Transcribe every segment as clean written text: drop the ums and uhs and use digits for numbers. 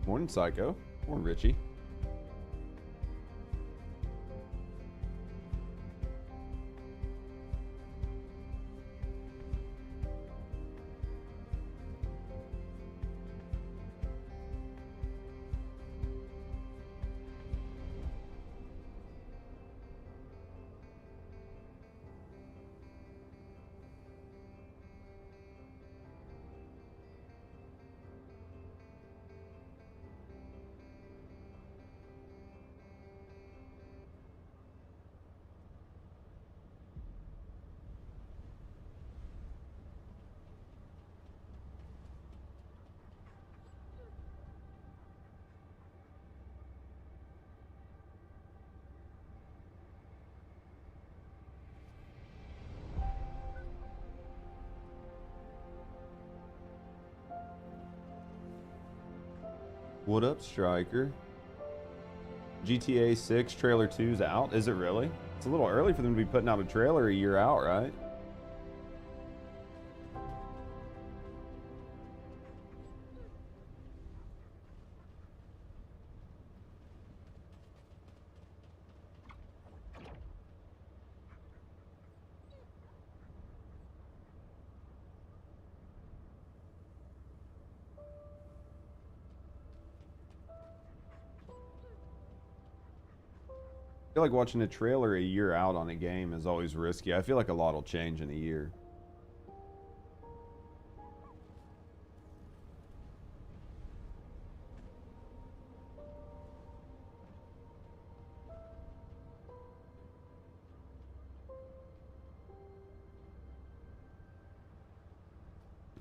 Morning, Psycho. Morning, Richie. What up, Striker? GTA 6 trailer 2's out. Is it really? It's a little early for them to be putting out a trailer a year out, right? I feel like watching a trailer a year out on a game is always risky. I feel like a lot will change in a year.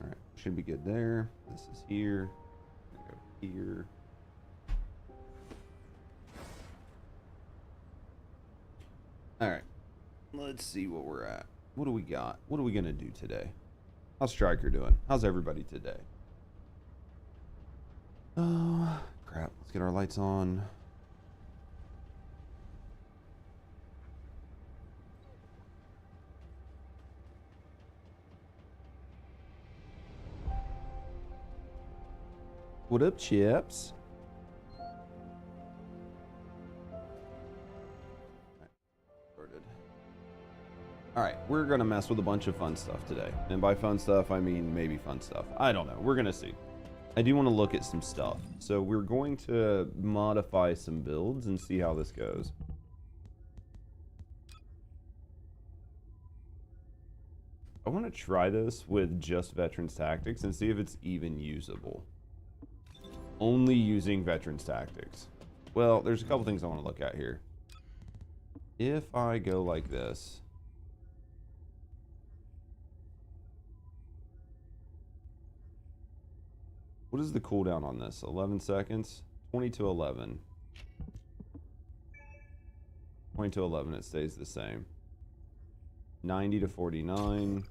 All right, should be good there. This is here. Go here. All right, let's see what we're at. What do we got? What are we gonna do today? How's Striker doing? How's everybody today? Oh, crap. Let's get our lights on. What up, Chips? Alright, we're gonna mess with a bunch of fun stuff today. And by fun stuff, I mean maybe fun stuff. I don't know. We're gonna see. I do want to look at some stuff. So we're going to modify some builds and see how this goes. I want to try this with just Veterans Tactics and see if it's even usable. Only using Veterans Tactics. Well, there's a couple things I want to look at here. If I go like this... What is the cooldown on this? 11 seconds? 20 to 11. 20 to 11, it stays the same. 90 to 49.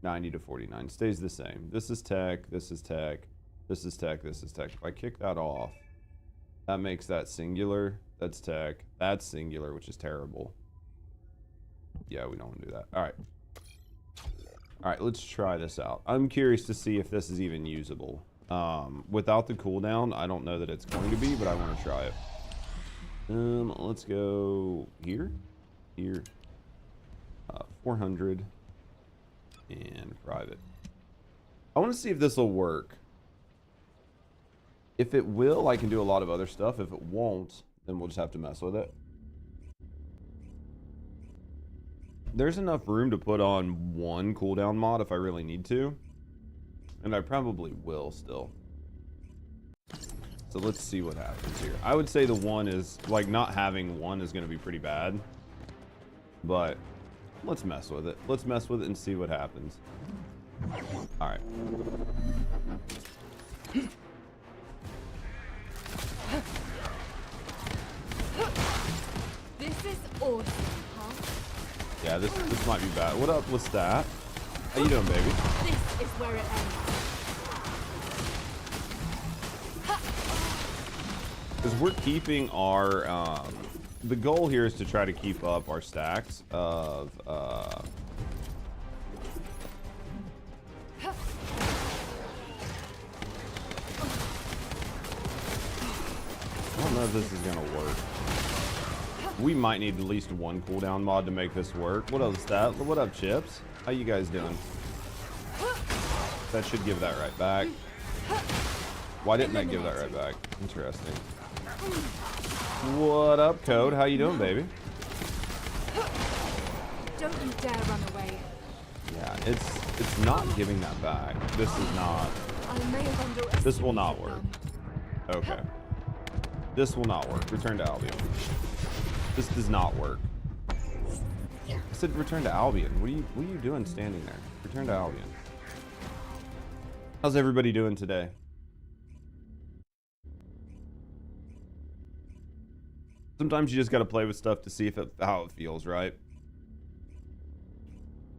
90 to 49. Stays the same. This is tech, this is tech, this is tech, this is tech. If I kick that off, that makes that singular. That's tech. That's singular, which is terrible. Yeah, we don't want to do that. Alright. Alright, let's try this out. I'm curious to see if this is even usable. Without the cooldown, I don't know that it's going to be, but I want to try it. Let's go here. Here. 400. And private. I want to see if this will work. If it will, I can do a lot of other stuff. If it won't, then we'll just have to mess with it. There's enough room to put on one cooldown mod if I really need to. And I probably will still. So let's see what happens here. I would say the one is, like, not having one is going to be pretty bad. But let's mess with it. Let's mess with it and see what happens. Alright. This is awesome, huh? Yeah, this might be bad. What up with that? How you doing, baby? This is where it ends. Because we're keeping our, the goal here is to try to keep up our stacks of, if this is gonna work. We might need at least one cooldown mod to make this work. What else? What up, Chips? How you guys doing? That should give that right back. Why didn't that give that right back? Interesting. What up, Code? How you doing, baby? Don't you dare run away. Yeah, it's not giving that back. This is not. I may have underestimated This will not work. them. Okay. This will not work. Return to Albion. This does not work. I said return to Albion. What are you doing standing there? Return to Albion. How's everybody doing today? Sometimes you just got to play with stuff to see how it feels, right?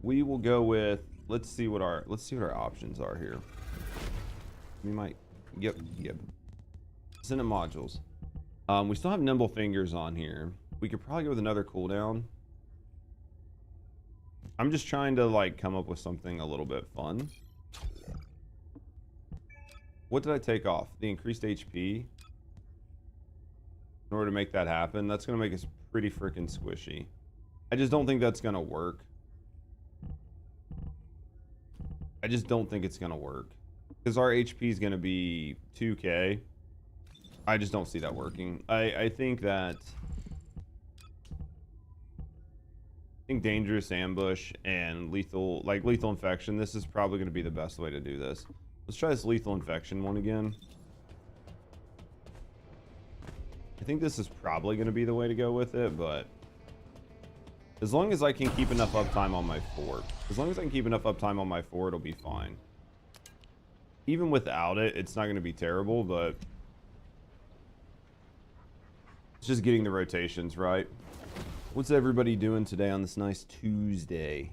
We will go with, let's see what our options are here. We might yep. Senate modules. We still have nimble fingers on here. We could probably go with another cooldown. I'm just trying to like come up with something a little bit fun. What did I take off? The increased HP. In order to make that happen, that's gonna make us pretty freaking squishy. I just don't think that's gonna work. I just don't think it's gonna work. Because our HP is gonna be 2k. I just don't see that working. I think that dangerous ambush and lethal infection, this is probably going to be the best way to do this. Let's try this lethal infection one again. I think this is probably going to be the way to go with it, but as long as I can keep enough uptime on my fort, it'll be fine. Even without it, it's not going to be terrible, but it's just getting the rotations right. What's everybody doing today on this nice Tuesday?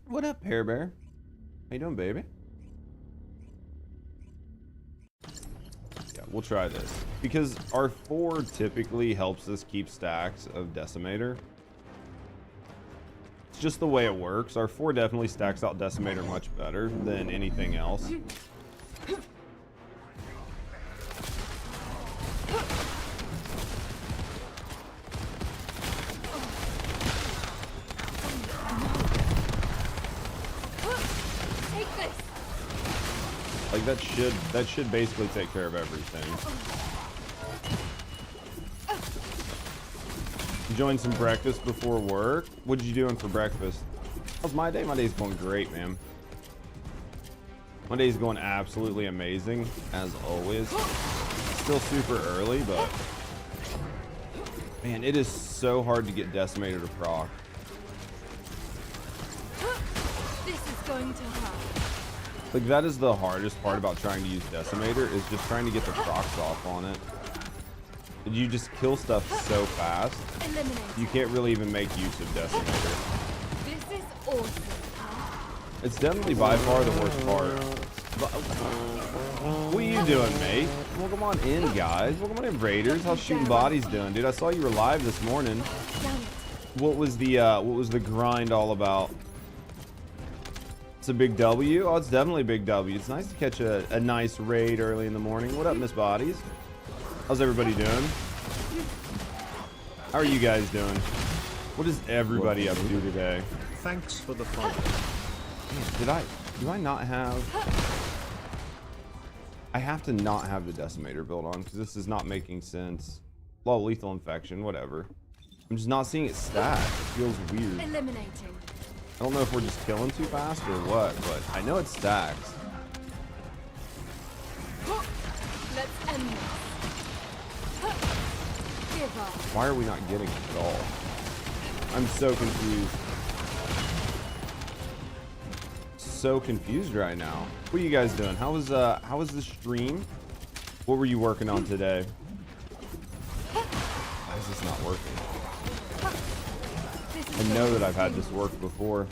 What up, Pear Bear? How you doing, baby? Yeah, we'll try this. Because our 4 typically helps us keep stacks of Decimator. It's just the way it works. Our 4 definitely stacks out Decimator much better than anything else. Like that should basically take care of everything. Enjoying some breakfast before work. What did you doing for breakfast? How's my day? My day's going great, man. My day's going absolutely amazing, as always. Still super early, but man, it is so hard to get Decimator to proc. This is going to hurt. Like, that is the hardest part about trying to use Decimator, is just trying to get the procs off on it. You just kill stuff so fast, you can't really even make use of Decimator. This is awesome. It's definitely by far the worst part. What are you doing, mate? Welcome on in, guys. Welcome on in, Raiders. How's Shooting Bodies doing, dude? I saw you were live this morning. What was the grind all about? It's a big W. Oh, it's definitely a big W. It's nice to catch a nice raid early in the morning. What up, Miss Bodies? How's everybody doing? How are you guys doing? What is everybody up to today? Thanks for the follow. Do I not have... I have to not have the Decimator build on, because this is not making sense. Low lethal infection, whatever. I'm just not seeing it stack. It feels weird. Eliminating. I don't know if we're just killing too fast or what, but I know it stacks. Let's end this. Give up. Why are we not getting it at all? I'm so confused. So confused right now. What are you guys doing? How was the stream? What were you working on today? Why is this not working? I know that I've had this work before.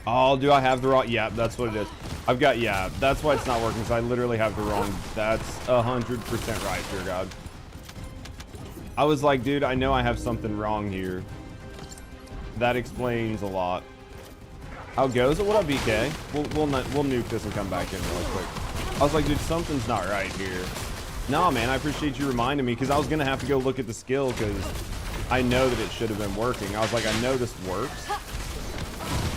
Oh, do I have the wrong? Yeah, that's what it is. I've got, yeah, that's why it's not working, because I literally have the wrong. That's 100% right, dear God. I was like, dude, I know I have something wrong here. That explains a lot. How goes it? What up, BK? We'll nuke this and come back in real quick. I was like, dude, something's not right here. No, man, I appreciate you reminding me because I was gonna have to go look at the skill because I know that it should have been working. I was like, I know this works.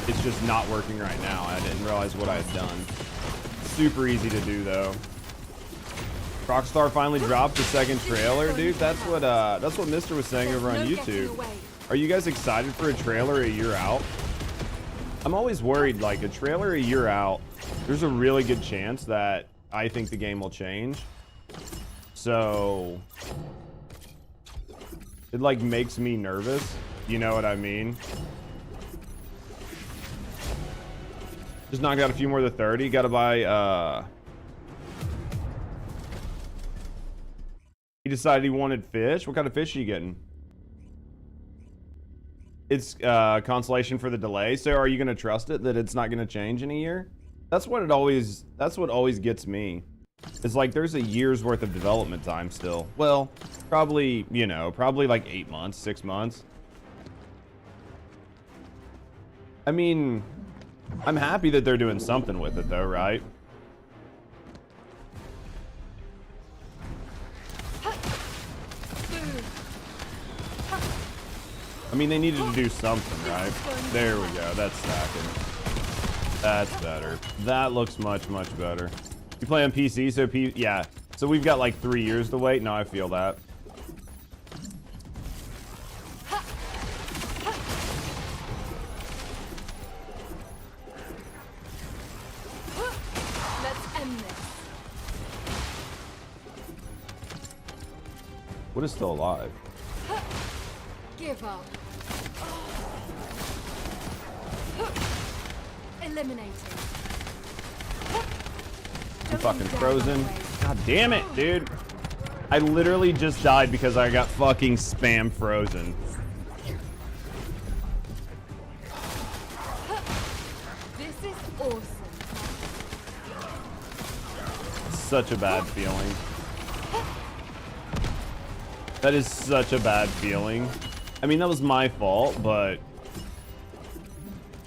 It's just not working right now. I didn't realize what I had done. Super easy to do though. Rockstar finally dropped the second trailer, dude. That's what Mister was saying over on YouTube. Are you guys excited for a trailer a year out? I'm always worried, like a trailer a year out, there's a really good chance that I think the game will change. So it like makes me nervous. You know what I mean? Just knocked out a few more to 30. Gotta buy, he decided he wanted fish. What kind of fish are you getting? It's consolation for the delay. So are you gonna trust it that it's not gonna change in a year? That's what always gets me. It's like there's a year's worth of development time still. Well, probably, you know, probably like 8 months, 6 months. I mean, I'm happy that they're doing something with it though, right? I mean, they needed to do something, right? There we go. That's stacking. That's better. That looks much, much better. You play on PC, so yeah. So we've got like 3 years to wait. No, I feel that. Let's end this. What is still alive? Give up. Eliminating. I'm fucking frozen. God damn it, dude. I literally just died because I got fucking spam frozen. This is awesome. Such a bad feeling. That is such a bad feeling. I mean, that was my fault, but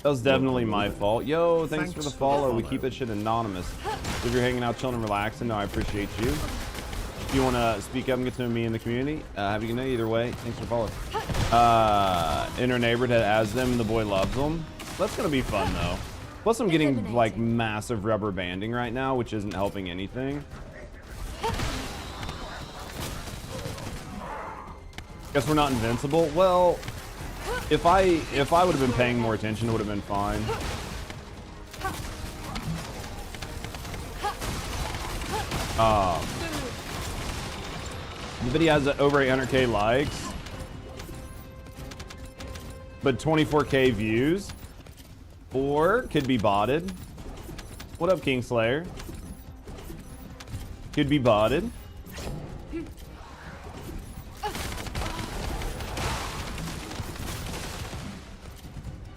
that was definitely my fault. Yo, thanks for the follow. We keep that shit anonymous. If you're hanging out, chilling, and relaxing, no, I appreciate you. If you want to speak up and get to know me in the community, have a good night either way. Thanks for the follow. In our neighborhood has them, and the boy loves them. That's going to be fun, though. Plus, I'm getting, like, massive rubber banding right now, which isn't helping anything. Guess we're not invincible. Well, if I would have been paying more attention, it would have been fine. The video has over 800k likes, but 24k views, or could be botted. What up, Kingslayer? Could be botted.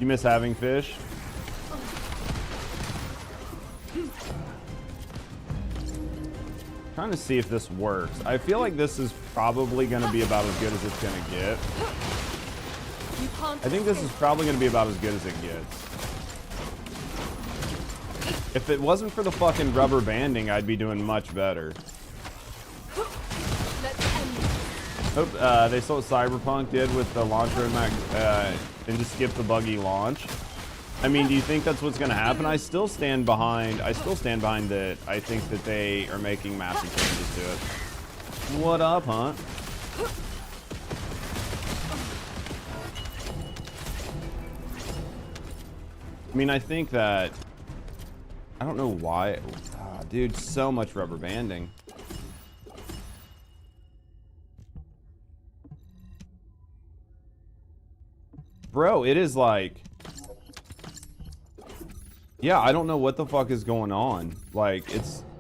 You miss having fish? Trying to see if this works. I feel like this is probably going to be about as good as it's going to get. I think this is probably going to be about as good as it gets. If it wasn't for the fucking rubber banding, I'd be doing much better. Hope they saw what Cyberpunk did with the launch roadmap and just skip the buggy launch. I mean, do you think that's what's going to happen? I still stand behind that. I think that they are making massive changes to it. What up, Hunt? I mean, I think that I don't know why. Dude, so much rubber banding. Bro, it is like, yeah, I don't know what the fuck is going on. Like,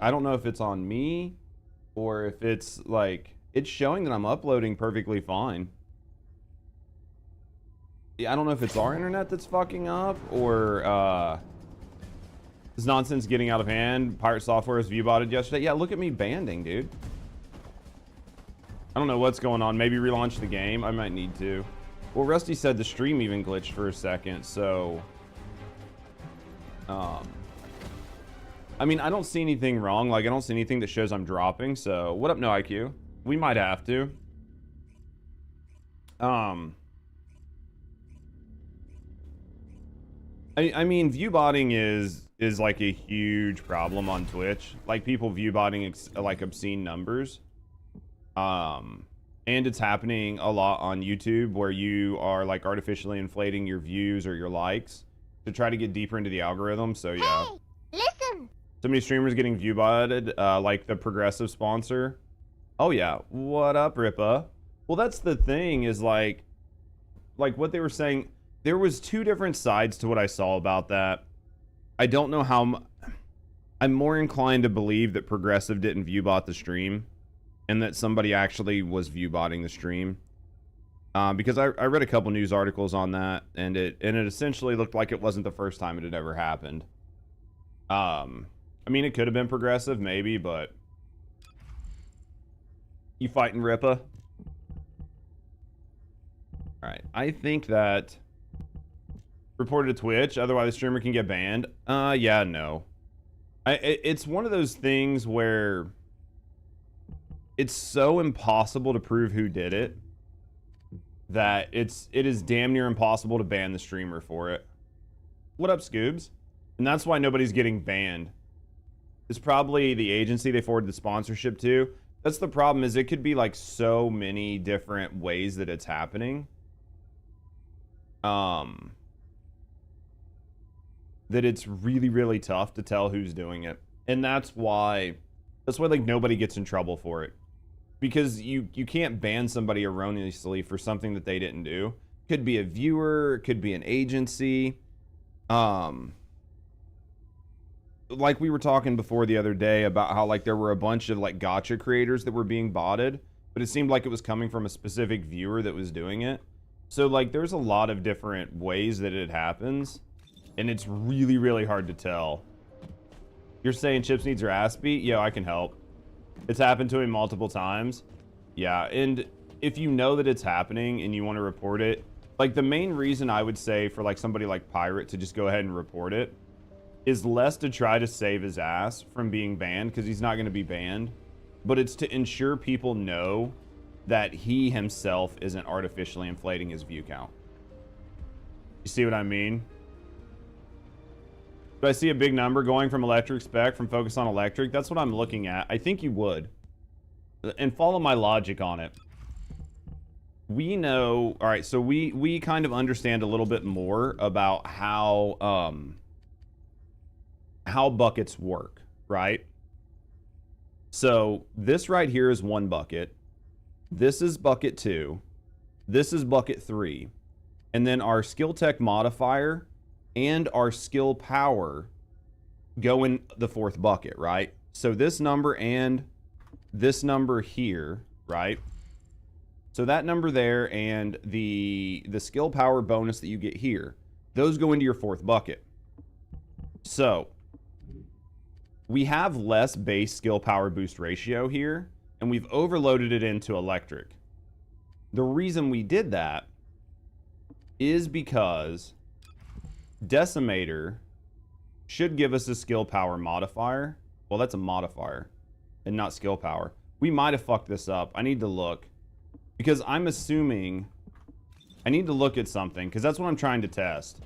I don't know if it's on me or if it's like, it's showing that I'm uploading perfectly fine. Yeah, I don't know if it's our internet that's fucking up or this nonsense getting out of hand. Pirate Software was view-botted yesterday. Yeah, look at me banding, dude. I don't know what's going on. Maybe relaunch the game. I might need to. Well, Rusty said the stream even glitched for a second, so I mean, I don't see anything wrong. Like, I don't see anything that shows I'm dropping. So, what up, no IQ? We might have to. I mean, view botting is like a huge problem on Twitch. Like, people view botting like obscene numbers. And it's happening a lot on YouTube, where you are like artificially inflating your views or your likes to try to get deeper into the algorithm. So yeah. Hey, listen. So many streamers getting view botted, like the progressive sponsor. Oh yeah, what up, Ripa? Well, that's the thing, is like what they were saying. There was two different sides to what I saw about that. I don't know how. I'm more inclined to believe that progressive didn't view bot the stream, and that somebody actually was view botting the stream. Because I read a couple news articles on that, and it essentially looked like it wasn't the first time it had ever happened. I mean, it could have been progressive, maybe, but you fighting Ripa? All right, I think that reported to Twitch, otherwise the streamer can get banned. Yeah, no. It's one of those things where it's so impossible to prove who did it that it is damn near impossible to ban the streamer for it. What up, Scoobs? And that's why nobody's getting banned. It's probably the agency they forwarded the sponsorship to. That's the problem, is it could be like so many different ways that it's happening. That it's really, really tough to tell who's doing it. And that's why like nobody gets in trouble for it. Because you can't ban somebody erroneously for something that they didn't do. Could be a viewer, could be an agency. Like we were talking before the other day about how like there were a bunch of like gotcha creators that were being botted, but it seemed like it was coming from a specific viewer that was doing it. So like there's a lot of different ways that it happens, and it's really, really hard to tell. You're saying Chips needs her ass beat? Yeah, I can help. It's happened to him multiple times. Yeah, and if you know that it's happening and you want to report it, like the main reason I would say for like somebody like Pirate to just go ahead and report it is less to try to save his ass from being banned, because he's not going to be banned, but it's to ensure people know that he himself isn't artificially inflating his view count. You see what I mean? Do I see a big number going from electric spec from focus on electric? That's what I'm looking at. I think you would. And follow my logic on it. We know, all right, so we kind of understand a little bit more about how buckets work, right? So this right here is one bucket. This is bucket 2. This is bucket 3. And then our skill tech modifier and our skill power go in the 4th bucket, right? So this number and this number here, right? So that number there and the skill power bonus that you get here, those go into your 4th bucket. So we have less base skill power boost ratio here, and we've overloaded it into electric. The reason we did that is because Decimator should give us a skill power modifier. Well, that's a modifier and not skill power. We might have fucked this up. I need to look, because I'm assuming I need to look at something, because that's what I'm trying to test.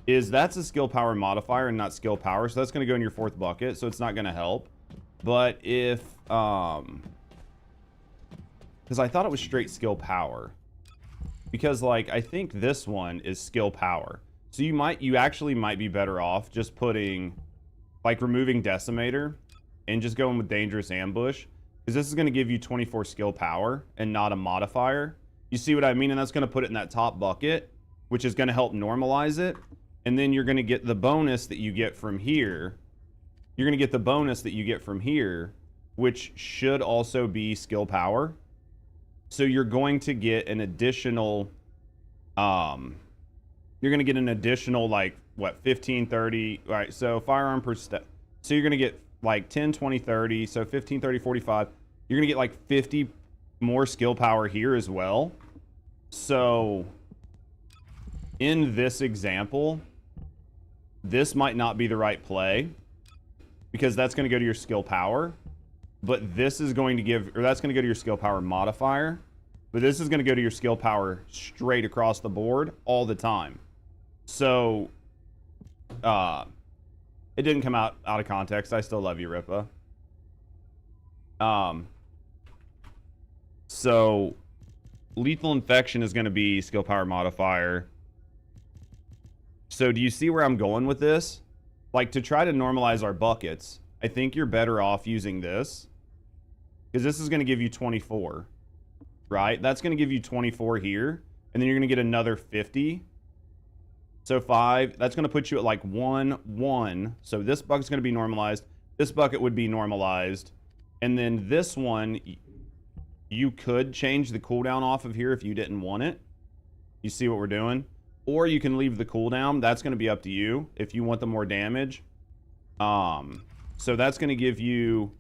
Is that's a skill power modifier and not skill power, so that's going to go in your 4th bucket, so it's not going to help. But if because I thought it was straight skill power, because like I think this one is skill power, so you actually might be better off just putting like removing Decimator and just going with dangerous ambush, because this is going to give you 24 skill power and not a modifier. You see what I mean? And that's going to put it in that top bucket, which is going to help normalize it. And then you're going to get the bonus that you get from here. You're going to get the bonus that you get from here, which should also be skill power. So you're going to get an additional, you're going to get an additional, like, what, 15, 30. All right, so firearm per step. So you're going to get, like, 10, 20, 30. So 15, 30, 45. You're going to get, like, 50 more skill power here as well. So in this example, this might not be the right play because that's going to go to your skill power. But this is going to give, or that's going to go to your skill power modifier. But this is going to go to your skill power straight across the board all the time. So, it didn't come out of context. I still love you, Ripa. So, lethal infection is going to be skill power modifier. So, do you see where I'm going with this? Like, to try to normalize our buckets, I think you're better off using this. Because this is going to give you 24. Right? That's going to give you 24 here. And then you're going to get another 50. So 5. That's going to put you at like 1, 1. So this bucket's going to be normalized. This bucket would be normalized. And then this one, you could change the cooldown off of here if you didn't want it. You see what we're doing? Or you can leave the cooldown. That's going to be up to you if you want the more damage. So that's going to give you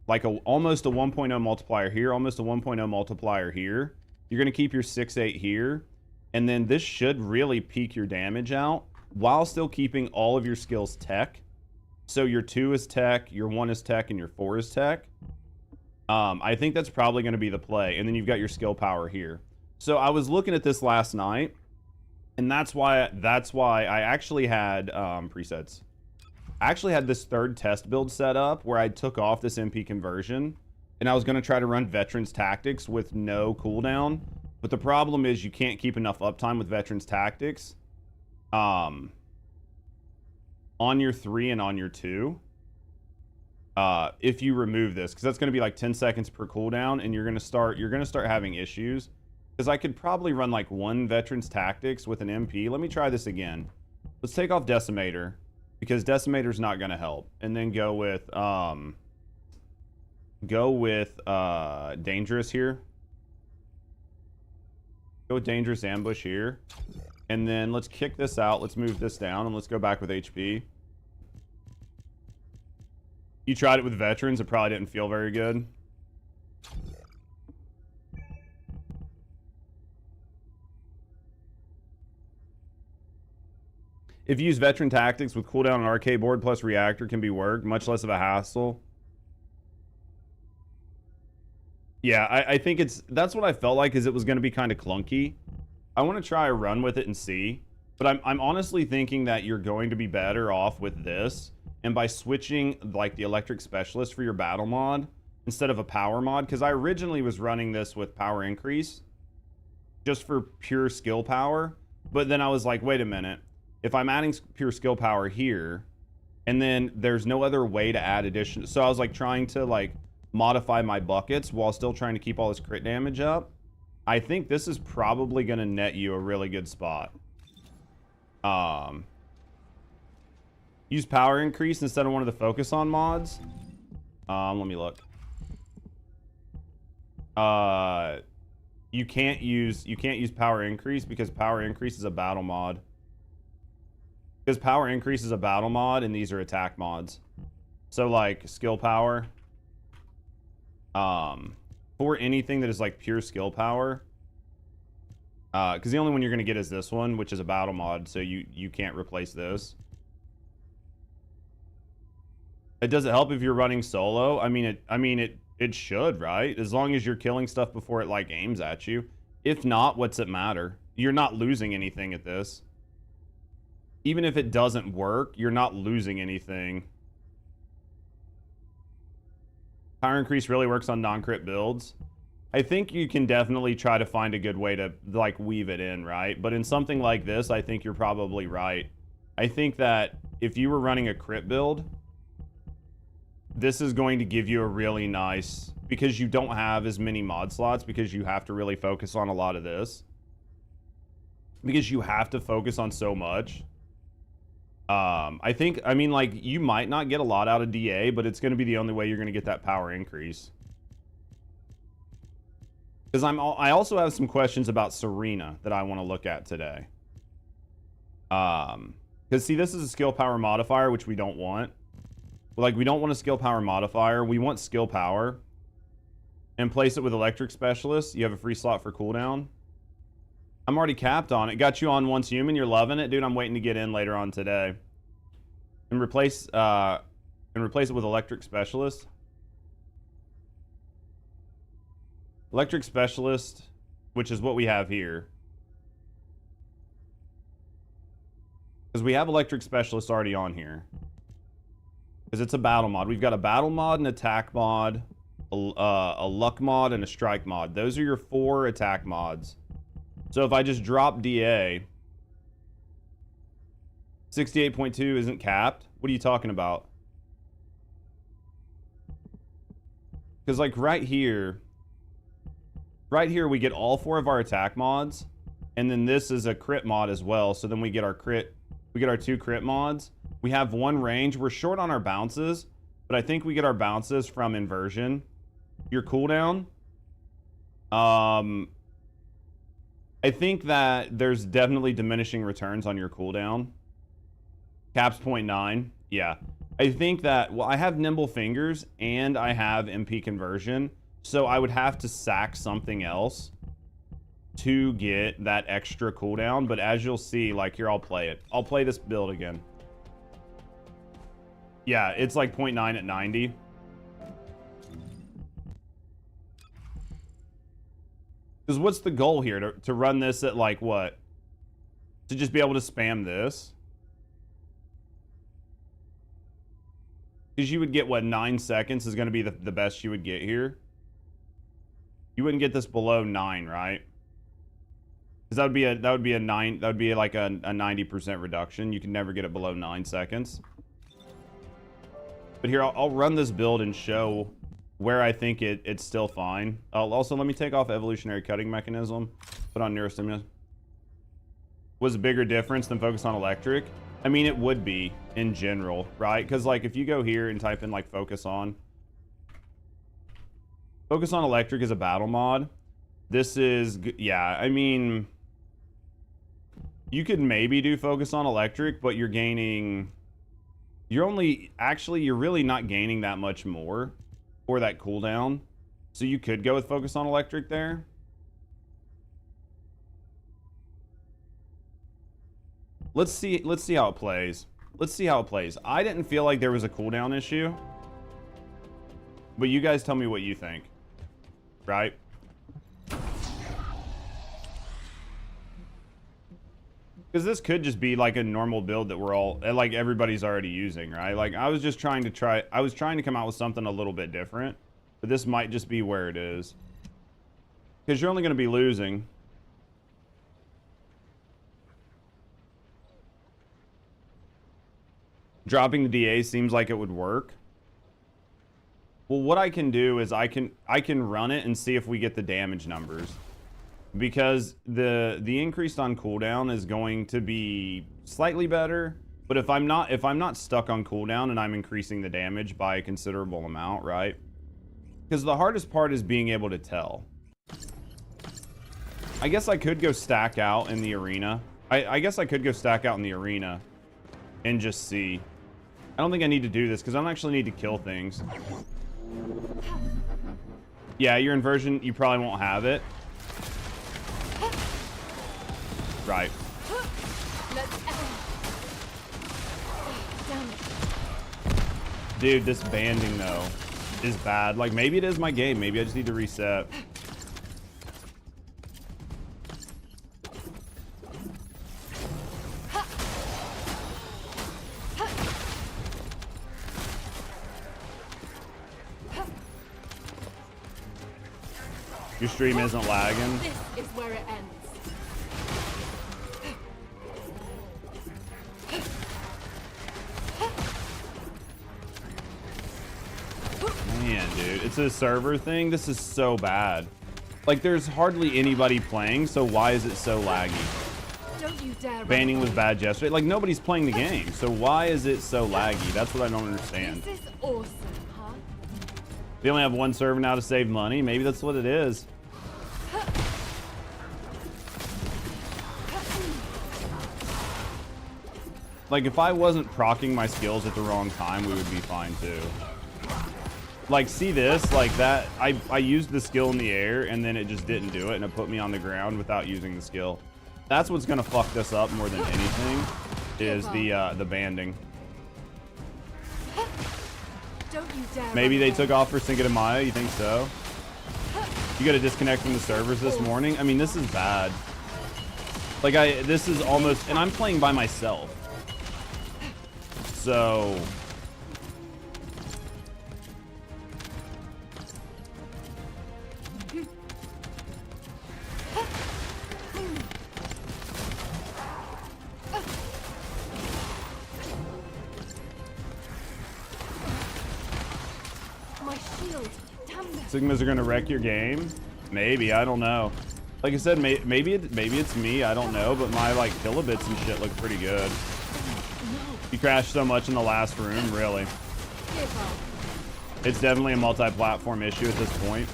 like almost a 1.0 multiplier here, almost a 1.0 multiplier here. You're going to keep your 6/8 here. And then this should really peak your damage out while still keeping all of your skills tech. So your 2 is tech, your 1 is tech, and your 4 is tech. I think that's probably going to be the play. And then you've got your skill power here. So I was looking at this last night, and that's why I actually had presets. I actually had this third test build set up where I took off this MP conversion, and I was going to try to run Veterans Tactics with no cooldown. But the problem is you can't keep enough uptime with Veterans Tactics on your 3 and on your 2 if you remove this, because that's going to be like 10 seconds per cooldown, and you're going to start having issues. Because I could probably run like 1 Veterans Tactics with an MP. Let me try this again. Let's take off Decimator, because Decimator's not going to help, and then go with Dangerous here. Go with Dangerous Ambush here. And then let's kick this out. Let's move this down, and let's go back with HP. You tried it with Veterans. It probably didn't feel very good. If you use Veteran Tactics with cooldown and arcade board plus reactor can be worked, much less of a hassle. Yeah, I think that's what I felt like, is it was going to be kind of clunky. I want to try a run with it and see. But I'm honestly thinking that you're going to be better off with this. And by switching like the electric specialist for your battle mod instead of a power mod. Because I originally was running this with power increase. Just for pure skill power. But then I was like, wait a minute. If I'm adding pure skill power here, and then there's no other way to add addition. So I was like trying to like modify my buckets while still trying to keep all this crit damage up. I think this is probably going to net you a really good spot. Use power increase instead of one of the focus on mods. Let me look. You can't use power increase because power increase is a battle mod. Because power increase is a battle mod, and these are attack mods. So, like, skill power. For anything that is, like, pure skill power. Because the only one you're going to get is this one, which is a battle mod, so you can't replace this. Does it help if you're running solo? I mean, it should, right? As long as you're killing stuff before it, like, aims at you. If not, what's it matter? You're not losing anything at this. Even if it doesn't work, you're not losing anything. Power increase really works on non-crit builds. I think you can definitely try to find a good way to like weave it in, right? But in something like this, I think you're probably right. I think that if you were running a crit build, this is going to give you a really nice, because you don't have as many mod slots, because you have to really focus on a lot of this. Because you have to focus on so much. I mean, like, you might not get a lot out of DA, but it's going to be the only way you're going to get that power increase. Because I also have some questions about Serena that I want to look at today. Because, see, this is a skill power modifier, which we don't want. Like, we don't want a skill power modifier. We want skill power. And place it with electric specialist. You have a free slot for cooldown. I'm already capped on it. Got you on once human. You're loving it. Dude, I'm waiting to get in later on today. and replace it with Electric Specialist. Electric Specialist, which is what we have here. Because we have Electric Specialist already on here. Because it's a battle mod. We've got a battle mod, an attack mod, a luck mod, and a strike mod. Those are your 4 attack mods. So if I just drop DA, 68.2 isn't capped? What are you talking about? Because like right here we get all 4 of our attack mods, and then this is a crit mod as well. So then we get our 2 crit mods. We have 1 range. We're short on our bounces, but I think we get our bounces from inversion. Your cooldown. I think that there's definitely diminishing returns on your cooldown. Caps 0.9. Yeah. I think that, well, I have nimble fingers and I have MP conversion. So I would have to sack something else to get that extra cooldown. But as you'll see, like here, I'll play it. I'll play this build again. Yeah, it's like 0.9 at 90. Because what's the goal here? To run this at like what? To just be able to spam this? Because you would get what, 9 seconds is going to be the best you would get here. You wouldn't get this below 9, right? Because that would be like a 90% reduction. You can never get it below 9 seconds. But here, I'll run this build and show where I think it's still fine. Also, let me take off evolutionary cutting mechanism. Put on neurostimulus. Was a bigger difference than focus on electric? I mean, it would be in general, right? Because like if you go here and type in like focus on electric is a battle mod. This is, yeah, I mean, you could maybe do focus on electric, but you're gaining, you're really not gaining that much more for that cooldown. So you could go with focus on electric there. Let's see how it plays. Let's see how it plays. I didn't feel like there was a cooldown issue, but you guys tell me what you think, right? Because this could just be like a normal build that we're all, like everybody's already using, right? Like I was trying to come out with something a little bit different, but this might just be where it is. Because you're only going to be losing. Dropping the DA seems like it would work. Well, what I can do is I can run it and see if we get the damage numbers. Because the increased on cooldown is going to be slightly better, but if I'm not stuck on cooldown and I'm increasing the damage by a considerable amount, right? Because the hardest part is being able to tell. I guess I could go stack out in the arena. I guess I could go stack out in the arena and just see. I don't think I need to do this because I don't actually need to kill things. Yeah, your inversion, you probably won't have it. Right. Dude, this banding though is bad. Like maybe it is my game. Maybe I just need to reset. Your stream isn't lagging. This is where it ends. Man, dude, it's a server thing. This is so bad. Like, there's hardly anybody playing, so why is it so laggy? Don't you dare. Banning was bad yesterday. Like, nobody's playing the game, so why is it so laggy? That's what I don't understand. This is awesome, huh? They only have one server now to save money. Maybe that's what it is. Like, if I wasn't proccing my skills at the wrong time, we would be fine, too. Like, see this? Like, that, I used the skill in the air, and then it just didn't do it, and it put me on the ground without using the skill. That's what's gonna fuck this up more than anything, is the banding. Don't you dare Maybe run they away. took off for Cinco de Mayo. You think so? You got to disconnect from the servers this morning. I mean, this is bad. Like this is almost, and I'm playing by myself. So. My shield. Damn it. Sigmas are gonna wreck your game. Maybe, I don't know. Like I said, maybe it's me. I don't know, but my like kilobits and shit look pretty good. You crashed so much in the last room, really. Give up. It's definitely a multi-platform issue at this point.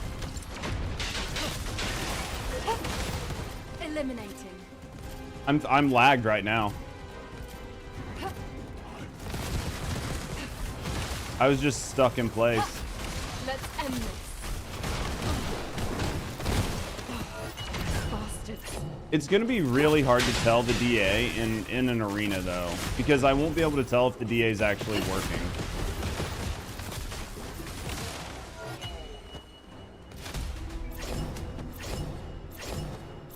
Eliminating. I'm lagged right now. I was just stuck in place. Let's end this. Bastards. It's gonna be really hard to tell the DA in an arena though, because I won't be able to tell if the DA is actually working.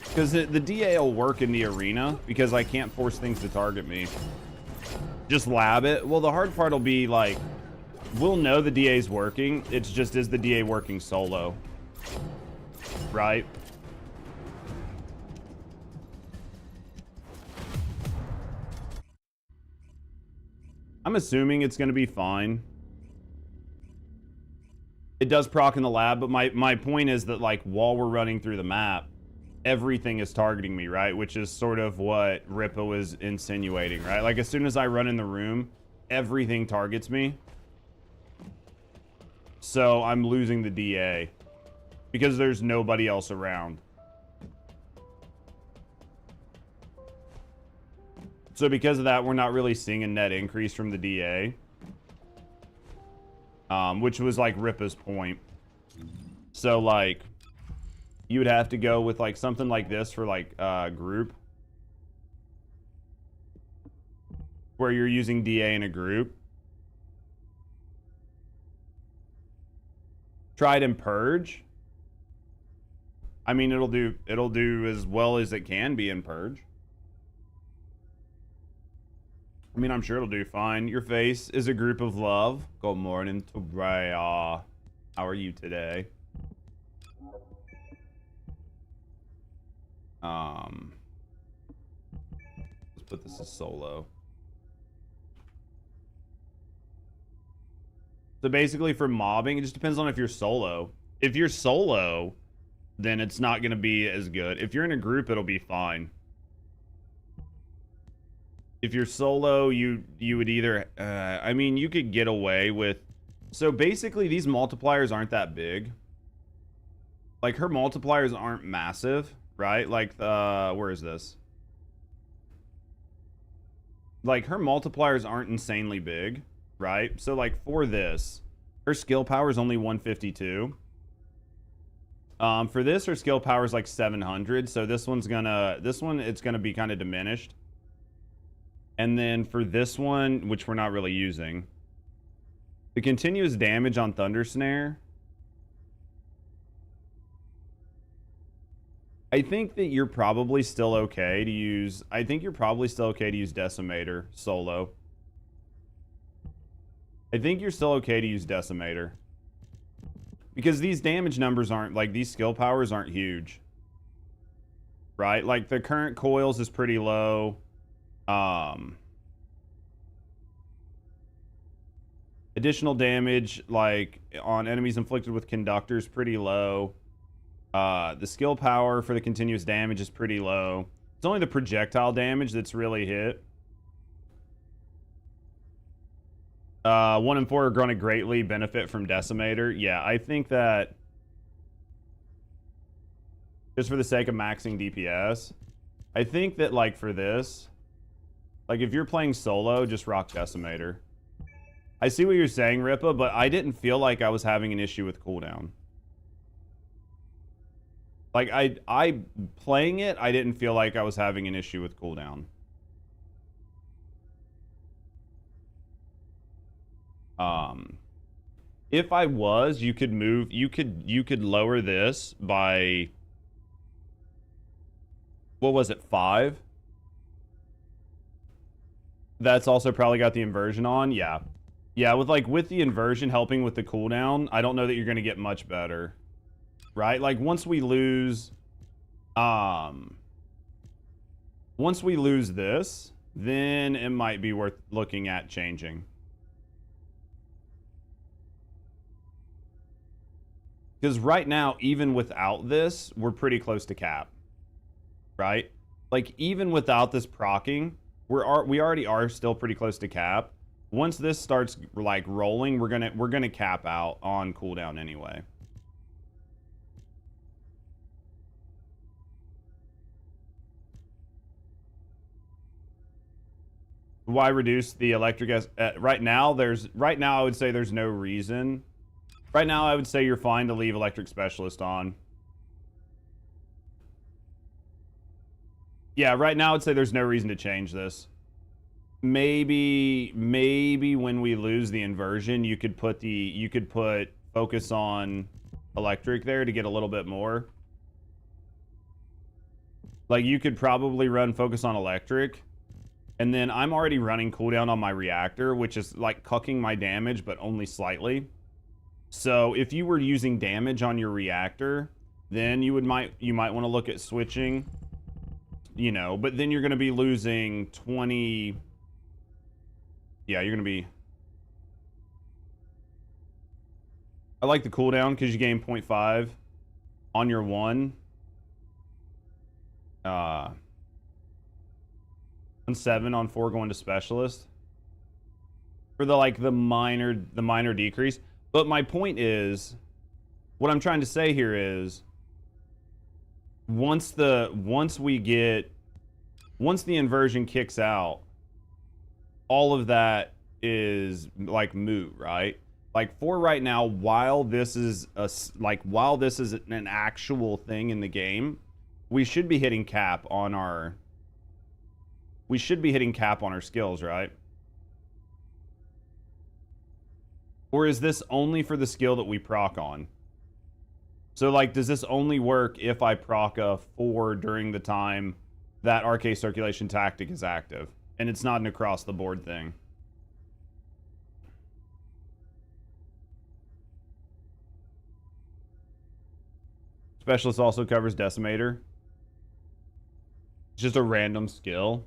Because the DA will work in the arena because I can't force things to target me. Just lab it. Well, the hard part will be like, we'll know the DA's working. It's just, is the DA working solo? Right? I'm assuming it's going to be fine. It does proc in the lab, but my point is that like while we're running through the map, everything is targeting me, right? Which is sort of what Ripa was insinuating, right? Like as soon as I run in the room, everything targets me. So I'm losing the DA because there's nobody else around. So because of that, we're not really seeing a net increase from the DA. Which was like Ripa's point. So like, you would have to go with like something like this for like group. Where you're using DA in a group. Try it in Purge. I mean, it'll do as well as it can be in Purge. I mean, I'm sure it'll do fine. Your face is a group of love. Good morning to Raya. How are you today? Let's put this as solo. So basically for mobbing, it just depends on if you're solo. If you're solo, then it's not going to be as good. If you're in a group, it'll be fine. If you're solo, you would either, I mean, you could get away with, so basically these multipliers aren't that big. Like her multipliers aren't massive, right? Like where is this? Like her multipliers aren't insanely big, right? So like for this, her skill power is only 152. For this, her skill power is like 700. So this one, it's gonna be kind of diminished. And then for this one, which we're not really using, the continuous damage on Thunder Snare. I think that you're probably still okay to use, Decimator solo. I think you're still okay to use Decimator. Because these damage numbers aren't, like, these skill powers aren't huge. Right? Like, the current coils is pretty low. Additional damage, like, on enemies inflicted with conductors, pretty low. The skill power for the continuous damage is pretty low. It's only the projectile damage that's really hit. 1 and 4 are going to greatly benefit from Decimator. Yeah, I think that just for the sake of maxing DPS, I think that, like, for this, like, if you're playing solo, just rock Decimator. I see what you're saying, Ripa, but I didn't feel like I was having an issue with cooldown. Like, I playing it, I didn't feel like I was having an issue with cooldown. if I was, you could move, you could lower this by, what was it, 5? That's also probably got the inversion on. Yeah. Yeah, with the inversion helping with the cooldown, I don't know that you're going to get much better. Right? Like once we lose this, then it might be worth looking at changing. Because right now, even without this, we're pretty close to cap. Right? Like even without this proccing, we already are still pretty close to cap. Once this starts like rolling, we're gonna cap out on cooldown anyway. Why reduce the electric right now? Right now I would say there's no reason. Right now I would say you're fine to leave electric specialist on. Yeah, right now I'd say there's no reason to change this. Maybe when we lose the inversion, you could put focus on electric there to get a little bit more. Like you could probably run focus on electric, and then I'm already running cooldown on my reactor, which is like cucking my damage, but only slightly. So if you were using damage on your reactor, then you might want to look at switching. You know, but then you're going to be losing 20. Yeah, you're going to be. I like the cooldown because you gain 0.5 on your 1. 7 on 4 going to specialist for the minor decrease. But my point is, what I'm trying to say here is, once the inversion kicks out, all of that is like moot, right? Like for right now, while this is an actual thing in the game, we should be hitting cap on our skills, right? Or is this only for the skill that we proc on? So like, does this only work if I proc a 4 during the time that RK circulation tactic is active? And it's not an across the board thing. Specialist also covers decimator. It's just a random skill.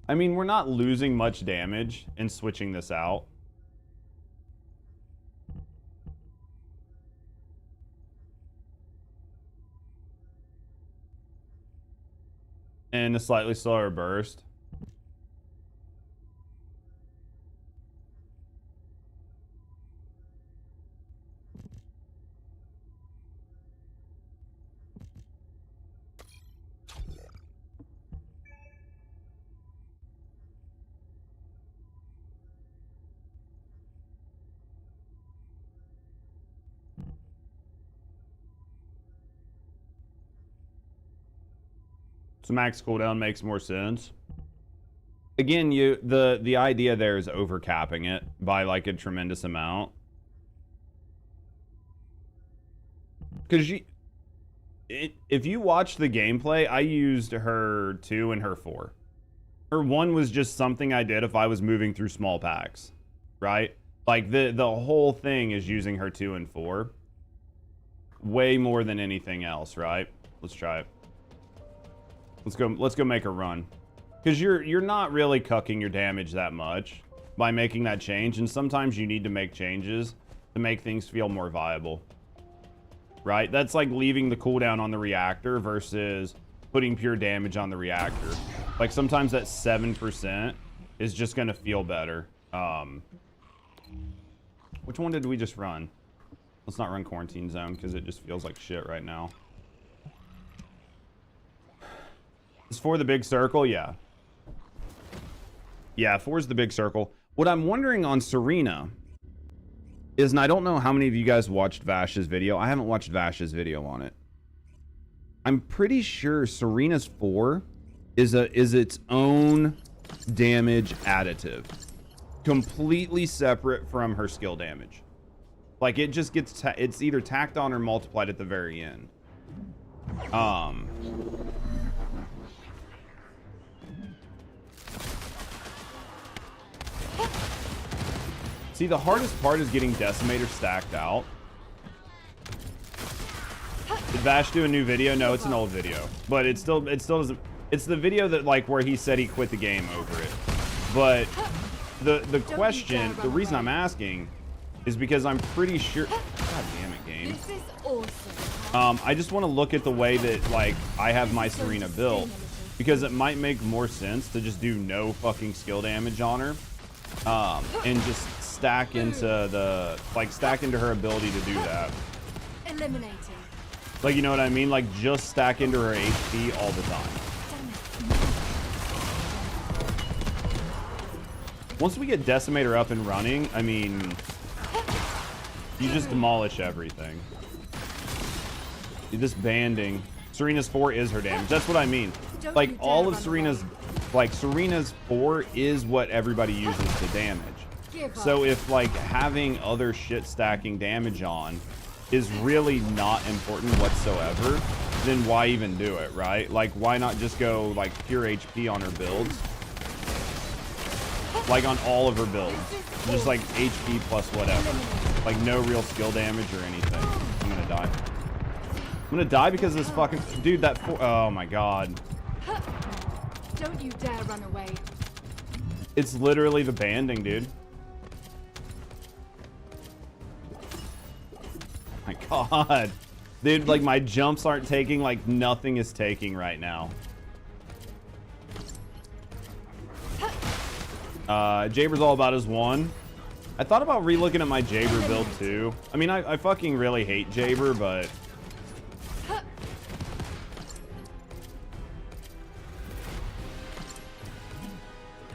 I mean, we're not losing much damage in switching this out. And a slightly slower burst. So max cooldown makes more sense. Again, the idea there is overcapping it by like a tremendous amount. Because if you watch the gameplay, I used her 2 and her 4. Her 1 was just something I did if I was moving through small packs, right? Like the whole thing is using her 2 and 4 way more than anything else, right? Let's try it. Let's go make a run. Because you're not really cucking your damage that much by making that change, and sometimes you need to make changes to make things feel more viable. Right? That's like leaving the cooldown on the reactor versus putting pure damage on the reactor. Like sometimes that 7% is just gonna feel better. Which one did we just run? Let's not run Quarantine Zone because it just feels like shit right now. Is 4 the big circle? Yeah. Yeah, 4 is the big circle. What I'm wondering on Serena is, and I don't know how many of you guys watched Vash's video. I haven't watched Vash's video on it. I'm pretty sure Serena's 4 is its own damage additive. Completely separate from her skill damage. Like, it just gets, it's either tacked on or multiplied at the very end. See, the hardest part is getting Decimator stacked out. Did Vash do a new video? No, it's an old video. But it still doesn't... It's the video that, like, where he said he quit the game over it. But the question, the reason I'm asking is because I'm pretty sure... God damn it, game. This is awesome. I just want to look at the way that, like, I have my Serena built. Because it might make more sense to just do no fucking skill damage on her. And just stack into the... Like, stack into her ability to do that. Eliminating. Like, you know what I mean? Like, just stack into her HP all the time. Once we get Decimator up and running, I mean, you just demolish everything. This banding. Serena's 4 is her damage. That's what I mean. Like, all of Serena's... Like, Serena's 4 is what everybody uses to damage. So if, like, having other shit stacking damage on is really not important whatsoever, then why even do it, right? Like, why not just go, like, pure HP on her builds? Like, on all of her builds. Just, like, HP plus whatever. Like, no real skill damage or anything. I'm gonna die. I'm gonna die because this fucking... Dude, that... Oh, my God. Don't you dare run away. It's literally the banding, dude. My God. Dude, like, my jumps aren't taking, like, nothing is taking right now. Jaber's all about his 1. I thought about relooking at my Jaber build, too. I mean, I fucking really hate Jaber, but...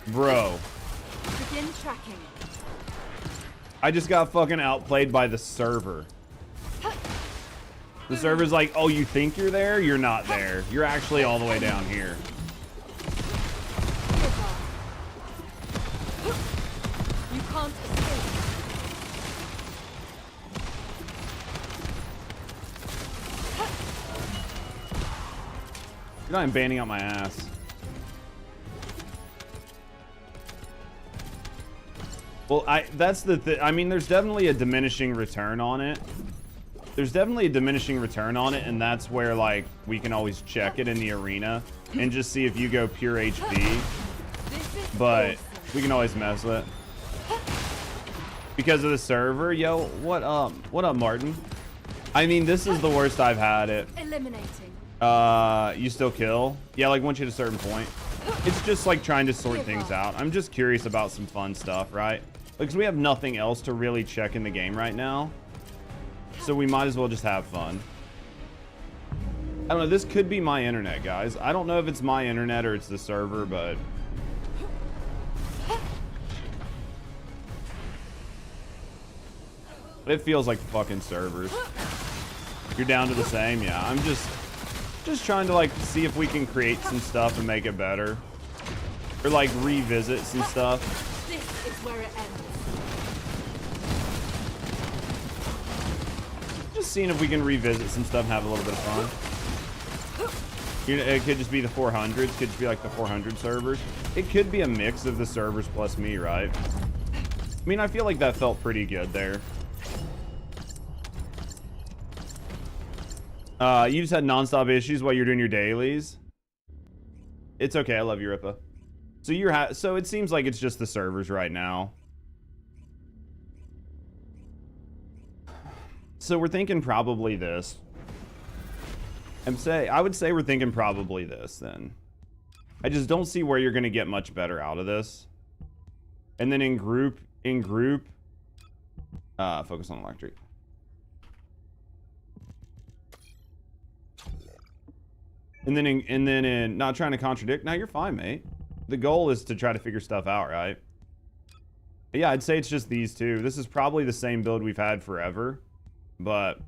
Bro. Begin tracking. I just got fucking outplayed by the server. The server's like, oh, you think you're there? You're not there. You're actually all the way down here. You can't escape. You're not banding out my ass. Well, that's the thing. I mean, there's definitely a diminishing return on it. There's definitely a diminishing return on it, and that's where, like, we can always check it in the arena and just see if you go pure HP. But we can always mess with it. Because of the server. Yo, what up? What up, Martin? I mean, this is the worst I've had it. Eliminating. You still kill? Yeah, like, once you hit a certain point. It's just, like, trying to sort things out. I'm just curious about some fun stuff, right? Because we have nothing else to really check in the game right now. So we might as well just have fun. I don't know. This could be my internet, guys. I don't know if it's my internet or it's the server, but... It feels like fucking servers. You're down to the same? Yeah, I'm just trying to, like, see if we can create some stuff and make it better. Or, like, revisit some stuff. This is where it ends. Just seeing if we can revisit some stuff and have a little bit of fun. You know, it could just be the 400s. It could just be like the 400 servers. It could be a mix of the servers plus me, right? I mean, I feel like that felt pretty good there. You just had nonstop issues while you're doing your dailies. It's okay. I love you, Ripa. So so it seems like it's just the servers right now. So we're thinking probably this. I would say we're thinking probably this then. I just don't see where you're going to get much better out of this. And then in group, focus on electric. And then in not trying to contradict. Now you're fine, mate. The goal is to try to figure stuff out, right? But yeah, I'd say it's just these two. This is probably the same build we've had forever. But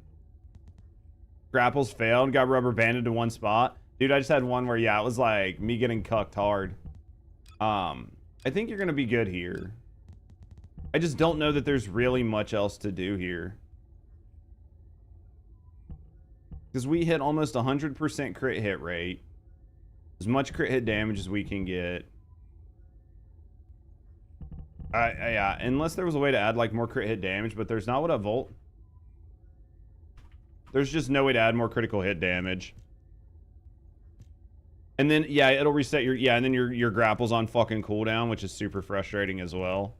grapples failed, got rubber banded to one spot. Dude, I just had one where, yeah, it was like me getting cucked hard. I think you're going to be good here. I just don't know that there's really much else to do here. Because we hit almost 100% crit hit rate. As much crit hit damage as we can get. Yeah, unless there was a way to add like more crit hit damage, but there's not with a Volt. There's just no way to add more critical hit damage. And then, yeah, it'll reset your... Yeah, and then your grapple's on fucking cooldown, which is super frustrating as well.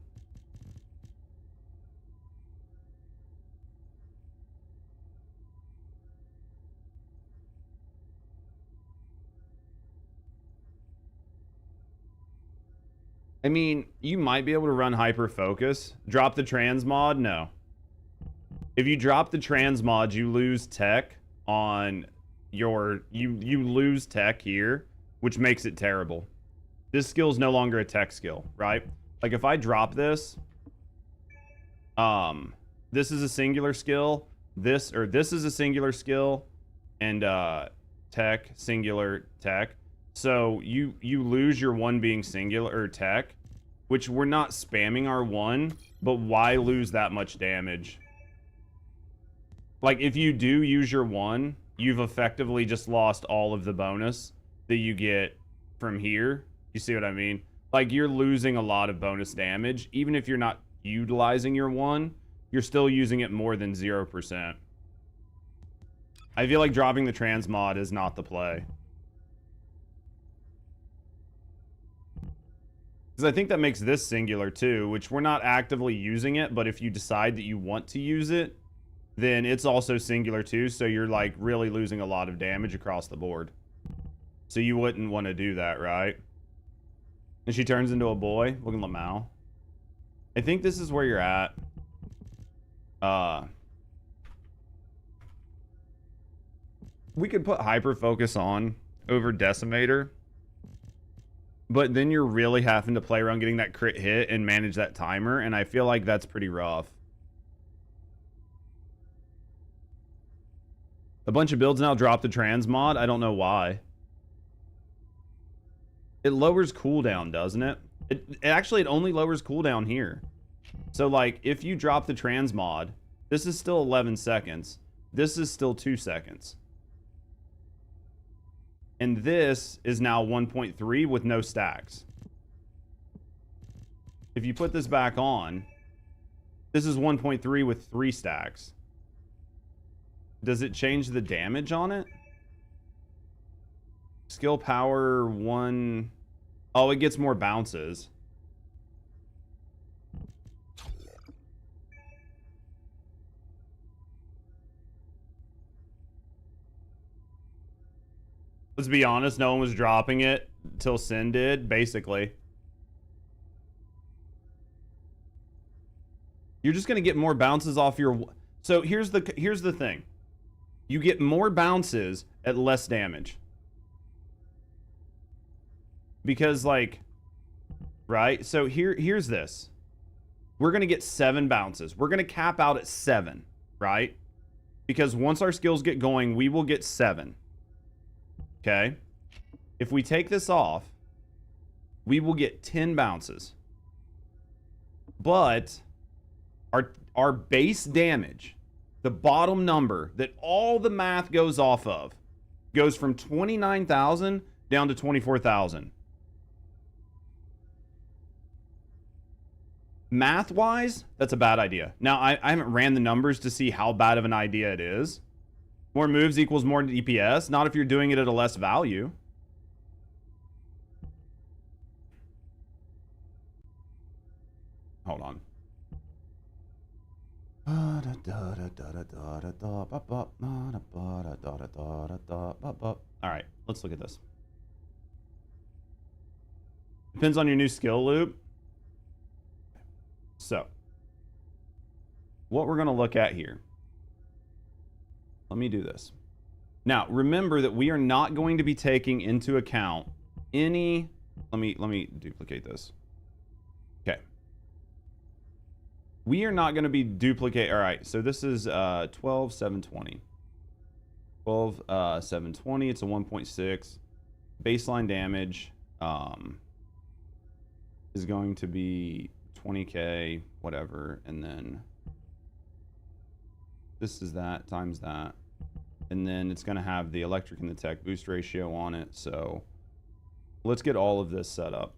I mean, you might be able to run hyper focus. Drop the transmod? No. If you drop the transmod, you lose tech on your... You lose tech here, which makes it terrible. This skill is no longer a tech skill, right? Like, if I drop this... this is a singular skill. This is a singular skill. And, tech, singular, tech. So, you lose your one being singular, or tech. Which we're not spamming our one, but why lose that much damage? Like, if you do use your one, you've effectively just lost all of the bonus that you get from here. You see what I mean? Like, you're losing a lot of bonus damage. Even if you're not utilizing your one, you're still using it more than 0%. I feel like dropping the transmod is not the play. Because I think that makes this singular too, which we're not actively using it, but if you decide that you want to use it, then it's also singular too, so you're like really losing a lot of damage across the board. So you wouldn't want to do that, right? And she turns into a boy. Look at Lamau. I think this is where you're at. We could put hyper focus on over decimator. But then you're really having to play around getting that crit hit and manage that timer, and I feel like that's pretty rough. A bunch of builds now drop the transmod. I don't know why. It lowers cooldown, doesn't it? It only lowers cooldown here. So, like, if you drop the transmod, this is still 11 seconds. This is still 2 seconds. And this is now 1.3 with no stacks. If you put this back on, this is 1.3 with 3 stacks. Does it change the damage on it? Skill power 1... Oh, it gets more bounces. Let's be honest, no one was dropping it till Sin did, basically. You're just going to get more bounces off your... So here's the thing. You get more bounces at less damage. Because, like... Right? So here's this. We're going to get 7 bounces. We're going to cap out at 7, right? Because once our skills get going, we will get 7. Okay, if we take this off, we will get 10 bounces. But our base damage, the bottom number that all the math goes off of, goes from 29,000 down to 24,000. Math-wise, that's a bad idea. Now, I haven't ran the numbers to see how bad of an idea it is. More moves equals more DPS. Not if you're doing it at a less value. Hold on. All right, let's look at this. Depends on your new skill loop. So, what we're going to look at here. Let me do this. Now, remember that we are not going to be taking into account any... Let me duplicate this. Okay. We are not going to be duplicate... All right, so this is 12,720. 12,720. It's a 1.6. Baseline damage. is going to be 20k, whatever, and then this is that times that. And then it's going to have the electric and the tech boost ratio on it. So let's get all of this set up.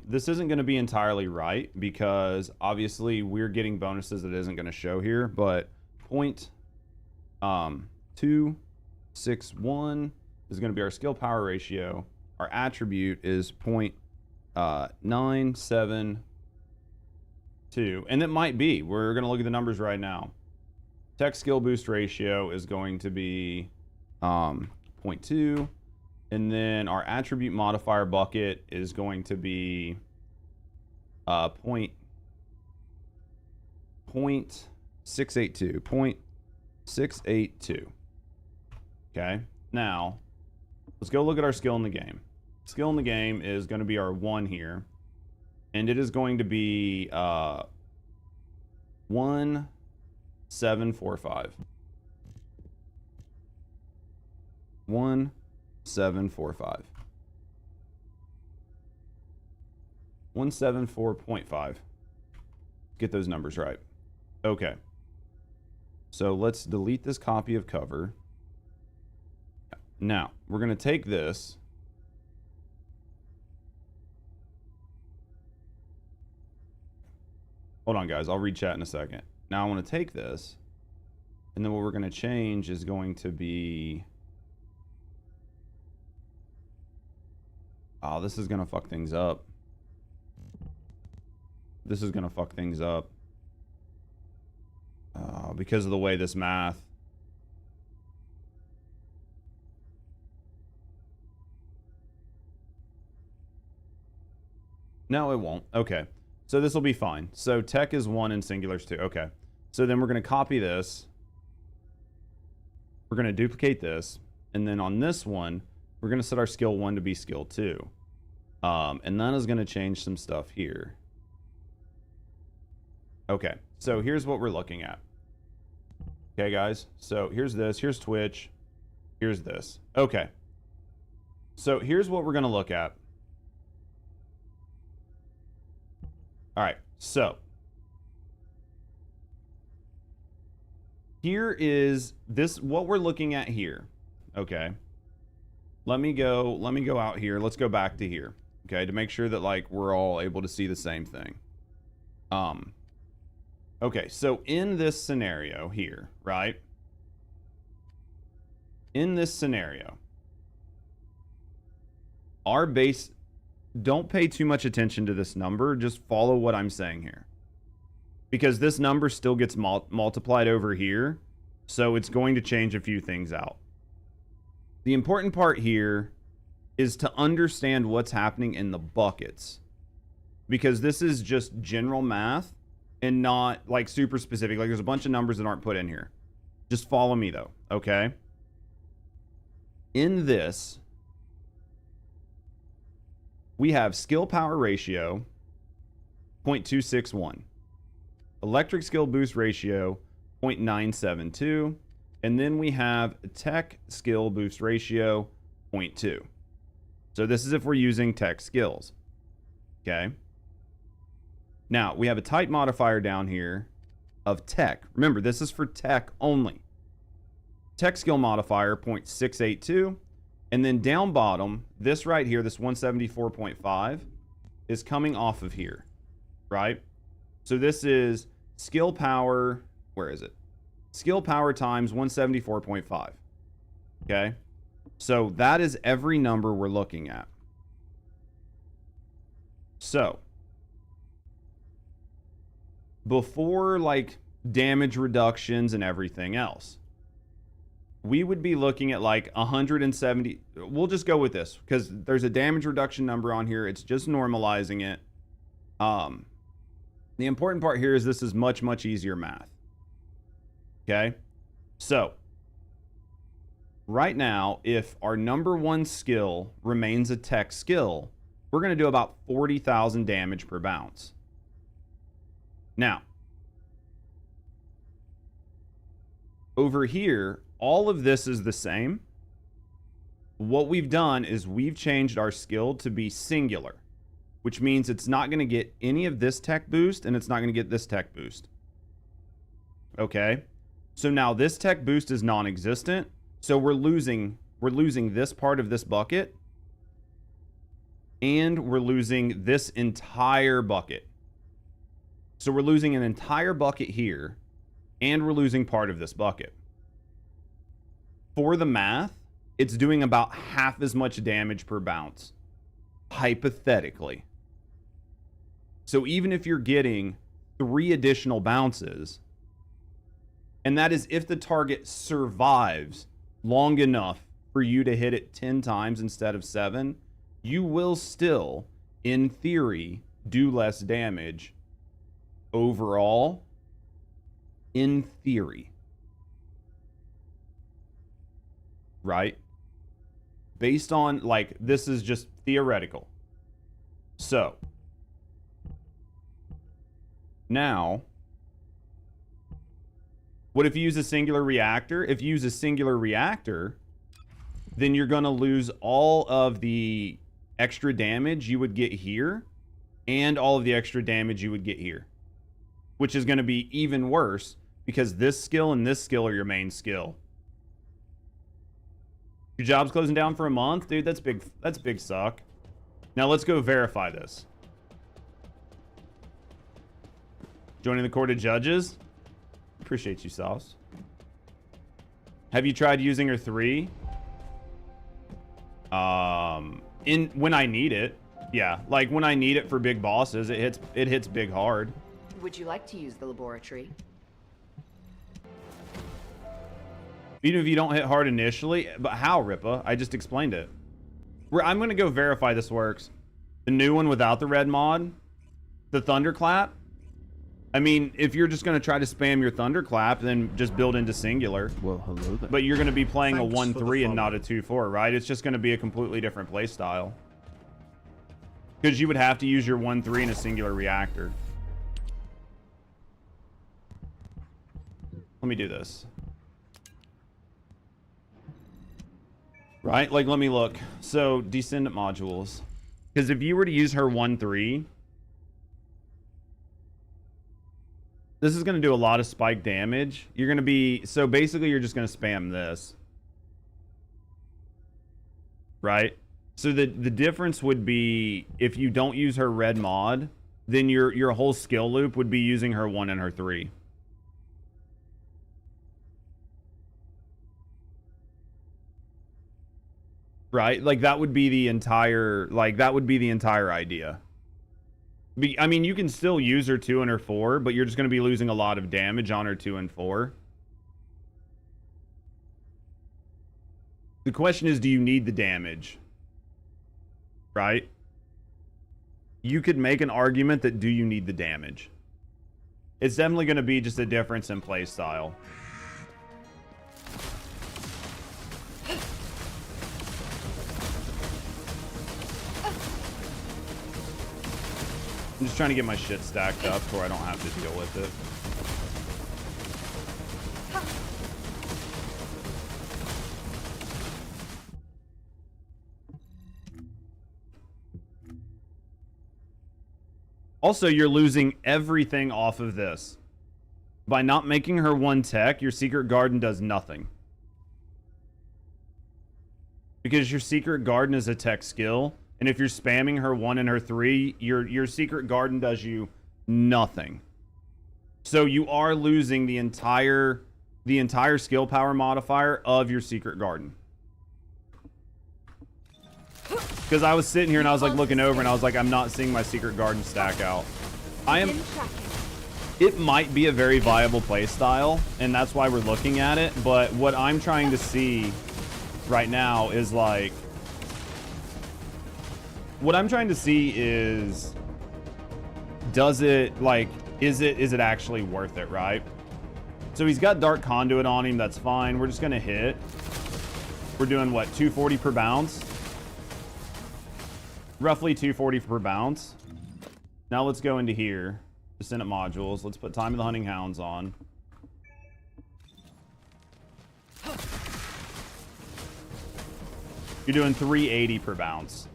This isn't going to be entirely right because obviously we're getting bonuses that isn't going to show here, but 0.261 is going to be our skill power ratio. Our attribute is 0.972, and it might be. We're going to look at the numbers right now. Tech skill boost ratio is going to be 0.2, and then our attribute modifier bucket is going to be 0.682. 0.682. Okay, now let's go look at our skill in the game. Skill in the game is going to be our 1 here, and it is going to be 1745. 1745. 174.5. Get those numbers right. Okay. So let's delete this copy of cover. Now, we're going to take this. Hold on, guys. I'll read chat in a second. Now I want to take this, and then what we're going to change is going to be... Oh, this is going to fuck things up. This is going to fuck things up. Because of the way this math... No, it won't. Okay. So this will be fine. So tech is 1 and singular's 2. Okay. So then we're going to copy this. We're going to duplicate this. And then on this one, we're going to set our skill 1 to be skill 2. And that is going to change some stuff here. Okay. So here's what we're looking at. Okay, guys. So here's this. Here's Twitch. Here's this. Okay. So here's what we're going to look at. All right, so here is this what we're looking at here. Okay. Let me go out here. Let's go back to here. Okay, to make sure that like we're all able to see the same thing. Okay, so in this scenario here, right? In this scenario, our base, don't pay too much attention to this number. Just follow what I'm saying here. Because this number still gets multiplied over here. So it's going to change a few things out. The important part here is to understand what's happening in the buckets. Because this is just general math and not like super specific. Like there's a bunch of numbers that aren't put in here. Just follow me though, okay? In this, we have skill power ratio 0.261, electric skill boost ratio 0.972, and then we have tech skill boost ratio 0.2. So this is if we're using tech skills. Okay. Now we have a type modifier down here of tech. Remember, this is for tech only. Tech skill modifier 0.682. And then down bottom, this right here, this 174.5 is coming off of here, right? So this is skill power, where is it? Skill power times 174.5, okay? So that is every number we're looking at. So, before like damage reductions and everything else, we would be looking at like 170. We'll just go with this because there's a damage reduction number on here. It's just normalizing it. The important part here is this is much, much easier math. Okay. So right now, if our number 1 skill remains a tech skill, we're going to do about 40,000 damage per bounce. Now, over here, all of this is the same. What we've done is we've changed our skill to be singular. which means it's not going to get any of this tech boost, and it's not going to get this tech boost. Okay? So now this tech boost is non-existent, so we're losing this part of this bucket, and we're losing this entire bucket. So we're losing an entire bucket here, and we're losing part of this bucket. For the math, it's doing about half as much damage per bounce, hypothetically. So even if you're getting 3 additional bounces, and that is if the target survives long enough for you to hit it 10 times instead of 7, you will still, in theory, do less damage overall, in theory. Right? Based on, like, this is just theoretical. So, now, what if you use a singular reactor? If you use a singular reactor, then you're going to lose all of the extra damage you would get here and all of the extra damage you would get here, which is going to be even worse because this skill and this skill are your main skill. Your job's closing down for a month? Dude, that's big. That's big suck. Now let's go verify this. Joining the court of judges. Appreciate you, Sauce. Have you tried using her 3? When I need it. Yeah, like when I need it for big bosses, it hits big hard. Would you like to use the laboratory? Even if you don't hit hard initially. But how, Ripa? I just explained it. I'm going to go verify this works. The new one without the red mod. The thunderclap. I mean, if you're just going to try to spam your thunderclap, then just build into singular. Well, hello there. But you're going to be playing a 1-3 and not a 2-4, right? It's just going to be a completely different play style. Because you would have to use your 1-3 in a singular reactor. Let me do this. Right? Like, let me look. So, descendant modules. Because if you were to use her 1-3, this is going to do a lot of spike damage. You're going to be... So, basically, you're just going to spam this. Right? So, the difference would be if you don't use her red mod, then your whole skill loop would be using her 1 and her 3. Right? Like, that would be the entire... Like, that would be the entire idea. I mean, you can still use her 2 and her 4, but you're just going to be losing a lot of damage on her 2 and 4. The question is, do you need the damage? Right? You could make an argument that do you need the damage? It's definitely going to be just a difference in play style. I'm just trying to get my shit stacked up so I don't have to deal with it. Also, you're losing everything off of this. By not making her 1 tech, your secret garden does nothing. Because your secret garden is a tech skill. And if you're spamming her 1 and her 3, your secret garden does you nothing. So you are losing the entire skill power modifier of your secret garden. Because I was sitting here and I was like looking over and I was like, I'm not seeing my secret garden stack out. It might be a very viable play style, and that's why we're looking at it. But what I'm trying to see right now is like, what I'm trying to see is, does it, like, is it actually worth it, right? So he's got Dark Conduit on him, that's fine. We're just gonna hit. We're doing what, 240 per bounce? Roughly 240 per bounce. Now let's go into here. Descendant modules. Let's put Time of the Hunting Hounds on. You're doing 380 per bounce.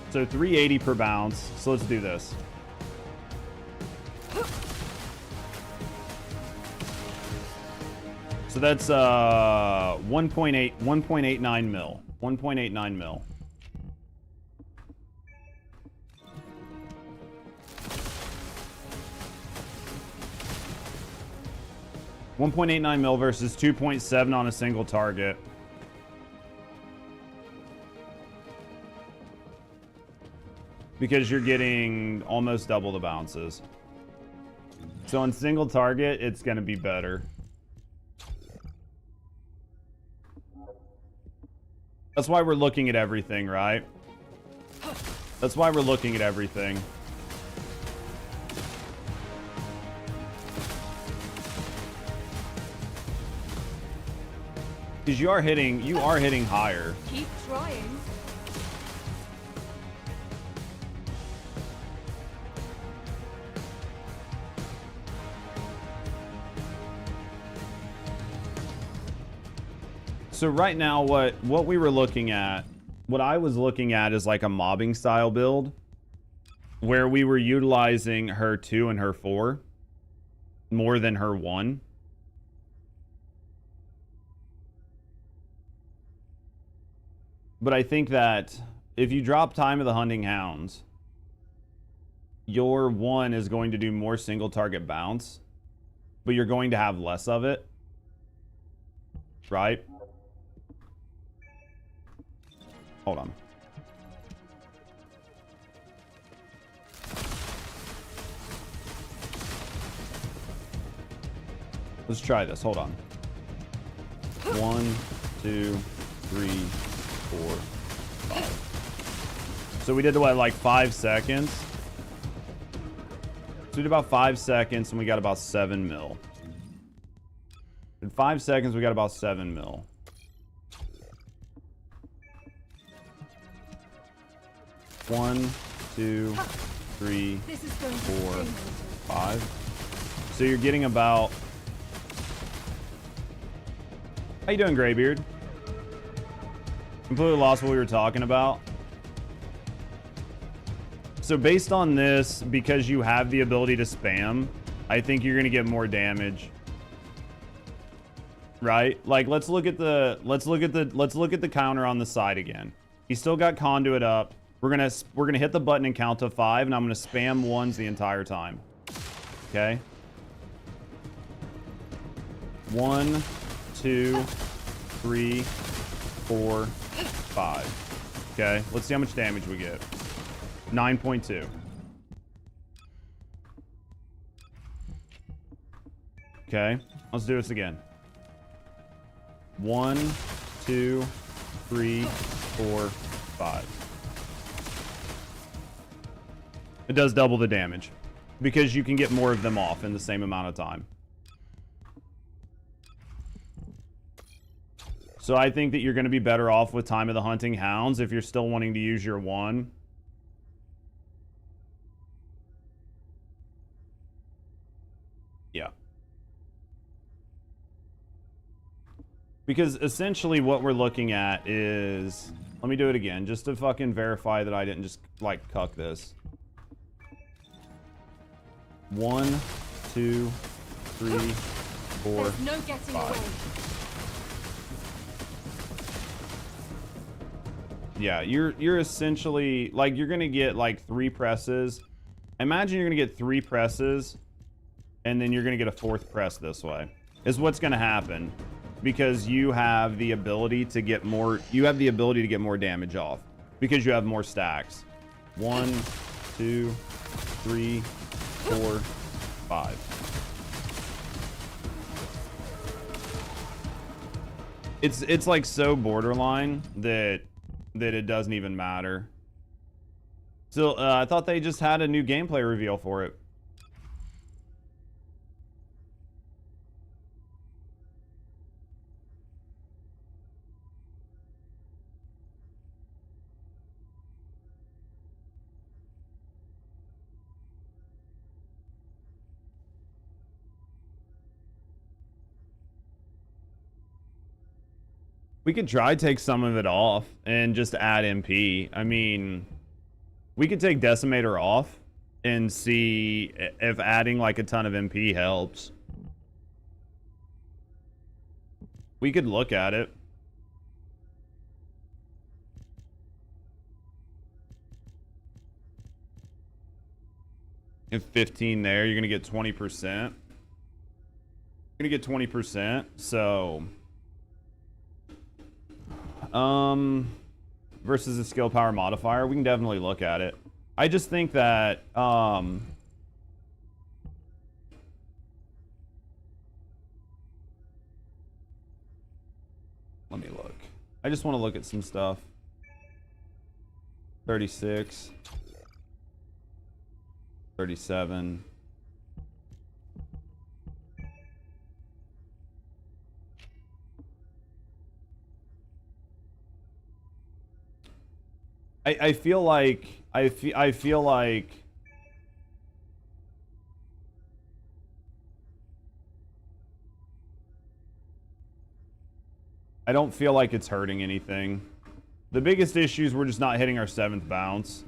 So 380 per bounce. So let's do this. So that's 1.89 mil. 1.89 mil. $1.89 mil versus 2.7 on a single target. Because you're getting almost double the bounces. So on single target, it's going to be better. That's why we're looking at everything, right? That's why we're looking at everything. Because you are hitting higher. Keep trying. So right now, what we were looking at, what I was looking at is like a mobbing style build, where we were utilizing her 2 and her 4 more than her 1. But I think that if you drop Time of the Hunting Hounds, your 1 is going to do more single target bounce, but you're going to have less of it, right? Hold on. Let's try this. Hold on. 1, 2, 3, 4, 5. So we did what, like 5 seconds? So we did about 5 seconds and we got about 7 mil. In 5 seconds, we got about 7 mil. One, 2, 3, 4, 5. So you're getting about... How you doing, Graybeard? Completely lost what we were talking about. So based on this, because you have the ability to spam, I think you're gonna get more damage. Right? Like let's look at the counter on the side again. He's still got conduit up. We're gonna hit the button and count to 5, and I'm gonna spam 1s the entire time. Okay. 1, 2, 3, 4, 5. Okay. Let's see how much damage we get. 9.2. Okay. Let's do this again. 1, 2, 3, 4, 5. It does double the damage because you can get more of them off in the same amount of time. So I think that you're going to be better off with Time of the Hunting Hounds if you're still wanting to use your 1. Yeah. Because essentially what we're looking at is... Let me do it again just to fucking verify that I didn't just like cuck this. 1, 2, 3, 4, There's no getting 5. away. Yeah, you're essentially like you're gonna get like 3 presses. Imagine you're gonna get 3 presses, and then you're gonna get a 4th press this way. Is what's gonna happen because you have the ability to get more. You have the ability to get more damage off because you have more stacks. 1, 2, 3, 4, 5. It's like so borderline that it doesn't even matter. So I thought they just had a new gameplay reveal for it. We could try take some of it off and just add MP. I mean, We could take Decimator off and see if adding like a ton of MP helps. We could look at it. If 15 there, you're gonna get 20%. You're gonna get 20%. So, versus a skill power modifier, we can definitely look at it. I just think that let me look. I just want to look at some stuff. 36. 37. I feel like I feel like I don't feel like it's hurting anything. The biggest issues we're just not hitting our 7th bounce.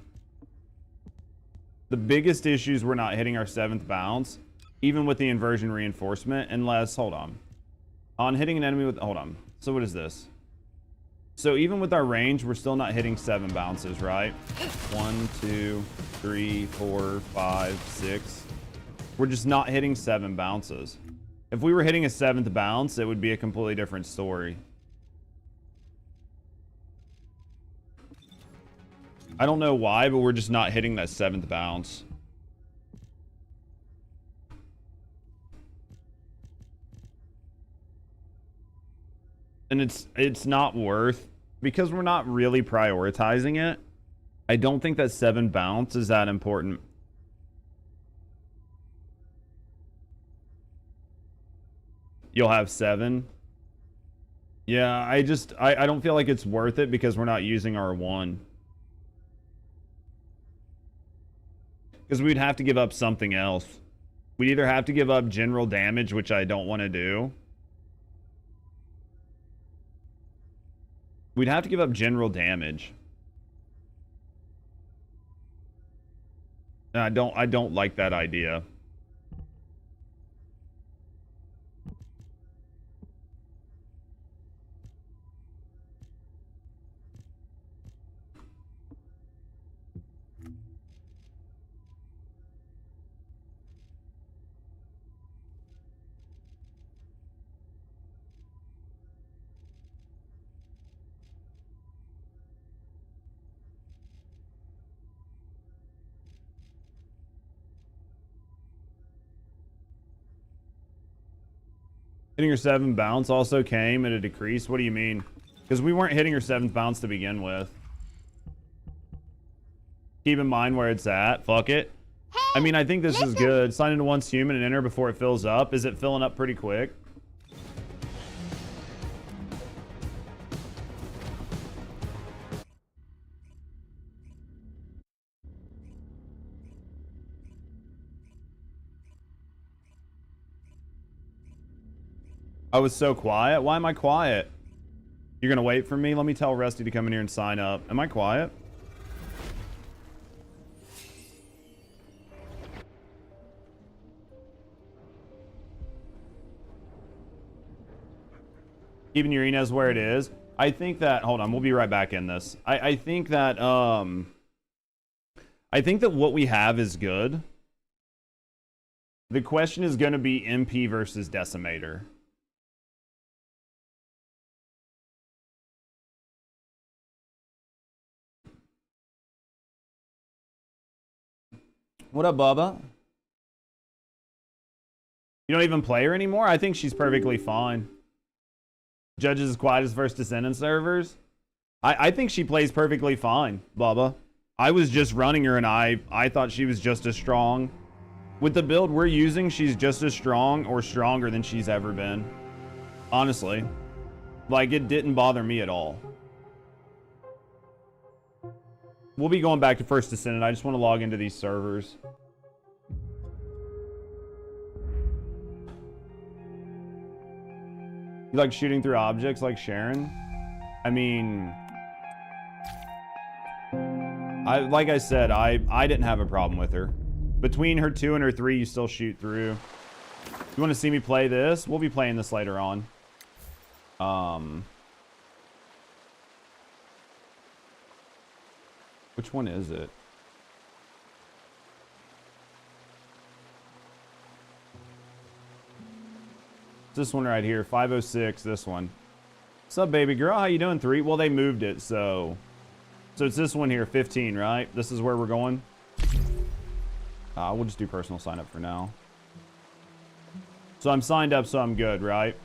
The biggest issues we're not hitting our 7th bounce, even with the inversion reinforcement, unless, hold on hitting an enemy with, hold on. So what is this? So even with our range, we're still not hitting 7 bounces, right? 1, 2, 3, 4, 5, 6. We're just not hitting 7 bounces. If we were hitting a 7th bounce, it would be a completely different story. I don't know why, but we're just not hitting that 7th bounce. And it's not worth, because we're not really prioritizing it. I don't think that 7 bounce is that important. You'll have 7. Yeah, I don't feel like it's worth it because we're not using our 1. Because we'd have to give up something else. We'd either have to give up general damage, which I don't want to do. We'd have to give up general damage. And I don't like that idea. Hitting your 7th bounce also came at a decrease. What do you mean? Because we weren't hitting your 7th bounce to begin with. Keep in mind where it's at. Fuck it. Hey, I mean, I think this is good. Sign into once human and enter before it fills up. Is it filling up pretty quick? I was so quiet. Why am I quiet? You're gonna wait for me? Let me tell Rusty to come in here and sign up. Am I quiet? Keeping your Inez where it is. I think that, hold on, we'll be right back in this. I think that what we have is good. The question is gonna be MP versus Decimator. What up, Bubba? You don't even play her anymore? I think she's perfectly fine. Judges as quiet as first descendant servers. I think she plays perfectly fine, Bubba. I was just running her and I thought she was just as strong. With the build we're using, she's just as strong or stronger than she's ever been. Honestly. Like, it didn't bother me at all. We'll be going back to first descendant. I just want to log into these servers. You like shooting through objects like Sharon? I mean, Like I said, I didn't have a problem with her. Between her 2 and her 3, you still shoot through. You want to see me play this? We'll be playing this later on. Which one is it? This one right here, 506, this one. What's up, baby girl? How you doing, 3? Well, they moved it, so it's this one here, 15, right? This is where we're going. We'll just do personal sign up for now. So I'm signed up, so I'm good, right?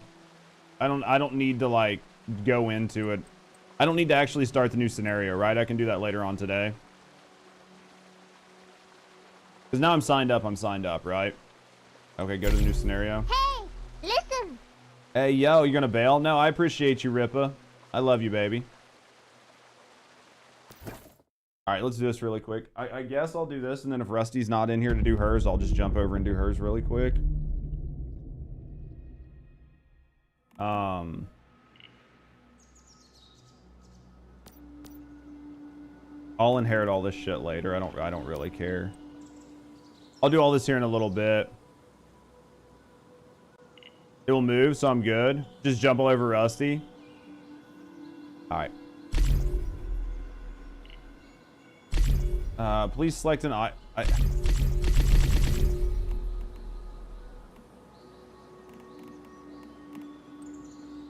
I don't need to like go into it. I don't need to actually start the new scenario, right? I can do that later on today. Because now I'm signed up, right? Okay, go to the new scenario. Hey, listen. Hey, yo, you gonna bail? No, I appreciate you, Rippa. I love you, baby. All right, let's do this really quick. I guess I'll do this, and then if Rusty's not in here to do hers, I'll just jump over and do hers really quick. I'll inherit all this shit later. I don't really care. I'll do all this here in a little bit. It will move, so I'm good. Just jump all over Rusty. All right. Please select an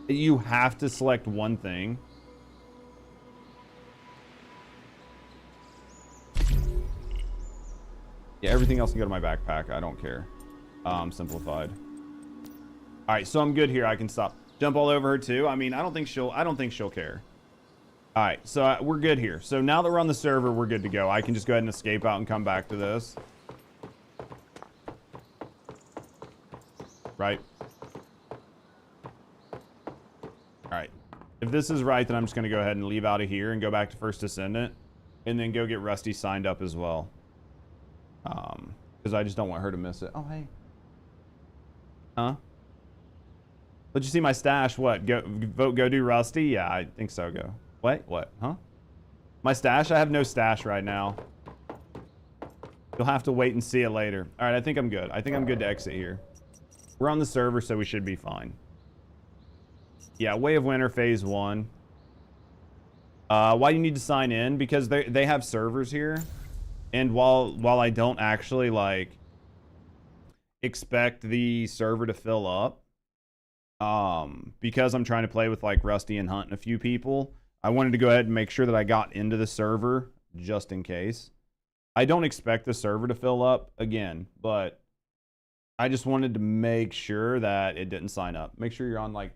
You have to select one thing. Yeah, everything else can go to my backpack. I don't care. Simplified. All right, so I'm good here. I can stop. Jump all over her too. I mean, I don't think she'll care. All right, so we're good here. So now that we're on the server, we're good to go. I can just go ahead and escape out and come back to this. Right. All right. If this is right, then I'm just going to go ahead and leave out of here and go back to First Descendant and then go get Rusty signed up as well. Because I just don't want her to miss it. Oh, hey. Huh? Let you see my stash. What? Go do Rusty? Yeah, I think so. Go. Wait, what? Huh? My stash? I have no stash right now. You'll have to wait and see it later. All right, I think I'm good. I think I'm good to exit here. We're on the server, so we should be fine. Yeah, Way of Winter Phase 1. Why do you need to sign in? Because they have servers here. And while I don't actually, like, expect the server to fill up, because I'm trying to play with, like, Rusty and Hunt and a few people, I wanted to go ahead and make sure that I got into the server just in case. I don't expect the server to fill up again, but I just wanted to make sure that it didn't sign up. Make sure you're on, like,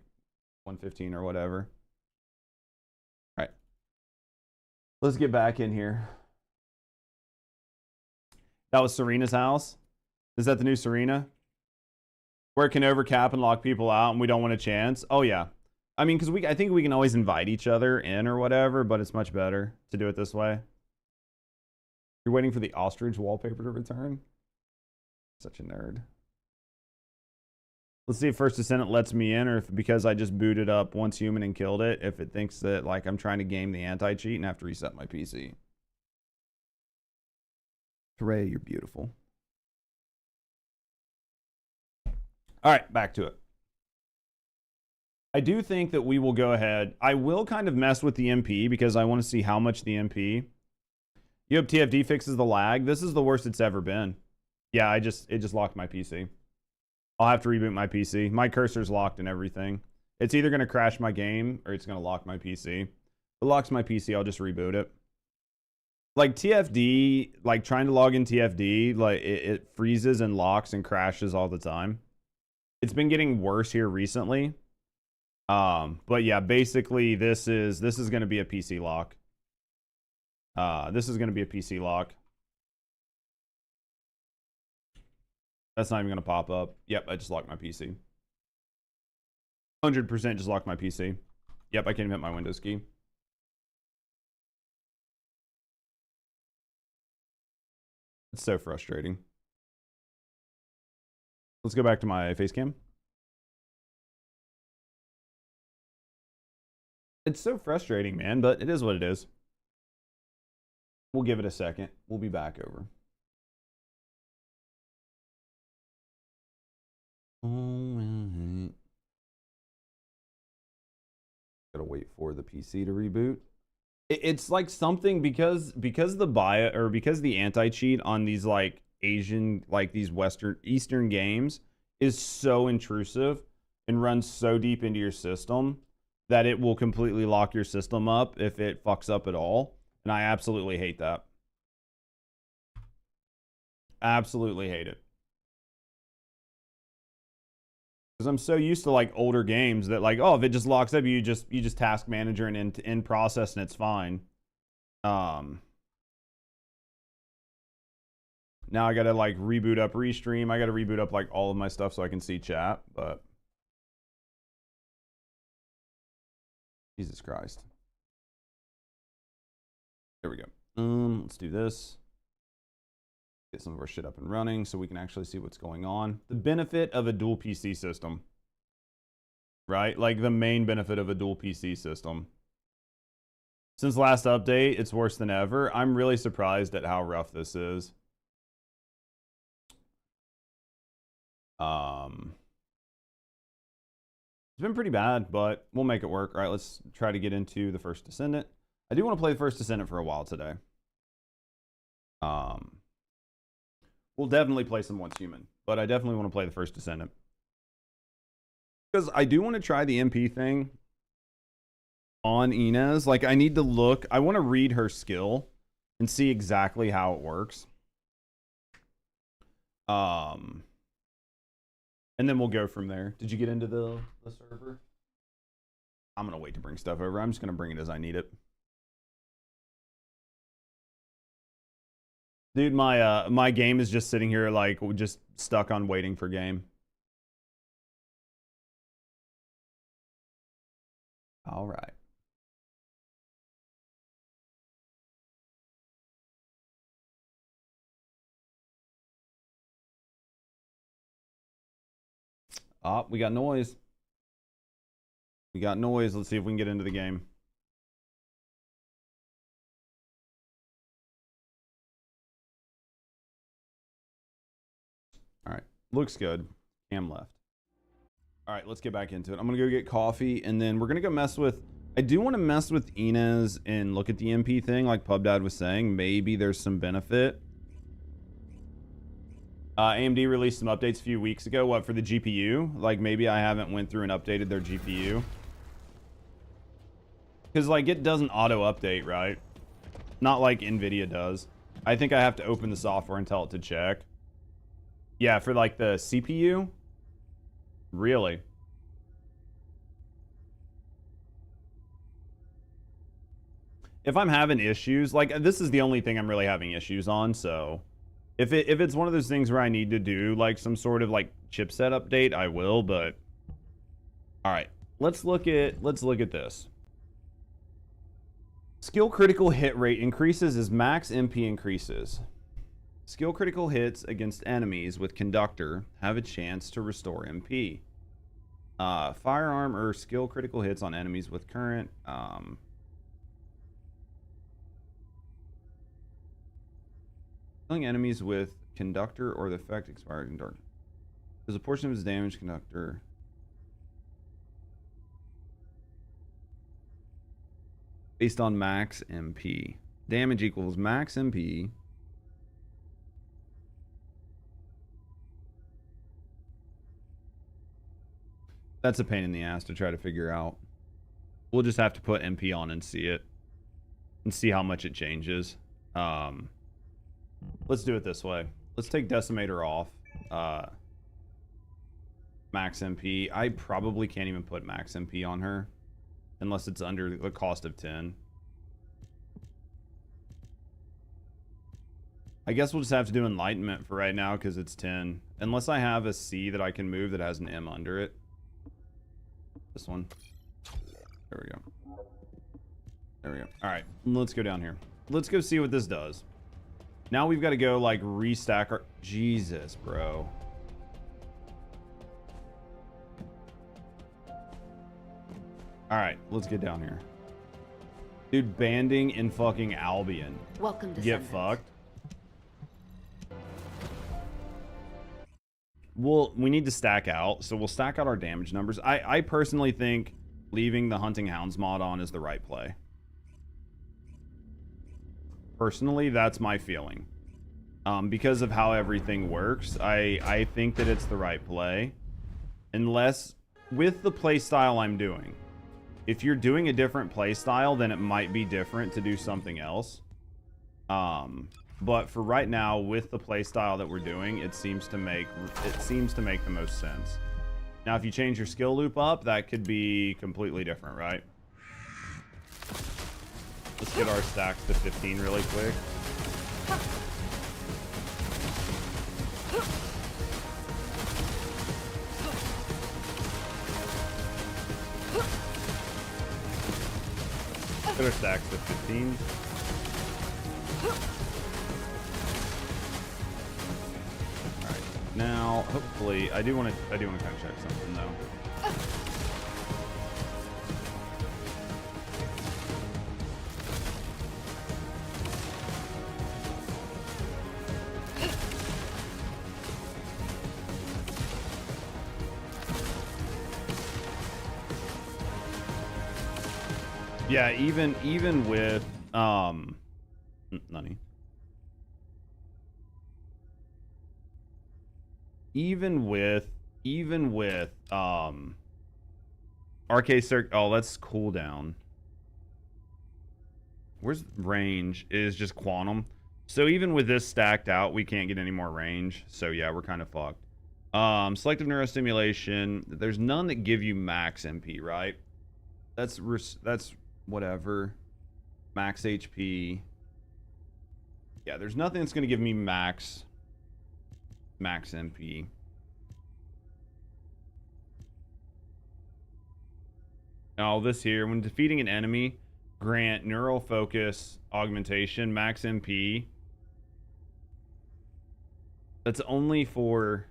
115 or whatever. All right. Let's get back in here. That was Serena's house. Is that the new Serena? Where it can overcap and lock people out and we don't want a chance? Oh, yeah. I mean, because I think we can always invite each other in or whatever, but it's much better to do it this way. You're waiting for the ostrich wallpaper to return? Such a nerd. Let's see if First Descendant lets me in, or if because I just booted up Once Human and killed it, if it thinks that, like, I'm trying to game the anti-cheat and have to reset my PC. Hooray, you're beautiful. All right, back to it. I do think that we will go ahead. I will kind of mess with the MP because I want to see how much the MP. You hope TFD fixes the lag. This is the worst it's ever been. Yeah, it just locked my PC. I'll have to reboot my PC. My cursor's locked and everything. It's either going to crash my game or it's going to lock my PC. If it locks my PC, I'll just reboot it. Like TFD, like trying to log in TFD, like it freezes and locks and crashes all the time. It's been getting worse here recently. But yeah, basically this is going to be a PC lock. This is going to be a PC lock. That's not even going to pop up. Yep, I just locked my PC. 100% just locked my PC. Yep, I can't even hit my Windows key. It's so frustrating. Let's go back to my face cam. It's so frustrating, man, but it is what it is. We'll give it a second. We'll be back over. Gotta wait for the PC to reboot. It's like something because the bias or because the anti-cheat on these like Asian, like these Eastern games is so intrusive and runs so deep into your system that it will completely lock your system up if it fucks up at all. And I absolutely hate that. Absolutely hate it. Because I'm so used to like older games that like, oh, if it just locks up, you just task manager and in process and it's fine. Now I gotta like reboot up Restream. I gotta reboot up like all of my stuff so I can see chat, but Jesus Christ. There we go. Let's do this. Get some of our shit up and running so we can actually see what's going on. The benefit of a dual PC system, right? Like the main benefit of a dual PC system. Since last update, it's worse than ever. I'm really surprised at how rough this is. It's been pretty bad, but we'll make it work. All right, let's try to get into the First Descendant. I do want to play the First Descendant for a while today. We'll definitely play some Once Human, but I definitely want to play the First Descendant. Because I do want to try the MP thing on Inez. Like, I need to look. I want to read her skill and see exactly how it works. And then we'll go from there. Did you get into the server? I'm going to wait to bring stuff over. I'm just going to bring it as I need it. Dude, my game is just sitting here like just stuck on waiting for game. All right. Oh, we got noise. We got noise. Let's see if we can get into the game. All right, looks good. Cam left. All right, let's get back into it. I'm gonna go get coffee, and then we're gonna go mess with. I do want to mess with Inez and look at the MP thing, like Pub Dad was saying. Maybe there's some benefit. AMD released some updates a few weeks ago. What, for the GPU? Like maybe I haven't went through and updated their GPU. Because like it doesn't auto update, right? Not like Nvidia does. I think I have to open the software and tell it to check. Yeah, for like the CPU? Really? If I'm having issues, like this is the only thing I'm really having issues on, so if it's one of those things where I need to do like some sort of like chipset update, I will, but all right, let's look at this. Skill critical hit rate increases as max MP increases. Skill critical hits against enemies with conductor have a chance to restore MP. Firearm or skill critical hits on enemies with current. Killing enemies with conductor or the effect expired in dark. There's a portion of his damage conductor. Based on max MP. Damage equals max MP. That's a pain in the ass to try to figure out. We'll just have to put MP on and see it. And see how much it changes. Let's do it this way. Let's take Decimator off. Max MP. I probably can't even put max MP on her. Unless it's under the cost of 10. I guess we'll just have to do Enlightenment for right now because it's 10. Unless I have a C that I can move that has an M under it. This one. There we go. There we go. All right, let's go down here. Let's go see what this does. Now we've got to go like restack our... Jesus, bro. All right, let's get down here. Dude, banding in fucking Albion. Welcome to Get fucked. Well, we need to stack out, so we'll stack out our damage numbers. I personally think leaving the Hunting Hounds mod on is the right play. Personally, that's my feeling. Because of how everything works, I think that it's the right play. Unless, with the play style I'm doing, if you're doing a different play style, then it might be different to do something else. But for right now, with the play style that we're doing, it seems to make the most sense. Now, if you change your skill loop up, that could be completely different, right? Let's get our stacks to 15 really quick. Get our stacks to 15. Alright. Now, hopefully, I do want to kind of check something though. Yeah, even with nani. Even with RK Circ. Oh, that's cooldown. Where's range? Is just quantum. So even with this stacked out, we can't get any more range. So yeah, we're kind of fucked. Selective neurostimulation. There's none that give you max MP, right? That's whatever. Max HP. Yeah, there's nothing that's going to give me max MP. Oh, this here. When defeating an enemy, grant neural focus augmentation, max MP. That's only for...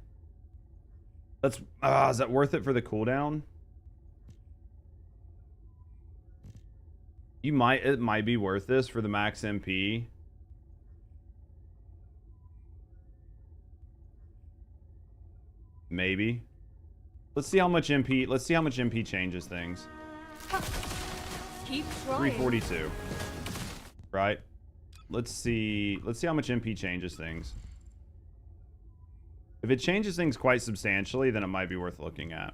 That's... is that worth it for the cooldown? It might be worth this for the max MP. Maybe. Let's see how much MP changes things. Keep trying. 342. Right? Let's see how much MP changes things. If it changes things quite substantially, then it might be worth looking at.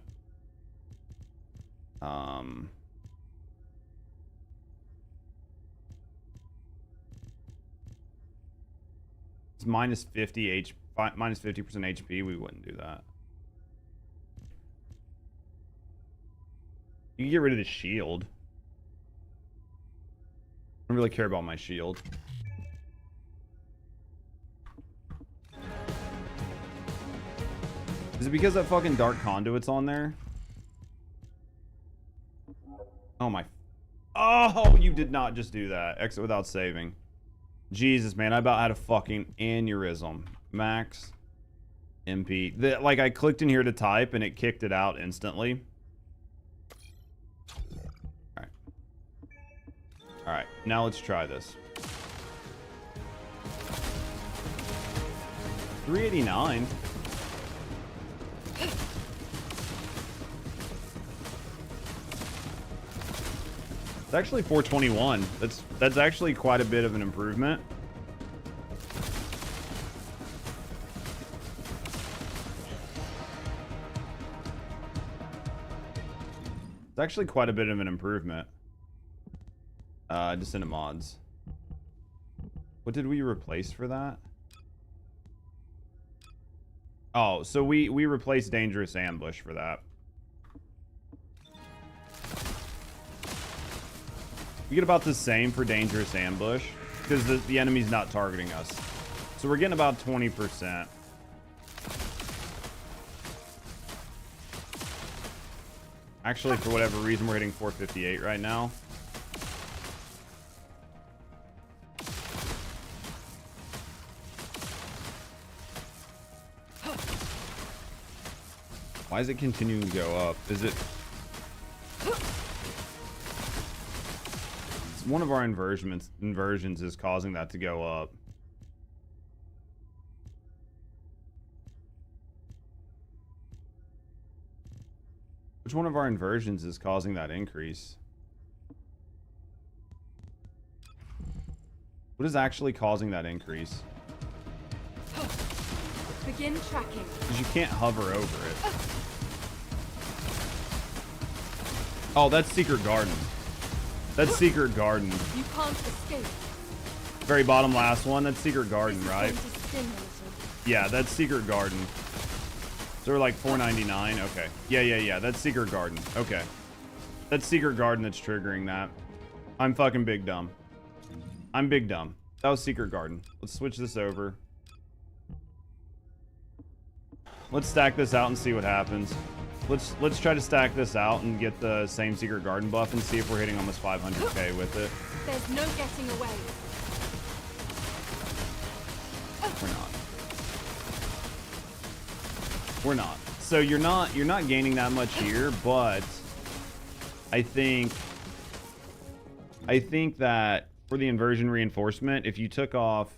It's minus 50 minus 50% HP. We wouldn't do that. You can get rid of the shield. I don't really care about my shield. Is it because that fucking dark conduit's on there? Oh my... Oh, you did not just do that. Exit without saving. Jesus, man, I about had a fucking aneurysm. Max MP. Like, I clicked in here to type, and it kicked it out instantly. Alright. Alright, now let's try this. 389. It's actually 421. That's actually quite a bit of an improvement. It's actually quite a bit of an improvement. Descendant mods. What did we replace for that? Oh, so we replaced Dangerous Ambush for that. We get about the same for Dangerous Ambush because the enemy's not targeting us. So we're getting about 20%. Actually, for whatever reason, we're hitting 458 right now. Why is it continuing to go up? Is it... one of our inversions is causing that to go up. Which one of our inversions is causing that increase? What is actually causing that increase? Begin tracking. Because you can't hover over it. Oh, that's Secret Garden. That's Secret Garden. You can't escape. Very bottom last one. That's Secret Garden, This is right? going to sting a little. Yeah, that's Secret Garden. So we're like $4.99. Okay. Yeah. That's Secret Garden. Okay. That's Secret Garden that's triggering that. I'm fucking big dumb. I'm big dumb. That was Secret Garden. Let's switch this over. Let's stack this out and see what happens. Let's try to stack this out and get the same Secret Garden buff and see if we're hitting almost 500k with it. There's no getting away. We're not. So you're not gaining that much here, but I think that for the inversion reinforcement, if you took off,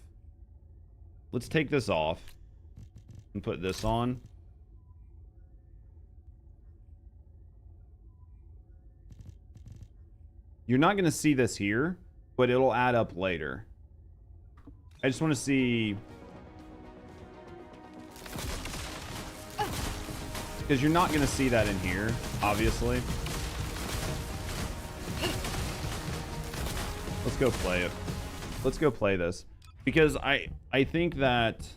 let's take this off and put this on. You're not going to see this here, but it'll add up later. I just want to see, because you're not going to see that in here, obviously. Let's go play it. Let's go play this. Because I think that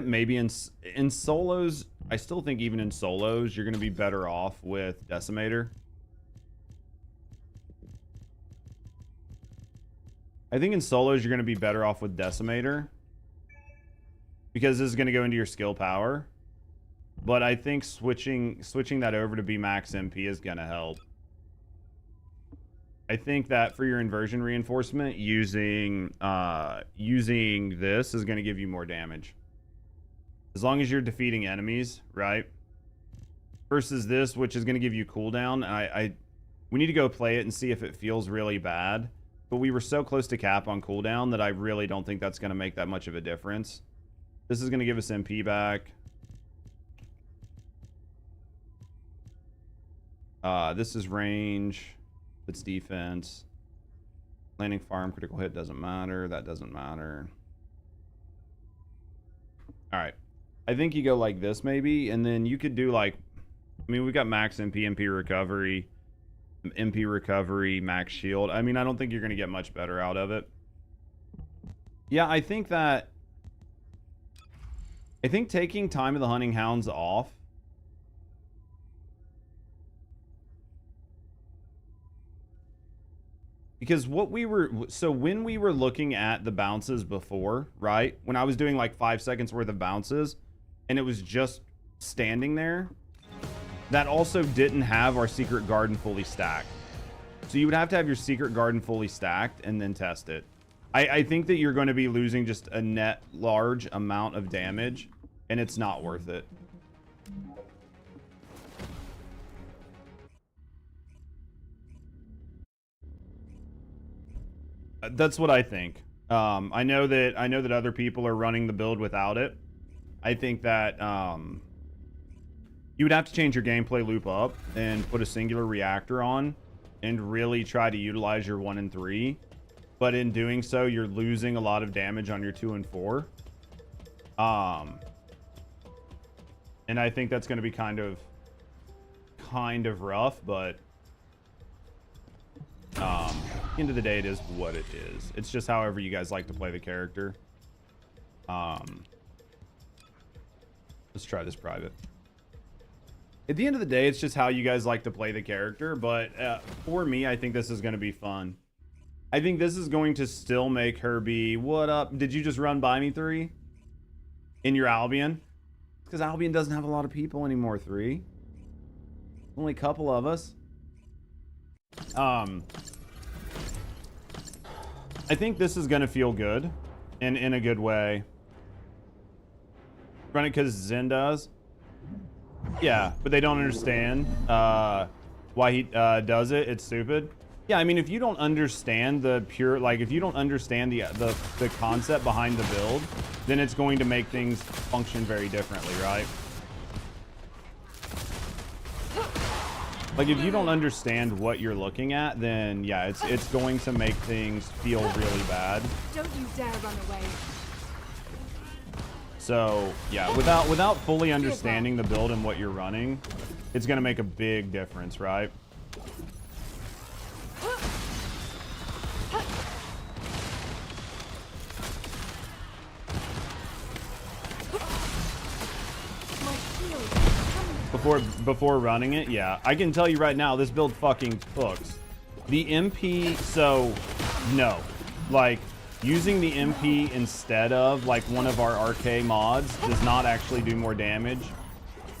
maybe in solos, I still think even in solos, you're going to be better off with Decimator. I think in solos, you're going to be better off with Decimator. Because this is going to go into your skill power. But I think switching that over to be max MP is going to help. I think that for your inversion reinforcement, using this is going to give you more damage. As long as you're defeating enemies, right? Versus this, which is going to give you cooldown. We need to go play it and see if it feels really bad. But we were so close to cap on cooldown that I really don't think that's going to make that much of a difference. This is going to give us MP back. This is range. It's defense. Landing farm, critical hit doesn't matter. That doesn't matter. All right. I think you go like this maybe, and then you could do like, I mean, we've got max MP, MP recovery, max shield. I mean, I don't think you're going to get much better out of it. Yeah, I think taking Time of the Hunting Hounds off because when we were looking at the bounces before, right? When I was doing like 5 seconds worth of bounces and it was just standing there, that also didn't have our Secret Garden fully stacked. So you would have to have your Secret Garden fully stacked and then test it. I think that you're going to be losing just a net large amount of damage, and it's not worth it. That's what I think. I know that other people are running the build without it. I think that you would have to change your gameplay loop up and put a singular reactor on and really try to utilize your 1 and 3. But in doing so, you're losing a lot of damage on your 2 and 4. And I think that's going to be kind of rough, but end of the day, it is what it is. It's just however you guys like to play the character. Let's try this private. At the end of the day, it's just how you guys like to play the character, but for me, I think this is going to be fun. I think this is going to still make her be, what up? Did you just run by me, 3? In your Albion? Because Albion doesn't have a lot of people anymore, 3. Only a couple of us. I think this is going to feel good in a good way. Run it because Zen does. Yeah, but they don't understand why he does it. It's stupid. Yeah, I mean, if you don't understand the pure, like, if you don't understand the concept behind the build, then it's going to make things function very differently, right? Like, if you don't understand what you're looking at, then yeah, it's going to make things feel really bad. Don't you dare run away. So yeah, without fully understanding the build and what you're running, it's gonna make a big difference, right? My shield is coming. Before running it, yeah, I can tell you right now, this build fucking cooks. The MP, so no, like using the MP instead of like one of our RK mods does not actually do more damage,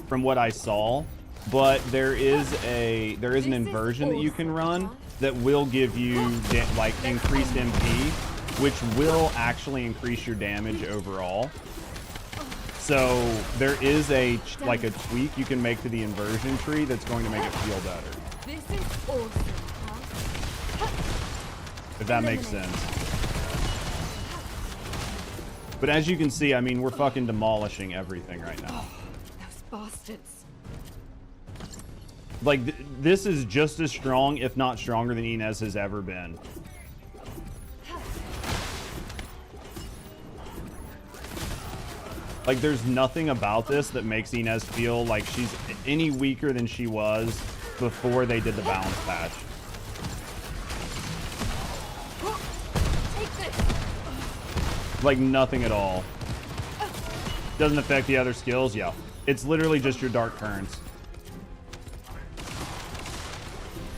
from what I saw. But there is an inversion that you can run that will give you like increased MP, which will actually increase your damage overall. So there is like a tweak you can make to the inversion tree that's going to make it feel better. This is awesome, huh? If that makes sense. But as you can see, I mean, we're fucking demolishing everything right now. Those bastards. Like, this is just as strong, if not stronger, than Inez has ever been. Like, there's nothing about this that makes Inez feel like she's any weaker than she was before they did the balance patch. Take this. Like, nothing at all. Doesn't affect the other skills? Yeah. It's literally just your dark currents.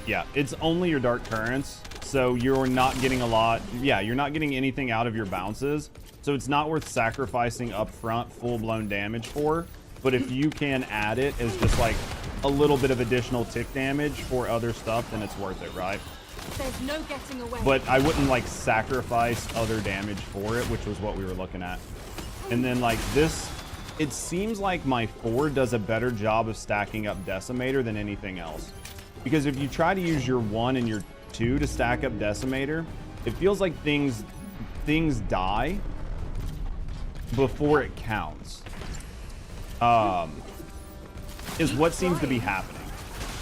Yeah, it's only your dark currents, so you're not getting a lot. Yeah, you're not getting anything out of your bounces, so it's not worth sacrificing upfront full-blown damage for. But if you can add it as just like a little bit of additional tick damage for other stuff, then it's worth it, right? There's no getting away. But I wouldn't like sacrifice other damage for it, which was what we were looking at. And then like this, it seems like my 4 does a better job of stacking up Decimator than anything else. Because if you try to use your 1 and your 2 to stack up Decimator, it feels like things die before it counts. Is what seems to be happening.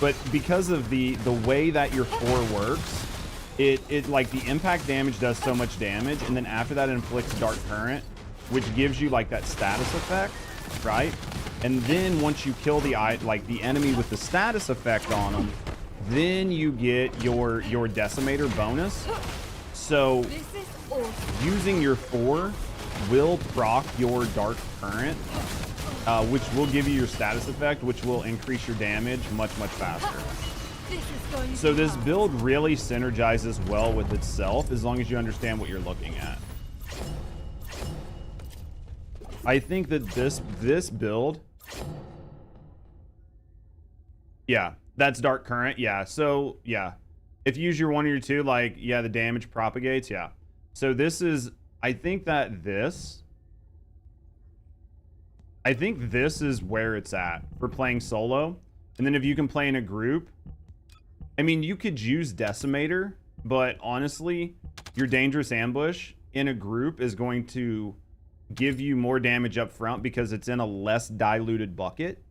But because of the way that your 4 works, it like the impact damage does so much damage, and then after that it inflicts Dark Current, which gives you like that status effect, right? And then once you kill the enemy with the status effect on them, then you get your Decimator bonus. So This is awesome. using your 4 will proc your Dark Current, which will give you your status effect, which will increase your damage much faster. This is going So to this hurt. build really synergizes well with itself as long as you understand what you're looking at. I think that this build, yeah, that's Dark Current. Yeah, so yeah, if you use your 1 or your 2, like, yeah, the damage propagates. Yeah, so this is, I think this is where it's at for playing solo. And then if you can play in a group, I mean, you could use Decimator, but honestly, your Dangerous Ambush in a group is going to give you more damage up front because it's in a less diluted bucket.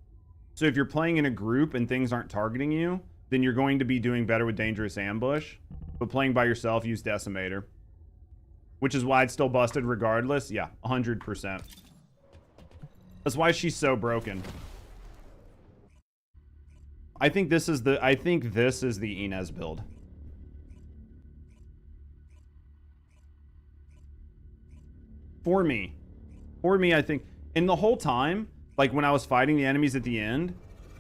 So if you're playing in a group and things aren't targeting you, then you're going to be doing better with Dangerous Ambush. But playing by yourself, use Decimator. Which is why it's still busted regardless. Yeah, 100%. That's why she's so broken. I think this is the Inez build. For me, I think, and the whole time, like when I was fighting the enemies at the end,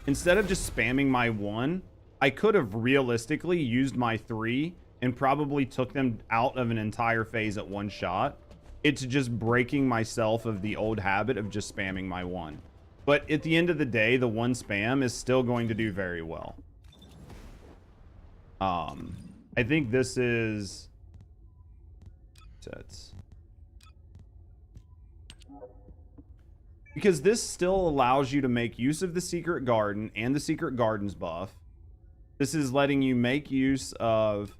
instead of just spamming my 1, I could have realistically used my 3 and probably took them out of an entire phase at one shot. It's just breaking myself of the old habit of just spamming my 1. But at the end of the day, the 1 spam is still going to do very well. I think this is sets. Because this still allows you to make use of the Secret Garden and the Secret Gardens buff. This is letting you make use of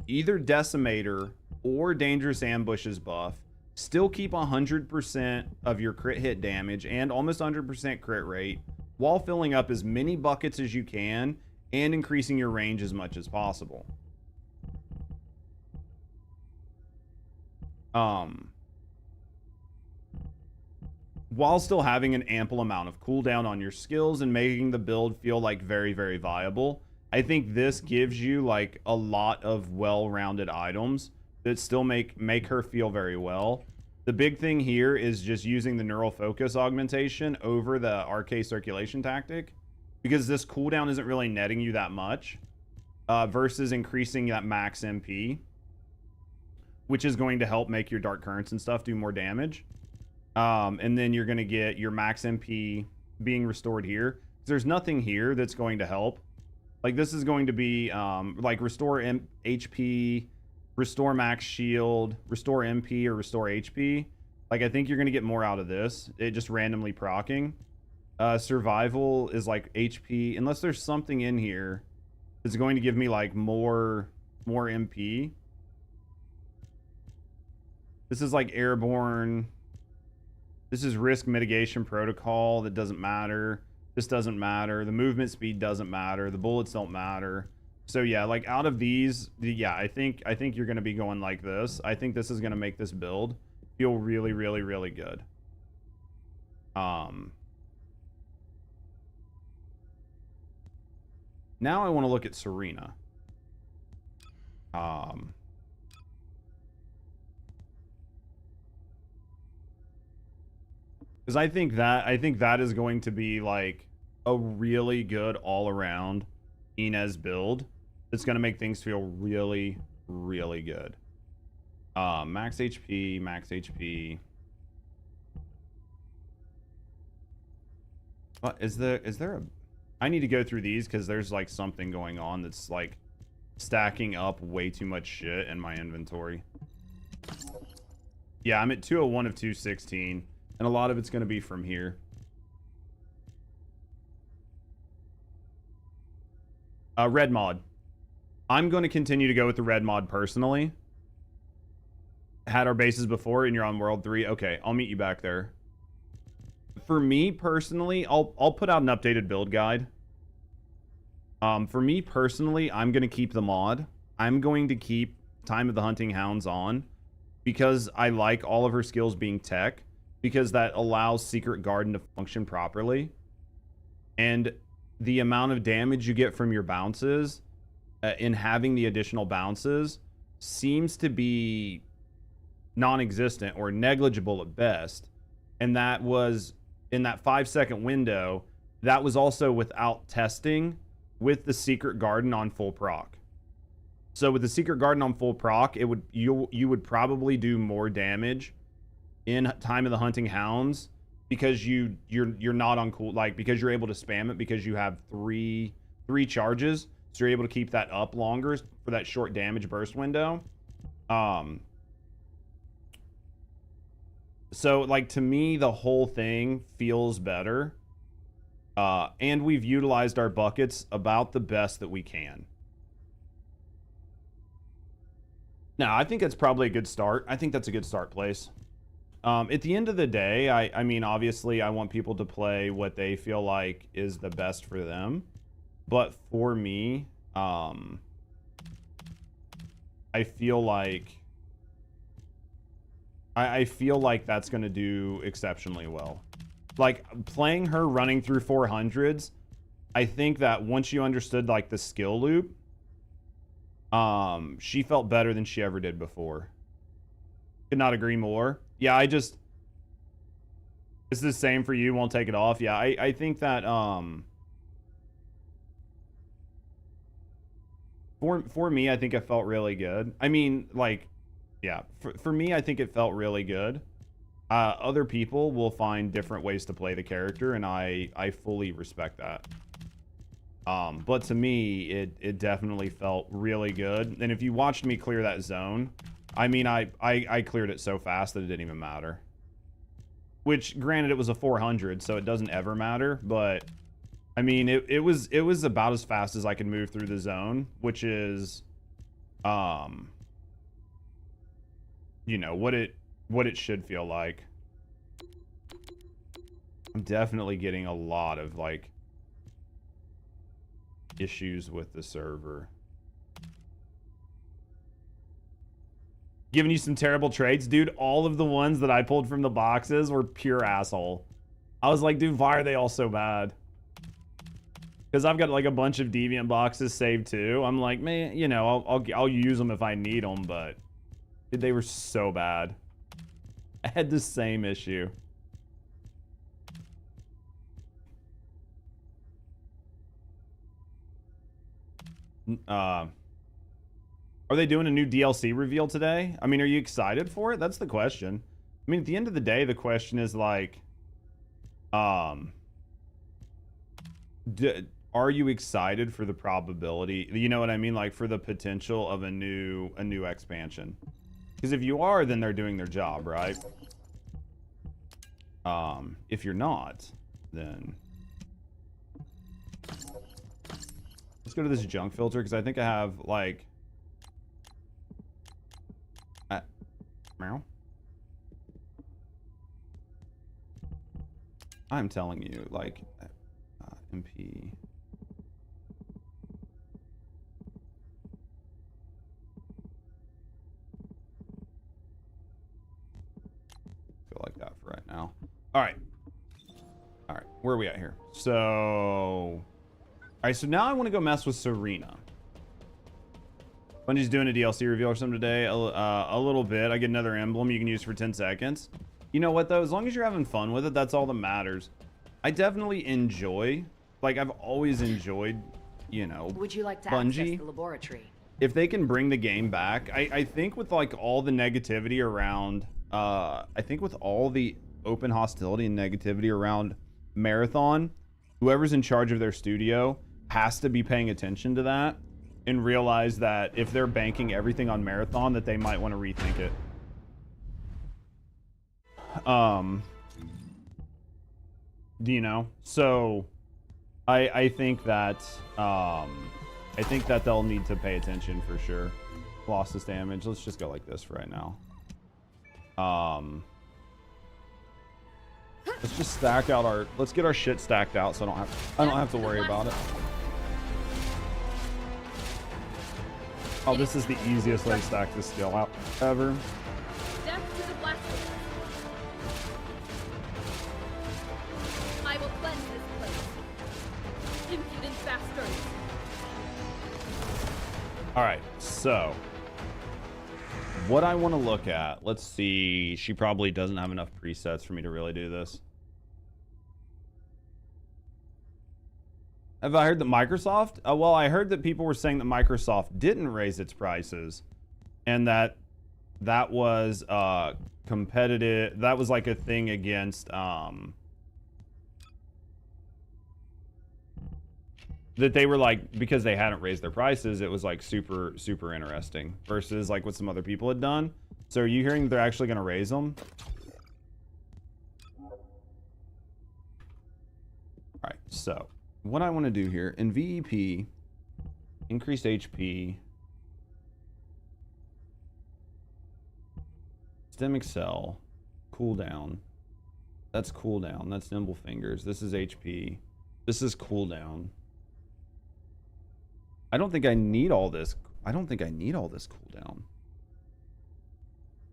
either Decimator or Dangerous Ambushes buff. Still keep 100% of your crit hit damage and almost 100% crit rate while filling up as many buckets as you can and increasing your range as much as possible. While still having an ample amount of cooldown on your skills and making the build feel like very, very viable. I think this gives you like a lot of well-rounded items that still make her feel very well. The big thing here is just using the neural focus augmentation over the RK circulation tactic, because this cooldown isn't really netting you that much versus increasing that max MP, which is going to help make your dark currents and stuff do more damage. And then you're going to get your max MP being restored here. There's nothing here that's going to help. Like, this is going to be like restore HP, restore max shield, restore MP, or restore HP. Like, I think you're going to get more out of this. It just randomly proccing. Survival is like HP, unless there's something in here that's going to give me like more MP. This is like airborne. This is risk mitigation protocol. That doesn't matter. This doesn't matter. The movement speed doesn't matter. The bullets don't matter. So yeah, like out of these, yeah, I think you're going to be going like this. I think this is going to make this build feel really, really, really good. Now I want to look at Serena. Because I think that is going to be like a really good all-around Inez build. It's going to make things feel really, really good. Max HP, max HP. Is there a... I need to go through these because there's like something going on that's like stacking up way too much shit in my inventory. Yeah, I'm at 201 of 216. And a lot of it's going to be from here. Red mod. I'm going to continue to go with the red mod personally. Had our bases before and you're on World 3. Okay, I'll meet you back there. For me personally, I'll put out an updated build guide. For me personally, I'm going to keep the mod. I'm going to keep Time of the Hunting Hounds on because I like all of her skills being tech. Because that allows Secret Garden to function properly. And the amount of damage you get from your bounces in having the additional bounces seems to be non-existent or negligible at best. And that was in that 5-second window. That was also without testing with the Secret Garden on full proc. So with the Secret Garden on full proc, you would probably do more damage in Time of the Hunting Hounds because you're not on cool, like, because you're able to spam it because you have three charges, so you're able to keep that up longer for that short damage burst window. So like, to me, the whole thing feels better, and we've utilized our buckets about the best that we can. Now, I think that's probably a good start. I think that's a good start place. At the end of the day, I mean, obviously, I want people to play what they feel like is the best for them. But for me, I feel like I feel like that's going to do exceptionally well. Like, playing her running through 400s, I think that once you understood, like, the skill loop, she felt better than she ever did before. Could not agree more. Yeah, it's the same for you. Won't take it off. Yeah, I think that for me, I think it felt really good. I mean, like, yeah, for me, I think it felt really good. Other people will find different ways to play the character, and I fully respect that. But to me, it definitely felt really good. And if you watched me clear that zone, I mean, I cleared it so fast that it didn't even matter. which granted it was a 400, so it doesn't ever matter, but I mean, it was about as fast as I could move through the zone, which is, you know, what it should feel like. I'm definitely getting a lot of, like, issues with the server. Giving you some terrible trades, dude. All of the ones that I pulled from the boxes were pure asshole. I was like, dude, why are they all so bad? Because I've got like a bunch of deviant boxes saved too. I'm like, man, you know, I'll use them if I need them, but dude, they were so bad. I had the same issue. Are they doing a new DLC reveal today? I mean, are you excited for it? That's the question. I mean, at the end of the day, the question is like, are you excited for the probability? You know what I mean? Like for the potential of a new expansion. Because if you are, then they're doing their job, right? If you're not, then let's go to this junk filter because I think I have like meow. I'm telling you, like MP. Feel like that for right now. All right. Where are we at here? So, all right. So now I want to go mess with Serena. Bungie's doing a DLC reveal or something today. A little bit. I get another emblem you can use for 10 seconds. You know what though? As long as you're having fun with it, that's all that matters. I definitely enjoy, like I've always enjoyed, you know, Would you like to Bungie. access the laboratory? If they can bring the game back, I think with like all the negativity around, I think with all the open hostility and negativity around Marathon, whoever's in charge of their studio has to be paying attention to that and realize that if they're banking everything on Marathon, that they might want to rethink it. Do you know? So I think that they'll need to pay attention for sure. Lossless damage. Let's just go like this for right now. Let's just stack out our. Let's get our shit stacked out, so I don't have to worry about it. Oh, this is the easiest way to stack this skill out ever. Death to the blaster. I will cleanse this place. Impudent bastards. All right, so what I want to look at, let's see. She probably doesn't have enough presets for me to really do this. Have I heard that Microsoft? Well, I heard that people were saying that Microsoft didn't raise its prices, and that was competitive. That was like a thing against that they were like, because they hadn't raised their prices, it was like super interesting versus like what some other people had done. So are you hearing that they're actually going to raise them? All right, so what I want to do here in VEP, increased HP, stem excel, cooldown. That's cooldown. That's nimble fingers. This is HP. This is cooldown. I don't think I need all this. I don't think I need all this cooldown.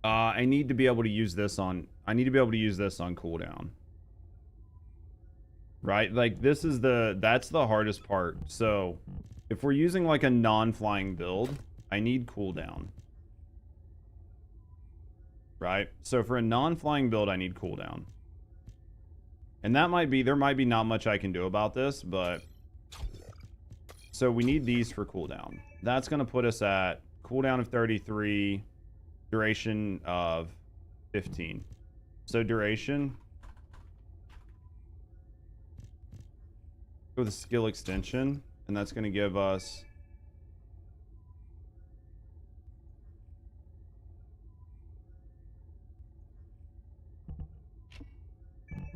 I need to be able to use this on. I need to be able to use this on cooldown. Right? Like this is that's the hardest part. So if we're using like a non-flying build, I need cooldown. Right? So for a non-flying build, I need cooldown. And that might be, there might be not much I can do about this, but so we need these for cooldown. That's going to put us at cooldown of 33, duration of 15. So duration, go with a skill extension, and that's going to give us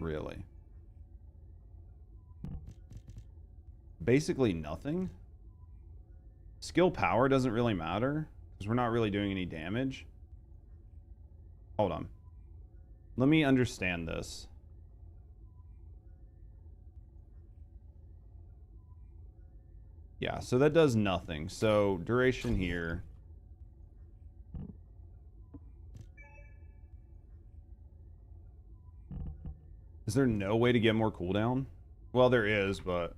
really. Basically nothing. Skill power doesn't really matter because we're not really doing any damage. Hold on. Let me understand this. Yeah, so that does nothing. So duration here. Is there no way to get more cooldown? Well, there is, but...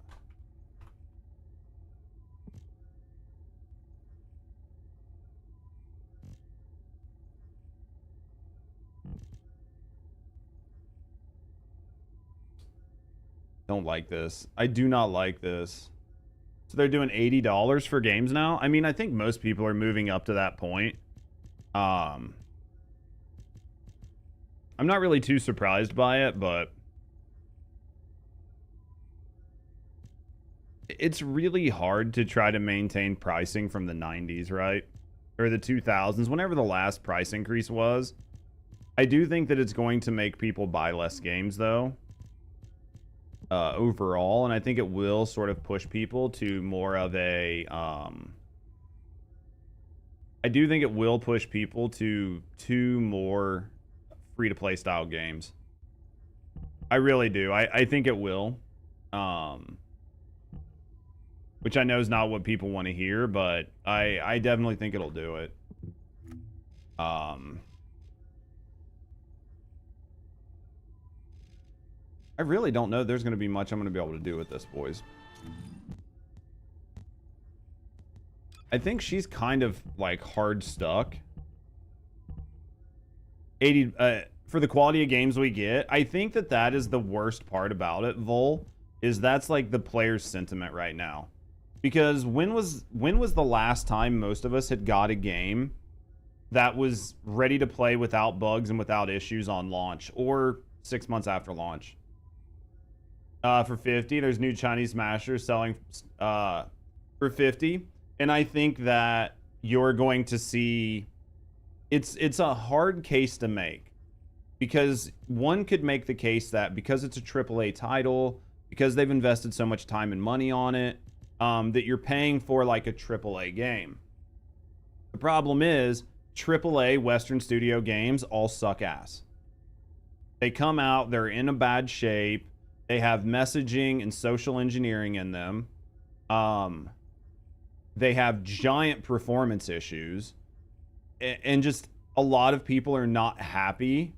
Don't like this. I do not like this. So they're doing $80 for games now? I mean, I think most people are moving up to that point. I'm not really too surprised by it, but... It's really hard to try to maintain pricing from the 90s, right? Or the 2000s, whenever the last price increase was. I do think that it's going to make people buy less games, though. Overall, and I think it will sort of push people to more of a... I do think it will push people to two more free-to-play style games. I really do. I think it will. Which I know is not what people want to hear, but I definitely think it'll do it. I really don't know there's going to be much I'm going to be able to do with this, boys. I think she's kind of, like, hard stuck. 80, for the quality of games we get, I think that that is the worst part about it, Vol, is that's, like, the player's sentiment right now. Because when was the last time most of us had got a game that was ready to play without bugs and without issues on launch, or 6 months after launch? For 50, there's new Chinese Smashers selling for 50, and I think that you're going to see it's a hard case to make, because one could make the case that because it's a AAA title, because they've invested so much time and money on it, that you're paying for like a AAA game. The problem is AAA Western studio games all suck ass. They come out, they're in a bad shape. They have messaging and social engineering in them. They have giant performance issues. And just a lot of people are not happy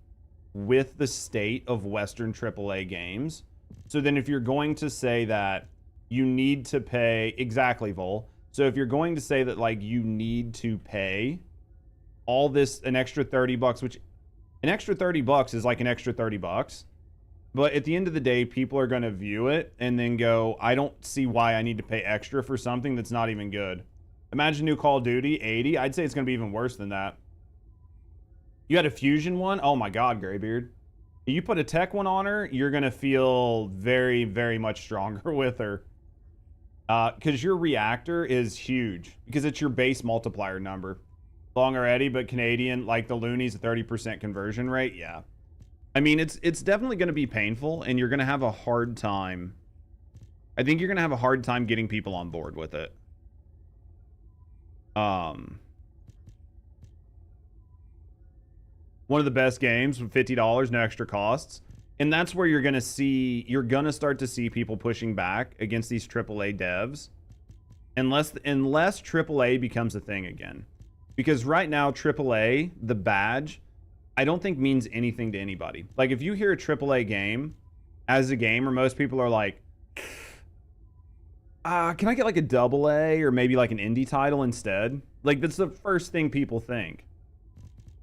with the state of Western AAA games. So then if you're going to say that you need to pay... Exactly, Vol. So if you're going to say that, like, you need to pay all this, an extra $30, which an extra $30 is like an extra $30. But at the end of the day, people are going to view it and then go, I don't see why I need to pay extra for something that's not even good. Imagine new Call of Duty, 80. I'd say it's going to be even worse than that. You had a Fusion one? Oh my God, Graybeard. You put a tech one on her, you're going to feel very, very much stronger with her. Because your reactor is huge. Because it's your base multiplier number. Long already, but Canadian, like the loonies, a 30% conversion rate. Yeah. I mean, it's definitely going to be painful, and you're going to have a hard time. I think you're going to have a hard time getting people on board with it. One of the best games with $50, no extra costs. And that's where you're going to start to see people pushing back against these AAA devs. Unless AAA becomes a thing again. Because right now, AAA, the badge, I don't think means anything to anybody. Like, if you hear a AAA game as a gamer, most people are like, can I get like a AA or maybe like an indie title instead? Like, that's the first thing people think.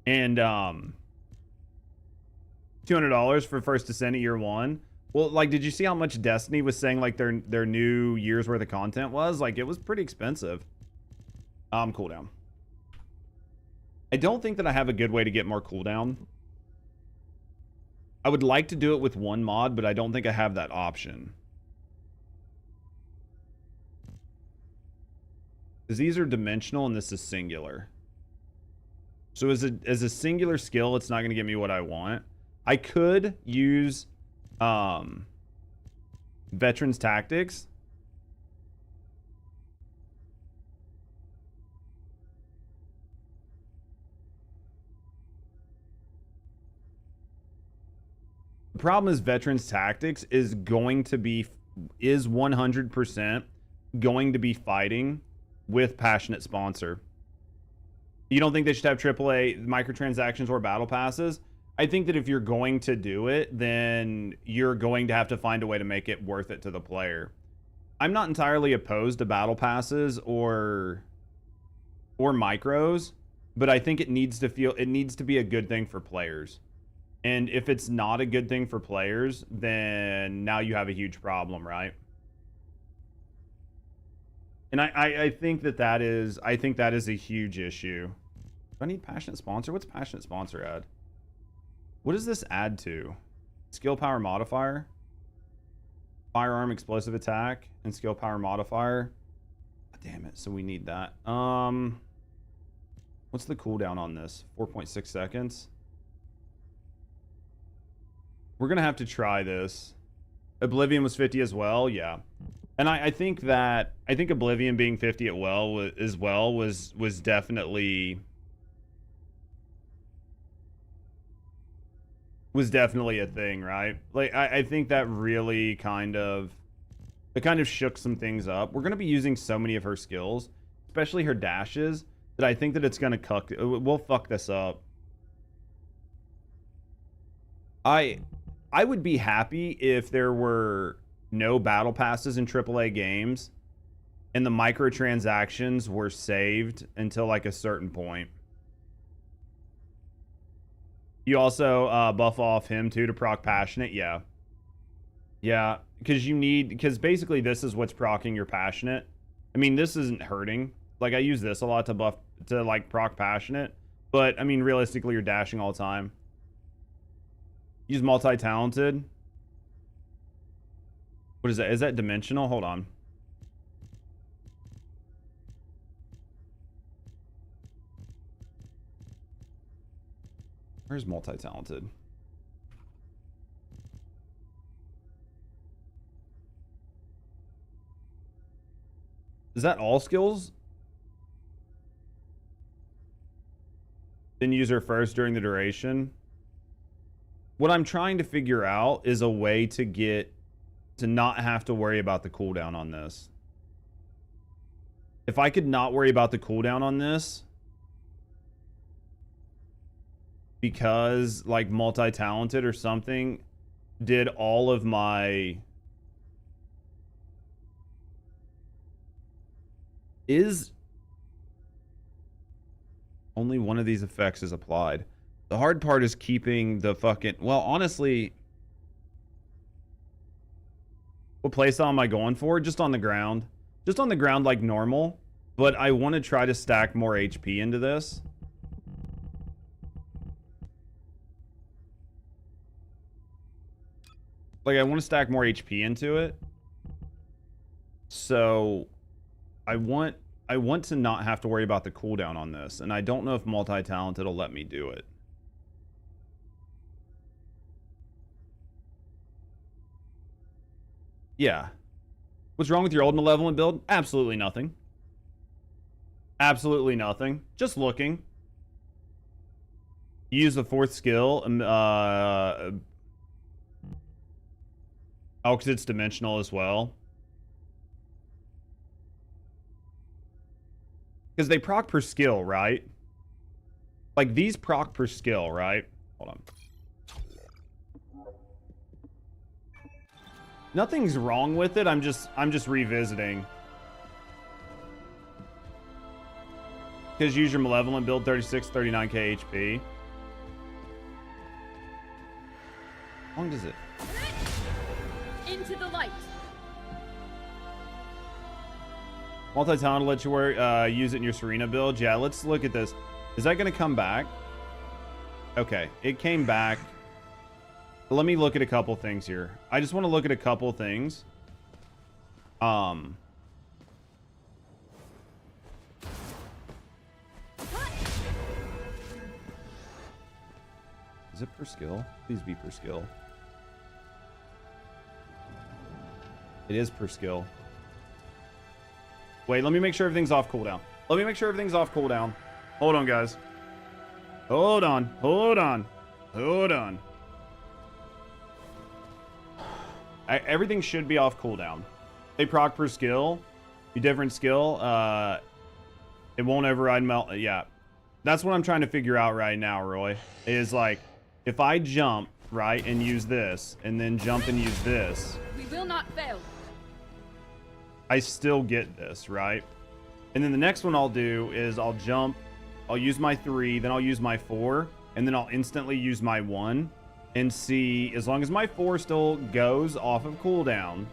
And $200 for First Descent year one. Well, like, did you see how much Destiny was saying like their new year's worth of content was? Like, it was pretty expensive. Cooldown. I don't think that I have a good way to get more cooldown. I would like to do it with one mod, but I don't think I have that option. Because these are dimensional and this is singular. So as a singular skill, it's not going to get me what I want. I could use Veterans Tactics. The problem is Veterans Tactics is 100% going to be fighting with Passionate Sponsor. You don't think they should have AAA microtransactions or battle passes? I think that if you're going to do it, then you're going to have to find a way to make it worth it to the player. I'm not entirely opposed to battle passes or micros, but I think it needs to be a good thing for players. And if it's not a good thing for players, then now you have a huge problem, right? And I think that is a huge issue. Do I need Passionate Sponsor? What's Passionate Sponsor add? What does this add to? Skill power modifier, firearm explosive attack, and skill power modifier. Damn it! So we need that. What's the cooldown on this? 4.6 seconds. We're gonna have to try this. Oblivion was 50 as well, yeah. And I think Oblivion being 50 as well was definitely a thing, right? Like I think that really kind of shook some things up. We're gonna be using so many of her skills, especially her dashes, that I think that it's gonna we'll fuck this up. I would be happy if there were no battle passes in AAA games and the microtransactions were saved until like a certain point. You also buff off him too to proc Passionate. Yeah, because basically this is what's procking your Passionate. I mean, this isn't hurting. Like I use this a lot to like proc Passionate, but I mean realistically you're dashing all the time. Use multi-talented. What is that? Is that dimensional? Hold on. Where's multi-talented? Is that all skills? Then use her first during the duration. What I'm trying to figure out is a way to not have to worry about the cooldown on this. If I could not worry about the cooldown on this, because like multi-talented or something did all of my... Is only one of these effects is applied. The hard part is keeping the fucking... Well, honestly... What playstyle am I going for? Just on the ground. Just on the ground like normal. But I want to try to stack more HP into this. Like, I want to stack more HP into it. So, I want to not have to worry about the cooldown on this. And I don't know if multi-talented will let me do it. Yeah. What's wrong with your old malevolent build? Absolutely nothing. Absolutely nothing. Just looking. Use the fourth skill. Oh, because it's dimensional as well. Because they proc per skill, right? Like, these proc per skill, right? Hold on. Nothing's wrong with it. I'm just revisiting. Because use your malevolent build 36, 39k HP. How long does it? Into the light. Multi-talent will let you use it in your Serena build. Yeah, let's look at this. Is that going to come back? Okay, it came back. Let me look at a couple things here. I just want to look at a couple things. Is it per skill? Please be per skill. It is per skill. Wait, let me make sure everything's off cooldown. Let me make sure everything's off cooldown. Hold on, guys. Hold on. Hold on. Hold on. Everything should be off cooldown. They proc per skill. Be different skill. It won't override melt. Yeah. That's what I'm trying to figure out right now, Roy. Is like, if I jump, right, and use this, and then jump and use this. We will not fail. I still get this, right? And then the next one I'll do is I'll jump, I'll use my 3, then I'll use my 4, and then I'll instantly use my 1, and see, as long as my 4 still goes off of cooldown,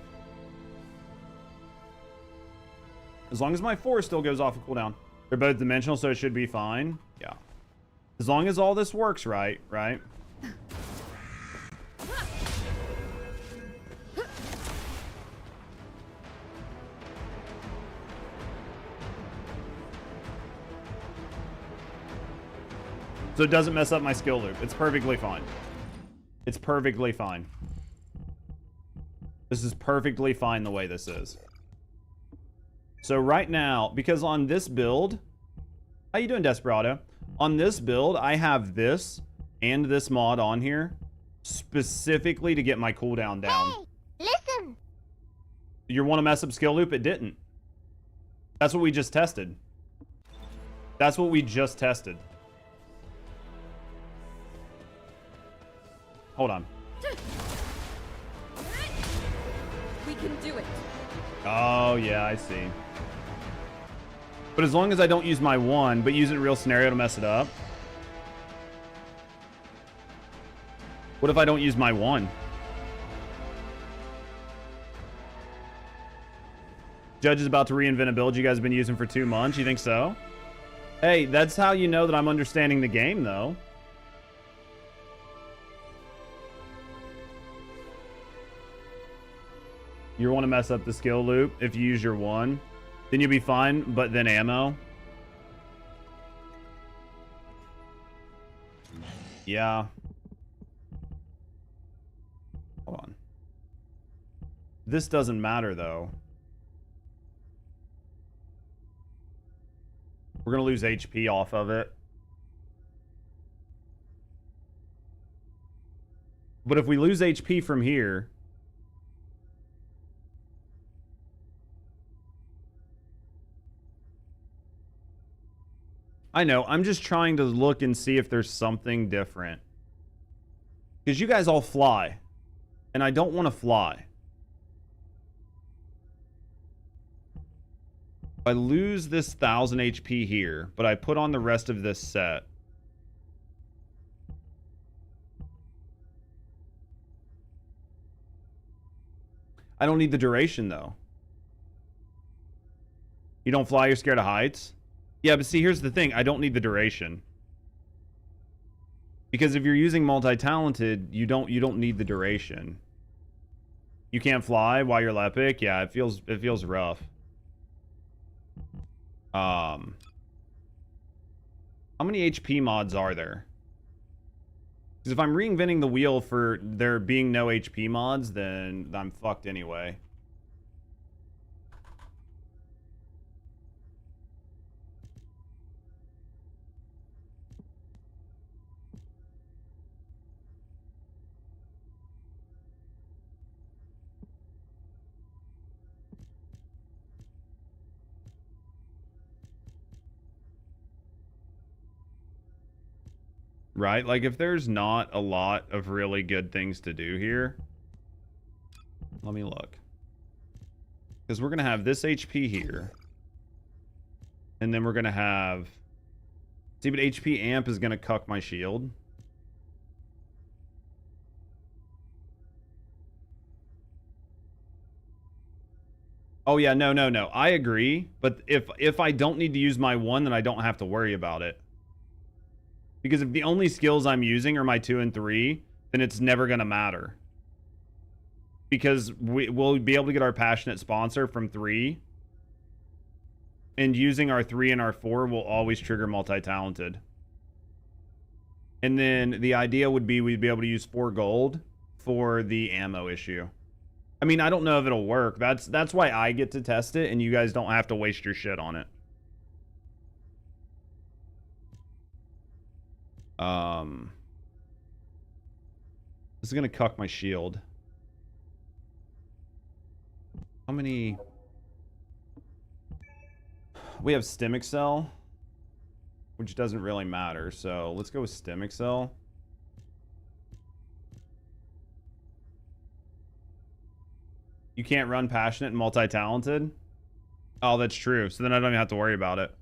as long as my 4 still goes off of cooldown, they're both dimensional, so it should be fine. Yeah. As long as all this works right? So it doesn't mess up my skill loop. It's perfectly fine. It's perfectly fine. This is perfectly fine the way this is. So right now, because on this build, how you doing, Desperado? On this build, I have this and this mod on here specifically to get my cooldown down. Hey, listen. You want to mess up skill loop? It didn't. That's what we just tested. That's what we just tested. Hold on. We can do it. Oh, yeah, I see. But as long as I don't use my 1, but use it in real scenario to mess it up. What if I don't use my 1? Judge is about to reinvent a build you guys have been using for 2 months. You think so? Hey, that's how you know that I'm understanding the game, though. You want to mess up the skill loop if you use your 1. Then you'll be fine, but then ammo. Yeah. Hold on. This doesn't matter, though. We're going to lose HP off of it. But if we lose HP from here... I know, I'm just trying to look and see if there's something different. Because you guys all fly. And I don't want to fly. I lose this 1000 HP here, but I put on the rest of this set. I don't need the duration, though. You don't fly, you're scared of heights? Yeah, but see, here's the thing. I don't need the duration. Because if you're using multi-talented, you don't need the duration. You can't fly while you're Lepic? Yeah, it feels rough. How many HP mods are there? Because if I'm reinventing the wheel for there being no HP mods, then I'm fucked anyway. Right? Like, if there's not a lot of really good things to do here... Let me look. Because we're going to have this HP here. And then we're going to have... See, but HP amp is going to cuck my shield. Oh, yeah, no. I agree. But if I don't need to use my 1, then I don't have to worry about it. Because if the only skills I'm using are my 2 and 3, then it's never going to matter. Because we'll be able to get our passionate sponsor from 3. And using our 3 and our 4 will always trigger multi-talented. And then the idea would be we'd be able to use 4 gold for the ammo issue. I mean, I don't know if it'll work. That's why I get to test it, and you guys don't have to waste your shit on it. This is gonna cuck my shield. How many? We have stem excel, which doesn't really matter. So let's go with stem excel. You can't run passionate and multi-talented? Oh, that's true. So then I don't even have to worry about it.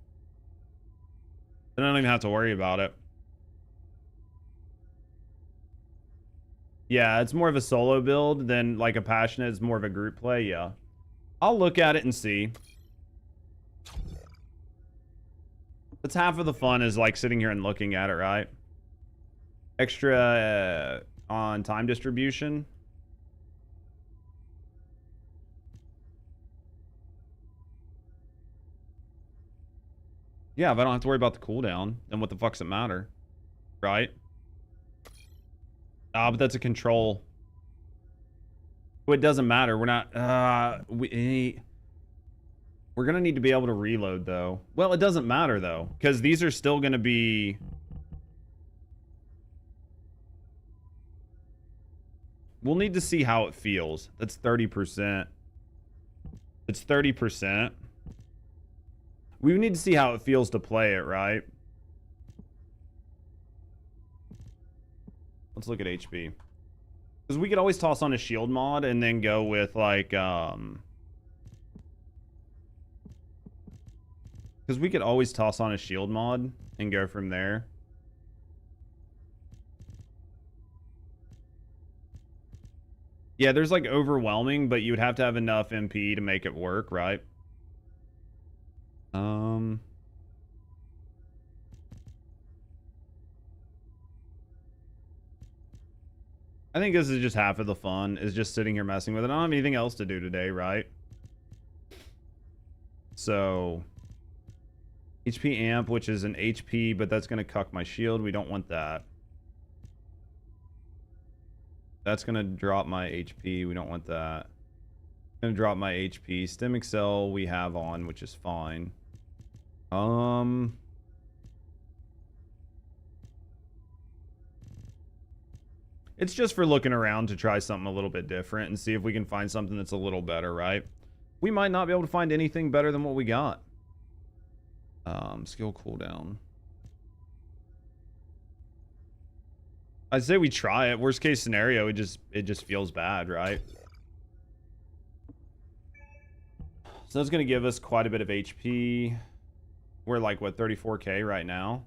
Then I don't even have to worry about it. Yeah, it's more of a solo build than like a passionate. It's more of a group play, yeah. I'll look at it and see. That's half of the fun is like sitting here and looking at it, right? Extra on time distribution. Yeah, if I don't have to worry about the cooldown, then what the fuck's it matter? Right? Ah, but that's a control. It doesn't matter. We're not... we're gonna need to be able to reload, though. Well, it doesn't matter, though. Because these are still gonna be... We'll need to see how it feels. That's 30%. It's 30%. We need to see how it feels to play it, right? Let's look at HP. Because we could always toss on a shield mod and then go with, like, Because we could always toss on a shield mod and go from there. Yeah, there's, like, overwhelming, but you would have to have enough MP to make it work, right? I think this is just half of the fun, is just sitting here messing with it. I don't have anything else to do today, right? So, HP amp, which is an HP, but that's going to cuck my shield. We don't want that. That's going to drop my HP. We don't want that. Going to drop my HP. Stem Excel we have on, which is fine. It's just for looking around to try something a little bit different and see if we can find something that's a little better, right? We might not be able to find anything better than what we got. Skill cooldown. I'd say we try it. Worst case scenario, it just feels bad, right? So that's going to give us quite a bit of HP. We're like, what, 34k right now?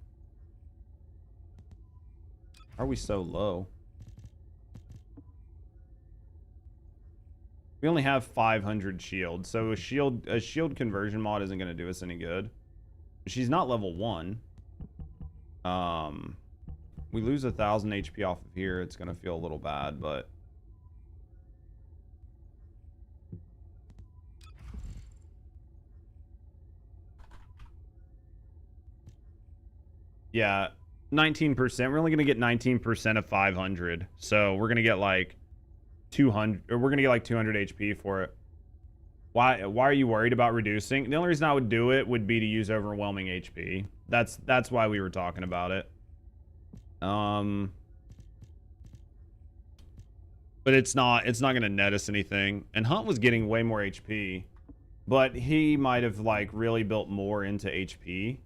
Are we so low? We only have 500 shield, so a shield conversion mod isn't going to do us any good. She's not level 1. We lose 1,000 HP off of here. It's going to feel a little bad, but... Yeah, 19%. We're only going to get 19% of 500. So we're going to get like 200, or we're going to get like 200 HP for it. Why are you worried about reducing? The only reason I would do it would be to use overwhelming HP. That's why we were talking about it. But it's not going to net us anything. And Hunt was getting way more HP, but he might have like really built more into HP.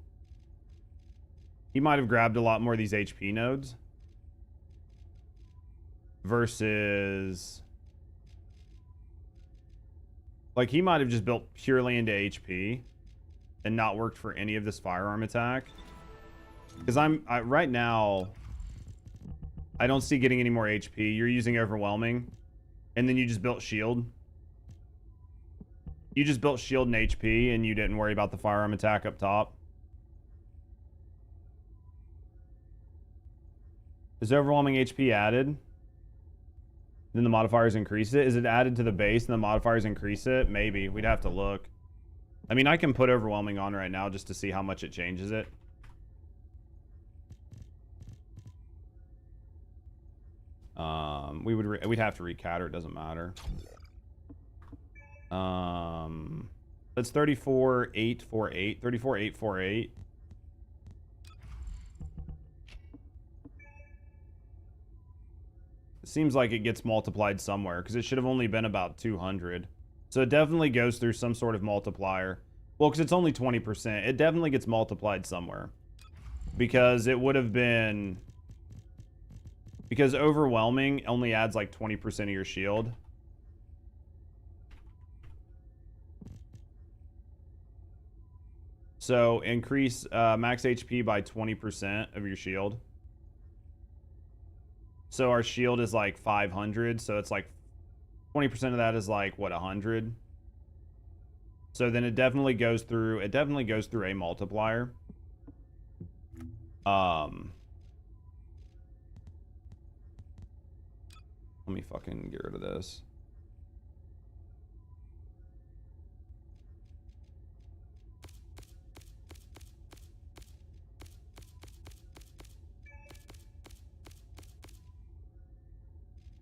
He might have grabbed a lot more of these HP nodes versus like he might have just built purely into HP and not worked for any of this firearm attack. Because right now I don't see getting any more HP. You're using overwhelming and then you just built shield. You just built shield and HP and you didn't worry about the firearm attack up top. Is overwhelming HP added? Then the modifiers increase it? Is it added to the base and the modifiers increase it? Maybe. We'd have to look. I mean, I can put overwhelming on right now just to see how much it changes it. We'd have to recatter. It doesn't matter. That's 34,848. 34,848. It seems like it gets multiplied somewhere because it should have only been about 200. So it definitely goes through some sort of multiplier. Well, because it's only 20%. It definitely gets multiplied somewhere. Because it would have been... Because overwhelming only adds like 20% of your shield. So increase max HP by 20% of your shield. So our shield is like 500. So it's like 20% of that is like, what, 100? So then it definitely goes through a multiplier. Let me fucking get rid of this.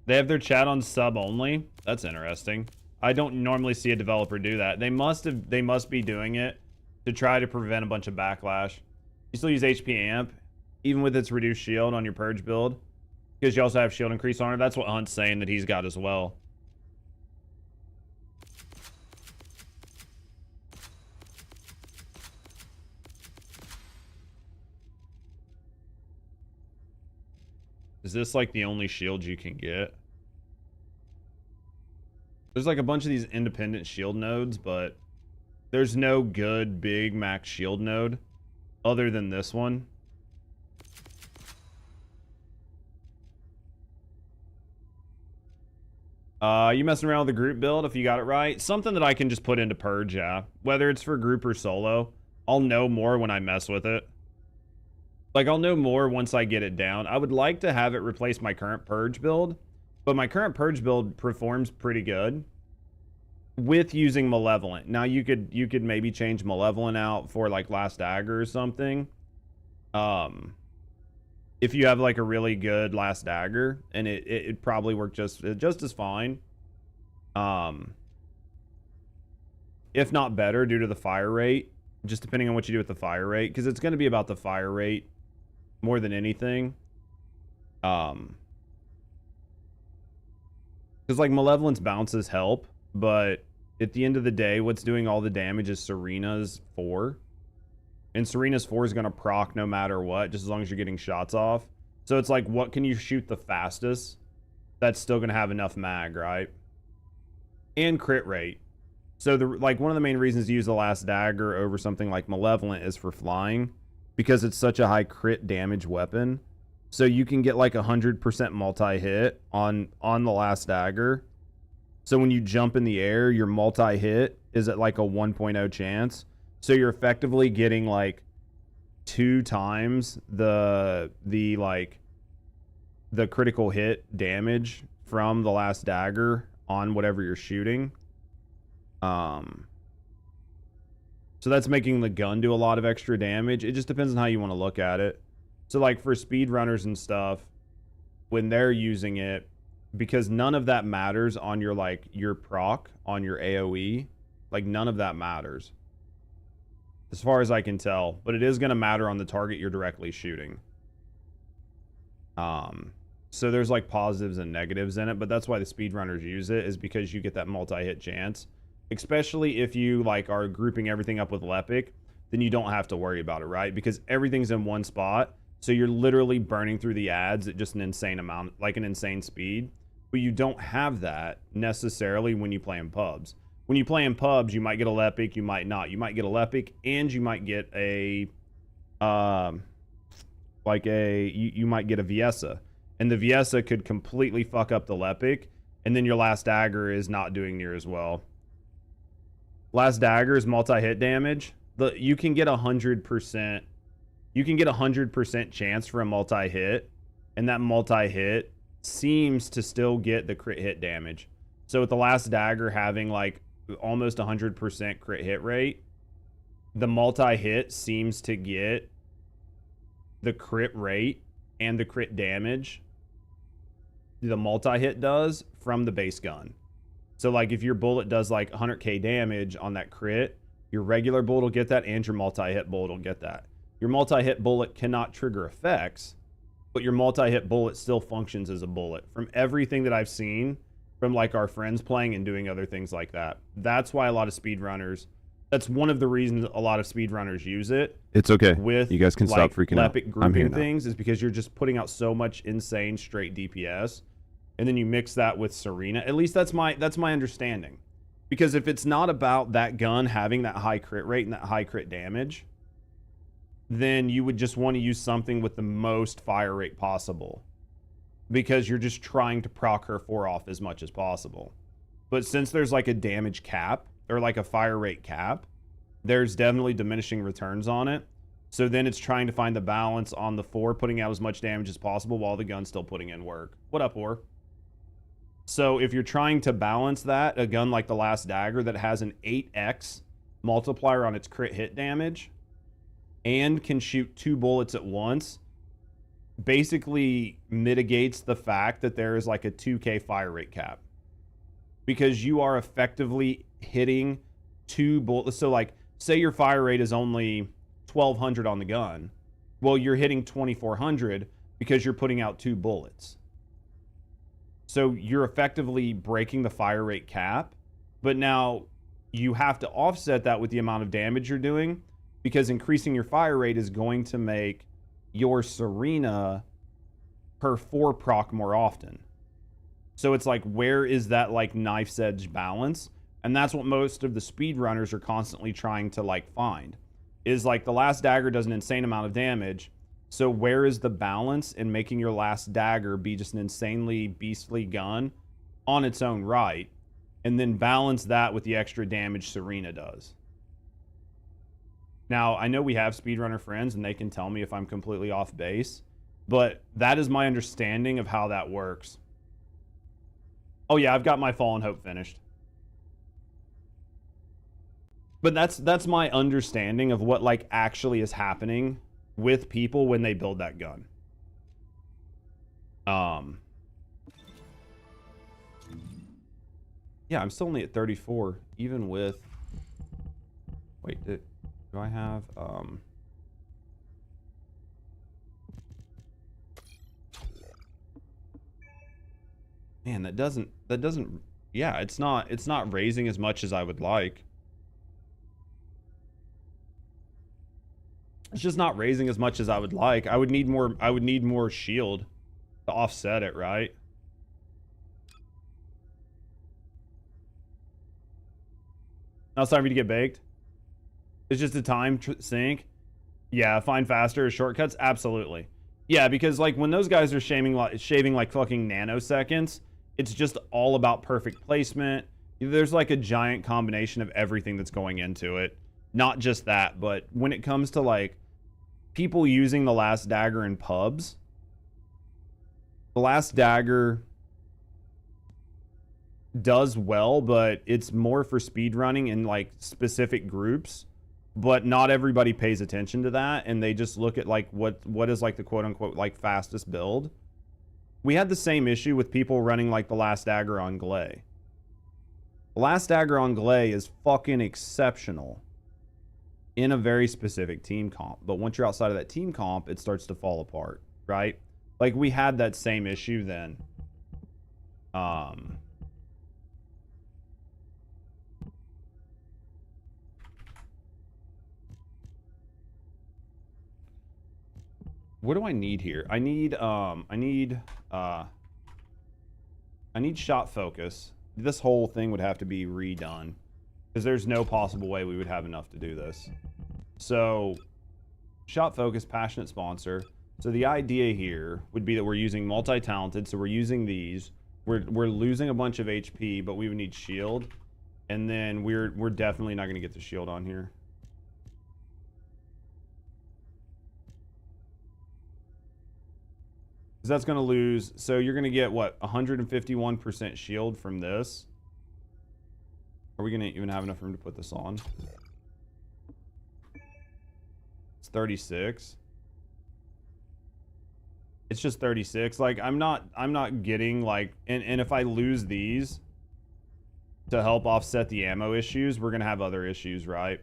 They have their chat on sub only. That's interesting. I don't normally see a developer do that. They must be doing it to try to prevent a bunch of backlash. You still use HP amp, even with its reduced shield on your purge build, because you also have shield increase on it. That's what Hunt's saying that he's got as well. Is this like the only shield you can get? There's like a bunch of these independent shield nodes, but there's no good big max shield node other than this one. You messing around with the group build if you got it right? Something that I can just put into purge, yeah. Whether it's for group or solo, I'll know more when I mess with it. Like, I'll know more once I get it down. I would like to have it replace my current purge build, but my current purge build performs pretty good with using Malevolent. Now, you could maybe change Malevolent out for, like, Last Dagger or something. If you have, like, a really good Last Dagger, and it probably work just as fine. If not better, due to the fire rate. Just depending on what you do with the fire rate. Because it's going to be about the fire rate more than anything. Because, like, Malevolence bounces help, but at the end of the day, what's doing all the damage is Serena's 4. And Serena's 4 is going to proc no matter what, just as long as you're getting shots off. So it's like, what can you shoot the fastest? That's still going to have enough mag, right? And crit rate. So, like, one of the main reasons to use the Last Dagger over something like Malevolent is for flying. Because it's such a high crit damage weapon. So you can get like 100% multi-hit on the Last Dagger. So when you jump in the air, your multi-hit is at like a 1.0 chance. So you're effectively getting like 2 times the critical hit damage from the Last Dagger on whatever you're shooting. So that's making the gun do a lot of extra damage. It just depends on how you want to look at it. So like for speedrunners and stuff, when they're using it, because none of that matters on your like your proc on your AoE, like none of that matters as far as I can tell, but it is going to matter on the target you're directly shooting. So there's like positives and negatives in it, but that's why the speedrunners use it, is because you get that multi-hit chance. Especially if you like are grouping everything up with Lepic, then you don't have to worry about it, right? Because everything's in one spot. So you're literally burning through the ads at just an insane amount, like an insane speed. But you don't have that necessarily when you play in pubs. When you play in pubs, you might get a Lepic, you might not. You might get a Lepic, and you might get a, you might get a Viesa. And the Viesa could completely fuck up the Lepic, and then your Last Dagger is not doing near as well. Last Dagger's multi-hit damage, you can get 100%. You can get 100% chance for a multi-hit, and that multi-hit seems to still get the crit hit damage. So with the Last Dagger having like almost 100% crit hit rate, the multi-hit seems to get the crit rate and the crit damage the multi-hit does from the base gun. So like if your bullet does like 100k damage on that crit, your regular bullet will get that and your multi-hit bullet will get that. Your multi-hit bullet cannot trigger effects, but your multi-hit bullet still functions as a bullet. From everything that I've seen from like our friends playing and doing other things like that. That's why a lot of speedrunners, that's one of the reasons a lot of speedrunners use it. It's okay. With you guys can like stop freaking out. Lepic I'm here grouping now. things is because you're just putting out so much insane straight DPS. And then you mix that with Serena. At least that's my understanding. Because if it's not about that gun having that high crit rate and that high crit damage, then you would just want to use something with the most fire rate possible. Because you're just trying to proc her 4 off as much as possible. But since there's like a damage cap, or like a fire rate cap, there's definitely diminishing returns on it. So then it's trying to find the balance on the 4, putting out as much damage as possible while the gun's still putting in work. What up, Or? So if you're trying to balance that, a gun like the Last Dagger that has an 8x multiplier on its crit hit damage and can shoot 2 bullets at once, basically mitigates the fact that there is like a 2k fire rate cap. Because you are effectively hitting 2 bullets. So like, say your fire rate is only 1200 on the gun. Well, you're hitting 2400 because you're putting out 2 bullets. So you're effectively breaking the fire rate cap, but now you have to offset that with the amount of damage you're doing, because increasing your fire rate is going to make your Serena per 4 proc more often. So it's like, where is that like knife's edge balance? And that's what most of the speedrunners are constantly trying to like find. Is like the Last Dagger does an insane amount of damage. So where is the balance in making your Last Dagger be just an insanely beastly gun on its own right, and then balance that with the extra damage Serena does? Now, I know we have speedrunner friends, and they can tell me if I'm completely off base, but that is my understanding of how that works. Oh yeah, I've got my Fallen Hope finished. But that's my understanding of what like actually is happening with people when they build that gun. Yeah, I'm still only at 34, even with... Wait, do I have... Man, that doesn't... Yeah, it's not raising as much as I would like. It's just not raising as much as I would like. I would need more shield to offset it, right? Now it's time for you to get baked. It's just a time sink. Yeah, find faster shortcuts. Absolutely. Yeah, because like when those guys are shaving like fucking nanoseconds, it's just all about perfect placement. There's like a giant combination of everything that's going into it. Not just that, but when it comes to like people using the Last Dagger in pubs, the Last Dagger does well, but it's more for speedrunning in like specific groups. But not everybody pays attention to that, and they just look at like what is like the quote unquote like fastest build. We had the same issue with people running like the Last Dagger on Glay. The Last Dagger on Glay is fucking exceptional in a very specific team comp, but once you're outside of that team comp, it starts to fall apart, right? Like we had that same issue then. What do I need here? I need shot focus. This whole thing would have to be redone because there's no possible way we would have enough to do this. So shot focus, passionate sponsor. So the idea here would be that we're using multi-talented. So we're using these. We're losing a bunch of HP, but we would need shield. And then we're definitely not going to get the shield on here. Because that's going to lose. So you're going to get, what, 151% shield from this. Are we going to even have enough room to put this on? It's 36. It's just 36. Like, I'm not getting, like... And if I lose these... to help offset the ammo issues, we're going to have other issues, right?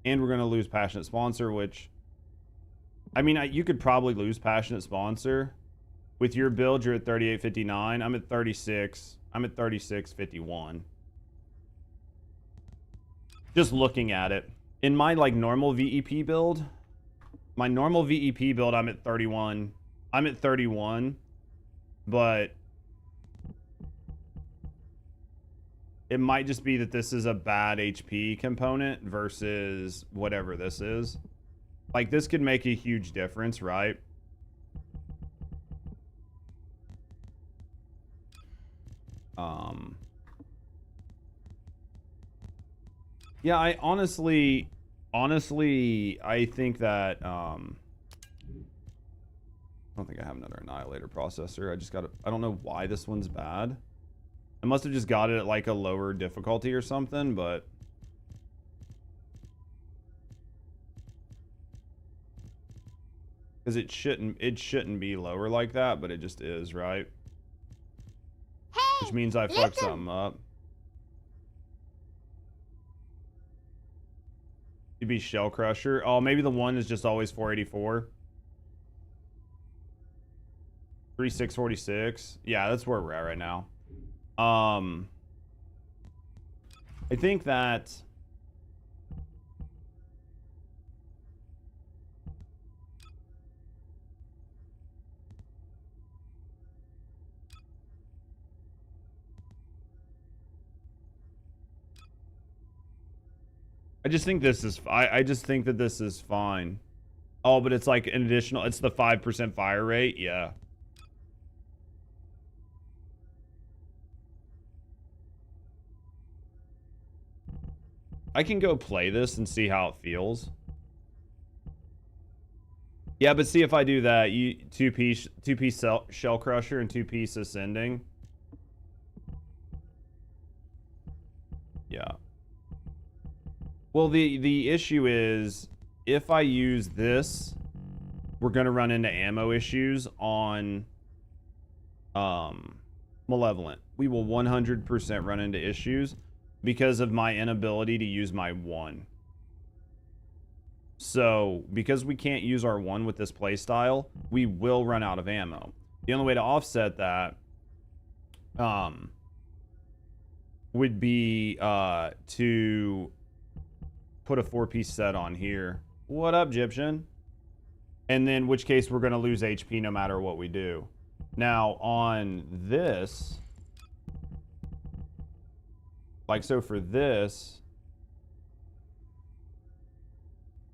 And we're going to lose Passionate Sponsor, which... I mean, you could probably lose Passionate Sponsor. With your build, you're at 38.59. I'm at 36. I'm at 36.51. Just looking at it. In my, like, normal VEP build, I'm at 31. I'm at 31. But... it might just be that this is a bad HP component versus whatever this is. Like, this could make a huge difference, right? Yeah, I honestly, I think that, I don't think I have another Annihilator processor. I don't know why this one's bad. I must have just got it at like a lower difficulty or something, but because it shouldn't be lower like that, but it just is, right? Hey, which means I fucked something up. It'd be Shell Crusher. Oh, maybe the one is just always 484. 3646. Yeah, that's where we're at right now. I think that I just think this is I just think that this is fine. Oh, but it's like an additional, it's the 5% fire rate. Yeah. I can go play this and see how it feels. Yeah, but see if I do that, you two-piece Shell Crusher and 2-piece Ascending. Yeah. Well, the issue is if I use this, we're gonna run into ammo issues on Malevolent. We will 100% run into issues because of my inability to use my 1. So, because we can't use our 1 with this playstyle, we will run out of ammo. The only way to offset that would be to put a 4-piece set on here. What up, Egyptian? And then, which case we're going to lose HP no matter what we do. Now, on this... like, so for this,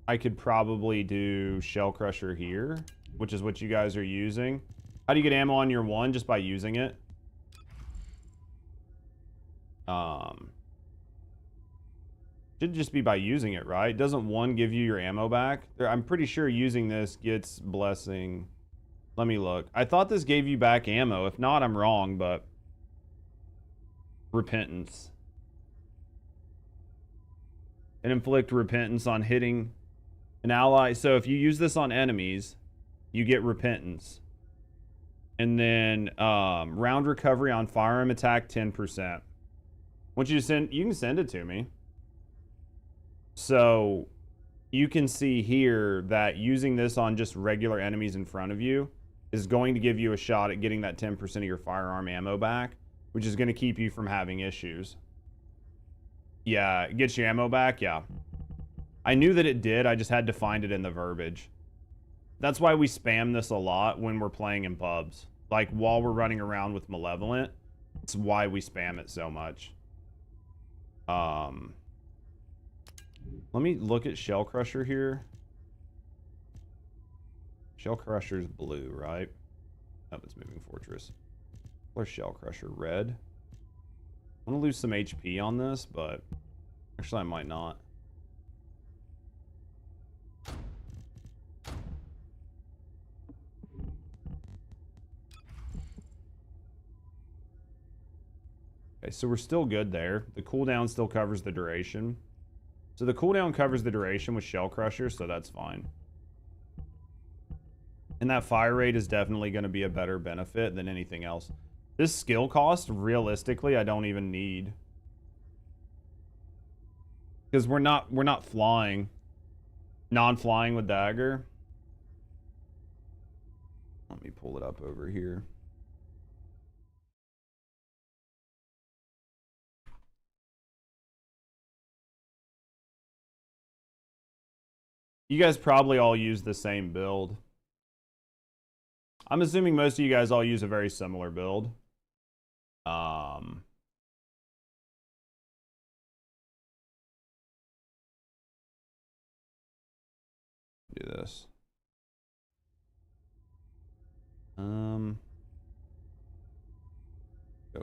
I could probably do Shell Crusher here, which is what you guys are using. How do you get ammo on your 1? Just by using it. Should just be by using it, right? Doesn't 1 give you your ammo back? I'm pretty sure using this gets Blessing. Let me look. I thought this gave you back ammo. If not, I'm wrong, but... Repentance. And inflict repentance on hitting an ally. So if you use this on enemies, you get repentance. And then round recovery on firearm attack 10%. Once you can send it to me. So you can see here that using this on just regular enemies in front of you is going to give you a shot at getting that 10% of your firearm ammo back, which is going to keep you from having issues. Yeah, it gets your ammo back, yeah. I knew that it did, I just had to find it in the verbiage. That's why we spam this a lot when we're playing in pubs. Like, while we're running around with Malevolent, it's why we spam it so much. Let me look at Shell Crusher here. Shell Crusher's blue, right? Oh, it's Moving Fortress. Or Shell Crusher red. I'm gonna lose some HP on this, but actually I might not. Okay, so we're still good there. The cooldown still covers the duration. So the cooldown covers the duration with Shell Crusher, so that's fine. And that fire rate is definitely going to be a better benefit than anything else. This skill cost, realistically, I don't even need. Because we're not flying. Non-flying with dagger. Let me pull it up over here. You guys probably all use the same build. I'm assuming most of you guys all use a very similar build. Do this. Go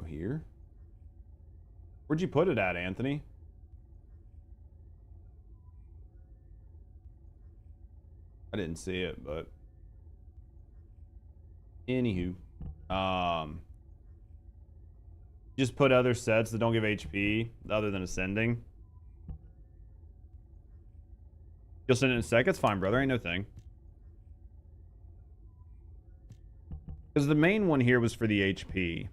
here. Where'd you put it at, Anthony? I didn't see it, but anywho, just put other sets that don't give HP other than ascending. You'll send it in a sec. It's fine, brother. Ain't no thing. Because the main one here was for the HP.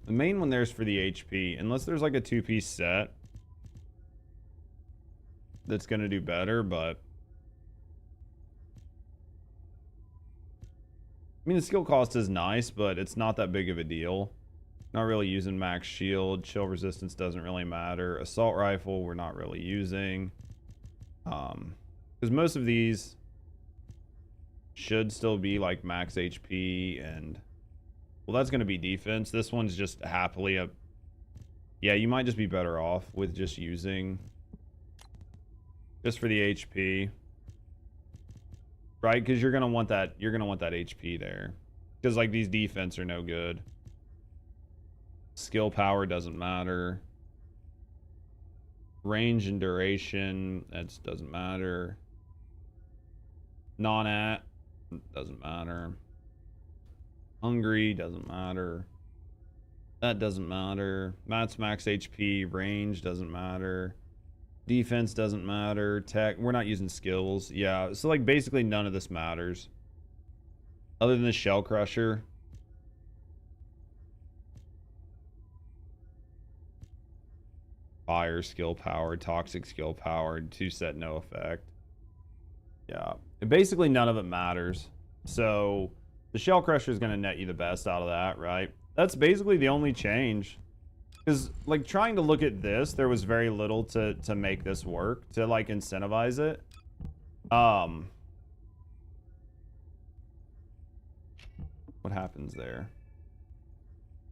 The main one there's for the HP. Unless there's like a 2-piece set that's going to do better, but... I mean, the skill cost is nice, but it's not that big of a deal. Not really using max shield. Chill resistance doesn't really matter. Assault rifle, we're not really using. Because most of these should still be like max HP and... Well, that's going to be defense. This one's just happily a... Yeah, you might just be better off with just using... Just for the HP. Right? Because you're going to want that... You're going to want that HP there. Because, like, these defense are no good. Skill power doesn't matter. Range and duration, that doesn't matter. Non-at, doesn't matter. Hungry, doesn't matter. That doesn't matter. That's max HP. Range doesn't matter. Defense doesn't matter. Tech, we're not using skills. Yeah, so like basically none of this matters. Other than the Shell Crusher. Fire skill powered, toxic skill powered, 2-set no effect. Yeah, basically none of it matters. So the Shell Crusher is going to net you the best out of that, right? That's basically the only change. Because, like, trying to look at this, there was very little to make this work, to, like, incentivize it. What happens there?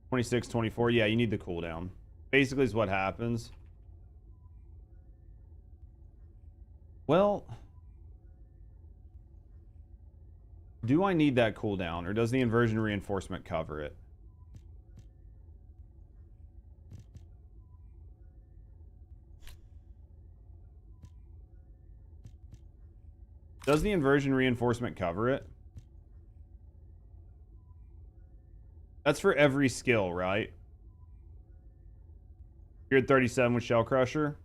26, 24. Yeah, you need the cooldown. Basically is what happens. Well... Do I need that cooldown, or does the inversion reinforcement cover it? Does the inversion reinforcement cover it? That's for every skill, right? You're at 37 with Shell Crusher.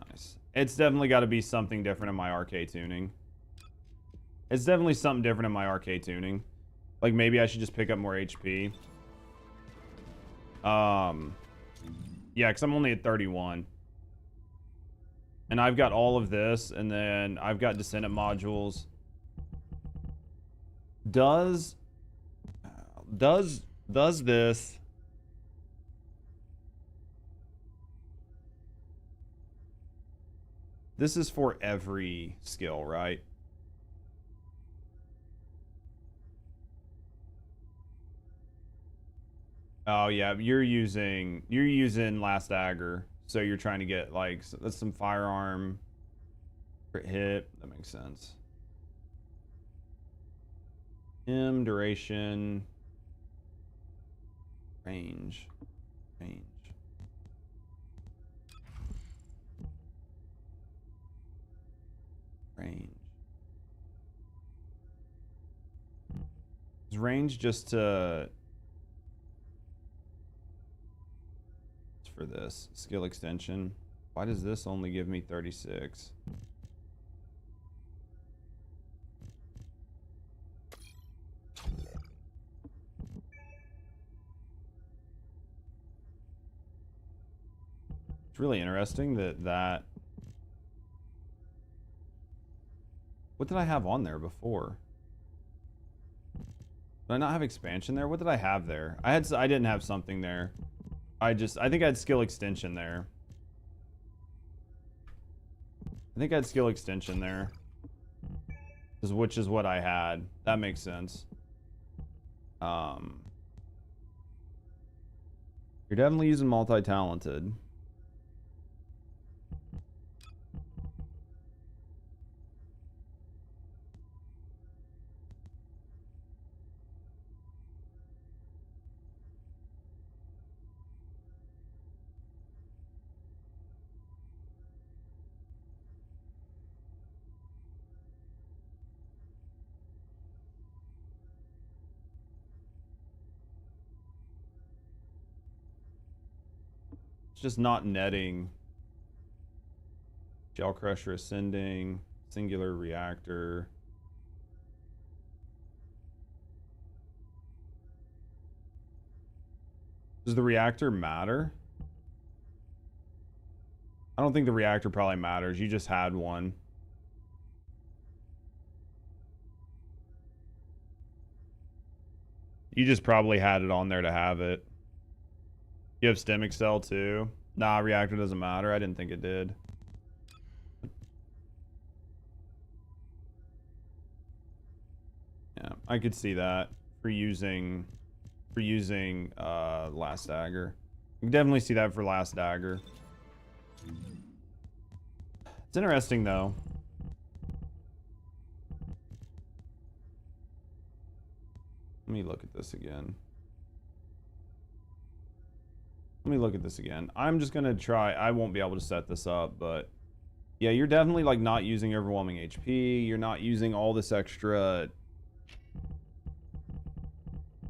Nice. It's definitely got to be something different in my RK tuning. It's definitely something different in my RK tuning. Like, maybe I should just pick up more HP. Yeah, because I'm only at 31. And I've got all of this, and then I've got Descendant modules. Does this... This is for every skill, right? Oh yeah, you're using Last Dagger, so you're trying to get like that's some firearm crit hit. That makes sense. Duration, range. Is range just to... For this skill extension. Why does this only give me 36? It's really interesting that... What did I have on there before? Did I not have expansion there? What did I have there? I didn't have something there. I think I had skill extension there. I think I had skill extension there. Which is what I had. That makes sense. You're definitely using multi-talented. It's just not netting. Gel Crusher ascending, singular reactor. Does the reactor matter? I don't think the reactor probably matters. You just had one. You just probably had it on there to have it. You have stem excel too. Nah, reactor doesn't matter. I didn't think it did. Yeah, I could see that for using last dagger. You can definitely see that for last dagger. It's interesting though. Let me look at this again. I'm just gonna try. I won't be able to set this up, but yeah, you're definitely like not using overwhelming HP. You're not using all this extra.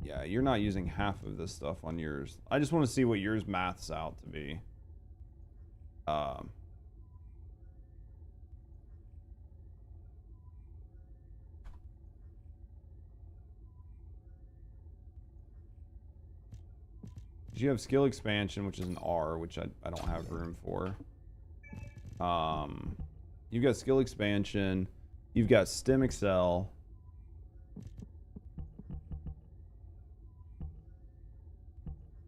Yeah, you're not using half of this stuff on yours. I just want to see what yours maths out to be. You have skill expansion, which is an R, which I don't have room for. You've got skill expansion. You've got stem excel.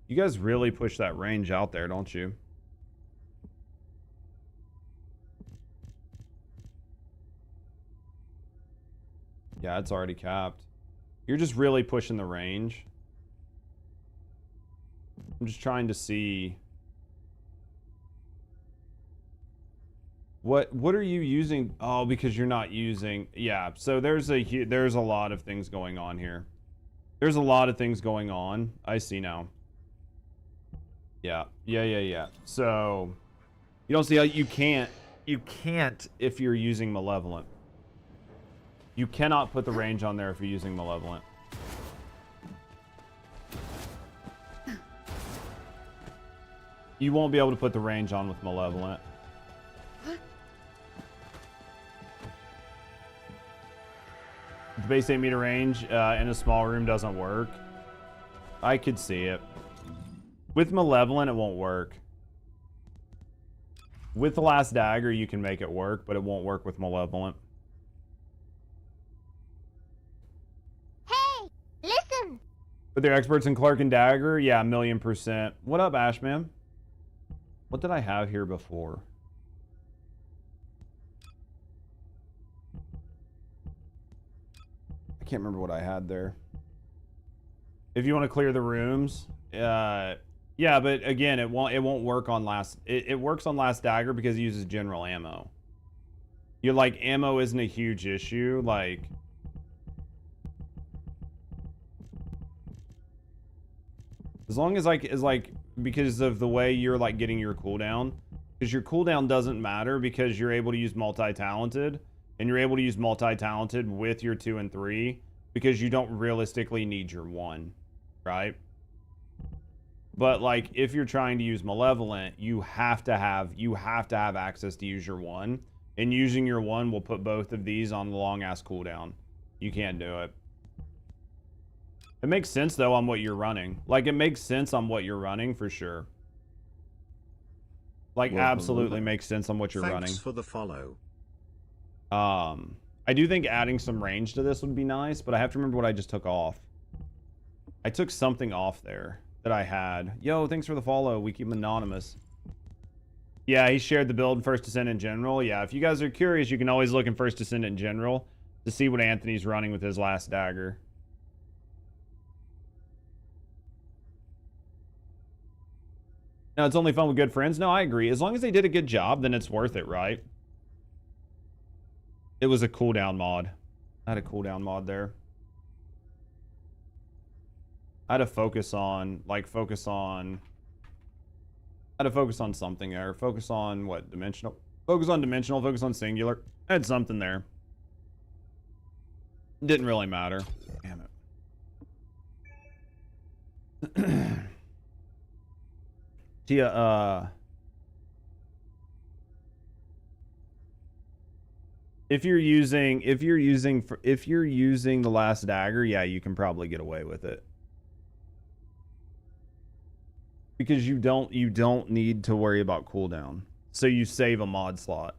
You guys really push that range out there, don't you? Yeah, it's already capped. You're just really pushing the range. I'm just trying to see what are you using? Oh, because you're not using. Yeah, so there's a lot of things going on here. There's a lot of things going on. I see now. Yeah. So you don't see how you can't if you're using malevolent. You cannot put the range on there if you're using malevolent. You won't be able to put the range on with malevolent. The base 8 meter range in a small room doesn't work. I could see it. With malevolent, it won't work. With the last dagger, you can make it work, but it won't work with malevolent. Hey, listen. But they're experts in Clark and Dagger? Yeah, 1,000,000%. What up, Ashman? What did I have here before? I can't remember what I had there. If you want to clear the rooms, yeah, but again, it won't work on last. It works on last dagger because it uses general ammo. You're like, ammo isn't a huge issue. Like, as long as like because of the way you're like getting your cooldown, because your cooldown doesn't matter because you're able to use multi-talented, and you're able to use multi-talented with your 2 and 3 because you don't realistically need your 1, right? But like if you're trying to use Malevolent, you have to have access to use your one. And using your one will put both of these on the long ass cooldown. You can't do it. It makes sense though on what you're running. Like it makes sense on what you're running for sure. Like absolutely makes sense on what you're running. Thanks for the follow. I do think adding some range to this would be nice, but I have to remember what I just took off. I took something off there that I had. Yo, thanks for the follow. We keep him anonymous. Yeah, he shared the build in First Descent in general. Yeah, if you guys are curious, you can always look in First Descent in general to see what Anthony's running with his last dagger. No, it's only fun with good friends. No, I agree. As long as they did a good job, then it's worth it, right? It was a cooldown mod. I had a cooldown mod there. I had to focus on, I had to focus on something there. Focus on what? Dimensional? Focus on dimensional, focus on singular. I had something there. Didn't really matter. Damn it. Tia, if you're using the last dagger, yeah, you can probably get away with it. Because you don't need to worry about cooldown. So you save a mod slot.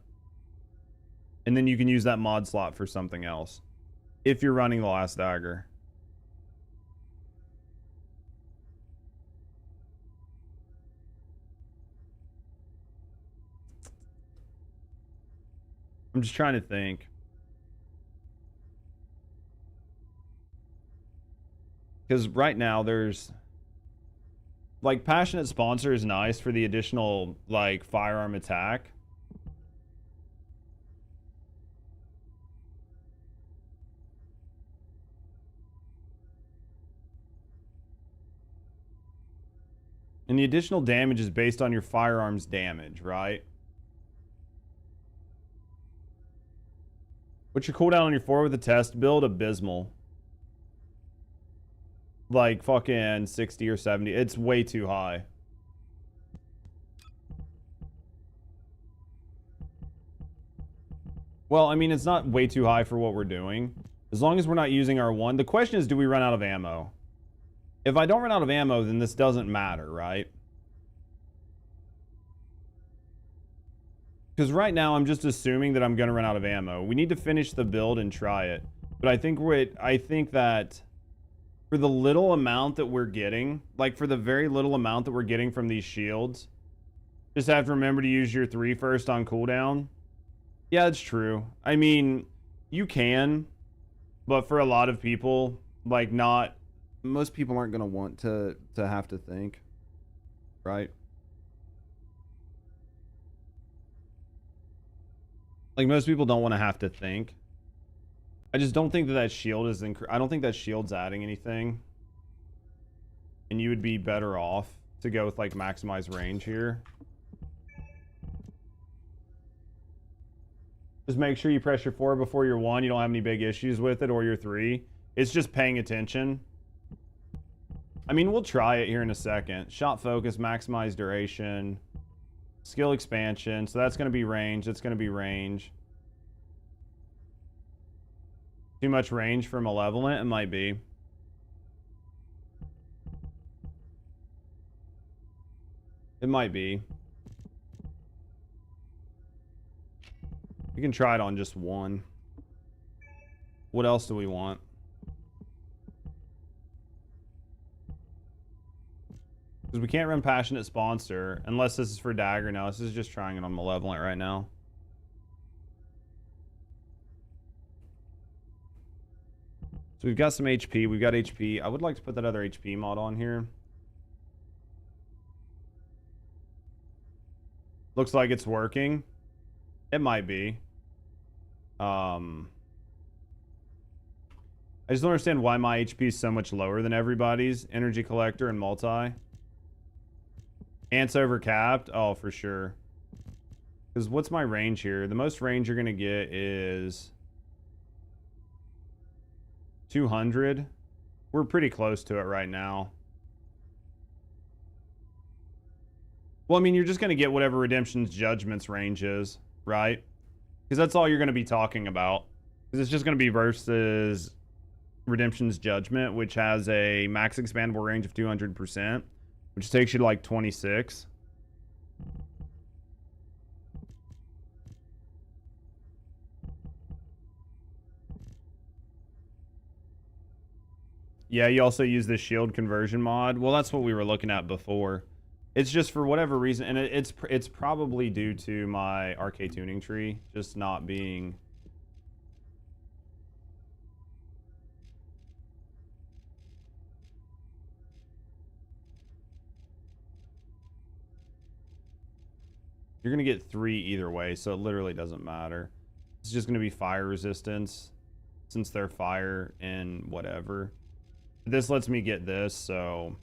And then you can use that mod slot for something else. If you're running the last dagger. I'm just trying to think. Because right now there's... Like, Passionate Sponsor is nice for the additional, like, firearm attack. And the additional damage is based on your firearm's damage, right? What's your cooldown on your 4 with the test build? Abysmal. Like fucking 60 or 70. It's way too high. Well, I mean, it's not way too high for what we're doing. As long as we're not using our one. The question is, do we run out of ammo? If I don't run out of ammo, then this doesn't matter, right? Because right now, I'm just assuming that I'm going to run out of ammo. We need to finish the build and try it. But I think that... For the little amount that we're getting, like for the very little amount that we're getting from these shields, just have to remember to use your 3 first on cooldown. Yeah, it's true. I mean, you can, but for a lot of people, like most people aren't going to want to have to think, right? Like most people don't want to have to think. I just don't think that shield is I don't think that shield's adding anything. And you would be better off to go with like maximize range here. Just make sure you press your 4 before your 1. You don't have any big issues with it, or your 3. It's just paying attention. I mean, we'll try it here in a second. Shot focus, maximize duration, skill expansion. So that's going to be range. That's going to be range. Too much range for Malevolent? It might be. It might be. We can try it on just 1. What else do we want? Because we can't run Passionate Sponsor unless this is for Dagger. No, this is just trying it on Malevolent right now. So we've got some HP. We've got HP. I would like to put that other HP mod on here. Looks like it's working. It might be. I just don't understand why my HP is so much lower than everybody's. Energy Collector and Multi. Ants over capped? Oh, for sure. Because what's my range here? The most range you're going to get is... 200. We're pretty close to it right now. Well, I mean, you're just going to get whatever Redemption's Judgment's range is, right? Because that's all you're going to be talking about. Because it's just going to be versus Redemption's Judgment, which has a max expandable range of 200%, which takes you to like 26. Yeah, you also use the shield conversion mod. Well, that's what we were looking at before. It's just for whatever reason, and it's probably due to my RK tuning tree just not being... You're going to get 3 either way, so it literally doesn't matter. It's just going to be fire resistance, since they're fire and whatever. This lets me get this, so...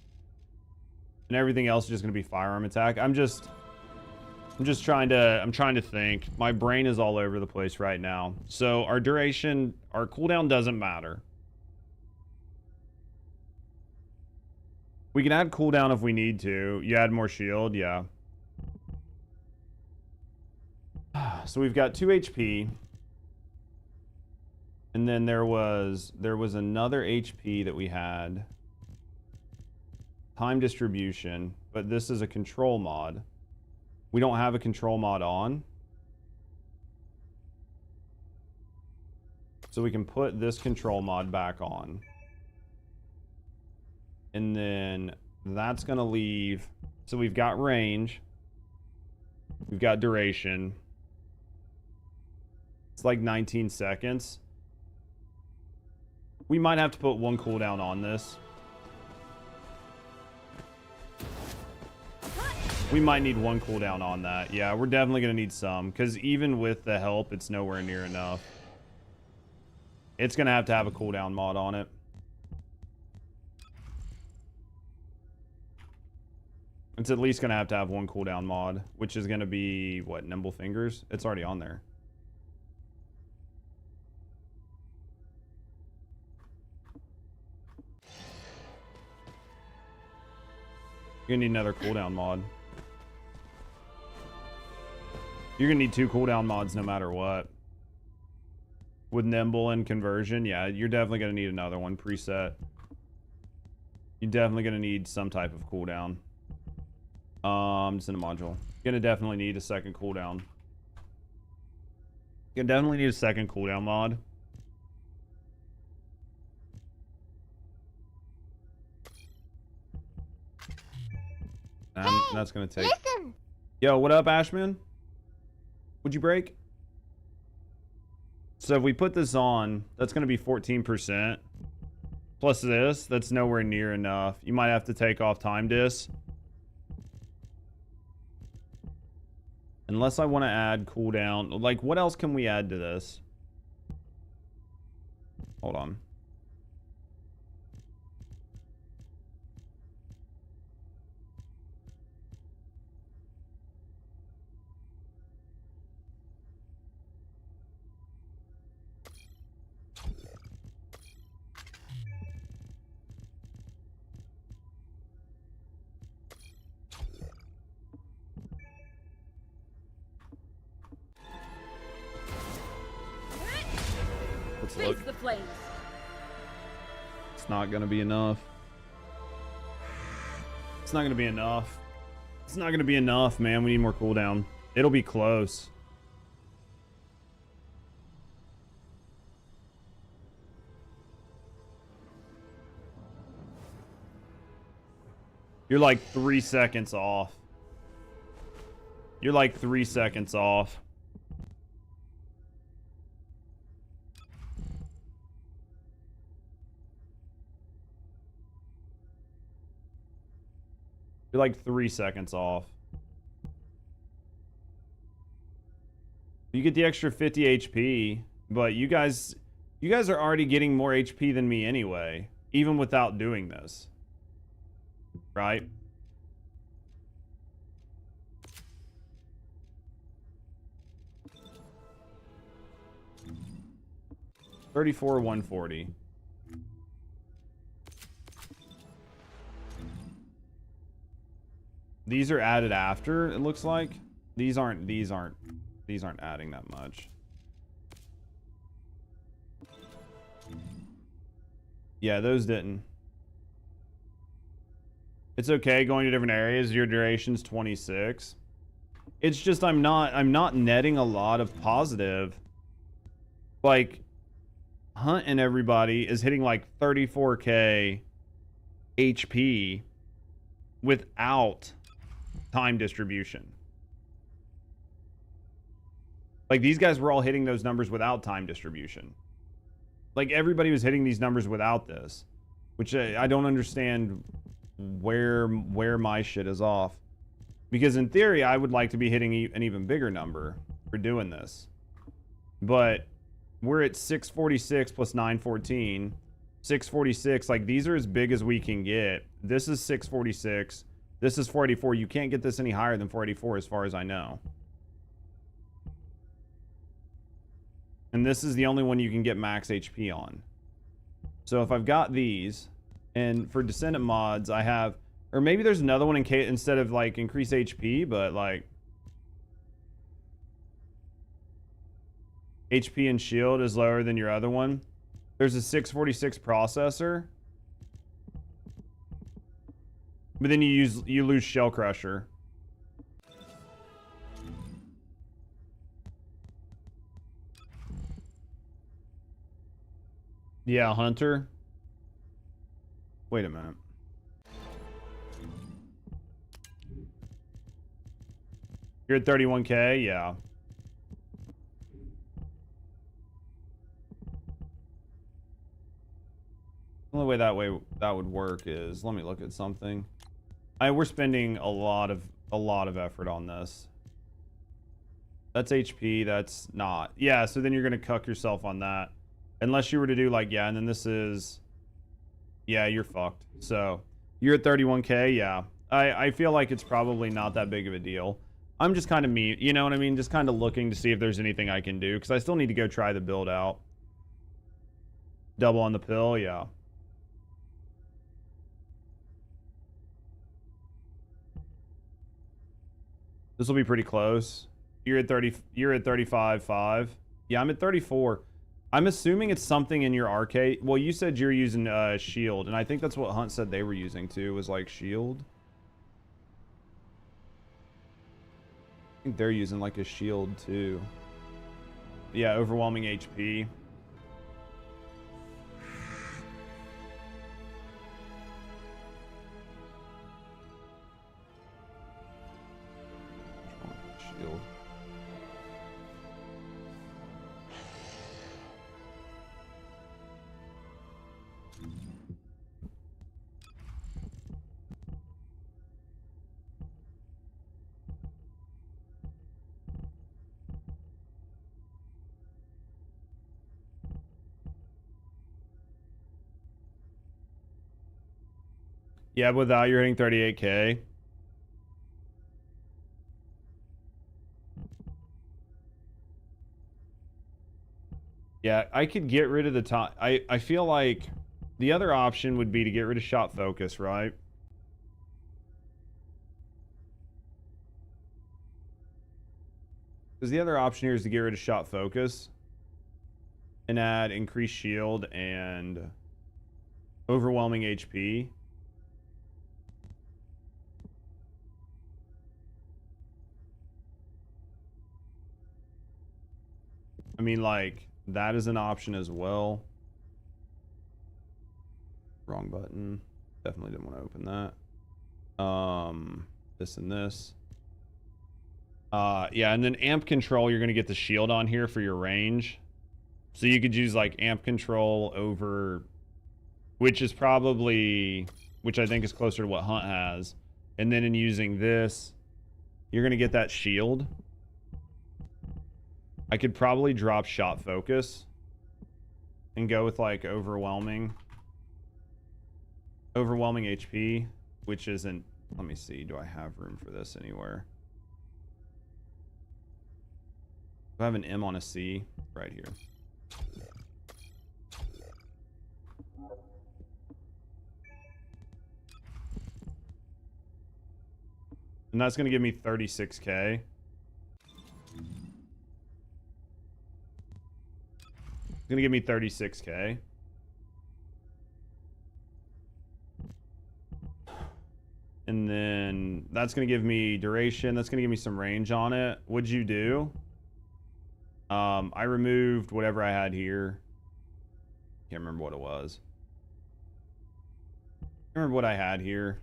And everything else is just going to be firearm attack. I'm trying to think. My brain is all over the place right now. So our duration, our cooldown doesn't matter. We can add cooldown if we need to. You add more shield, yeah. So we've got 2 HP. And then there was another HP that we had. Time distribution, but this is a control mod. We don't have a control mod on. So we can put this control mod back on. And then that's going to leave. So we've got range. We've got duration. It's like 19 seconds. We might have to put 1 cooldown on this. We might need 1 cooldown on that. Yeah, we're definitely going to need some. Because even with the help, it's nowhere near enough. It's going to have a cooldown mod on it. It's at least going to have 1 cooldown mod. Which is going to be, what, Nimble Fingers? It's already on there. You're going to need another cooldown mod. You're going to need 2 cooldown mods no matter what. With Nimble and Conversion, yeah, you're definitely going to need another one preset. You're definitely going to need some type of cooldown. Just in a module. You're going to definitely need a second cooldown. You're going to definitely need a second cooldown mod. And that's going to take... Listen. Yo, what up, Ashman? Would you break? So if we put this on, that's going to be 14%. Plus this, that's nowhere near enough. You might have to take off time dis. Unless I want to add cooldown. Like, what else can we add to this? Hold on. Let's look. Face the flames. It's not gonna be enough. It's not gonna be enough. It's not gonna be enough, man. We need more cooldown. It'll be close. You're like 3 seconds off. You're like 3 seconds off. You're like 3 seconds off. You get the extra 50 HP, but you guys are already getting more HP than me anyway, even without doing this. Right? $34, $140. These are added after, it looks like. These aren't adding that much. Yeah, those didn't. It's okay going to different areas. Your duration's 26. It's just I'm not netting a lot of positive. Like Hunt and everybody is hitting like 34k HP without time distribution. Like these guys were all hitting those numbers without time distribution. Like everybody was hitting these numbers without this, which I don't understand where my shit is off. Because in theory, I would like to be hitting an even bigger number for doing this. But we're at 646 plus 914. 646, like these are as big as we can get. This is 646. This is 484. You can't get this any higher than 484 as far as I know. And this is the only one you can get max HP on. So if I've got these, and for Descendant mods, I have, or maybe there's another one in case instead of like increase HP, but like HP and shield is lower than your other one. There's a 646 processor, but then you lose Shell Crusher. Yeah, Hunter. Wait a minute. You're at 31k, yeah. The only way that would work is, let me look at something. We're spending a lot of effort on this. That's HP, that's not. Yeah, so then you're gonna cuck yourself on that. Unless you were to do like, yeah, and then this is, yeah, you're fucked. So you're at 31k, yeah. I feel like it's probably not that big of a deal. I'm just kind of you know what I mean? Just kind of looking to see if there's anything I can do, because I still need to go try the build out. Double on the pill, yeah. This will be pretty close. You're at 35.5. Yeah, I'm at 34. I'm assuming it's something in your arcade. Well, you said you're using shield, and I think that's what Hunt said they were using too, was like shield. I think they're using like a shield too. Yeah, overwhelming HP. Shield. Yeah, without you're hitting 38k. Yeah, I could get rid of the top. I feel like the other option would be to get rid of shot focus, right? Because the other option here is to get rid of shot focus and add increased shield and overwhelming HP. I mean, like, that is an option as well. Wrong button. Definitely didn't want to open that. This and this. Yeah, and then amp control, you're going to get the shield on here for your range. So you could use, like, amp control over, which is probably, which I think is closer to what Hunt has. And then in using this, you're going to get that shield. I could probably drop shot focus and go with like overwhelming HP, which isn't, let me see, do I have room for this anywhere? Do I have an M on a C? Right here. And that's going to give me 36k. It's going to give me 36k. And then that's going to give me duration. That's going to give me some range on it. What'd you do? I removed whatever I had here. Can't remember what it was. Can't remember what I had here.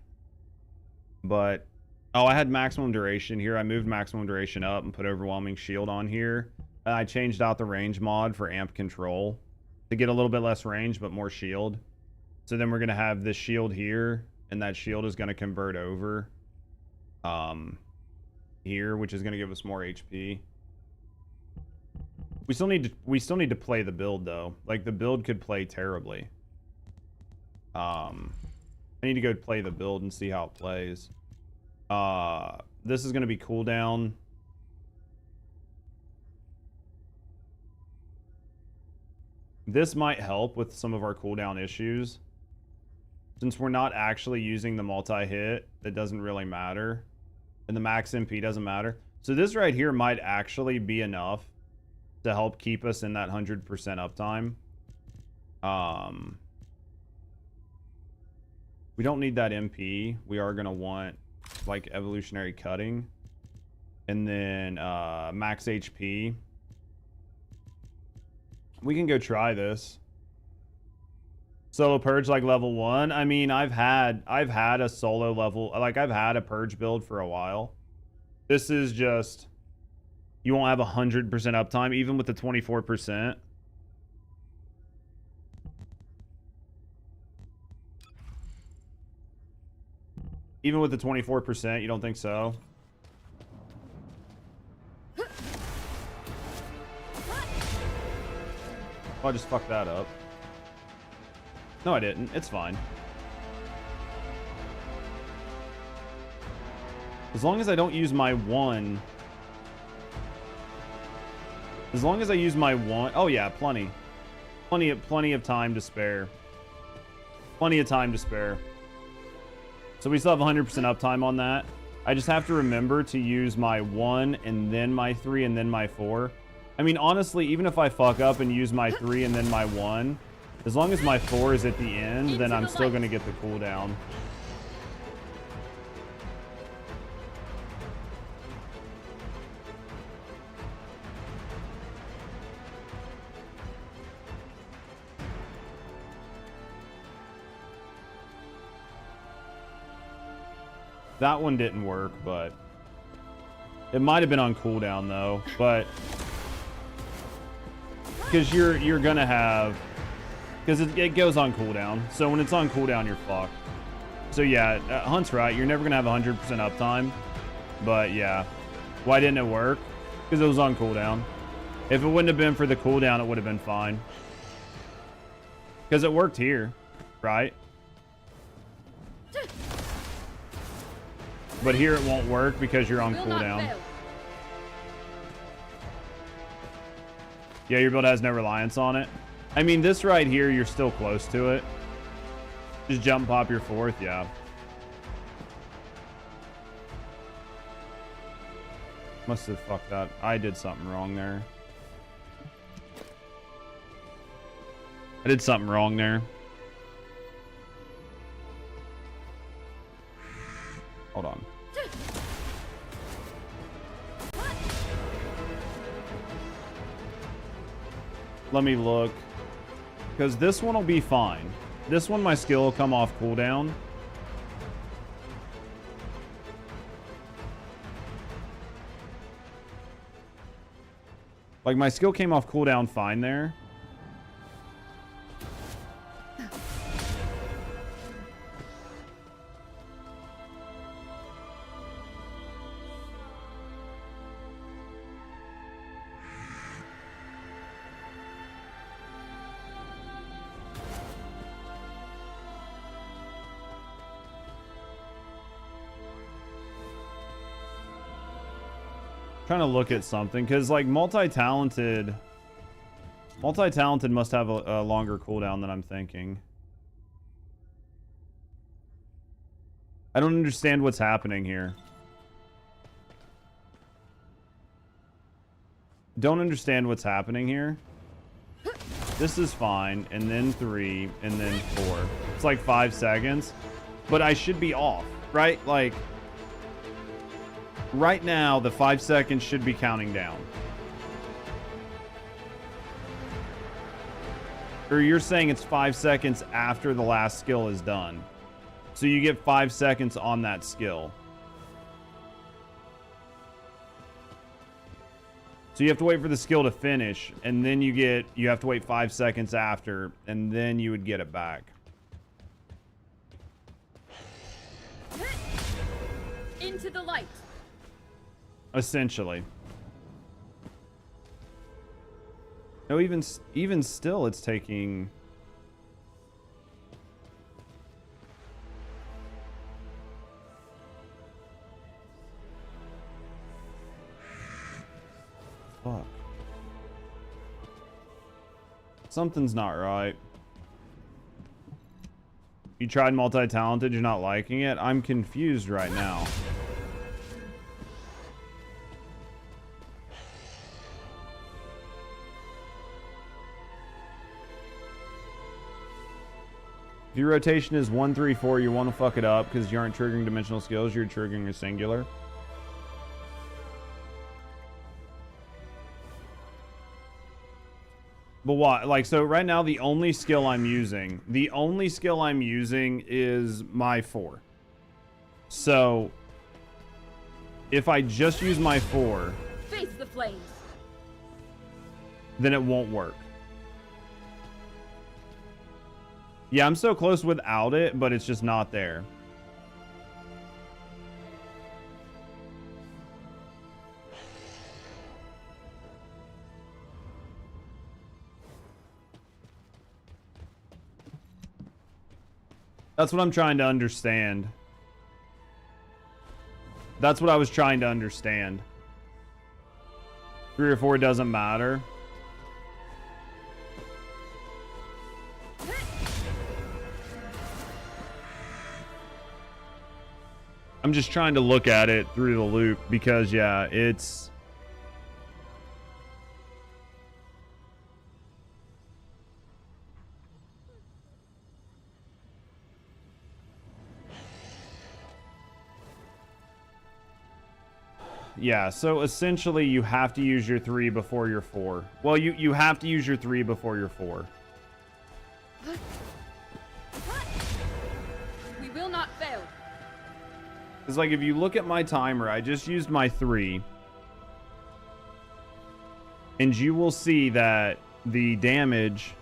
But, oh, I had maximum duration here. I moved maximum duration up and put overwhelming shield on here. And I changed out the range mod for amp control to get a little bit less range, but more shield. So then we're going to have this shield here, and that shield is going to convert over here, which is going to give us more HP. We still need to play the build though. Like the build could play terribly. I need to go play the build and see how it plays. This is going to be cooldown. This might help with some of our cooldown issues. Since we're not actually using the multi-hit, it doesn't really matter. And the max MP doesn't matter. So this right here might actually be enough to help keep us in that 100% uptime. We don't need that MP. We are going to want like evolutionary cutting. And then max HP. We can go try this. Solo purge like level 1. I mean, I've had a solo level, like I've had a purge build for a while. This is just, you won't have 100% uptime even with the 24%. Even with the 24%, you don't think so? Oh, I just fucked that up. No, I didn't. It's fine. As long as I don't use my one. As long as I use my one. Oh yeah, plenty. Plenty of time to spare. Plenty of time to spare. So we still have 100% uptime on that. I just have to remember to use my 1 and then my 3 and then my 4. I mean, honestly, even if I fuck up and use my 3 and then my 1, as long as my 4 is at the end, then I'm still going to get the cooldown. That one didn't work, but it might have been on cooldown though. But because you're gonna have, because it goes on cooldown. So when it's on cooldown, you're fucked. So yeah, Hunt's right. You're never gonna have 100% uptime. But yeah, why didn't it work? Because it was on cooldown. If it wouldn't have been for the cooldown, it would have been fine. Because it worked here, right? But here it won't work because you're on cooldown. Yeah, your build has no reliance on it. I mean, this right here, you're still close to it. Just jump pop your 4th, yeah. Must have fucked that. I did something wrong there. I did something wrong there. Hold on. Let me look. Because this one will be fine. This one, my skill will come off cooldown. Like, my skill came off cooldown fine there. Trying to look at something because like multi-talented must have a longer cooldown than I'm thinking. I don't understand what's happening here. don't understand what's happening here. This is fine, and then 3, and then 4. It's like 5 seconds, but I should be off, right? Like, right now, the 5 seconds should be counting down. Or you're saying it's 5 seconds after the last skill is done. So you get 5 seconds on that skill. So you have to wait for the skill to finish, and then you have to wait 5 seconds after, and then you would get it back. Into the light. Essentially. No, even still, it's taking... Fuck. Something's not right. You tried multi-talented, you're not liking it? I'm confused right now. If your rotation is 1, 3, 4, you want to fuck it up because you aren't triggering dimensional skills, you're triggering a singular. But what? Like, so right now, the only skill I'm using is my 4. So, if I just use my 4, Face the flames. then it won't work. Yeah, I'm so close without it, but it's just not there. That's what I'm trying to understand. That's what I was trying to understand. 3 or 4 doesn't matter. I'm just trying to look at it through the loop because, yeah, it's... Yeah, so essentially you have to use your 3 before your 4. Well, you have to use your 3 before your 4. We will not fail. It's like if you look at my timer, I just used my 3. And you will see that the damage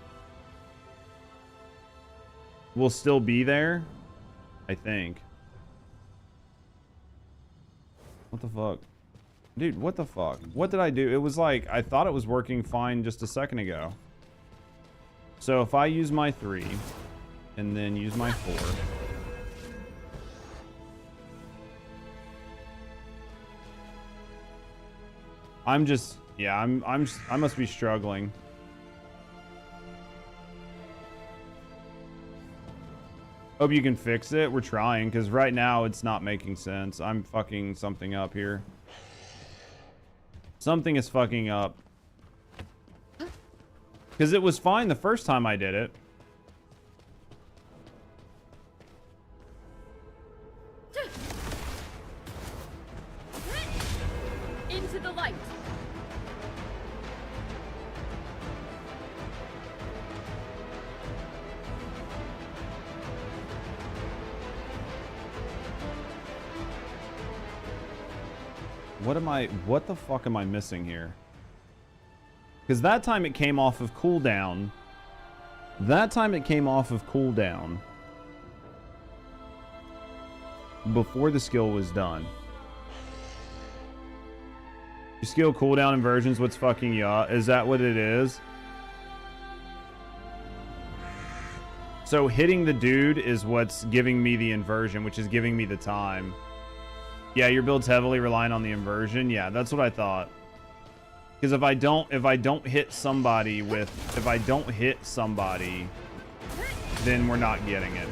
will still be there, I think. What the fuck? Dude, what the fuck? What did I do? It was like, I thought it was working fine just a second ago. So if I use my 3 and then use my 4. I'm just, yeah, I must be struggling. Hope you can fix it. We're trying, because right now it's not making sense. I'm fucking something up here. Something is fucking up. Because it was fine the first time I did it. Into the light. What the fuck am I missing here? Because that time it came off of cooldown. Before the skill was done. Your skill cooldown inversion's what's fucking you up. Is that what it is? So hitting the dude is what's giving me the inversion, which is giving me the time. Yeah, your build's heavily relying on the inversion. Yeah, that's what I thought. Because if I don't hit somebody, then we're not getting it.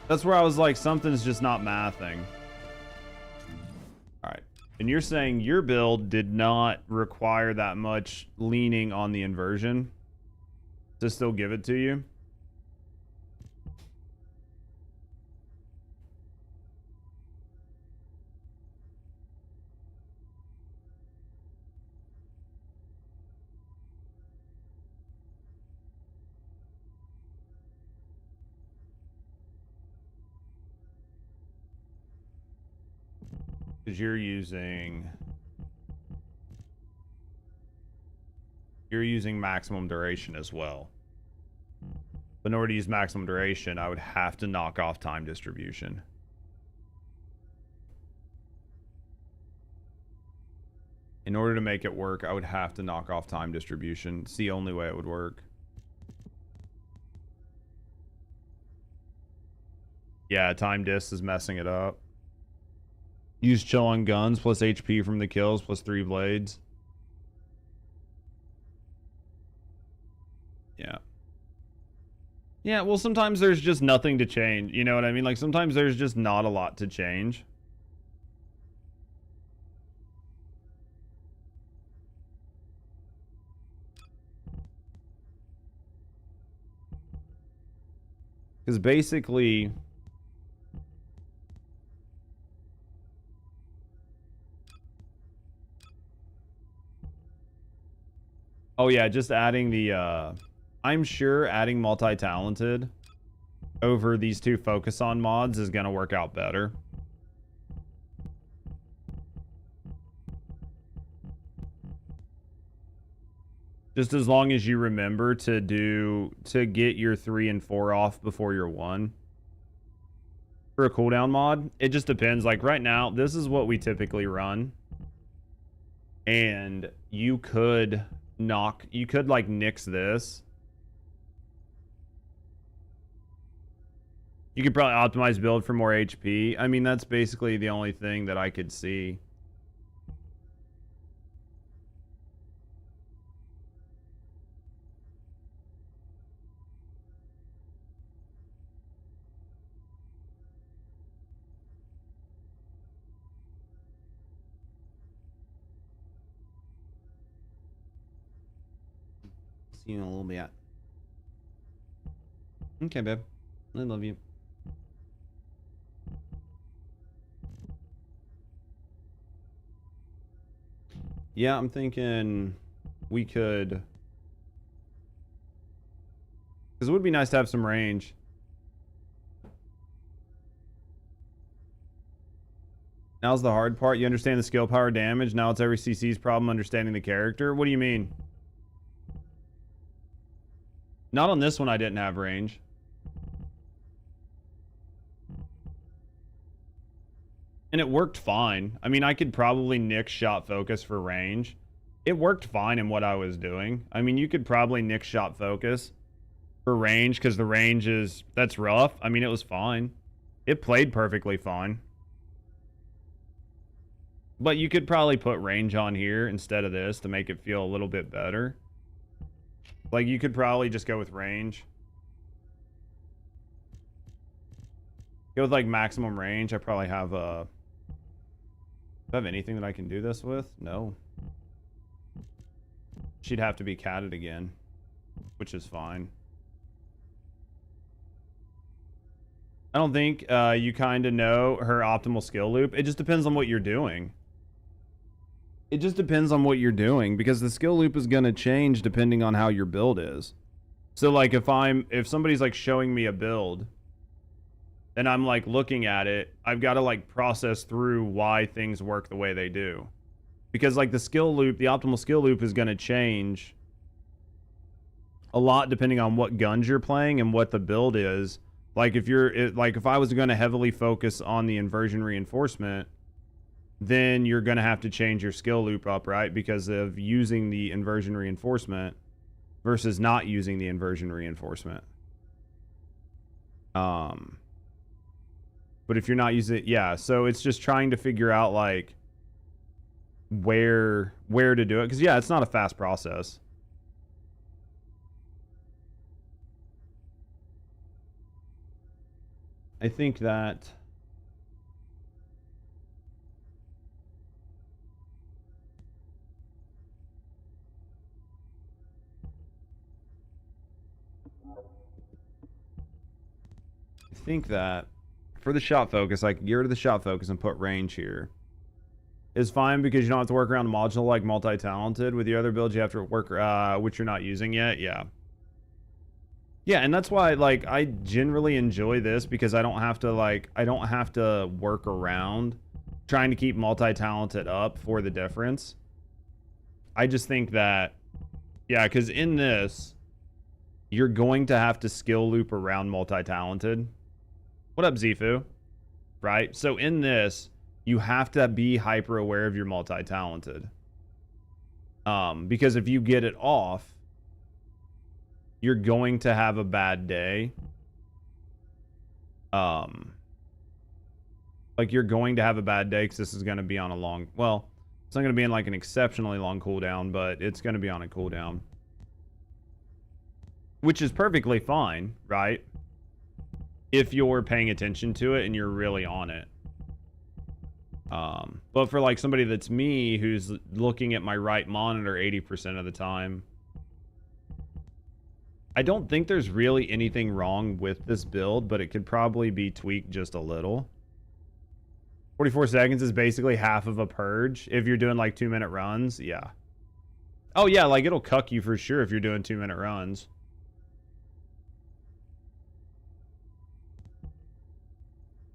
That's where I was like, something's just not mathing. All right. And you're saying your build did not require that much leaning on the inversion to still give it to you? Because you're using maximum duration as well. But in order to use maximum duration, I would have to knock off time distribution. In order to make it work, I would have to knock off time distribution. It's the only way it would work. Yeah, time dis is messing it up. Use chill on guns plus HP from the kills plus 3 blades. Yeah. Yeah, well, sometimes there's just nothing to change. You know what I mean? Like, sometimes there's just not a lot to change. Because basically... Oh yeah, just adding the, I'm sure adding multi-talented over these 2 focus on mods is going to work out better. Just as long as you remember to get your 3 and 4 off before your 1. For a cooldown mod, it just depends. Like right now, this is what we typically run. And you could like nix this. You could probably optimize build for more HP. I mean, that's basically the only thing that I could see. See you in a little bit. Okay, babe. I love you. Yeah, I'm thinking we could... Because it would be nice to have some range. Now's the hard part. You understand the skill power damage. Now it's every CC's problem understanding the character. What do you mean? Not on this one, I didn't have range. And it worked fine. I mean, I could probably nix shot focus for range. It worked fine in what I was doing. I mean, you could probably nix shot focus for range because the range is... That's rough. I mean, it was fine. It played perfectly fine. But you could probably put range on here instead of this to make it feel a little bit better. Like, you could probably just go with range. Go with, like, maximum range. I probably have, do I have anything that I can do this with? No. She'd have to be catted again, which is fine. I don't think you kind of know her optimal skill loop. It just depends on what you're doing. It just depends on what you're doing, because the skill loop is going to change depending on how your build is. So, like, if somebody's, like, showing me a build, then I'm, like, looking at it, I've got to, like, process through why things work the way they do. Because, like, the skill loop, the optimal skill loop is going to change a lot depending on what guns you're playing and what the build is. Like, if I was going to heavily focus on the inversion reinforcement, then you're going to have to change your skill loop up, right? Because of using the inversion reinforcement versus not using the inversion reinforcement. But if you're not using it, yeah. So it's just trying to figure out, like, where to do it. Because, yeah, it's not a fast process. I think that for the shot focus, I can get rid of the shot focus and put range here. Is fine because you don't have to work around the module like multi-talented. With the other builds, you have to work, which you're not using yet. Yeah. Yeah, and that's why, like, I generally enjoy this because I don't have to work around trying to keep multi-talented up for the difference. I just think that, yeah, because in this, you're going to have to skill loop around multi-talented. What up, Zifu? Right? So in this, you have to be hyper aware of your multi-talented. Because if you get it off, you're going to have a bad day. Like, you're going to have a bad day because this is going to be on a long... Well, it's not going to be in, like, an exceptionally long cooldown, but it's going to be on a cooldown. Which is perfectly fine, right? If you're paying attention to it and you're really on it. But for, like, somebody that's me who's looking at my right monitor 80% of the time... I don't think there's really anything wrong with this build, but it could probably be tweaked just a little. 44 seconds is basically half of a purge if you're doing like 2-minute runs. Yeah. Oh yeah, like it'll cuck you for sure if you're doing 2-minute runs.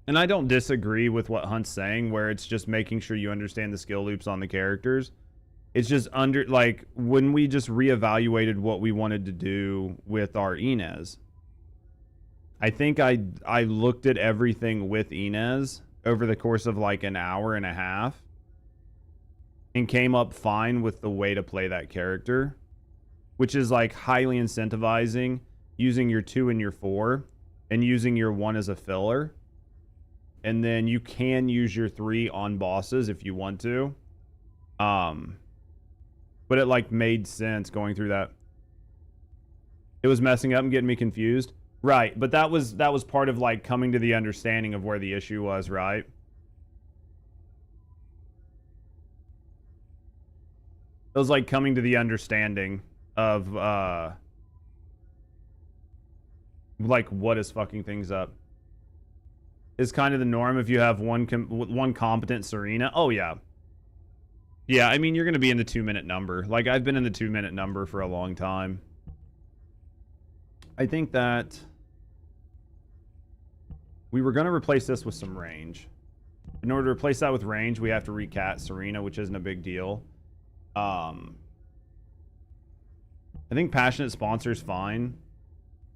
And I don't disagree with what Hunt's saying, where it's just making sure you understand the skill loops on the characters. It's just like when we just reevaluated what we wanted to do with our Inez. I think I looked at everything with Inez over the course of like an hour and a half and came up fine with the way to play that character, which is like highly incentivizing using your 2 and your 4 and using your 1 as a filler. And then you can use your 3 on bosses if you want to. But it like made sense going through that. It was messing up and getting me confused. Right, but that was part of like coming to the understanding of where the issue was, right? It was like coming to the understanding of like what is fucking things up. Is kind of the norm if you have one competent Serena. Oh yeah. Yeah, I mean, you're going to be in the 2-minute number. Like, I've been in the 2-minute number for a long time. I think that we were going to replace this with some range. In order to replace that with range, we have to recat Serena, which isn't a big deal. I think Passionate Sponsor is fine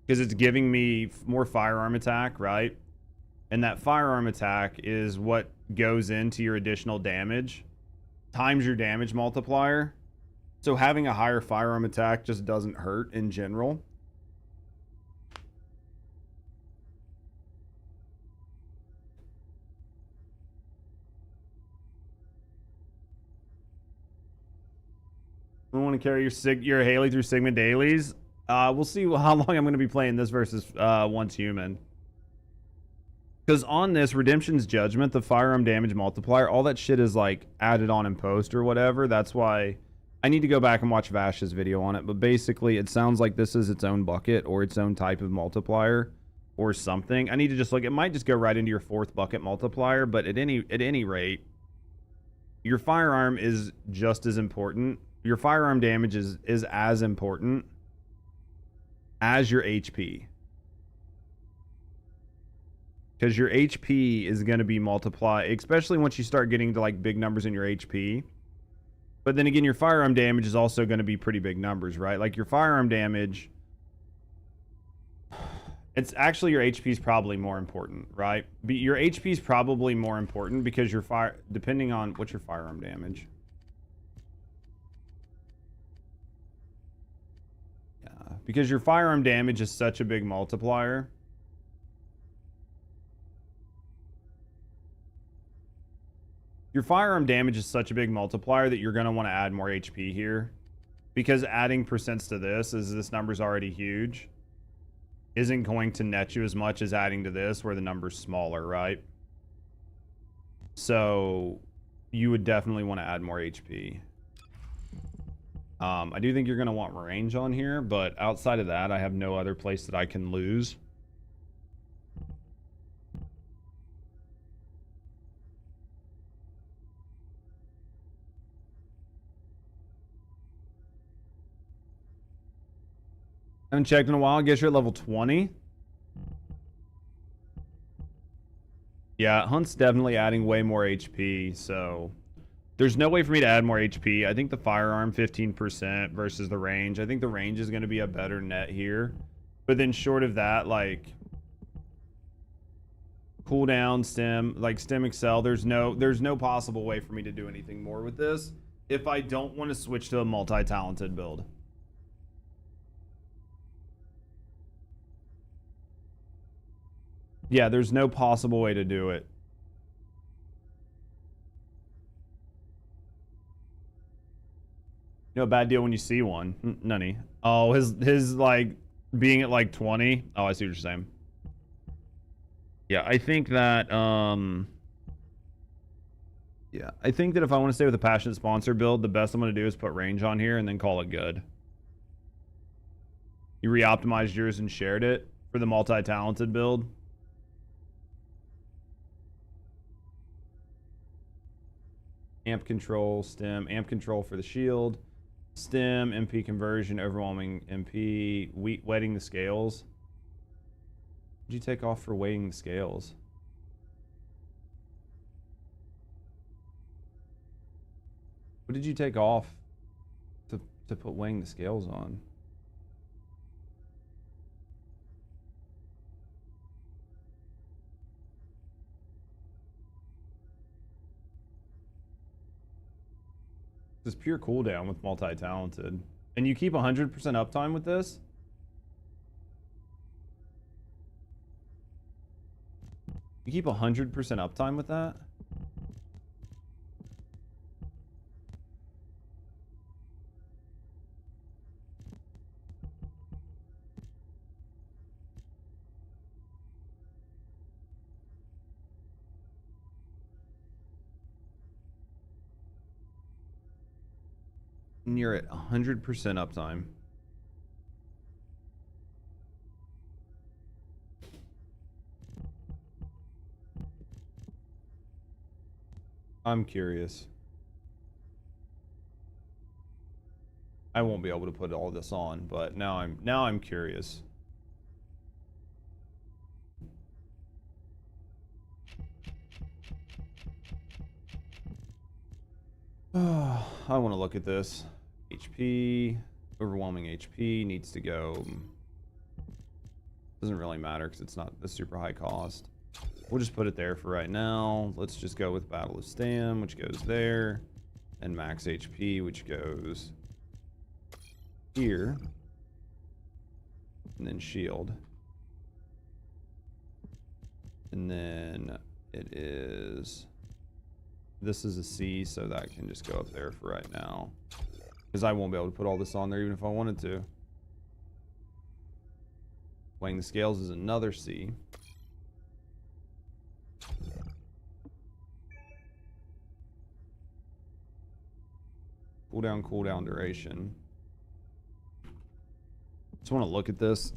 because it's giving me more firearm attack, right? And that firearm attack is what goes into your additional damage times your damage multiplier. So having a higher firearm attack just doesn't hurt in general. I want to carry your Haley through Sigma dailies. We'll see how long I'm going to be playing this versus Once Human. Because on this, Redemption's Judgment, the firearm damage multiplier, all that shit is like added on in post or whatever. That's why I need to go back and watch Vash's video on it. But basically, it sounds like this is its own bucket or its own type of multiplier or something. I need to just look. It might just go right into your 4th bucket multiplier. But at any rate, your firearm is just as important. Your firearm damage is as important as your HP. Because your HP is going to be multiplied, especially once you start getting to like big numbers in your HP. But then again, your firearm damage is also going to be pretty big numbers, right? Like your firearm damage, it's actually your HP is probably more important, right? But your HP is probably more important because your depending on what's your firearm damage. Yeah, because your firearm damage is such a big multiplier. Your firearm damage is such a big multiplier that you're going to want to add more HP here. Because adding percents to this, as this number's already huge, isn't going to net you as much as adding to this where the number's smaller, right? So you would definitely want to add more HP. I do think you're going to want range on here, but outside of that, I have no other place that I can lose. I haven't checked in a while. I guess you're at level 20. Yeah, Hunt's definitely adding way more HP, so there's no way for me to add more HP. I think the firearm 15% versus the range. I think the range is going to be a better net here. But then short of that, like cooldown, stem, like stem excel, there's no possible way for me to do anything more with this if I don't want to switch to a multi-talented build. Yeah, there's no possible way to do it. You know, a bad deal when you see one. Nunny. Oh, his like being at like 20. Oh, I see what you're saying. Yeah, I think that yeah, I think that if I want to stay with a passionate sponsor build, the best I'm going to do is put range on here and then call it good. You re-optimized yours and shared it for the multi-talented build. Amp control, stem, amp control for the shield, stem, MP conversion, overwhelming MP, wetting the scales. What did you take off for weighing the scales? What did you take off to put weighing the scales on? This is pure cooldown with multi-talented. And you keep 100% uptime with this? You keep 100% uptime with that? And you're at 100% uptime. I'm curious. I won't be able to put all this on, but now I'm curious. I want to look at this. HP, overwhelming HP needs to go. Doesn't really matter because it's not a super high cost. We'll just put it there for right now. Let's just go with Battle of Stam, which goes there, and max HP, which goes here, and then shield. And then it is, this is a C, so that can just go up there for right now. Because I won't be able to put all this on there even if I wanted to. Weighing the scales is another C. Cooldown duration. Just want to look at this.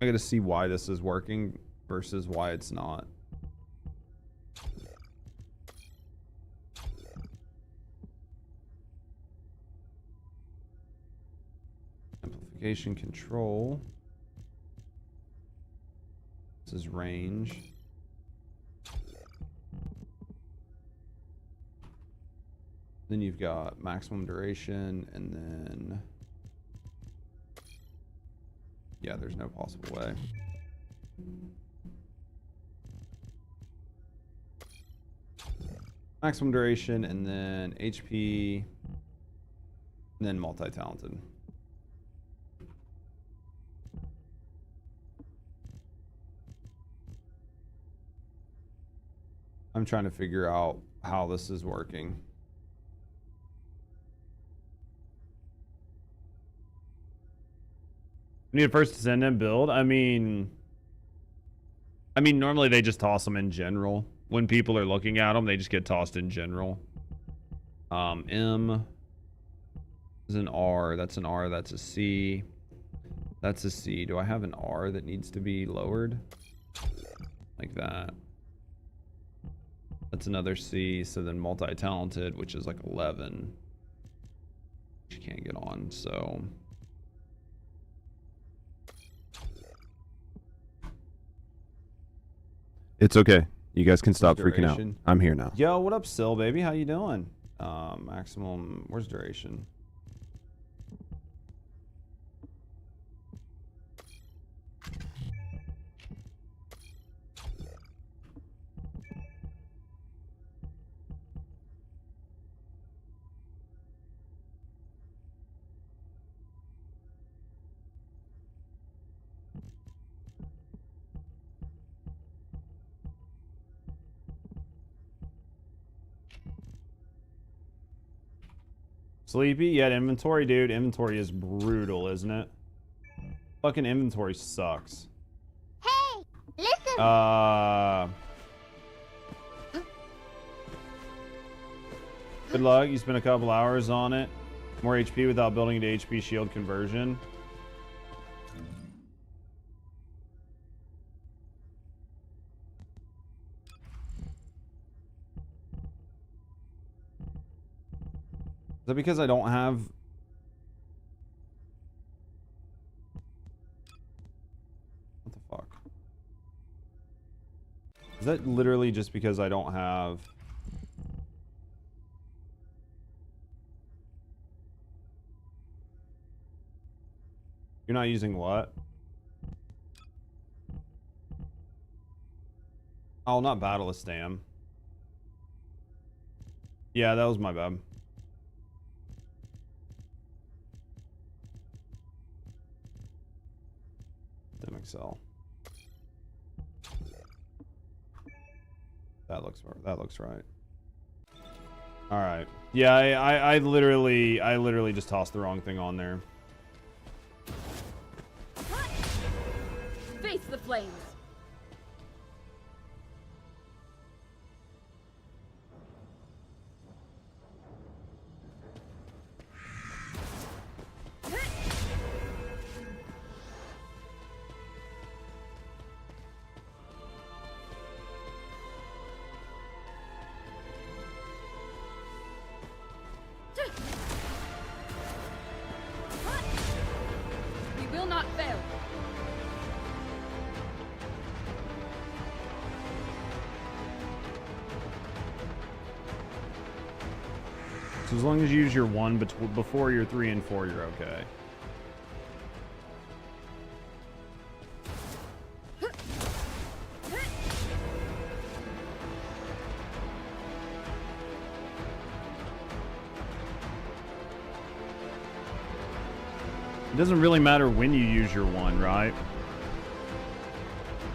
I gotta see why this is working versus why it's not. Amplification control. This is range. Then you've got maximum duration, and then yeah, there's no possible way. Maximum duration, and then HP, and then multi-talented. I'm trying to figure out how this is working. We need a first descendant build. I mean, normally they just toss them in general. When people are looking at them, they just get tossed in general. M is an R. That's an R. That's a C. That's a C. Do I have an R that needs to be lowered? Like that. That's another C. So then multi-talented, which is like 11. Which you can't get on, so... It's okay. You guys can stop freaking out. Duration. I'm here now. Yo, what up, Sil, baby? How you doing? Maximum... Where's duration? Sleepy? Yeah, inventory, dude. Inventory is brutal, isn't it? Fucking inventory sucks. Hey, listen. Good luck. You spent a couple hours on it. More HP without building to HP shield conversion. Is that because I don't have... What the fuck? Is that literally just because I don't have... You're not using what? Oh, not Battle-a-Stam. Yeah, that was my bad. Excel. That looks right. All right. Yeah, I literally just tossed the wrong thing on there. Face the flames. We will not fail. So as long as you use your 1 before your 3 and 4, you're okay. It doesn't really matter when you use your 1, right?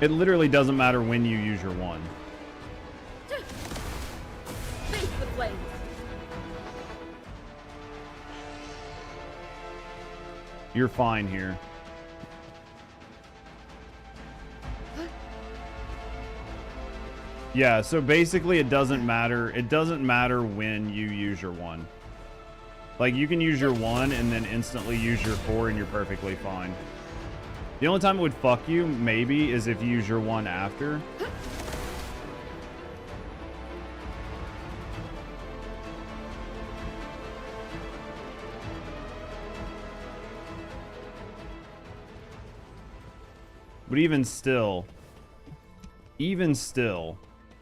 It literally doesn't matter when you use your 1. Face the flames. You're fine here. Yeah, so basically it doesn't matter. It doesn't matter when you use your 1. Like, you can use your 1 and then instantly use your 4 and you're perfectly fine. The only time it would fuck you, maybe, is if you use your 1 after. But even still,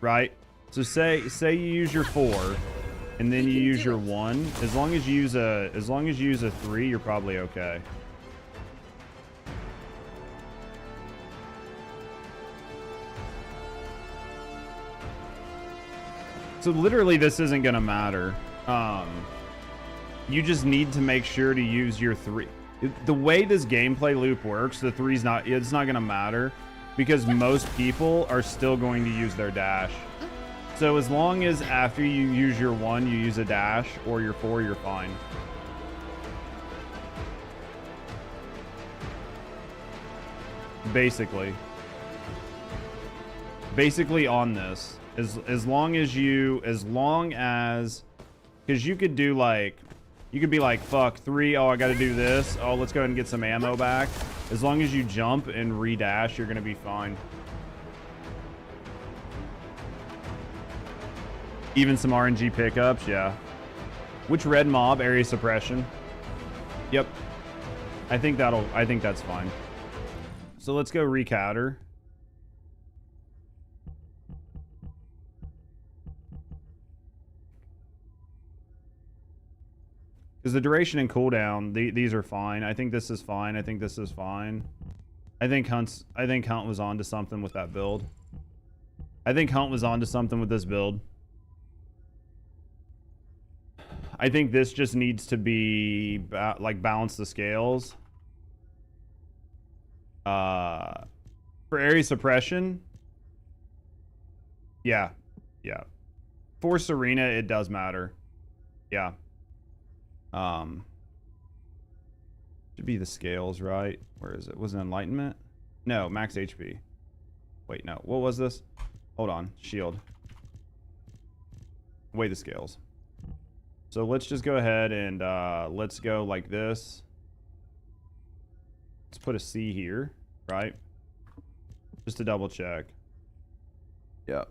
right? So say you use your 4 and then you use your 1, as long as you use a 3, you're probably okay. So literally this isn't gonna matter. You just need to make sure to use your 3. The way this gameplay loop works, the 3's it's not gonna matter because most people are still going to use their dash. So as long as after you use your 1, you use a dash, or your 4, you're fine. basically. Basically on this. As long as, because you could do like, you could be like, fuck, 3, oh, I gotta do this. Oh, let's go ahead and get some ammo back. As long as you jump and re-dash, you're gonna be fine. Even some RNG pickups, yeah. Which red mob? Area suppression. Yep. I think that's fine. So let's go recatter. Because the duration and cooldown, these are fine. I think this is fine. I think this is fine. I think Hunt was onto something with that build. I think Hunt was onto something with this build. I think this just needs to be like balance the scales. For area suppression, yeah. For Serena, it does matter. Yeah. Should be the scales, right? Where is it? Was it Enlightenment? No, max HP. Wait, no. What was this? Hold on. Shield. Weigh the scales. So let's just go ahead and let's go like this. Let's put a C here, right? Just to double check. Yep.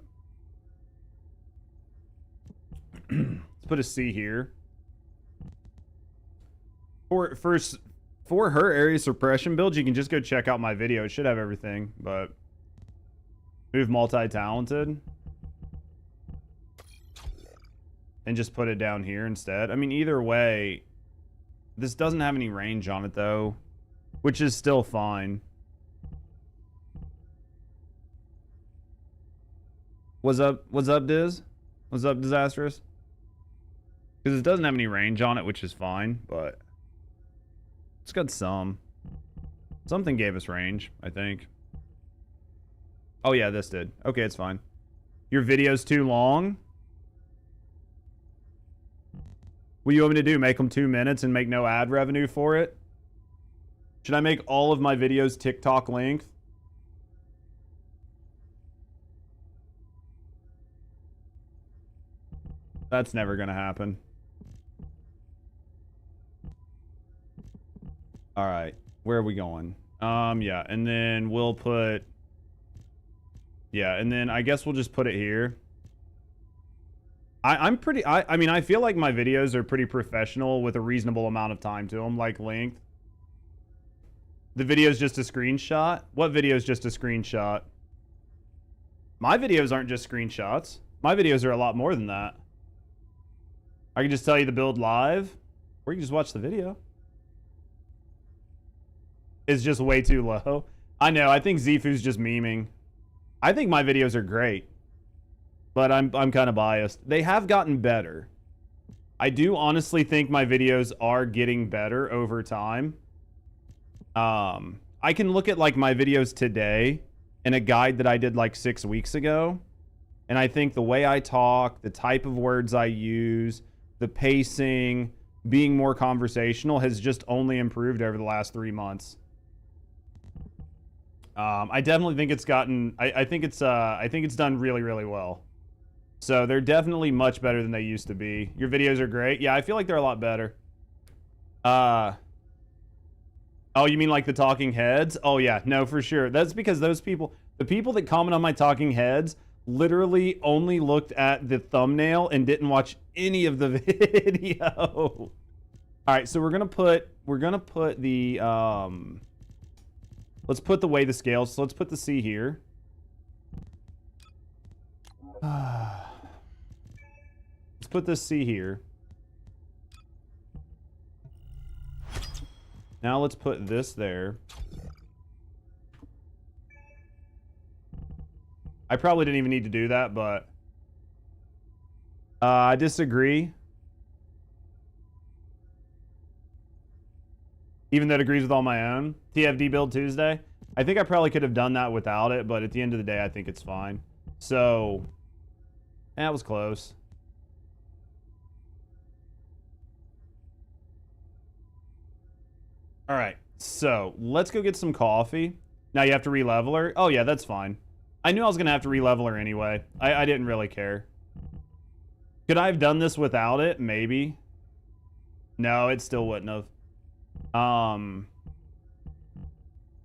Let's put a C here. For her area suppression build, you can just go check out my video. It should have everything, but move multi-talented and just put it down here instead. I mean, either way, this doesn't have any range on it though, which is still fine. What's up, Diz? What's up, Disastrous? Because it doesn't have any range on it, which is fine, but it's got some. Something gave us range, I think. Oh yeah, this did. Okay, it's fine. Your video's too long? What do you want me to do? Make them 2 minutes and make no ad revenue for it? Should I make all of my videos TikTok length? That's never gonna happen. All right, where are we going? Yeah, and then we'll put, yeah, and then I guess we'll just put it here. I mean, I feel like my videos are pretty professional with a reasonable amount of time to them, like length. The video's just a screenshot? What video's just a screenshot? My videos aren't just screenshots. My videos are a lot more than that. I can just tell you the build live, or you can just watch the video. It's just way too low. I know, I think Zifu's just memeing. I think my videos are great, but I'm kind of biased. They have gotten better. I do honestly think my videos are getting better over time. I can look at like my videos today in a guide that I did like 6 weeks ago, and I think the way I talk, the type of words I use, the pacing, being more conversational has just only improved over the last 3 months. I definitely think it's gotten, I think it's done really, really well. So they're definitely much better than they used to be. Your videos are great. Yeah, I feel like they're a lot better. Oh, you mean like the talking heads? Oh yeah, no, for sure. That's because those people, the people that comment on my talking heads literally only looked at the thumbnail and didn't watch any of the video. All right, so we're gonna put the let's put the way the scales. So let's put the C here. Let's put this C here. Now let's put this there. I probably didn't even need to do that, but I disagree. Even though it agrees with all my own. TFD build Tuesday. I think I probably could have done that without it, but at the end of the day, I think it's fine. So, that was close. All right, so let's go get some coffee. Now you have to re-level her? Oh yeah, that's fine. I knew I was going to have to re-level her anyway. I didn't really care. Could I have done this without it? Maybe. No, it still wouldn't have.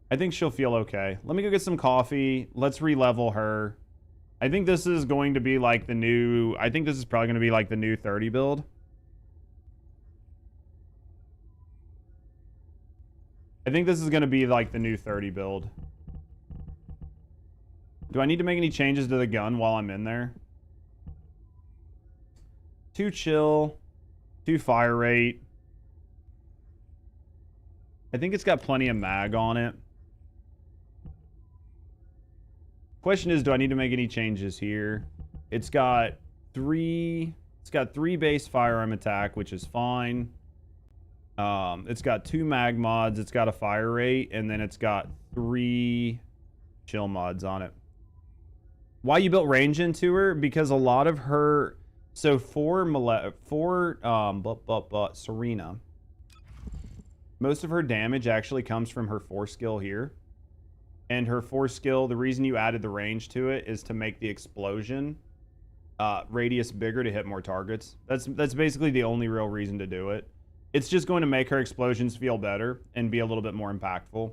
I think she'll feel okay. Let me go get some coffee. Let's re-level her. I think this is going to be like the new... I think this is probably going to be like the new 30 build. I think this is going to be like the new 30 build. Do I need to make any changes to the gun while I'm in there? 2 chill. 2 fire rate. I think it's got plenty of mag on it. Question is, do I need to make any changes here? It's got 3 base firearm attack, which is fine. It's got 2 mag mods, it's got a fire rate, and then it's got 3 chill mods on it. Why you built range into her? Because a lot of her, so for Serena, most of her damage actually comes from her 4 skill here. And her 4 skill, the reason you added the range to it is to make the explosion radius bigger to hit more targets. That's basically the only real reason to do it. It's just going to make her explosions feel better and be a little bit more impactful.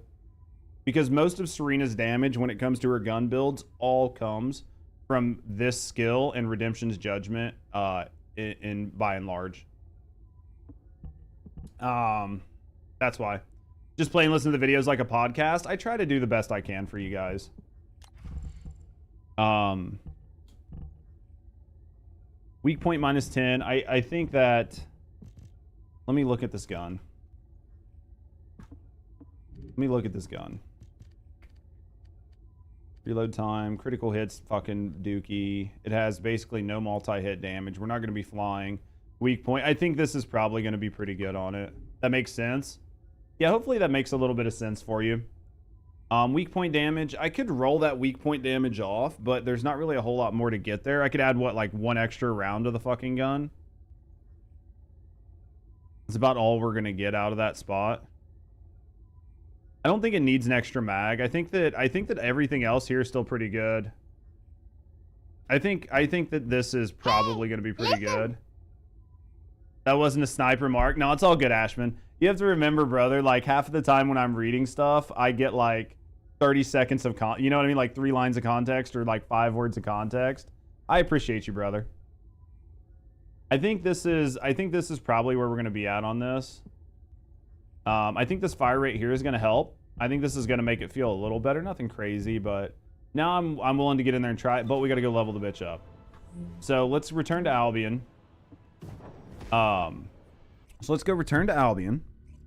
Because most of Serena's damage when it comes to her gun builds all comes from this skill and Redemption's Judgment in by and large. That's why. Just play and listen to the videos like a podcast. I try to do the best I can for you guys. Weak point minus 10. I think that... Let me look at this gun. Let me look at this gun. Reload time, critical hits, fucking dookie. It has basically no multi-hit damage. We're not going to be flying. Weak point. I think this is probably going to be pretty good on it. That makes sense. Yeah, hopefully that makes a little bit of sense for you. Weak point damage. I could roll that weak point damage off, but there's not really a whole lot more to get there. I could add, what, like 1 extra round to the fucking gun? It's about all we're going to get out of that spot. I don't think it needs an extra mag. I think that everything else here is still pretty good. I think that this is probably going to be pretty good. That wasn't a sniper mark. No, it's all good, Ashman. You have to remember, brother, like half of the time when I'm reading stuff, I get like 30 seconds of you know what I mean? Like 3 lines of context or like 5 words of context. I appreciate you, brother. I think this is probably where we're going to be at on this. I think this fire rate here is going to help. I think this is going to make it feel a little better. Nothing crazy, but now I'm willing to get in there and try it, but we got to go level the bitch up. So let's return to Albion. So let's go return to Albion.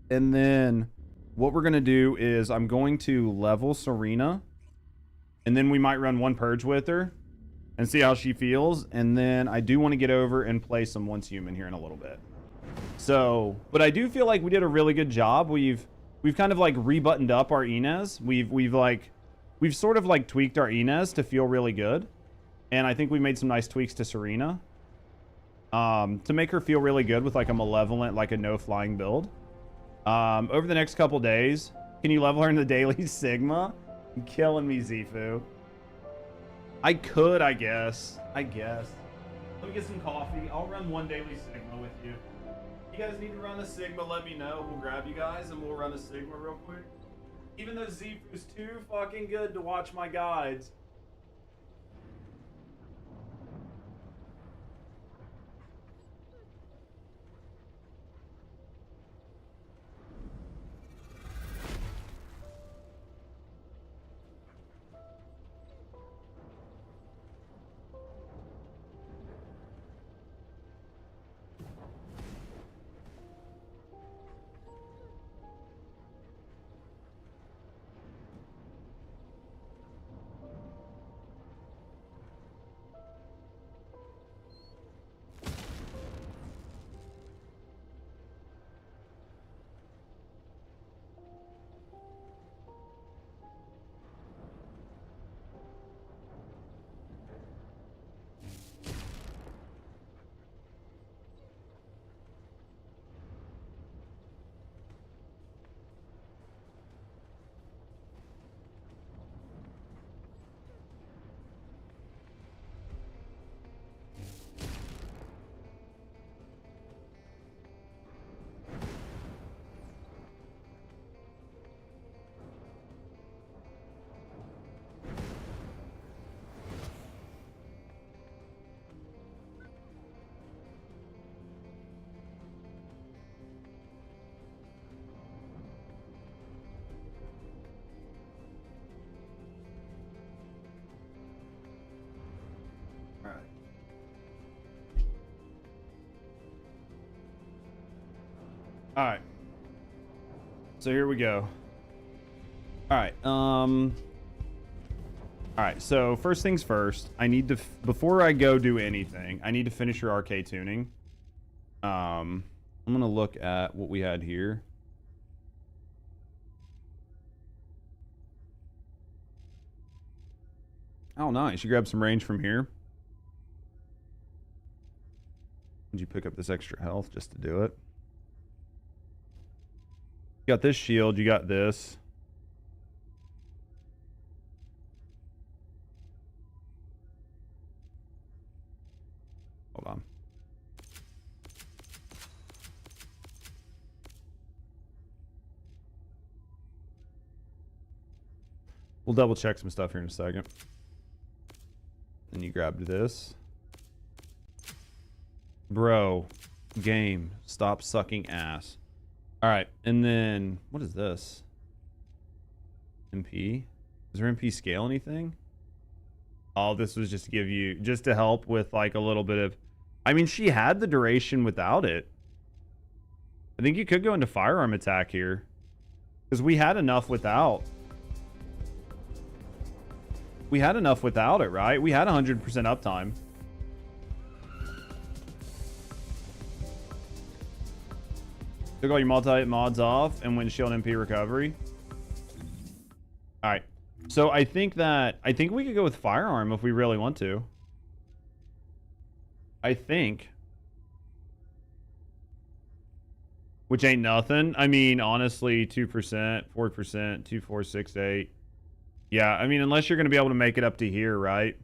And then what we're going to do is I'm going to level Serena. And then we might run 1 purge with her and see how she feels. And then I do want to get over and play some Once Human here in a little bit. So, but I do feel like we did a really good job. We've kind of like rebuttoned up our Inez. We've sort of like tweaked our Inez to feel really good. And I think we made some nice tweaks to Serena. To make her feel really good with like a malevolent, like a no flying build. Over the next couple days, can you level her in the daily Sigma? You're killing me, Zifu. I could, I guess. Let me get some coffee. I'll run 1 daily Sigma with you. You guys need to run a Sigma, let me know. We'll grab you guys and we'll run a Sigma real quick. Even though Zifu's too fucking good to watch my guides. All right. So here we go. All right. All right. So first things first, I need to before I go do anything, I need to finish your arcade tuning. I'm gonna look at what we had here. Oh, nice. You grab some range from here. Did you pick up this extra health just to do it? You got this shield. You got this. Hold on. We'll double check some stuff here in a second. Then you grabbed this. Bro, game, stop sucking ass. All right, and then what is this? MP? Does her MP scale anything? Oh, this was just to give you, just to help with like a little bit of, I mean, she had the duration without it. I think you could go into firearm attack here because we had enough without. We had enough without it, right? We had 100% uptime. Took all your multi-hit mods off and windshield MP recovery. All right. So I think we could go with firearm if we really want to. I think. Which ain't nothing. I mean, honestly, 2%, 4%, 2468. Yeah, I mean, unless you're going to be able to make it up to here, right?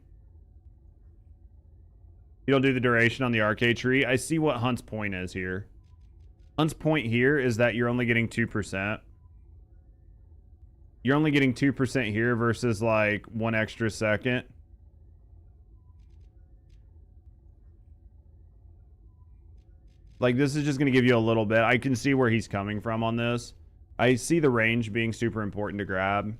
You don't do the duration on the arcade tree. I see what Hunt's point is here. Hunt's point here is that you're only getting 2%. You're only getting 2% here versus like 1 extra second. Like, this is just going to give you a little bit. I can see where he's coming from on this. I see the range being super important to grab.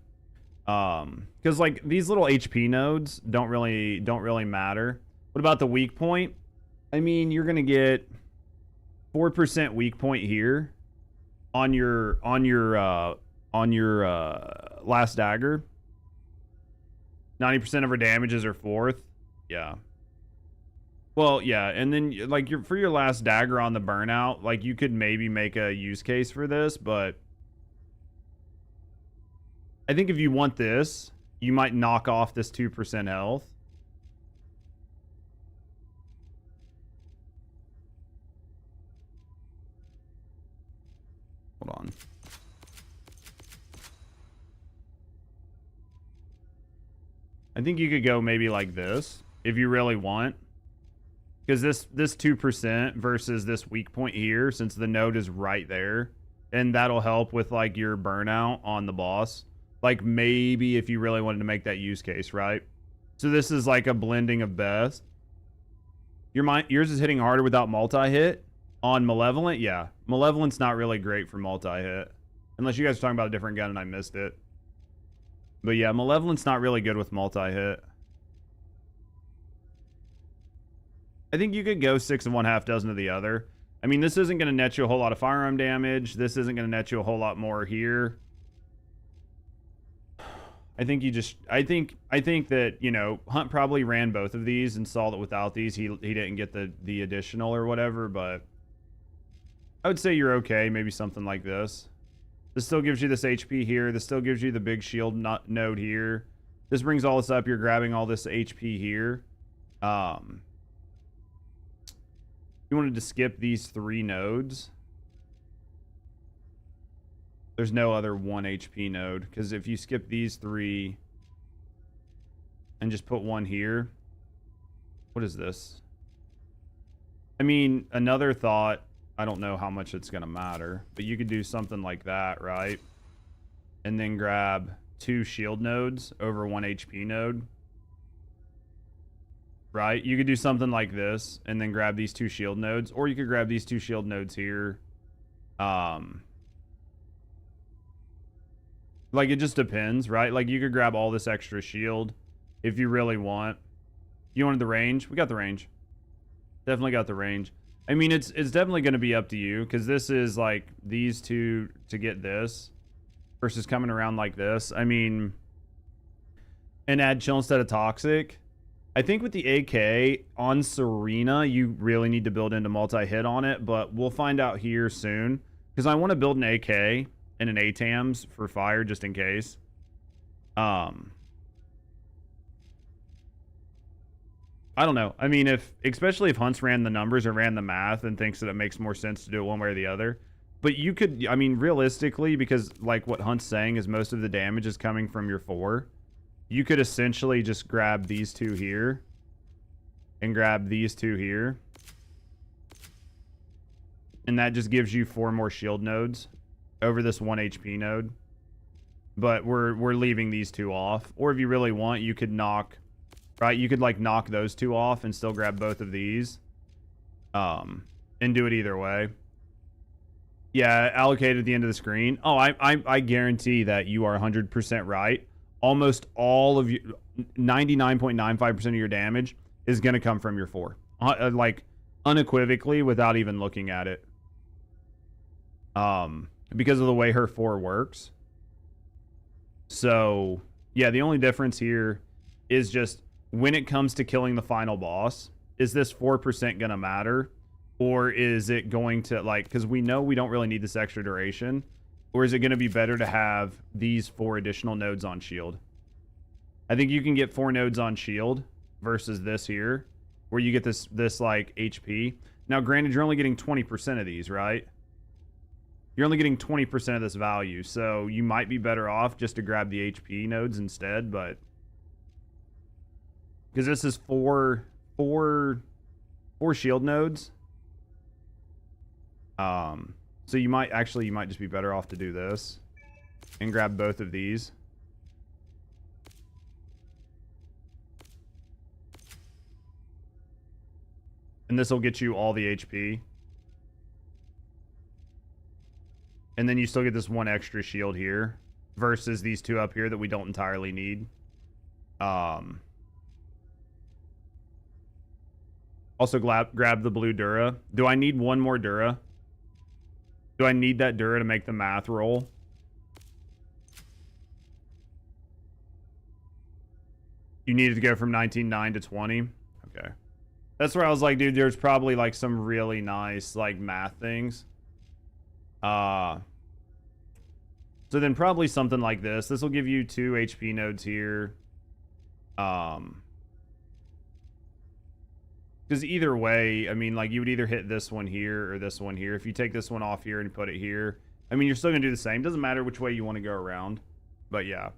Because like these little HP nodes don't really matter. What about the weak point? I mean, you're gonna get 4% weak point here on your last dagger. 90% of her damages are fourth. Yeah. Well, yeah, and then like for your last dagger on the burnout, like you could maybe make a use case for this, but I think if you want this, you might knock off this 2% health. Hold on. I think you could go maybe like this if you really want. Because this 2% versus this weak point here, since the node is right there, and that'll help with like your burnout on the boss. Like maybe if you really wanted to make that use case, right? So this is like a blending of best. Yours is hitting harder without multi-hit. On Malevolent, yeah. Malevolent's not really great for multi-hit. Unless you guys are talking about a different gun and I missed it. But yeah, Malevolent's not really good with multi-hit. I think you could go 6 1/2 dozen of the other. I mean, this isn't going to net you a whole lot of firearm damage. This isn't going to net you a whole lot more here. I think you just, I think that, you know, Hunt probably ran both of these and saw that without these, he didn't get the additional or whatever, but I would say you're okay. Maybe something like this. This still gives you this HP here. This still gives you the big shield node here. This brings all this up. You're grabbing all this HP here. You wanted to skip these 3 nodes. There's no other 1 HP node, because if you skip these 3 and just put 1 here, what is this? I mean, another thought, I don't know how much it's going to matter, but you could do something like that, right? And then grab 2 shield nodes over 1 HP node. Right? You could do something like this and then grab these 2 shield nodes, or you could grab these 2 shield nodes here. Like, it just depends, right? Like, you could grab all this extra shield if you really want. You wanted the range? We got the range. Definitely got the range. I mean, it's definitely going to be up to you, because this is like these two to get this versus coming around like this. I mean, and add chill instead of toxic. I think with the AK on Serena, you really need to build into multi-hit on it, but we'll find out here soon, because I want to build an AK and an ATAMs for fire just in case. I don't know. I mean, especially if Hunt's ran the numbers or ran the math and thinks that it makes more sense to do it one way or the other. But you could, I mean, realistically, because like what Hunt's saying is most of the damage is coming from your 4, you could essentially just grab these 2 here and grab these 2 here. And that just gives you 4 more shield nodes over this 1 HP node. But we're leaving these 2 off. Or if you really want, you could knock... Right, you could like knock those 2 off and still grab both of these, and do it either way. Yeah, allocate at the end of the screen. Oh, I guarantee that you are 100% right. Almost all of you, 99.95% of your damage is going to come from your 4, like unequivocally without even looking at it. Because of the way her 4 works. So yeah, the only difference here is just when it comes to killing the final boss, is this 4% going to matter? Or is it going to, like, because we know we don't really need this extra duration. Or is it going to be better to have these 4 additional nodes on shield? I think you can get 4 nodes on shield versus this here, where you get this like HP. Now, granted, you're only getting 20% of these, right? You're only getting 20% of this value, so you might be better off just to grab the HP nodes instead, but... Because this is four shield nodes. So you might just be better off to do this and grab both of these. And this will get you all the HP. And then you still get this 1 extra shield here versus these 2 up here that we don't entirely need. Also, grab the blue Dura. Do I need 1 more Dura? Do I need that Dura to make the math roll? You needed to go from 19.9 to 20? Okay. That's where I was like, dude, there's probably like some really nice like math things. So then probably something like this. This will give you 2 HP nodes here. Because either way, I mean, like, you would either hit this one here or this one here. If you take this one off here and put it here, I mean, you're still going to do the same. Doesn't matter which way you want to go around. But, yeah.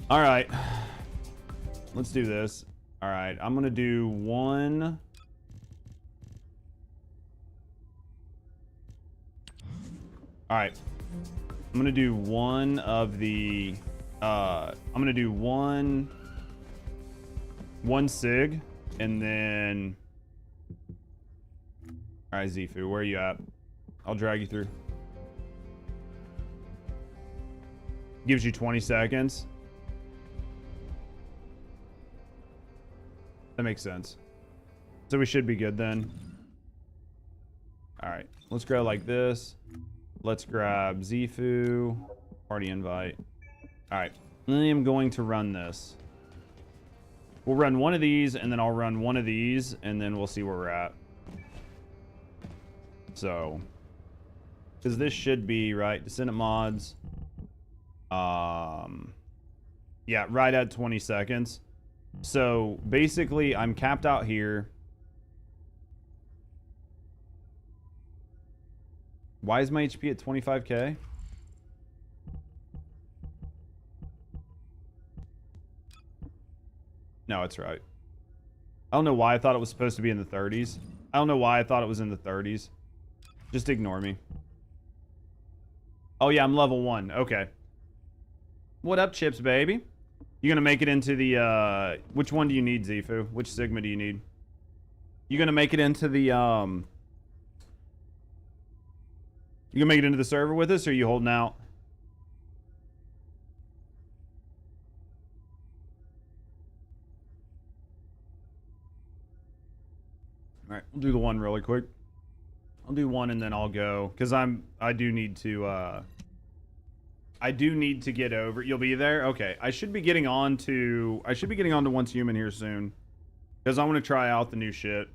All right. Let's do this. All right. I'm going to do 1... All right. I'm going to do 1 of the... I'm going to do one SIG. And then... Alright, Zifu, where are you at? I'll drag you through. Gives you 20 seconds. That makes sense. So we should be good then. Alright, let's go like this. Let's grab Zifu. Party invite. Alright, I am going to run this. We'll run one of these, and then I'll run one of these, and then we'll see where we're at. So, because this should be, right, Descendant mods. Yeah, right at 20 seconds. So, basically, I'm capped out here. Why is my HP at 25k? No, it's right. I don't know why I thought it was supposed to be in the 30s. I don't know why I thought it was in the 30s. Just ignore me. Oh, yeah, I'm level 1. Okay. What up, Chips, baby? You gonna make it into the, which one do you need, Zifu? Which Sigma do you need? You gonna make it into the, You gonna make it into the server with us, or are you holding out? All right, we'll do the one really quick. I'll do one and then I'll go because I do need to get over. You'll be there? Okay. I should be getting on to Once Human here soon because I want to try out the new shit.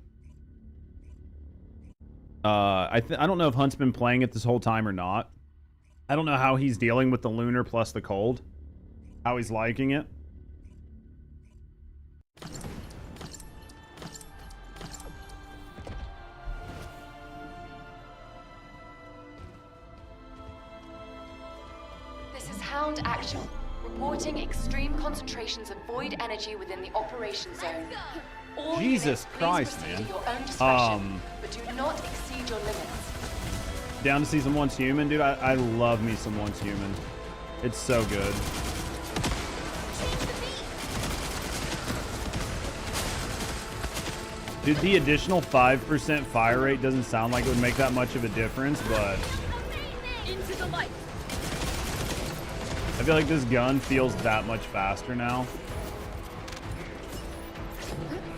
I don't know if Hunt's been playing it this whole time or not. I don't know how he's dealing with the Lunar plus the cold. How he's liking it. This is Hound Action. Reporting extreme concentrations of void energy within the operation zone. All Jesus units, please Christ, proceed man. at your own discretion, but do not exceed your limits. Down to see some Once Human, dude. I love me some Once Human. It's so good. Dude, the additional 5% fire rate doesn't sound like it would make that much of a difference, but Into the light. I feel like this gun feels that much faster now.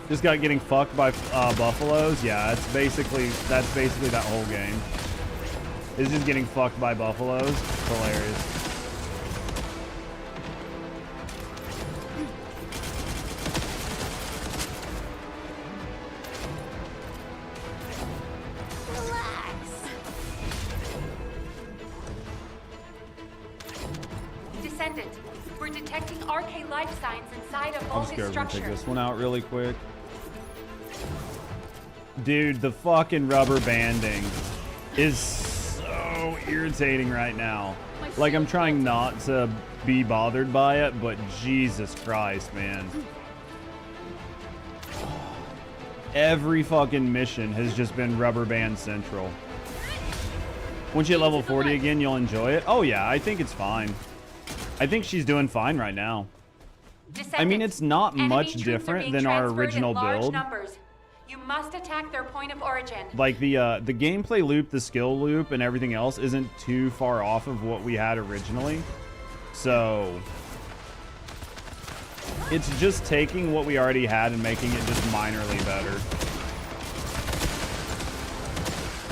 Just got getting fucked by buffaloes. Yeah, that's basically that whole game. It's just getting fucked by buffaloes. It's hilarious. Descendant, we're detecting RK life signs inside a I'm vaulted scared we're gonna take structure. this one out really quick. Dude, the fucking rubber banding is so irritating right now. Like, I'm trying not to be bothered by it, but Jesus Christ, man. Every fucking mission has just been rubber band central. Once you hit level 40 again, you'll enjoy it. Oh yeah, I think it's fine. I think she's doing fine right now. I mean, it's not Enemy much troops are different being than our transferred in original large build. numbers. You must attack their point of origin. Like the gameplay loop, the skill loop, and everything else isn't too far off of what we had originally. So it's just taking what we already had and making it just minorly better.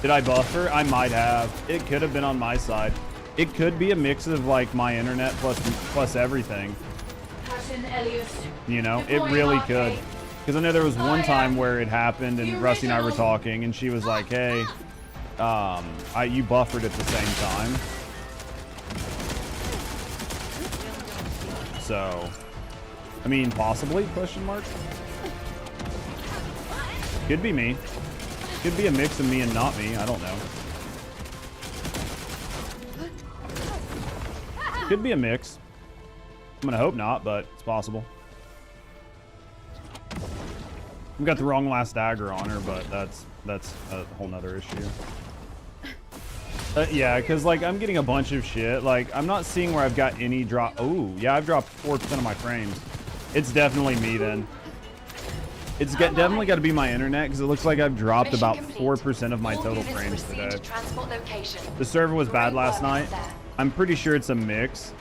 Did I buffer? I might have. It could have been on my side. It could be a mix of like my internet plus everything. You know, it really could. Because I know there was one time where it happened and Rusty and I were talking and she was like, hey, you buffered at the same time. So, I mean, possibly, question mark? Could be me. Could be a mix of me and not me, I don't know. Could be a mix. I'm gonna hope not, but it's possible. I've got the wrong last dagger on her, but that's a whole nother issue. Yeah, because like I'm getting a bunch of shit. Like I'm not seeing where I've got any drop. Oh, yeah, I've dropped 4% of my frames. It's definitely me then. It's definitely got to be my internet because it looks like I've dropped about 4% of my total frames today. The server was bad last night. I'm pretty sure it's a mix.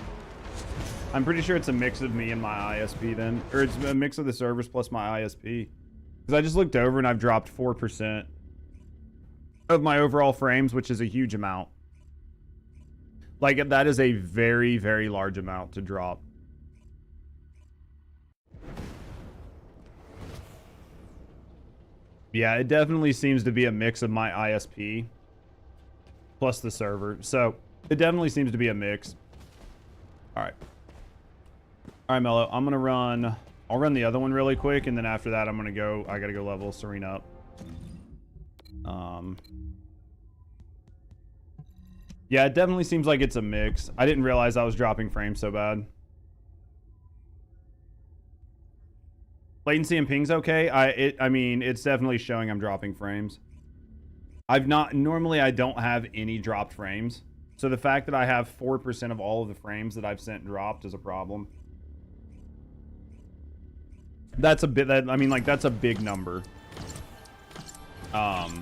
I'm pretty sure it's a mix of me and my ISP then, or it's a mix of the servers plus my ISP. Because I just looked over and I've dropped 4% of my overall frames, which is a huge amount. Like, that is a very, very large amount to drop. Yeah, it definitely seems to be a mix of my ISP plus the server. So, it definitely seems to be a mix. Alright. Alright, Mello, I'm going to run... I'll run the other one really quick, and then after that, I'm gonna go. I gotta go level Serena up. Yeah, it definitely seems like it's a mix. I didn't realize I was dropping frames so bad. Latency and ping's okay. I mean, it's definitely showing I'm dropping frames. Normally I don't have any dropped frames. So the fact that I have 4% of all of the frames that I've sent dropped is a problem. That's a bit I mean, like, that's a big number. Like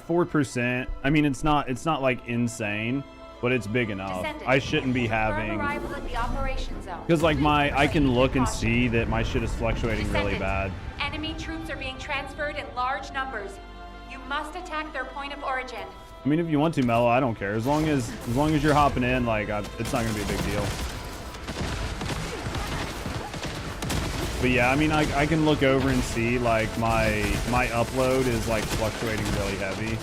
4%. I mean, it's not like insane, but it's big enough. Descendant, I shouldn't be confirm having, arrival at the operation zone. because like I can look and see that my shit is fluctuating really bad. Enemy troops are being transferred in large numbers. You must attack their point of origin. I mean, if you want to, Mello, I don't care. As long as you're hopping in, like, it's not gonna be a big deal. But yeah, I mean, I can look over and see like my upload is like fluctuating really heavy,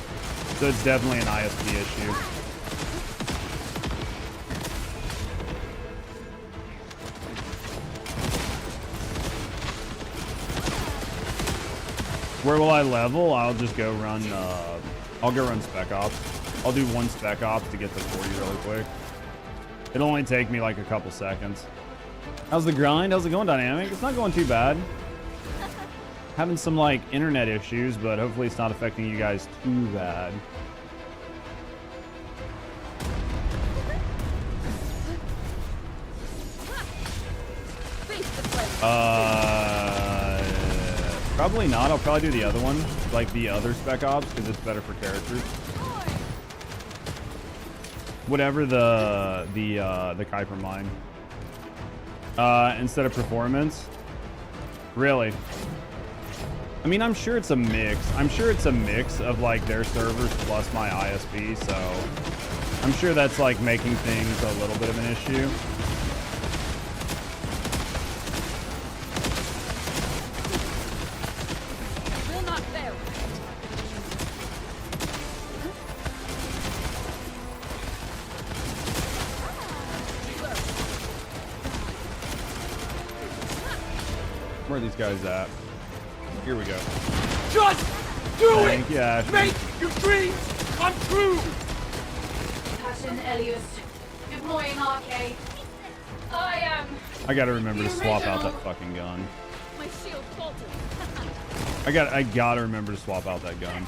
so it's definitely an ISP issue. Where will I level? I'll just go run. I'll go run Spec Ops. I'll do one Spec Ops to get to 40 really quick. It'll only take me like a couple seconds. How's the grind? How's it going, Dynamic? It's not going too bad. Having some like internet issues, but hopefully it's not affecting you guys too bad. Probably not. I'll probably do the other one, like the other Spec Ops, because it's better for characters. Whatever the Kuiper mine. Instead of performance. Really? I mean, I'm sure it's a mix. I'm sure it's a mix of like their servers plus my ISP, so I'm sure that's like making things a little bit of an issue. Will not fail. Where are these guys at? Here we go. Just do Thank it! you, Ashley. Make your dreams come true! Captain Elias, deploying arcade. I am. I gotta remember to swap out that fucking gun. My shield faltered. I gotta remember to swap out that gun.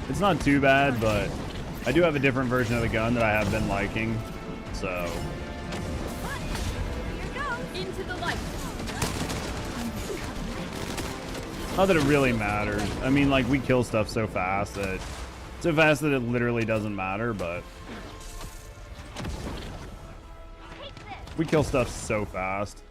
It's not too bad, but I do have a different version of the gun that I have been liking, so. Into the light. Not that it really matters. I mean, like, we kill stuff so fast that it literally doesn't matter, but we kill stuff so fast.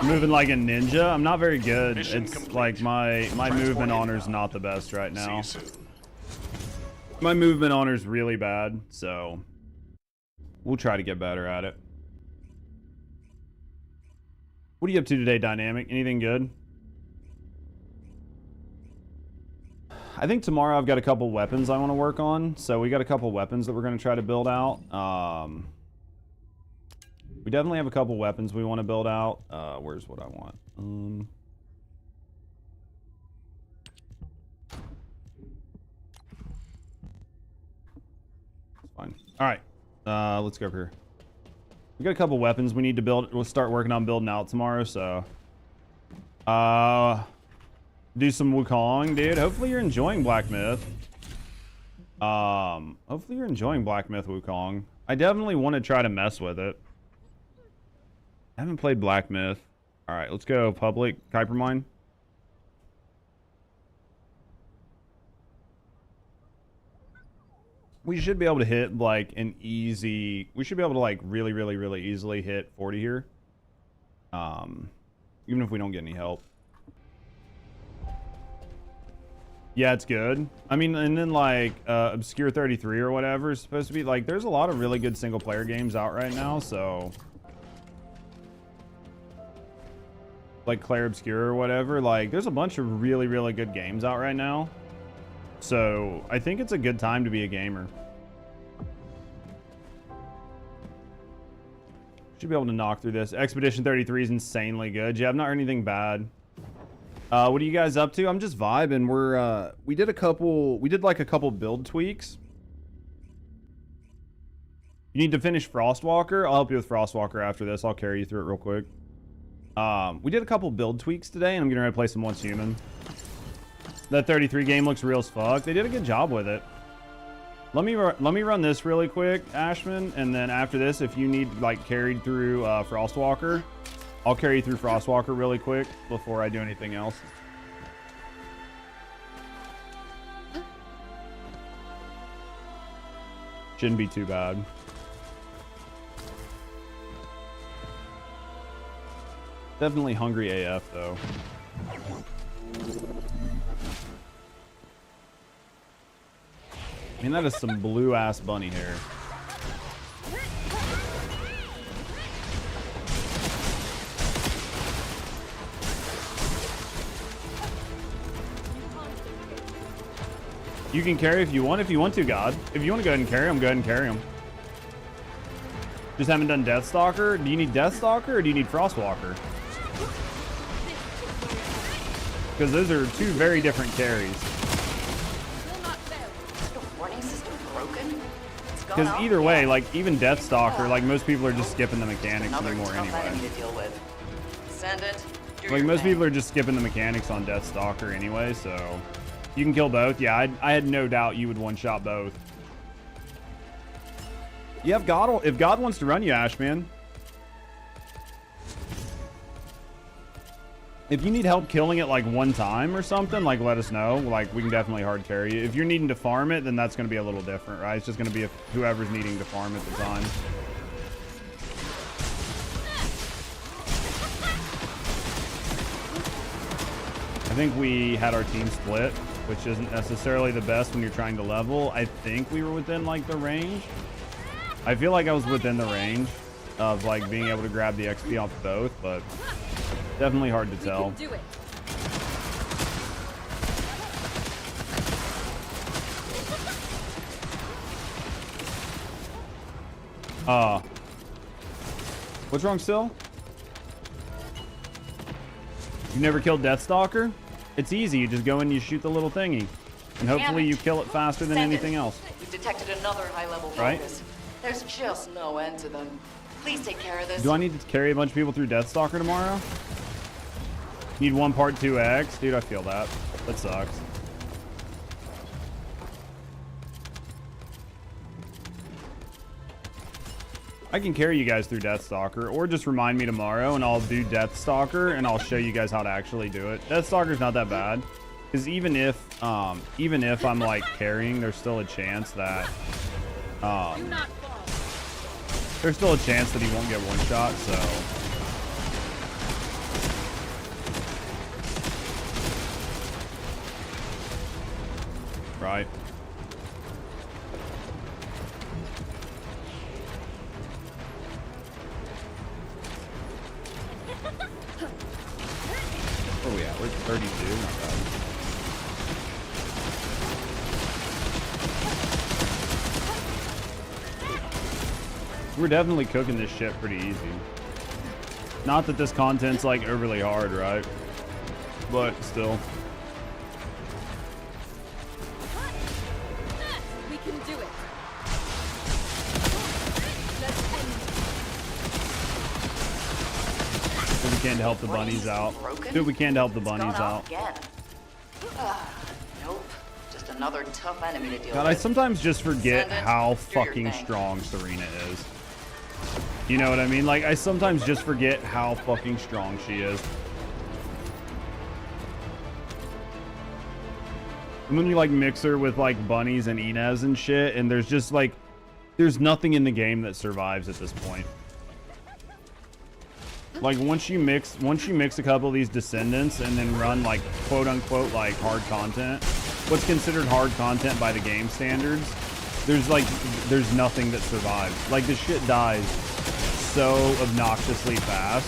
Moving like a ninja. I'm not very good. It's like my movement honor's not the best right now. My movement honor's really bad, so we'll try to get better at it. What are you up to today, Dynamic? Anything good? I think tomorrow I've got a couple weapons I want to work on. So we got a couple weapons that we're going to try to build out. We definitely have a couple weapons we want to build out. Where's what I want? It's fine. All right. Let's go over here. We got a couple weapons we need to build. We'll start working on building out tomorrow. So, do some Wukong, dude. Hopefully you're enjoying Black Myth. Hopefully you're enjoying Black Myth Wukong. I definitely want to try to mess with it. I haven't played Black Myth. All right, let's go public Kuiper mine. We should be able to hit like an easy. We should be able to like really easily hit 40 here. Even if we don't get any help. Yeah, it's good. I mean, and then like Obscure 33 or whatever is supposed to be like. There's a lot of really good single player games out right now, so. Like Claire Obscure or whatever, like there's a bunch of really good games out right now, so I think it's a good time to be a gamer. Should be able to knock through this. Expedition 33 is insanely good. Yeah, I've not heard anything bad. What are you guys up to? I'm just vibing. We did like a couple build tweaks. You need to finish Frostwalker. I'll help you with Frostwalker after this. I'll carry you through it real quick. We did a couple build tweaks today, and I'm gonna play some Once Human. That 33 game looks real as fuck. They did a good job with it. Let me run this really quick, Ashman, and then after this, if you need like carried through Frostwalker, I'll carry you through Frostwalker really quick before I do anything else. Shouldn't be too bad. Definitely hungry AF though. I mean, that is some blue ass bunny hair. You can carry if you want to, God. If you want to go ahead and carry him, go ahead and carry him. Just haven't done Deathstalker. Do you need Deathstalker or do you need Frostwalker? Because those are two very different carries. Because either way, like even Deathstalker, like most people are just skipping the mechanics anymore anyway. Like most people are just skipping the mechanics on Deathstalker anyway, so you can kill both. Yeah, I had no doubt you would one-shot both. Yeah, if God wants to run you, Ashman. If you need help killing it like one time or something, like let us know. Like we can definitely hard carry you. If you're needing to farm it, then that's going to be a little different, right? It's just going to be whoever's needing to farm at the time. I think we had our team split, which isn't necessarily the best when you're trying to level. I think we were within like the range. I feel like I was within the range of like being able to grab the XP off both, but definitely hard to tell. We can do it. What's wrong still? You never killed Deathstalker? It's easy. You just go in and you shoot the little thingy. And hopefully you kill it faster than anything else. We've detected another high-level Right? focus. There's just no end to them. Please take care of this. Do I need to carry a bunch of people through Deathstalker tomorrow? Need one part 2x? Dude, I feel that. That sucks. I can carry you guys through Deathstalker, or just remind me tomorrow and I'll do Deathstalker and I'll show you guys how to actually do it. Deathstalker's not that bad. Because even if I'm like carrying, there's still a chance that there's still a chance that he won't get one shot, so right. Oh yeah, we're 32. Not bad. We're definitely cooking this shit pretty easy. Not that this content's like overly hard, right? But still. We can do it. Dude, we can't help the bunnies out. Dude, we can't help the bunnies out. Nope. Just another tough enemy to deal God, I with. sometimes just forget Send it. how Do your fucking thing. strong Serena is. You know what I mean? Like, I sometimes just forget how fucking strong she is. And when you like mix her with like bunnies and Inez and shit, and there's just like, there's nothing in the game that survives at this point. Like once you mix a couple of these descendants and then run like quote unquote like hard content, what's considered hard content by the game standards, there's nothing that survives. Like this shit dies so obnoxiously fast.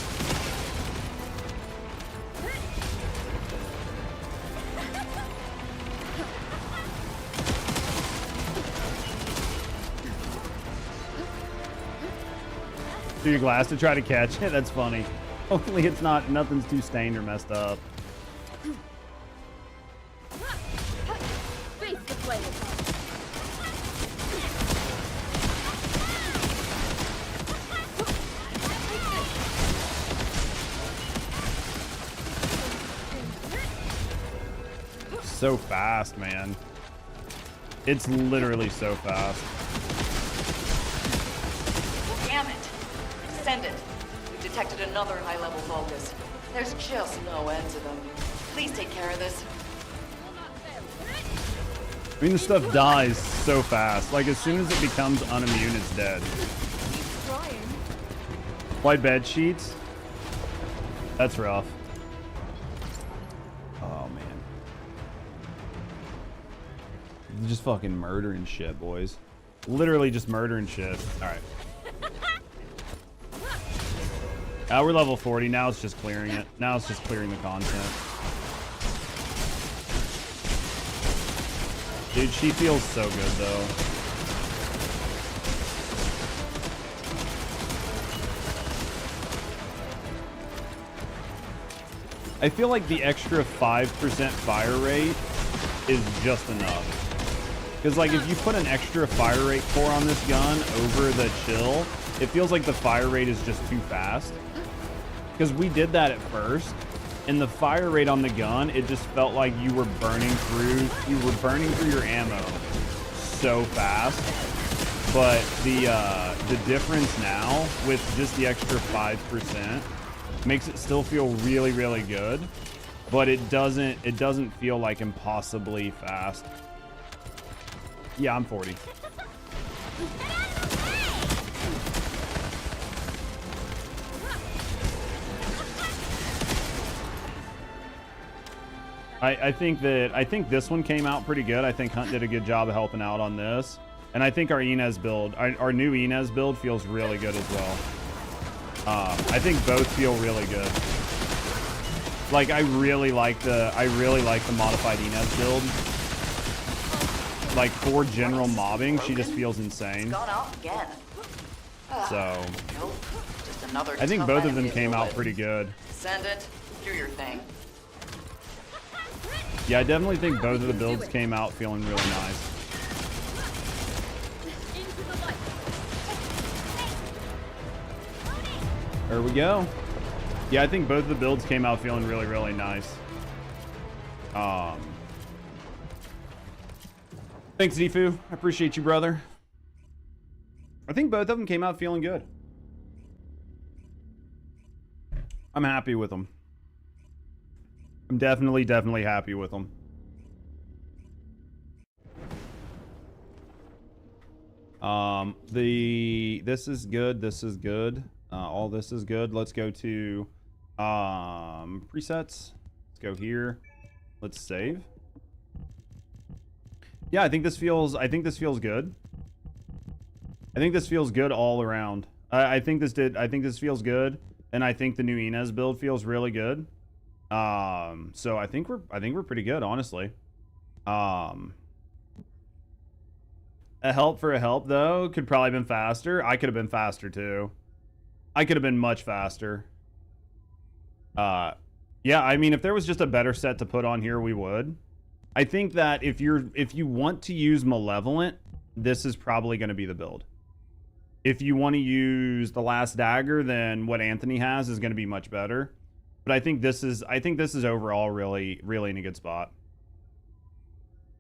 Through your glass to try to catch it. That's funny. Hopefully it's not, nothing's too stained or messed up. Face the flame. So fast, man. It's literally so fast. Damn it. Send it. We've detected another high-level focus. There's just no end to them. Please take care of this. I mean, the stuff dies so fast. Like, as soon as it becomes unimmune, it's dead. White bed sheets? That's rough. Oh, man. Just fucking murdering shit, boys. Literally just murdering shit. Alright. We're level 40. Now it's just clearing it. Now it's just clearing the content. Dude, she feels so good, though. I feel like the extra 5% fire rate is just enough. Because, like, if you put an extra fire rate core on this gun over the chill, it feels like the fire rate is just too fast. Because we did that at first, and the fire rate on the gun, it just felt like you were burning through your ammo so fast. But the difference now with just the extra 5% makes it still feel really, really good, but it doesn't feel like impossibly fast. Yeah, I'm 40. I think this one came out pretty good. I think Hunt did a good job of helping out on this. And I think our Inez build, our new Inez build feels really good as well. I think both feel really good. Like, I really like the modified Inez build. Like, for general mobbing, she just feels insane. Gone out again. So, Nope. Just another I think tough both of enemy them to came deal out with. pretty good. Send it. Do your thing. Yeah, I definitely think both of the builds came out feeling really nice. Into the light. There we go. Yeah, I think both of the builds came out feeling really, really nice. Thanks, Zifu. I appreciate you, brother. I think both of them came out feeling good. I'm happy with them. I'm definitely happy with them. This is good. This is good. All this is good. Let's go to presets. Let's go here. Let's save. Yeah, I think this feels good. I think this feels good all around. I think this feels good, and I think the new Inez build feels really good. So I think we're pretty good, honestly. A help for a help though could probably have been faster. I could have been faster too. I could have been much faster. Yeah, I mean, if there was just a better set to put on here, we would. I think that if you want to use Malevolent, this is probably going to be the build. If you want to use the Last Dagger, then what Anthony has is going to be much better. But I think this is overall really, really in a good spot.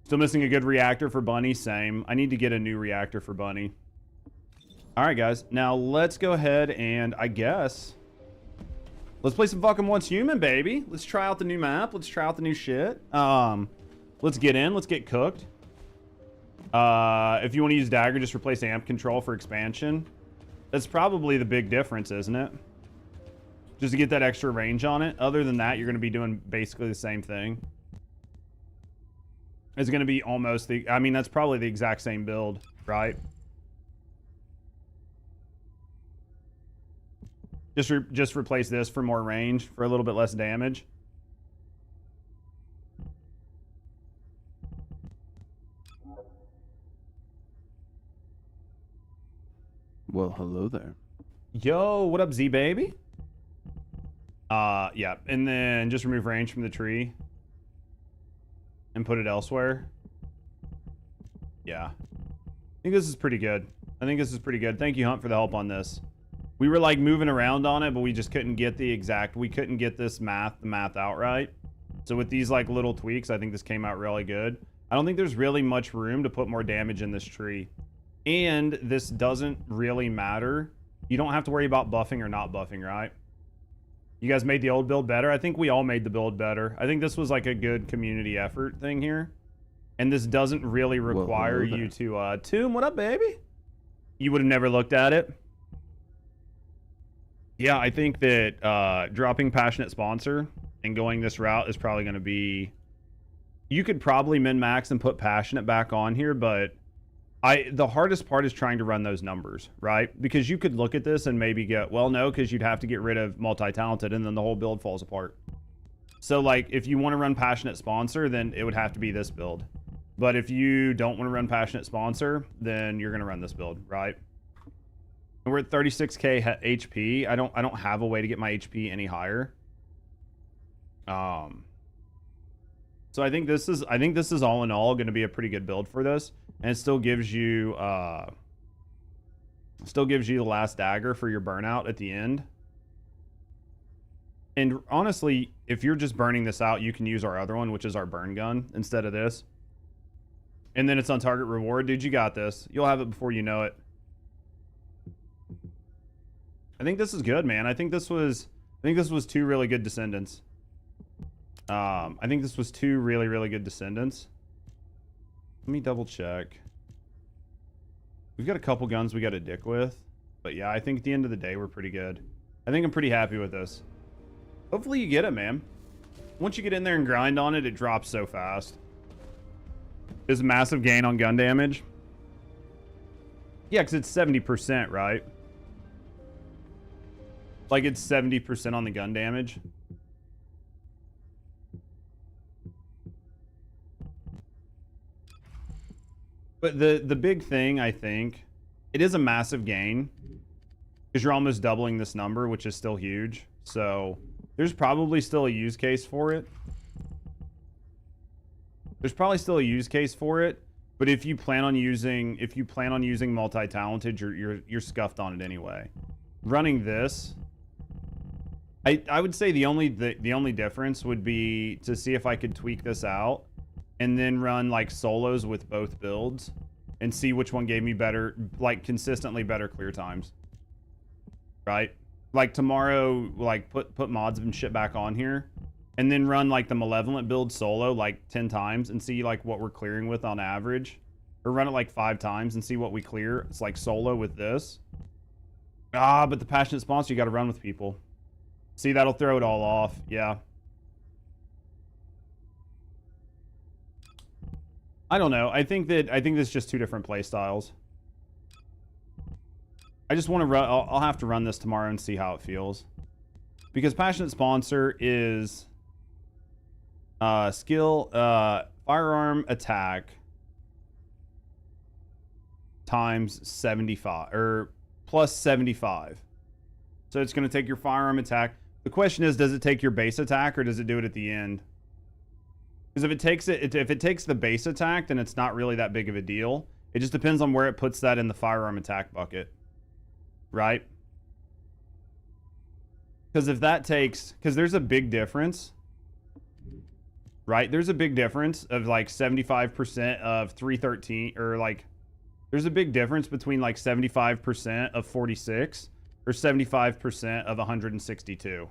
Still missing a good reactor for Bunny. Same. I need to get a new reactor for Bunny. All right, guys. Now let's go ahead and I guess let's play some fucking Once Human, baby. Let's try out the new map. Let's try out the new shit. Let's get in. Let's get cooked. If you want to use Dagger, just replace amp control for expansion. That's probably the big difference, isn't it? Just to get that extra range on it. Other than that, you're going to be doing basically the same thing. It's going to be almost the... I mean, that's probably the exact same build, right? Just replace this for more range, for a little bit less damage. Well, hello there. Yo, what up, Z baby? Yeah, and then just remove range from the tree and put it elsewhere. Yeah, I think this is pretty good. Thank you, Hunt, for the help on this. We were like moving around on it, but we just couldn't get we couldn't get the math out right. So with these like little tweaks, I think this came out really good. I don't think there's really much room to put more damage in this tree. And this doesn't really matter. You don't have to worry about buffing or not buffing, right? You guys made the old build better? I think we all made the build better. I think this was like a good community effort thing here. And this doesn't really require you to... Tomb, what up, baby? You would have never looked at it. Yeah, I think that dropping Passionate Sponsor and going this route is probably going to be... You could probably min-max and put Passionate back on here, but the hardest part is trying to run those numbers, right? Because you could look at this and maybe get, well, no, because you'd have to get rid of Multi-Talented and then the whole build falls apart. So, like, if you want to run Passionate Sponsor, then it would have to be this build. But if you don't want to run Passionate Sponsor, then you're going to run this build, right? And we're at 36k HP. I don't have a way to get my HP any higher. So I think this is all in all going to be a pretty good build for this, and it still gives you the last dagger for your burnout at the end. And honestly, if you're just burning this out, you can use our other one, which is our burn gun, instead of this. And then it's on target reward. Dude, you got this. You'll have it before you know it. I think this is good, man. I think this was two really good Descendants. I think this was two really, really good Descendants. Let me double check. We've got a couple guns we got to dick with. But yeah, I think at the end of the day, we're pretty good. I think I'm pretty happy with this. Hopefully you get it, man. Once you get in there and grind on it, it drops so fast. There's a massive gain on gun damage. Yeah, because it's 70%, right? Like, it's 70% on the gun damage. But the big thing, I think, it is a massive gain because you're almost doubling this number, which is still huge. So there's probably still a use case for it. There's probably still a use case for it, but if you plan on using multi-talented, you're scuffed on it anyway. Running this, I would say the only difference would be to see if I could tweak this out and then run like solos with both builds and see which one gave me better, like consistently better clear times. Right? Like tomorrow, like put mods and shit back on here and then run like the Malevolent build solo like 10 times and see like what we're clearing with on average, or run it like 5 times and see what we clear. It's like solo with this. But the Passionate Sponsor, you got to run with people. See, that'll throw it all off. Yeah. I don't know. I think there's just two different play styles. I just want to run. I'll have to run this tomorrow and see how it feels, because Passionate Sponsor is skill firearm attack times 75 or plus 75. So it's going to take your firearm attack. The question is, does it take your base attack or does it do it at the end? Because if it takes the base attack, then it's not really that big of a deal. It just depends on where it puts that in the firearm attack bucket. Right? Because if that takes... Because there's a big difference. Right? There's a big difference of like 75% of 313. Or like... There's a big difference between like 75% of 46 or 75% of 162.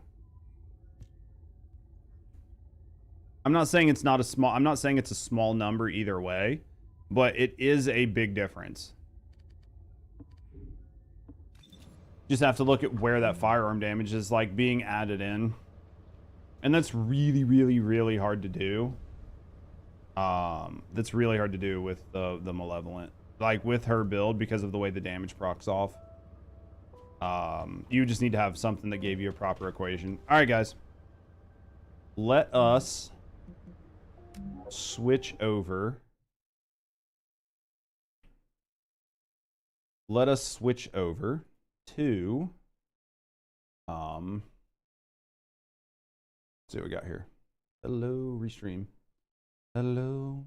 I'm not saying it's not a small... I'm not saying it's a small number either way. But it is a big difference. Just have to look at where that firearm damage is like being added in. And that's really, really, really hard to do. That's really hard to do with the Malevolent. Like with her build, because of the way the damage procs off. You just need to have something that gave you a proper equation. Alright, guys. Let us switch over. Let us switch over to let's see what we got here. Hello, restream. Hello.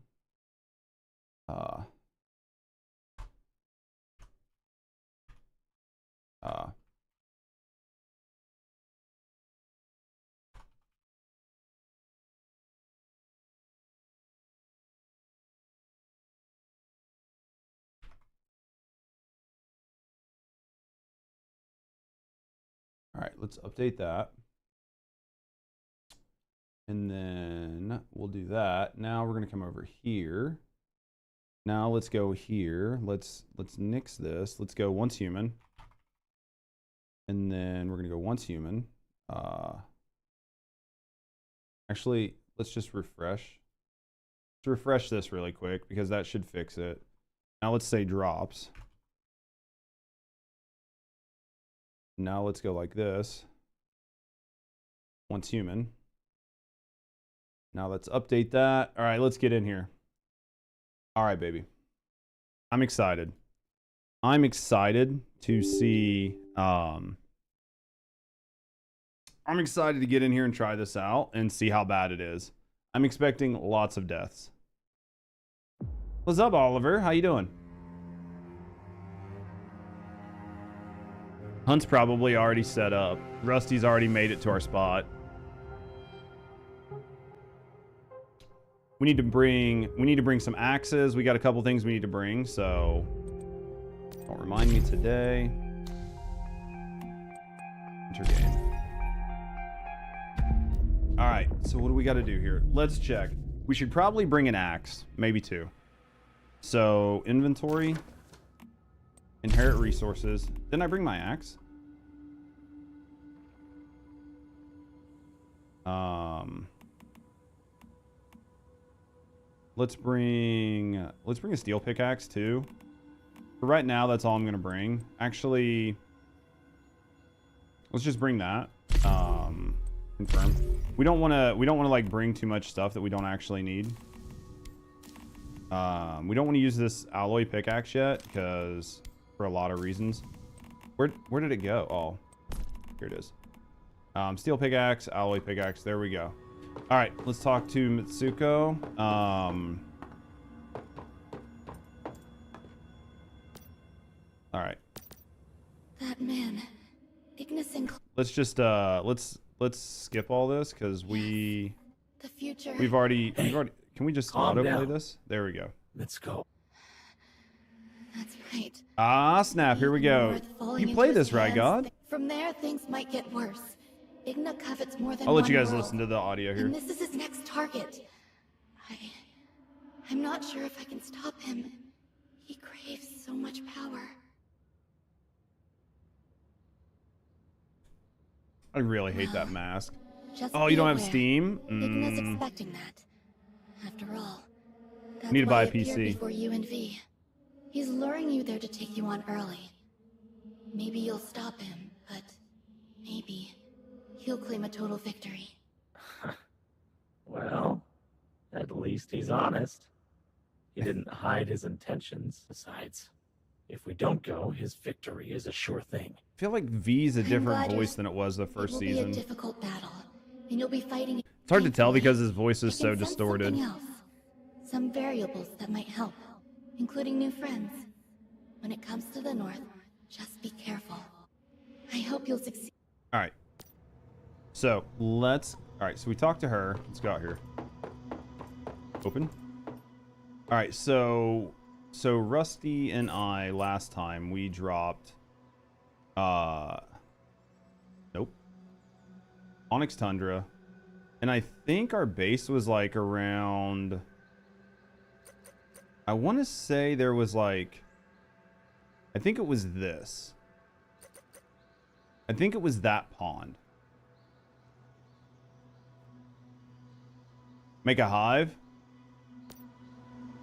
All right, let's update that. And then we'll do that. Now we're gonna come over here. Now let's go here. Let's nix this. Let's go once human. And then we're gonna go once human. Actually, let's just refresh. Let's refresh this really quick because that should fix it. Now let's say drops. Now let's go like this. Once human. Now let's update that. All right, let's get in here. All right, baby. I'm excited. I'm excited to see. I'm excited to get in here and try this out and see how bad it is. I'm expecting lots of deaths. What's up, Oliver? How you doing? Hunt's probably already set up. Rusty's already made it to our spot. We need to bring some axes. We got a couple things we need to bring, so don't remind me today. Enter game. All right, so what do we got to do here? Let's check. We should probably bring an axe, maybe two. So inventory, inherit resources. Didn't I bring my axe? Let's bring a steel pickaxe too. For right now, that's all I'm gonna bring. Actually, let's just bring that. Confirm. We don't want to like bring too much stuff that we don't actually need. We don't want to use this alloy pickaxe yet because for a lot of reasons. Where did it go? Oh, here it is. Steel pickaxe, alloy pickaxe. There we go. All right, let's talk to Mitsuko. All right. That man, Ignis and Let's just let's skip all this because the future. we've already can we just Calm autoplay down. this? There we go. Let's go. That's right. Ah, snap, here we go. North falling You into play his this right, hands. God? From there, things might get worse. Igna covets more than I'll let you one guys world, listen to the audio here. and this is his next target. I'm not sure if I can stop him. He craves so much power. I really hate that mask. Just Oh, be you don't have aware. Steam? Igna's expecting that. After all, that's Need to why buy a he appeared PC. before you and V. He's luring you there to take you on early. Maybe you'll stop him, but maybe he'll claim a total victory. Well, at least he's honest. He didn't hide his intentions. Besides, if we don't go, his victory is a sure thing. I feel like V's a I'm different glad voice you're- than it was the It first will season. be a difficult battle, and you'll be fighting. It's hard to tell Thankfully, because his voice is I so can sense distorted. something else. Some variables that might help, including new friends. When it comes to the North, just be careful. I hope you'll succeed. All right. So let's. All right. So we talked to her. Let's go out here. Open. All right. So Rusty and I last time we dropped. Nope. Onyx Tundra, and I think our base was like around. I want to say there was like. I think it was this. I think it was that pond. Make a hive?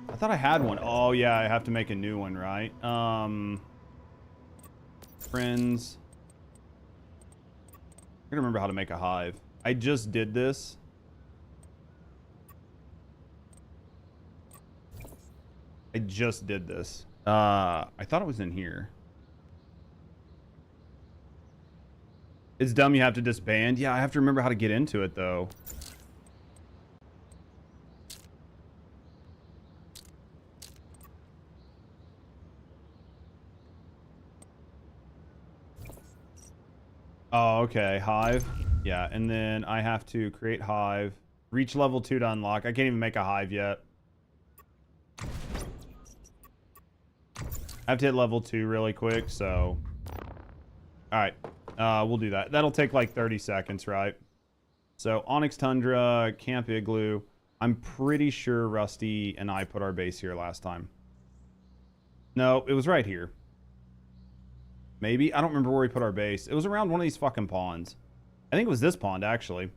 I thought I had one. Oh yeah, I have to make a new one, right? Friends. I gotta remember how to make a hive. I just did this. I just did this. I thought it was in here. It's dumb you have to disband. Yeah, I have to remember how to get into it, though. Oh, okay. Hive. Yeah, and then I have to create hive. Reach level 2 to unlock. I can't even make a hive yet. I have to hit level 2 really quick, so... Alright. We'll do that. That'll take like 30 seconds, right? So Onyx Tundra, Camp Igloo. I'm pretty sure Rusty and I put our base here last time. No, it was right here. Maybe? I don't remember where we put our base. It was around one of these fucking ponds. I think it was this pond, actually.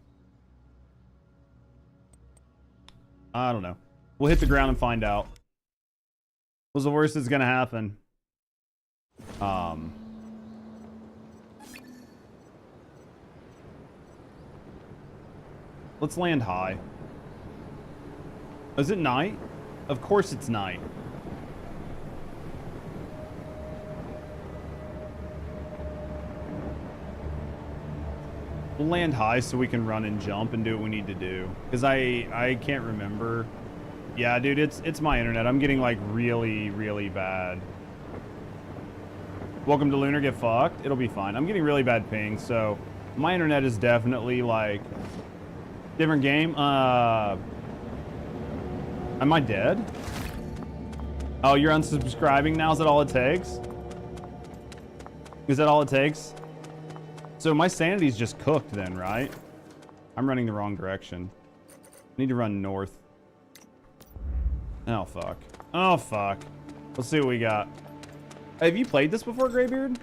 I don't know. We'll hit the ground and find out. What's the worst that's gonna happen? Let's land high. Is it night? Of course it's night. We'll land high so we can run and jump and do what we need to do. Because I can't remember. Yeah, dude, it's my internet. I'm getting like really, really bad. Welcome to Lunar, get fucked. It'll be fine. I'm getting really bad ping, so my internet is definitely like different game. Am I dead? Oh, you're unsubscribing now? Is that all it takes? Is that all it takes? So my sanity's just cooked then, right? I'm running the wrong direction. I need to run north. Oh, fuck. Oh, fuck. Let's see what we got. Have you played this before, Graybeard?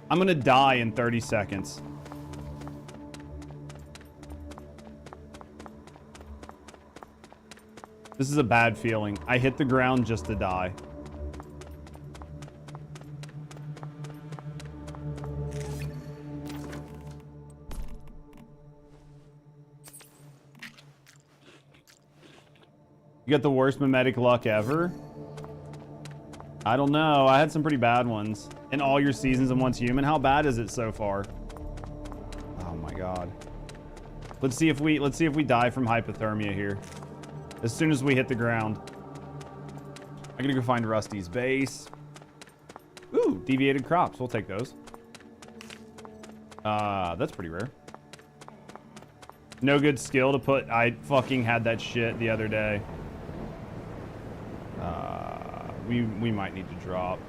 I'm gonna die in 30 seconds. This is a bad feeling. I hit the ground just to die. You got the worst mimetic luck ever? I don't know. I had some pretty bad ones. In all your seasons of Once Human, how bad is it so far? Oh my god. Let's see if we die from hypothermia here. As soon as we hit the ground. I'm gonna go find Rusty's base. Ooh, deviated crops. We'll take those. That's pretty rare. No good skill to put. I fucking had that shit the other day. We might need to drop.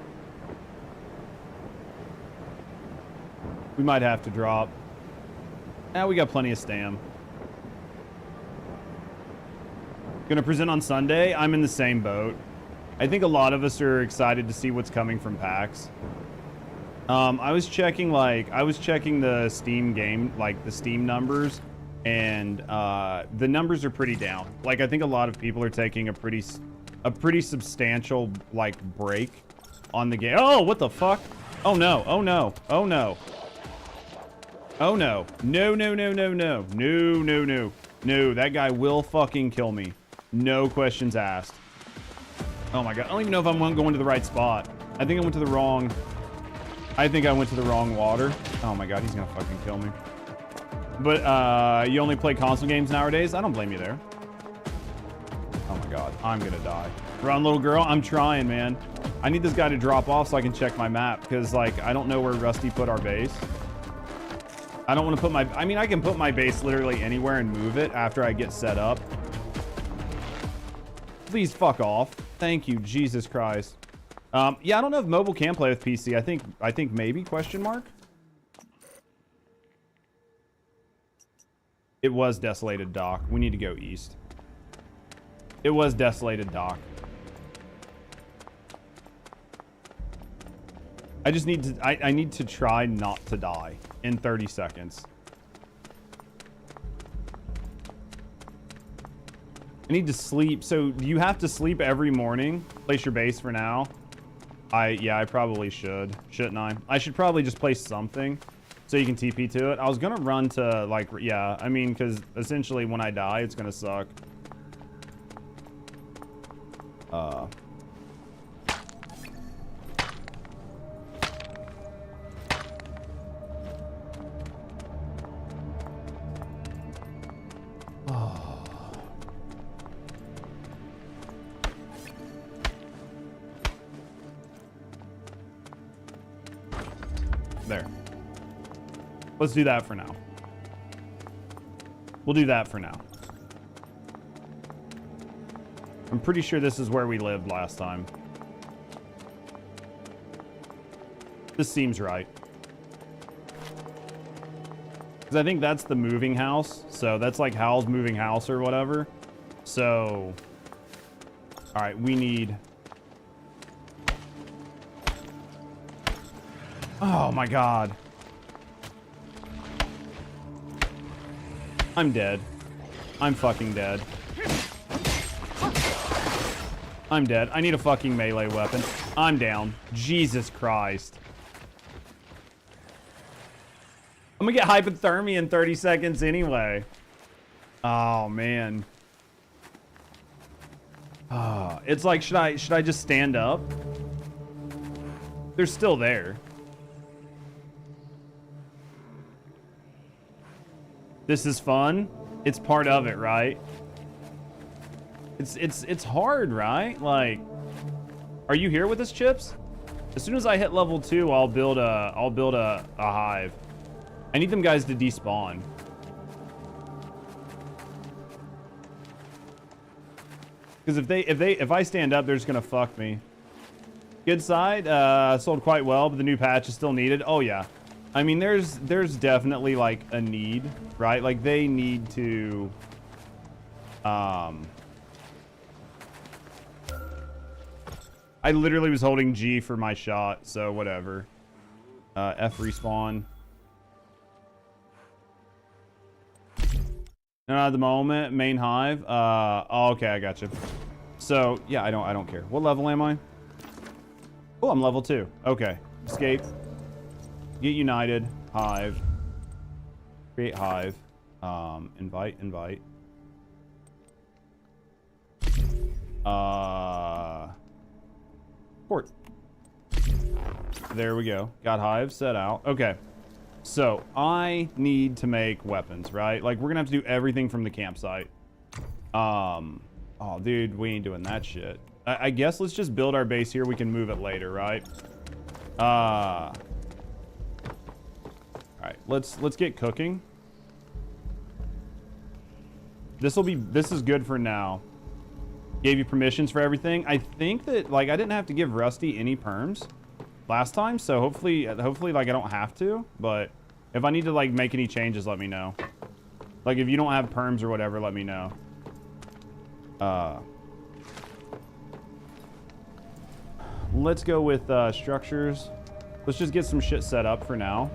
We might have to drop. Now we got plenty of stam. Gonna present on Sunday. I'm in the same boat. I think a lot of us are excited to see what's coming from PAX. I was checking the Steam game, like the Steam numbers, and the numbers are pretty down. Like I think a lot of people are taking a pretty substantial like break on the game. Oh, what the fuck? Oh no! Oh no! Oh no! Oh no! No! No! No! No! No! No! No! No! No! That guy will fucking kill me. No questions asked. Oh my god! I don't even know if I'm going to the right spot. I think I went to the wrong. I think I went to the wrong water. Oh my god! He's gonna fucking kill me. But you only play console games nowadays? I don't blame you there. Oh my god, I'm gonna die. Run, little girl. I'm trying, man. I need this guy to drop off so I can check my map, because, like, I don't know where Rusty put our base. I don't want to put my... I mean, I can put my base literally anywhere and move it after I get set up. Please fuck off. Thank you, Jesus Christ. Yeah, I don't know if mobile can play with PC. I think maybe, question mark? It was Desolated Dock. We need to go east. It was Desolated Dock. I just need to... I need to try not to die in 30 seconds. I need to sleep. So, do you have to sleep every morning? Place your base for now? Yeah, I probably should. Shouldn't I? I should probably just place something so you can TP to it. I was gonna run to, like... Yeah, I mean, because essentially when I die, it's gonna suck. There. Let's do that for now. We'll do that for now. I'm pretty sure this is where we lived last time. This seems right. Because I think that's the moving house. So that's like Hal's moving house or whatever. So, all right, we need... Oh my God. I'm dead. I'm fucking dead. I'm dead. I need a fucking melee weapon. I'm down. Jesus Christ. I'm gonna get hypothermia in 30 seconds anyway. Oh man. It's like, should I just stand up? They're still there. This is fun. It's part of it, right? It's hard, right? Like, are you here with us, Chips? As soon as I hit level 2, I'll build a hive. I need them guys to despawn. Because if I stand up, they're just gonna fuck me. Good side, sold quite well, but the new patch is still needed. Oh yeah. I mean, there's definitely like a need, right? Like they need to, I literally was holding G for my shot, so whatever. F respawn. Not at the moment. Main hive. Oh, okay, I got you. So yeah, I don't care. What level am I? Oh, I'm level 2. Okay. Escape. Get united. Hive. Create hive. Invite. Port. There we go. Got hive set out. Okay. So I need to make weapons, right? Like we're gonna have to do everything from the campsite. Oh, dude, we ain't doing that shit. I guess let's just build our base here. We can move it later, right? All right, let's get cooking. This is good for now. Gave you permissions for everything. I think that like I didn't have to give Rusty any perms last time, so hopefully like I don't have to, but if I need to like make any changes, let me know. Like if you don't have perms or whatever, let me know. Let's go with structures. Let's just get some shit set up for now.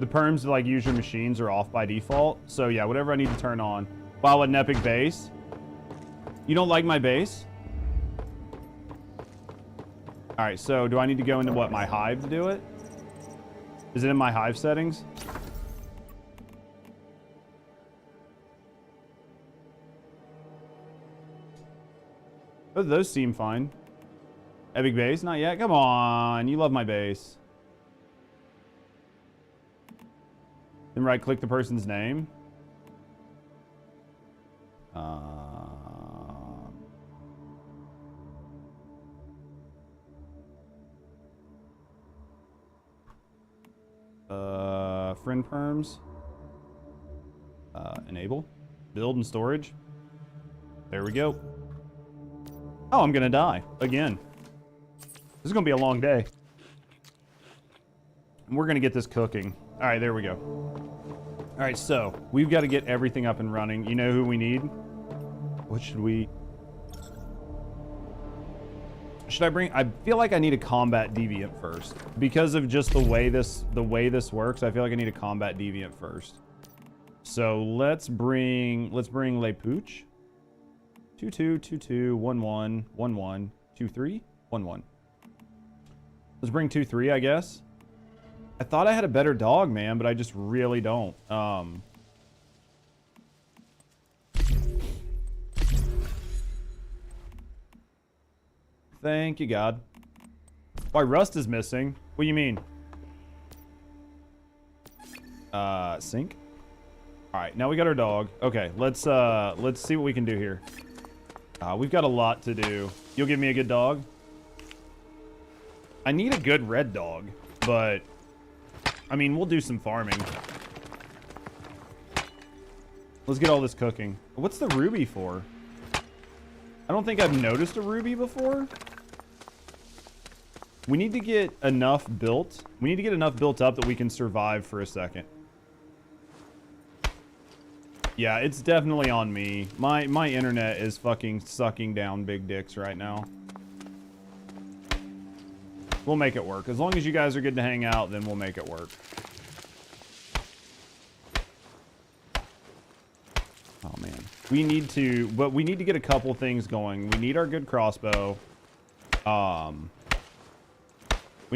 The perms to like use your machines are off by default. So yeah, whatever I need to turn on. Wow, what an epic base. You don't like my base? All right, so do I need to go into what, my hive to do it? Is it in my hive settings? Oh, those seem fine. Epic base, not yet. Come on, you love my base. Then right click the person's name. Friend perms. Enable. Build and storage. There we go. Oh, I'm gonna die again. This is gonna be a long day. And we're gonna get this cooking. All right, there we go. All right, so we've got to get everything up and running. You know who we need? What should we... Should I bring... I feel like I need a combat deviant first. Because of just the way this works, I feel like I need a combat deviant first. So let's bring Le Pooch. 2-2, 2-2, 1-1, 1-1, 2-3, 1-1. Let's bring 2-3, I guess. I thought I had a better dog, man, but I just really don't. Thank you, God. Why, Rust is missing? What do you mean? Sync? Alright, now we got our dog. Okay, let's see what we can do here. We've got a lot to do. You'll give me a good dog? I need a good red dog, but... I mean, we'll do some farming. Let's get all this cooking. What's the ruby for? I don't think I've noticed a ruby before. We need to get enough built. We need to get enough built up that we can survive for a second. Yeah, it's definitely on me. My internet is fucking sucking down big dicks right now. We'll make it work. As long as you guys are good to hang out, then we'll make it work. Oh, man. We need to get a couple things going. We need our good crossbow. We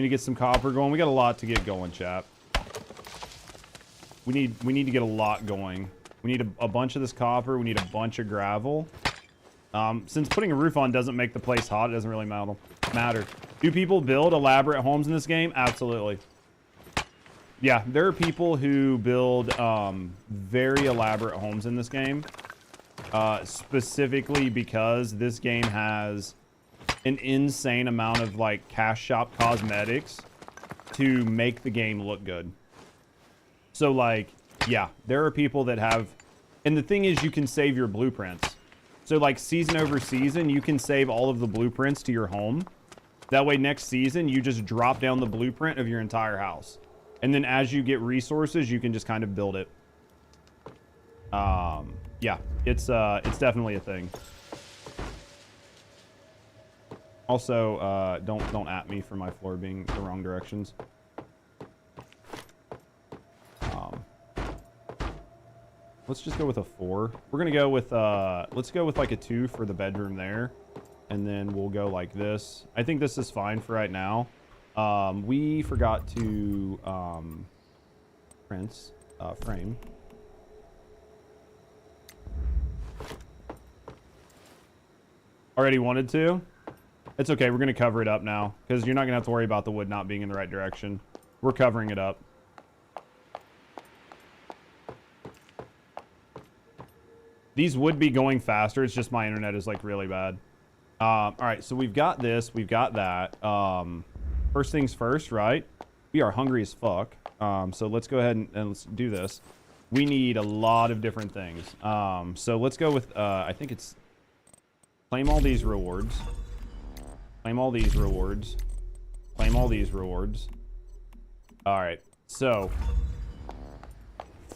need to get some copper going. We got a lot to get going, chap. We need to get a lot going. We need a bunch of this copper. We need a bunch of gravel. Since putting a roof on doesn't make the place hot, it doesn't really matter. Do people build elaborate homes in this game? Absolutely. Yeah, there are people who build very elaborate homes in this game. Specifically because this game has an insane amount of like cash shop cosmetics to make the game look good. So like, yeah, there are people that have, and the thing is you can save your blueprints. So like season over season, you can save all of the blueprints to your home. That way next season, you just drop down the blueprint of your entire house. And then as you get resources, you can just kind of build it. Yeah, it's definitely a thing. Also, don't at me for my floor being the wrong directions. Let's just go with a 4. We're gonna go with let's go with like a 2 for the bedroom there, and then we'll go like this. I think this is fine for right now. We forgot to frame. Already wanted to. It's okay. We're gonna cover it up now because you're not gonna have to worry about the wood not being in the right direction. We're covering it up. These would be going faster. It's just my internet is like really bad. All right, so we've got this. We've got that. First things first, right? We are hungry as fuck. So let's go ahead and let's do this. We need a lot of different things. So let's go with, I think it's claim all these rewards. Claim all these rewards. Claim all these rewards. All right, so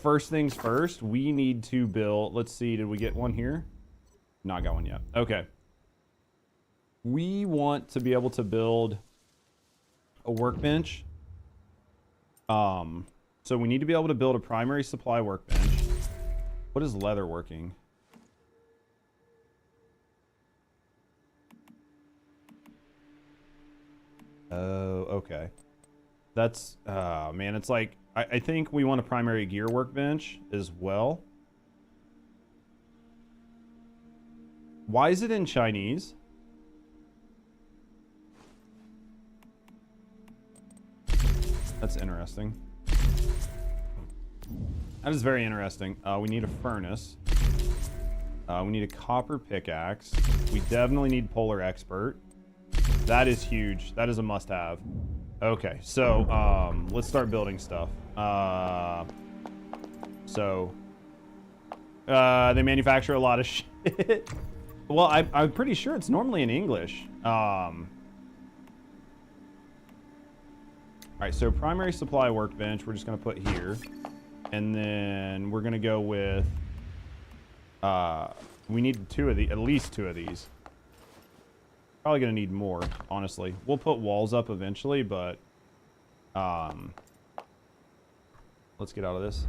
first things first, we need to build, let's see, did we get one here? Not got one yet. Okay. We want to be able to build a workbench. So we need to be able to build a primary supply workbench. What is leather working? Oh, okay. That's, man, it's like, I think we want a primary gear workbench as well. Why is it in Chinese? That's interesting. That is very interesting. We need a furnace. We need a copper pickaxe. We definitely need Polar Expert. That is huge. That is a must-have. Okay, so let's start building stuff. They manufacture a lot of shit. Well, I'm pretty sure it's normally in English. All right, so primary supply workbench, we're just gonna put here. And then we're gonna go with, we need at least two of these. Probably gonna need more, honestly. We'll put walls up eventually, but let's get out of this.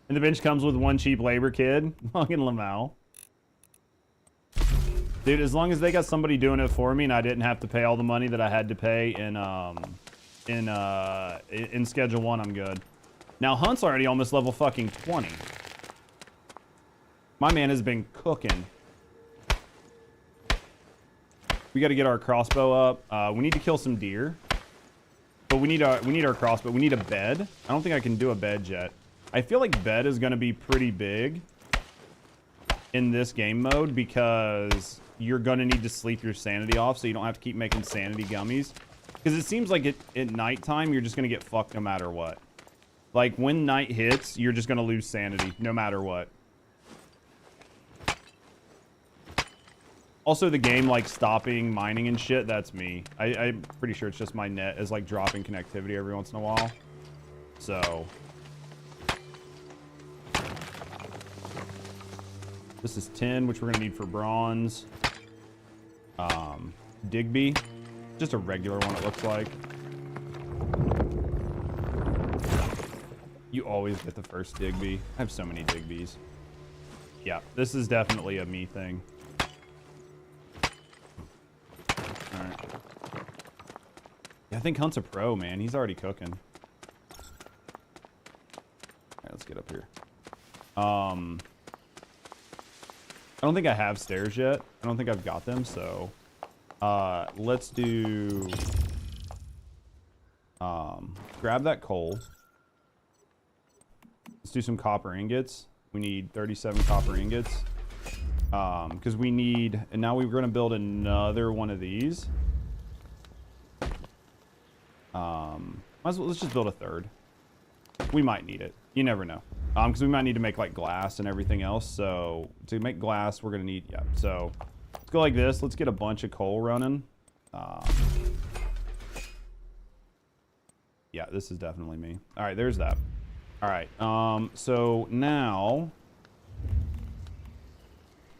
And the bench comes with one cheap labor kid. Fucking Lamau. Dude, as long as they got somebody doing it for me and I didn't have to pay all the money that I had to pay in Schedule 1, I'm good. Now, Hunt's already almost level fucking 20. My man has been cooking. We got to get our crossbow up. We need to kill some deer. But we need our crossbow. We need a bed. I don't think I can do a bed yet. I feel like bed is going to be pretty big in this game mode because you're going to need to sleep your sanity off so you don't have to keep making sanity gummies. Because it seems like at nighttime, you're just going to get fucked no matter what. Like, when night hits, you're just going to lose sanity no matter what. Also, the game, like, stopping mining and shit, that's me. I'm pretty sure it's just my net is, like, dropping connectivity every once in a while. So... This is 10, which we're going to need for bronze. Digby. Just a regular one, it looks like. You always get the first Digby. I have so many Digbys. Yeah, this is definitely a me thing. Alright. Yeah, I think Hunt's a pro, man. He's already cooking. Alright, let's get up here. I don't think I have stairs yet. I don't think I've got them, so... let's do... grab that coal. Let's do some copper ingots. We need 37 copper ingots. Because we need... And now we're going to build another one of these. Might as well, let's just build a third. We might need it. You never know. Because we might need to make, like, glass and everything else. So, to make glass, we're going to need... Yeah, so... Let's go like this. Let's get a bunch of coal running. Yeah, this is definitely me. All right, there's that. All right, so now...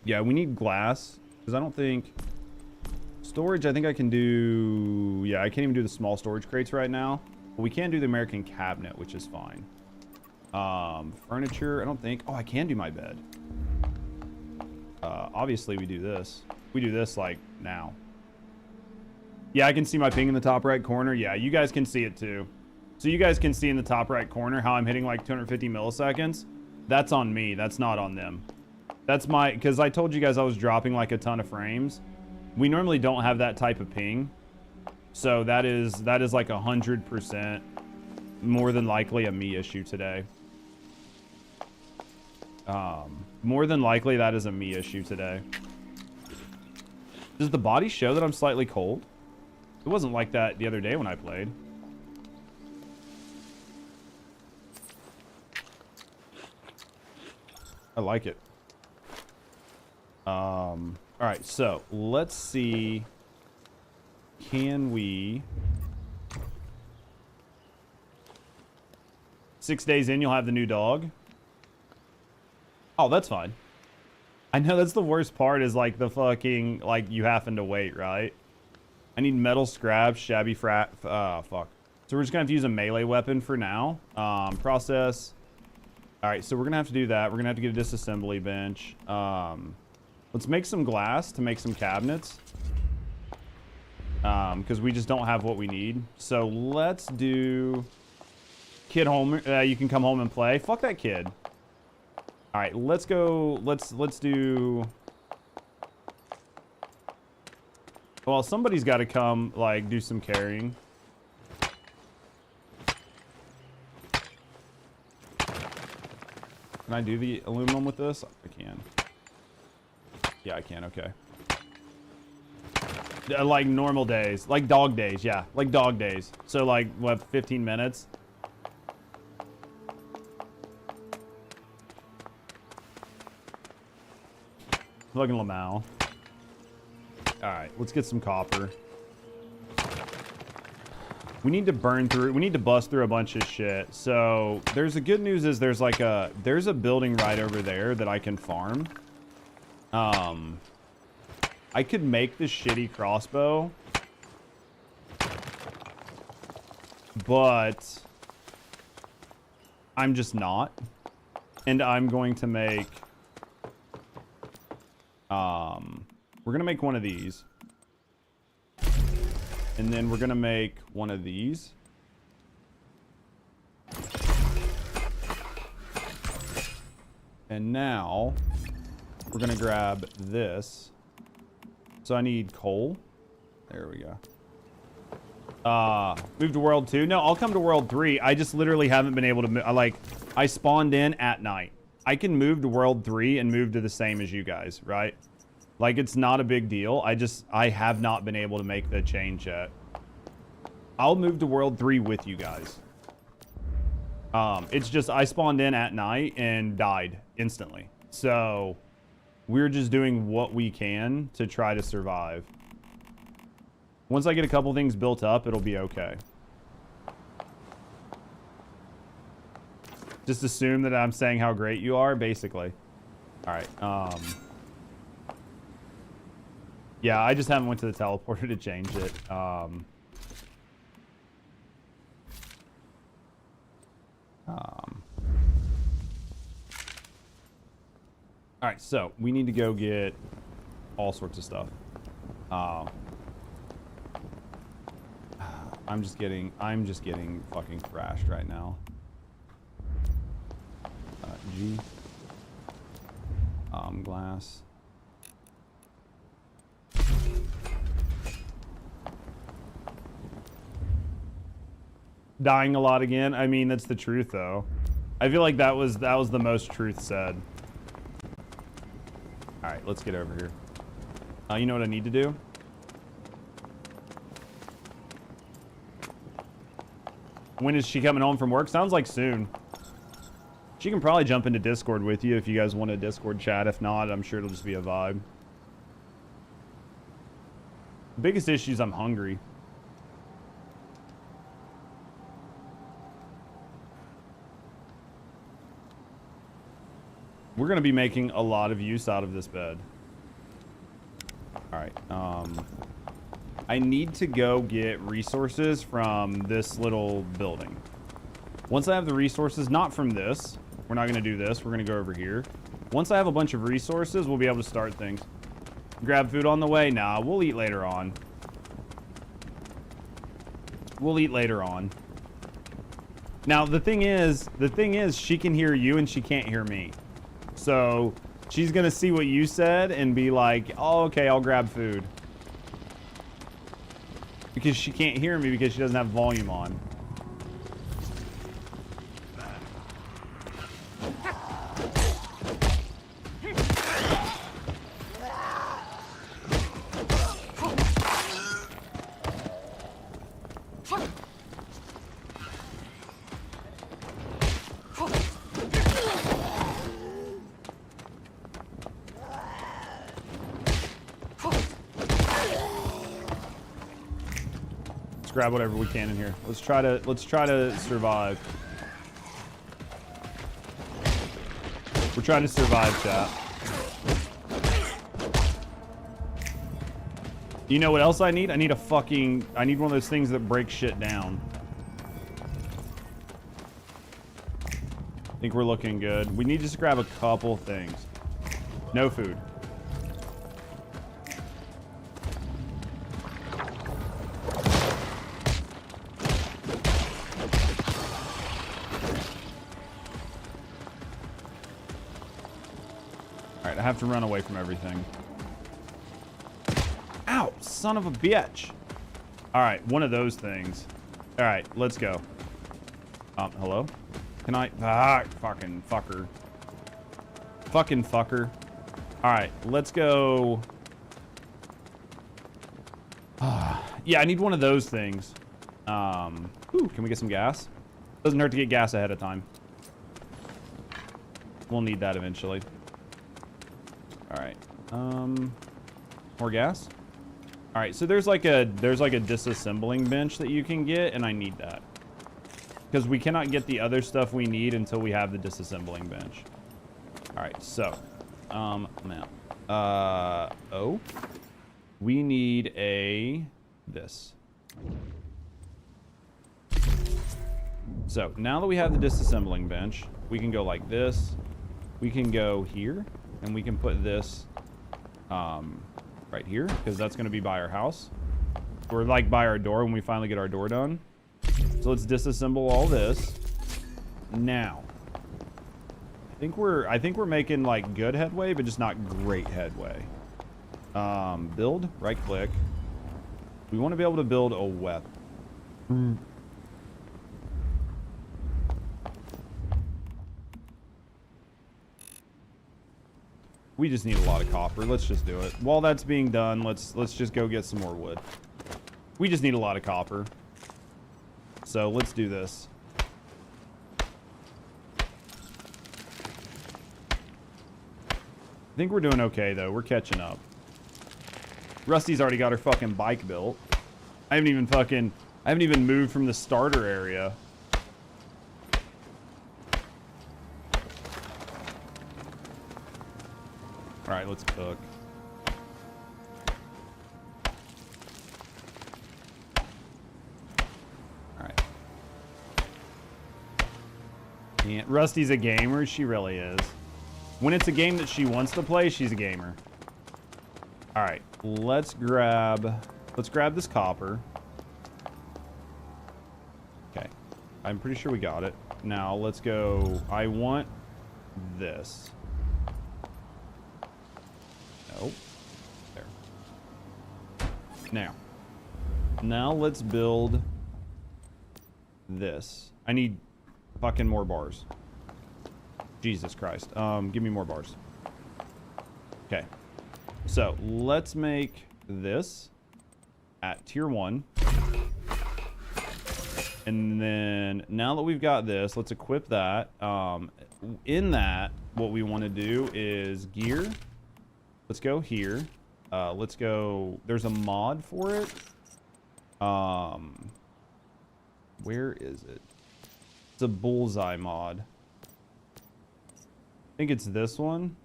Yeah, we need glass. Because I don't think... Storage, I think I can do... Yeah, I can't even do the small storage crates right now. But we can do the American cabinet, which is fine. Furniture, I don't think... Oh, I can do my bed. Obviously, we do this. We do this, like, now. Yeah, I can see my ping in the top right corner. Yeah, you guys can see it, too. So you guys can see in the top right corner how I'm hitting, like, 250 milliseconds. That's on me. That's not on them. That's my... Because I told you guys I was dropping, like, a ton of frames. We normally don't have that type of ping. So that is like 100% more than likely a me issue today. More than likely that is a me issue today. Does the body show that I'm slightly cold? It wasn't like that the other day when I played. I like it. All right, so let's see. Can we... 6 days in, you'll have the new dog. Oh, that's fine. I know that's the worst part is like the fucking, like you having to wait, right? I need metal scraps, shabby fuck. So we're just gonna have to use a melee weapon for now. Process. All right, so we're gonna have to do that. We're gonna have to get a disassembly bench. Let's make some glass to make some cabinets. Because we just don't have what we need. So let's do... Kid home, you can come home and play. Fuck that kid. All right, let's go. Let's do. Well, somebody's got to come, like, do some carrying. Can I do the aluminum with this? I can. Yeah, I can. Okay. Like normal days, like dog days. Yeah, like dog days. So like what? 15 minutes. Fucking Lamau. Alright, let's get some copper. We need to burn through... We need to bust through a bunch of shit. So, there's the good news is there's like a... There's a building right over there that I can farm. I could make this shitty crossbow. But... I'm just not. And I'm going to make... we're gonna make one of these. And then we're gonna make one of these. And now we're gonna grab this. So I need coal. There we go. Move to world 2. No, I'll come to world 3. I just literally haven't been able to I spawned in at night. I can move to world 3 and move to the same as you guys, right? Like, it's not a big deal. I have not been able to make the change yet. I'll move to world 3 with you guys. It's just I spawned in at night and died instantly. So We're just doing what we can to try to survive. Once I get a couple things built up, it'll be okay. Just assume that I'm saying how great you are, basically. All right. Yeah, I just haven't went to the teleporter to change it. All right, so we need to go get all sorts of stuff. I'm just getting fucking thrashed right now. G. Glass. Dying a lot again. I mean, that's the truth, though. I feel like that was the most truth said. All right, let's get over here. You know what I need to do? When is she coming home from work? Sounds like soon. She can probably jump into Discord with you if you guys want a Discord chat. If not, I'm sure it'll just be a vibe. The biggest issue is I'm hungry. We're going to be making a lot of use out of this bed. All right. I need to go get resources from this little building. Once I have the resources, not from this. We're not going to do this. We're going to go over here. Once I have a bunch of resources, we'll be able to start things. Grab food on the way? Nah, we'll eat later on. We'll eat later on. Now, the thing is, she can hear you and she can't hear me. So, she's going to see what you said and be like, oh, okay, I'll grab food. Because she can't hear me because she doesn't have volume on. Grab whatever we can in here. Let's try to survive. We're trying to survive, chat. You know what else I need? I need one of those things that breaks shit down. I think we're looking good. We need to just grab a couple things. No food. I have to run away from everything. Ow, son of a bitch. All right, one of those things. All right, let's go. Hello? Can I? Fucking fucker. Fucking fucker. All right, let's go. Yeah, I need one of those things. Ooh, can we get some gas? Doesn't hurt to get gas ahead of time. We'll need that eventually. All right. More gas? All right, so there's like a disassembling bench that you can get, and I need that. Because we cannot get the other stuff we need until we have the disassembling bench. All right, so now. We need this. So now that we have the disassembling bench, we can go like this. We can go here. And we can put this right here, because that's going to be by our house. Or like by our door when we finally get our door done. So let's disassemble all this. Now, I think we're making like good headway, but just not great headway. Build, right click. We want to be able to build a weapon. We just need a lot of copper. Let's just do it. While that's being done, let's just go get some more wood. We just need a lot of copper. So let's do this. I think we're doing okay, though. We're catching up. Rusty's already got her fucking bike built. I haven't even moved from the starter area. All right, let's cook. All right. Yeah, Rusty's a gamer. She really is. When it's a game that she wants to play, she's a gamer. All right, let's grab this copper. Okay, I'm pretty sure we got it. Now let's go. I want this. Nope. There. Now let's build this. I need fucking more bars. Jesus Christ. Give me more bars. Okay. So let's make this at tier 1. And then now that we've got this, let's equip that. In that, what we want to do is gear. Let's go here. Let's go. There's a mod for it. Where is it? It's a bullseye mod. I think it's this one.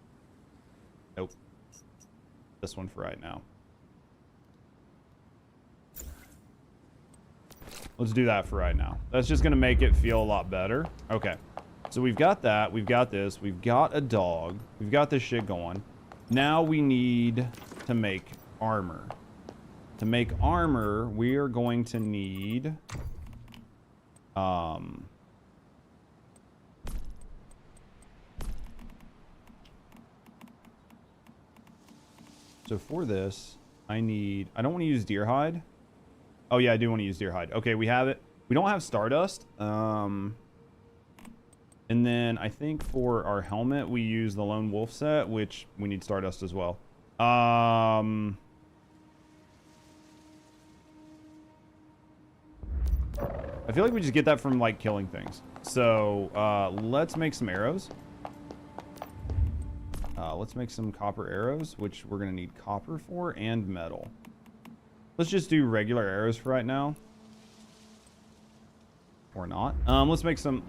Nope. This one for right now. Let's do that for right now. That's just gonna make it feel a lot better. Okay. So we've got that. We've got this. We've got a dog. We've got this shit going. Now we need to make armor. To make armor, we are going to need so for this, I don't want to use deer hide. Oh yeah, I do want to use deer hide. Okay, we have it. We don't have stardust. And then I think for our helmet, we use the lone wolf set, which we need stardust as well. I feel like we just get that from like killing things. So let's make some arrows. Let's make some copper arrows, which we're gonna need copper for, and metal. Let's just do regular arrows for right now. Or not. Let's make some,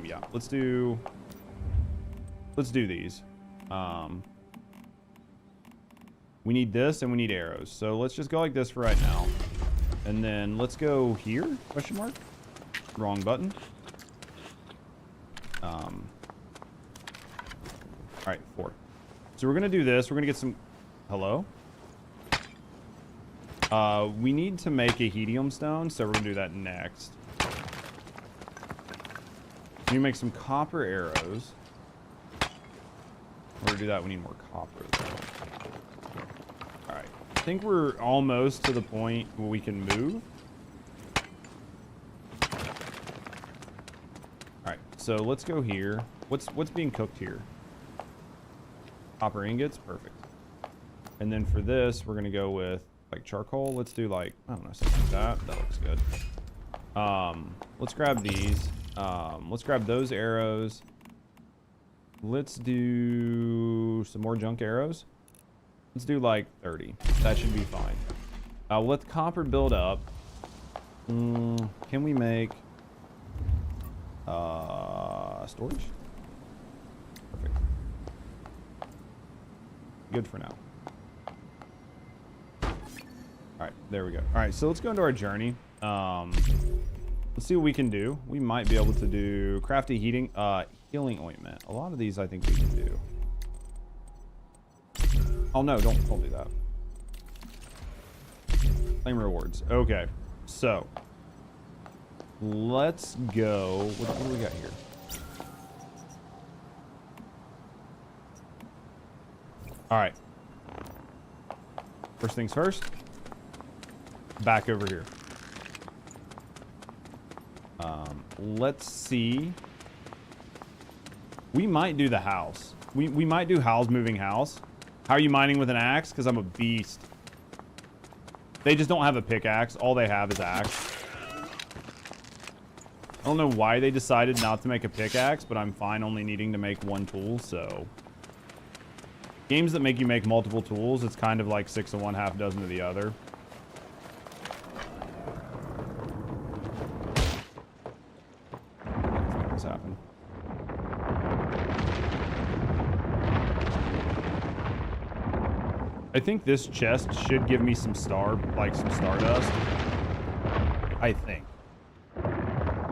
yeah, let's do these. We need this and we need arrows. So let's just go like this for right now. And then let's go here, question mark. Wrong button. All right, 4. So we're gonna do this. We're gonna get some, hello? We need to make a helium stone, so we're gonna do that next. We make some copper arrows. We're gonna do that. We need more copper. All right. I think we're almost to the point where we can move. All right. So let's go here. What's being cooked here? Copper ingots. Perfect. And then for this, we're gonna go with like charcoal. Let's do like, I don't know, something like that. That looks good. Let's grab these. Let's grab those arrows. Let's do some more junk arrows. Let's do like 30. That should be fine. Let copper build up. Can we make storage? Perfect. Good for now. All right, there we go. All right, so let's go into our journey. Let's see what we can do. We might be able to do crafty healing ointment. A lot of these I think we can do. Oh no, don't do that. Claim rewards. Okay, so let's go. What do we got here? All right. First things first. Back over here. Let's see. We might do the house. We might do Hal's moving house. How are you mining with an axe? Because I'm a beast. They just don't have a pickaxe. All they have is axe. I don't know why they decided not to make a pickaxe, but I'm fine only needing to make one tool, so. Games that make you make multiple tools, it's kind of like 6 of one, half dozen of the other. Let's make this happen. I think this chest should give me some stardust. I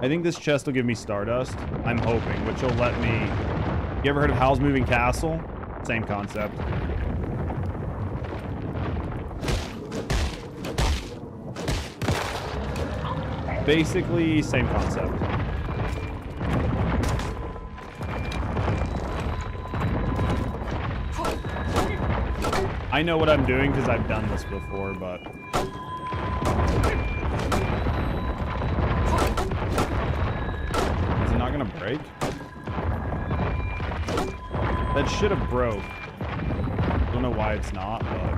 think this chest will give me stardust. I'm hoping, which will let me... You ever heard of Howl's Moving Castle? Same concept. Basically, same concept. I know what I'm doing because I've done this before, but... Is it not gonna break? That should have broke. Don't know why it's not, but...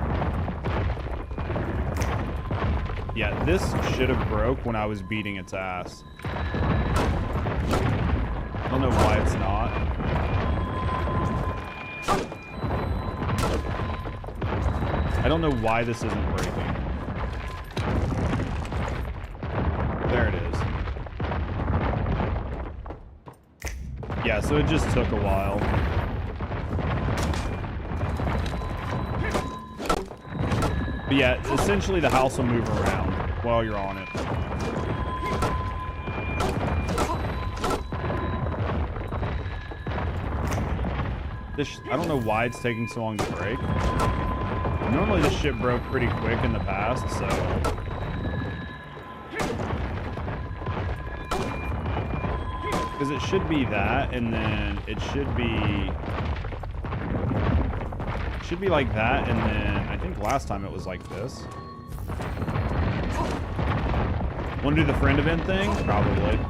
Yeah, this should have broke when I was beating its ass. I don't know why it's not. I don't know why this isn't breaking. There it is. Yeah, so it just took a while. But yeah, essentially the house will move around while you're on it. I don't know why it's taking so long to break. Normally this shit broke pretty quick in the past, so... Because it should be that, and then it should be... It should be like that, and then I think last time it was like this. Want to do the friend event thing? Probably.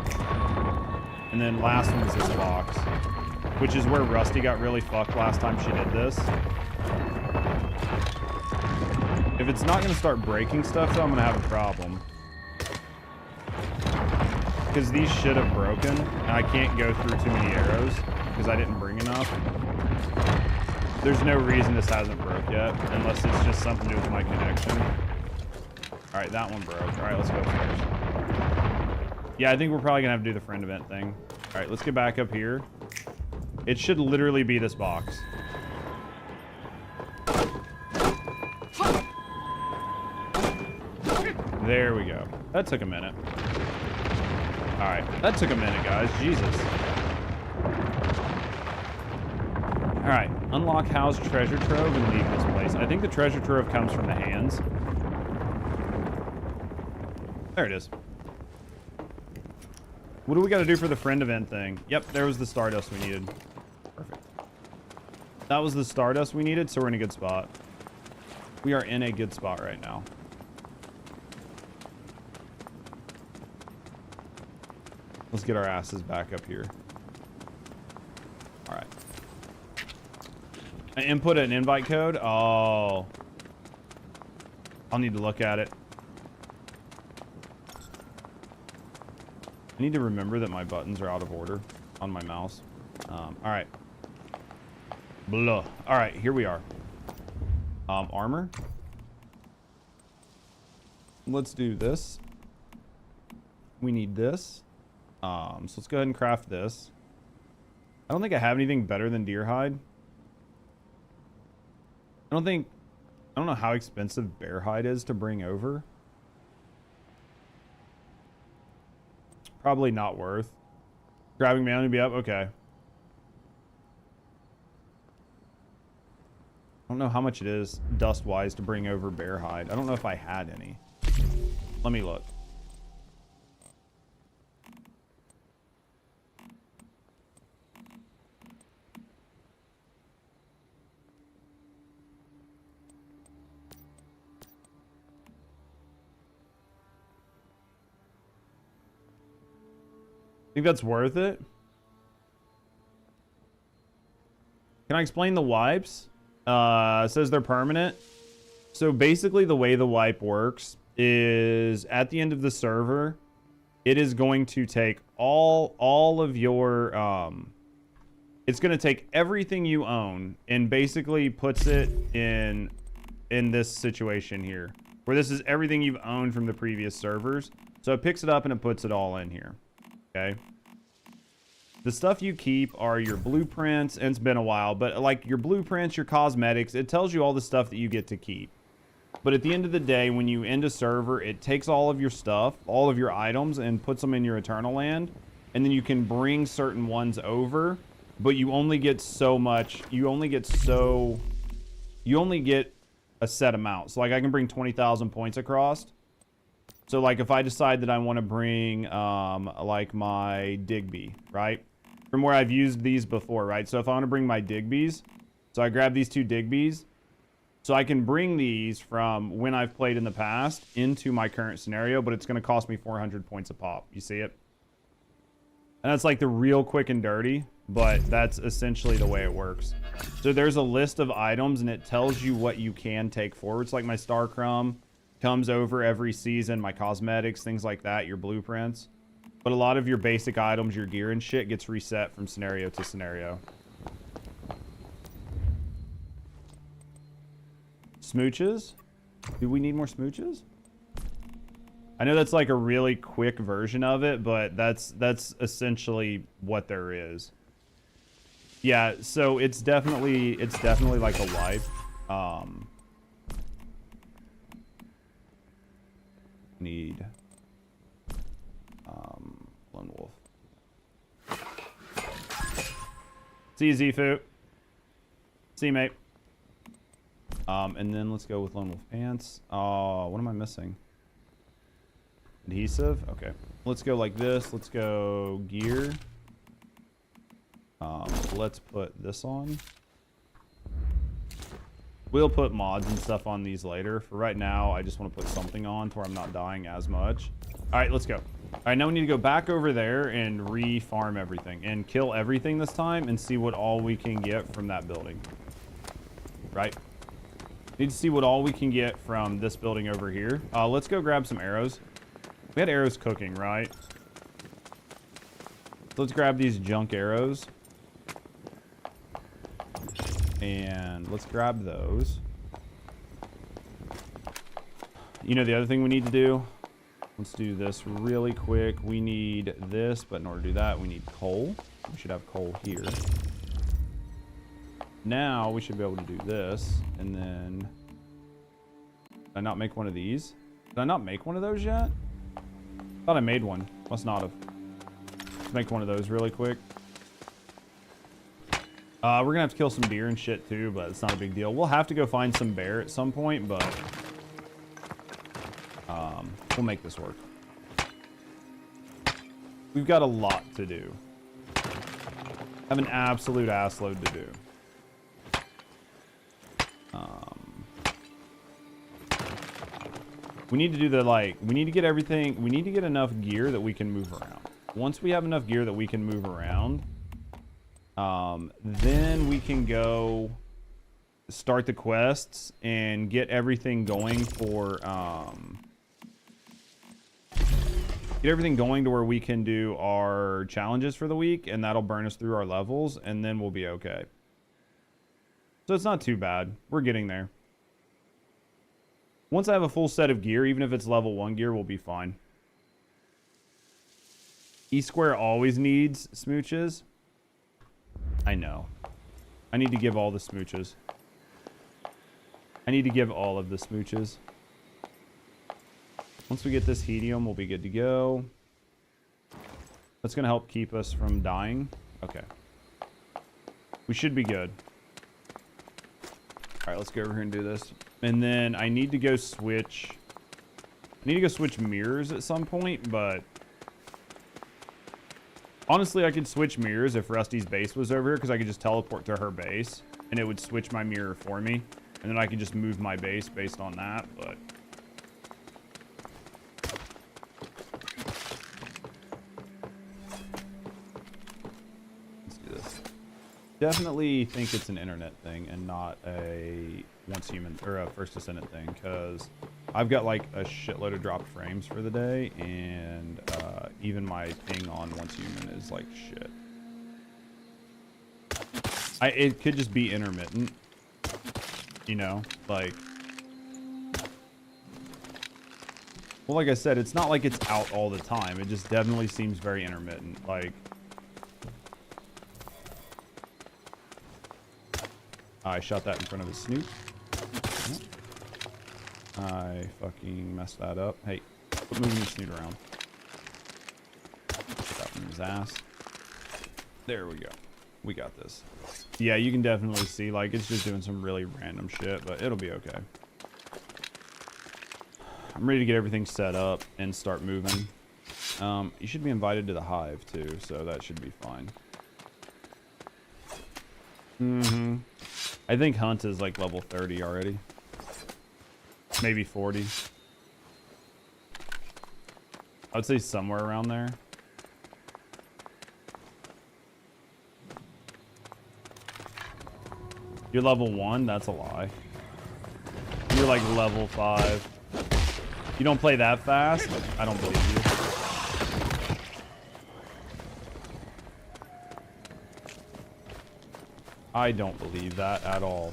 And then last one was this box, which is where Rusty got really fucked last time she did this. If it's not going to start breaking stuff, though, I'm going to have a problem. Because these should have broken, and I can't go through too many arrows because I didn't bring enough. There's no reason this hasn't broke yet, unless it's just something to do with my connection. Alright, that one broke. Alright, let's go first. Yeah, I think we're probably going to have to do the friend event thing. Alright, let's get back up here. It should literally be this box. There we go. That took a minute. Alright, that took a minute, guys. Jesus. Alright, unlock Howl's treasure trove and leave this place. I think the treasure trove comes from the hands. There it is. What do we got to do for the friend event thing? Yep, there was the stardust we needed. Perfect. That was the stardust we needed, so we're in a good spot. We are in a good spot right now. Let's get our asses back up here. All right. I input an invite code. Oh. I'll need to look at it. I need to remember that my buttons are out of order on my mouse. All right. Blah. All right, here we are. Armor. Let's do this. We need this. So let's go ahead and craft this. I don't think I have anything better than deer hide. I don't know how expensive bear hide is to bring over. Probably not worth. Grabbing man to be up? Okay. I don't know how much it is dust-wise to bring over bear hide. I don't know if I had any. Let me look. Think that's worth it? Can I explain the wipes? It says they're permanent. So basically the way the wipe works is at the end of the server, it is going to take all of your it's going to take everything you own and basically puts it in this situation here, where this is everything you've owned from the previous servers. So it picks it up and it puts it all in here. Okay. The stuff you keep are your blueprints, and it's been a while, but like your blueprints, your cosmetics, it tells you all the stuff that you get to keep. But at the end of the day, when you end a server, it takes all of your stuff, all of your items, and puts them in your Eternal Land. And then you can bring certain ones over, but you only get so much. You only get a set amount. So like I can bring 20,000 points across. So like if I decide that I want to bring like my Digby, right? From where I've used these before, right? So if I want to bring my Digby's, so I grab these 2 Digby's. So I can bring these from when I've played in the past into my current scenario, but it's going to cost me 400 points a pop. You see it? And that's like the real quick and dirty, but that's essentially the way it works. So there's a list of items and it tells you what you can take forward. It's like my Star Crumb comes over every season, my cosmetics, things like that, your blueprints. But a lot of your basic items, your gear and shit gets reset from scenario to scenario. Smooches? Do we need more smooches? I know that's like a really quick version of it, but that's essentially what there is. Yeah, so it's definitely like a wipe. Need Lone Wolf. See you, Zifu. See you, mate. And then let's go with Lone Wolf Pants. Oh, what am I missing? Adhesive? Okay. Let's go like this. Let's go gear. Let's put this on. We'll put mods and stuff on these later. For right now, I just want to put something on to where I'm not dying as much. All right, let's go. All right, now we need to go back over there and re-farm everything and kill everything this time and see what all we can get from that building. Right? Need to see what all we can get from this building over here. Let's go grab some arrows. We had arrows cooking, right? Let's grab these junk arrows. And let's grab those. You know the other thing we need to do? Let's do this really quick. We need this, but in order to do that, we need coal. We should have coal here. Now we should be able to do this, and then... Did I not make one of these? Did I not make one of those yet? Thought I made one. Must not have. Let's make one of those really quick. We're gonna have to kill some deer and shit too, but it's not a big deal. We'll have to go find some bear at some point, but we'll make this work. We've got a lot to do. Have an absolute ass load to do. We need to do the, like, we need to get everything, we need to get enough gear that we can move around. Once we have enough gear that we can move around, then we can go start the quests and get everything going for, get everything going to where we can do our challenges for the week, and that'll burn us through our levels, and then we'll be okay. So it's not too bad. We're getting there. Once I have a full set of gear, even if it's level 1 gear, we'll be fine. E-Square always needs smooches. I know. I need to give all the smooches. I need to give all of the smooches. Once we get this helium, we'll be good to go. That's going to help keep us from dying. Okay. We should be good. All right, let's go over here and do this. And then I need to go switch. I need to go switch mirrors at some point, but honestly, I could switch mirrors if Rusty's base was over here, because I could just teleport to her base and it would switch my mirror for me. And then I could just move my base based on that, but let's do this. Definitely think it's an internet thing and not a once human or a first descendant thing, because I've got like a shitload of dropped frames for the day, and even my ping on once human is like shit. It could just be intermittent. You know, like... Well, like I said, it's not like it's out all the time. It just definitely seems very intermittent. Like... I shot that in front of his snoot. I fucking messed that up. Hey, quit moving the snoot around. Put that in his ass. There we go. We got this. Yeah, you can definitely see, like, it's just doing some really random shit, but it'll be okay. I'm ready to get everything set up and start moving. You should be invited to the hive, too, so that should be fine. I think Hunt is, like, level 30 already. Maybe 40. I would say somewhere around there. You're level 1? That's a lie. You're like level 5. You don't play that fast? I don't believe you. I don't believe that at all.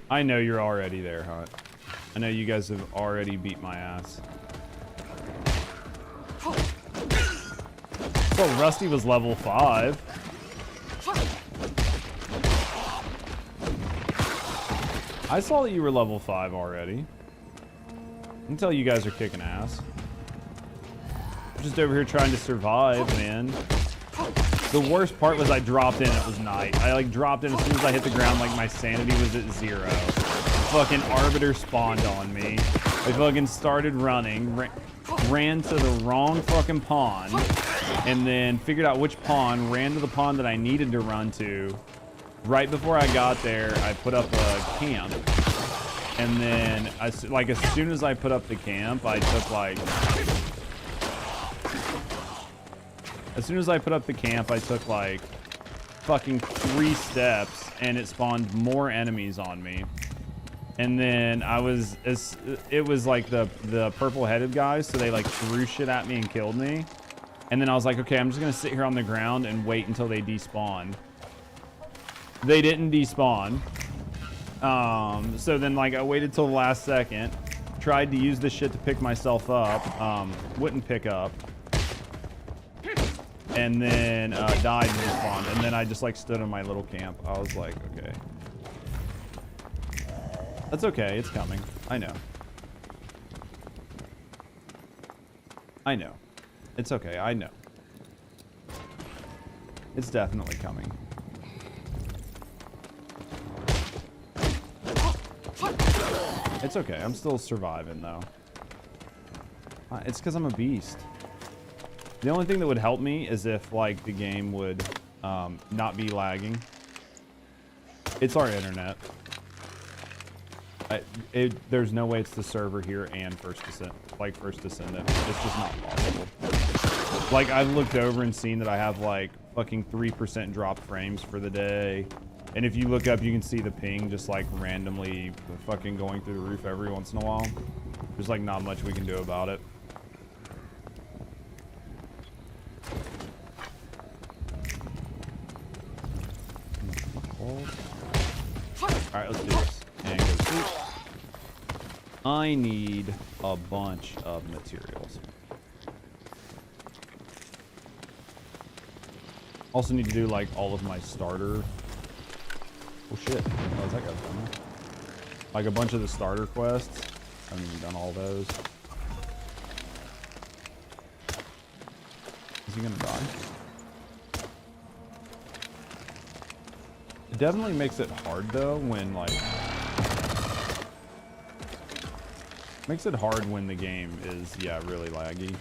I know you're already there, Hunt. I know you guys have already beat my ass. Well, Rusty was level 5. I saw that you were level 5 already. Until you guys are kicking ass. I'm just over here trying to survive, man. The worst part was I dropped in, it was night. I like dropped in as soon as I hit the ground, like my sanity was at 0. Fucking Arbiter spawned on me. I fucking started running, ran to the wrong fucking pond, and then figured out which pond, ran to the pond that I needed to run to. Right before I got there, I put up a camp. And then, as soon as I put up the camp, I took like... As soon as I put up the camp, I took like fucking 3 steps and it spawned more enemies on me. And then it was like the purple headed guys, so they like threw shit at me and killed me. And then I was like, okay, I'm just gonna sit here on the ground and wait until they despawn. They didn't despawn. So then like I waited till the last second, tried to use this shit to pick myself up, wouldn't pick up. And then died and despawned. And then I just like stood in my little camp. I was like, okay. That's okay, it's coming. I know. I know. It's okay, I know. It's definitely coming. It's okay, I'm still surviving though. It's because I'm a beast. The only thing that would help me is if like the game would not be lagging. It's our internet. There's no way it's the server here and First Descendant. It's just not possible. Like I've looked over and seen that I have like fucking 3% drop frames for the day. And if you look up, you can see the ping just like randomly fucking going through the roof every once in a while. There's like not much we can do about it. Alright, let's do this. And go sleep. I need a bunch of materials. Also need to do like all of my starter. Oh shit. How's that guy coming? Like a bunch of the starter quests. I haven't even done all those. Is he gonna die? It definitely makes it hard though when like... Makes it hard when the game is, yeah, really laggy.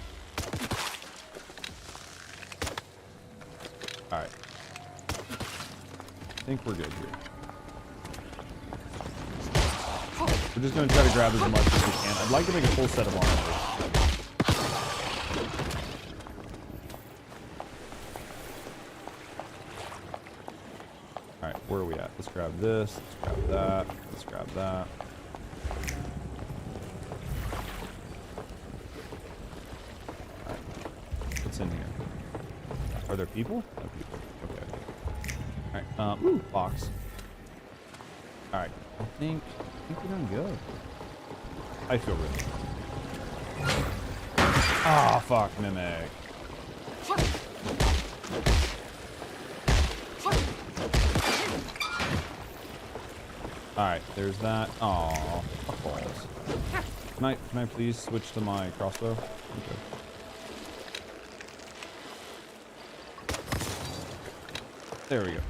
Alright. I think we're good here. We're just going to try to grab as much as we can. I'd like to make a full set of armor. Alright, where are we at? Let's grab this. Let's grab that. Let's grab that. People? No people. Okay. Alright, ooh, box. Alright, I think we're doing good. I feel really. Ah, fuck, Mimic. Alright, there's that. Aw, fuck balls. Can I please switch to my crossbow? Okay. There we go.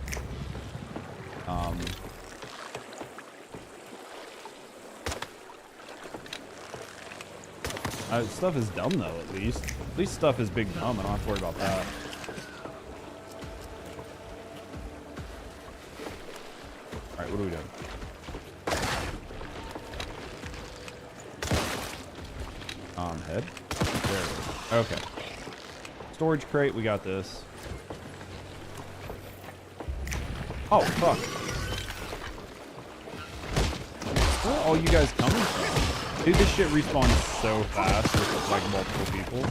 Stuff is dumb though, at least. At least stuff is big dumb. I don't have to worry about that. Alright, what are we doing? Head? There it is. Okay. Storage crate, we got this. Oh, fuck. Where are all you guys coming from? Dude, this shit respawns so fast with like multiple people.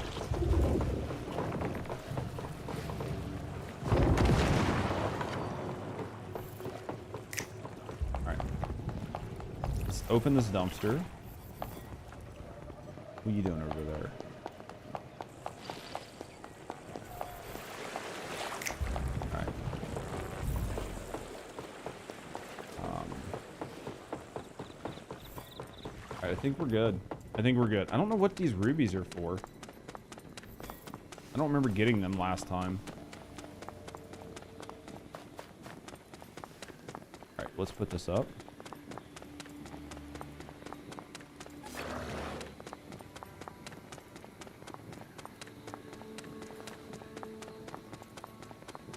Alright. Let's open this dumpster. What are you doing over there? Alright. Alright, I think we're good. I think we're good. I don't know what these rubies are for. I don't remember getting them last time. Alright, let's put this up.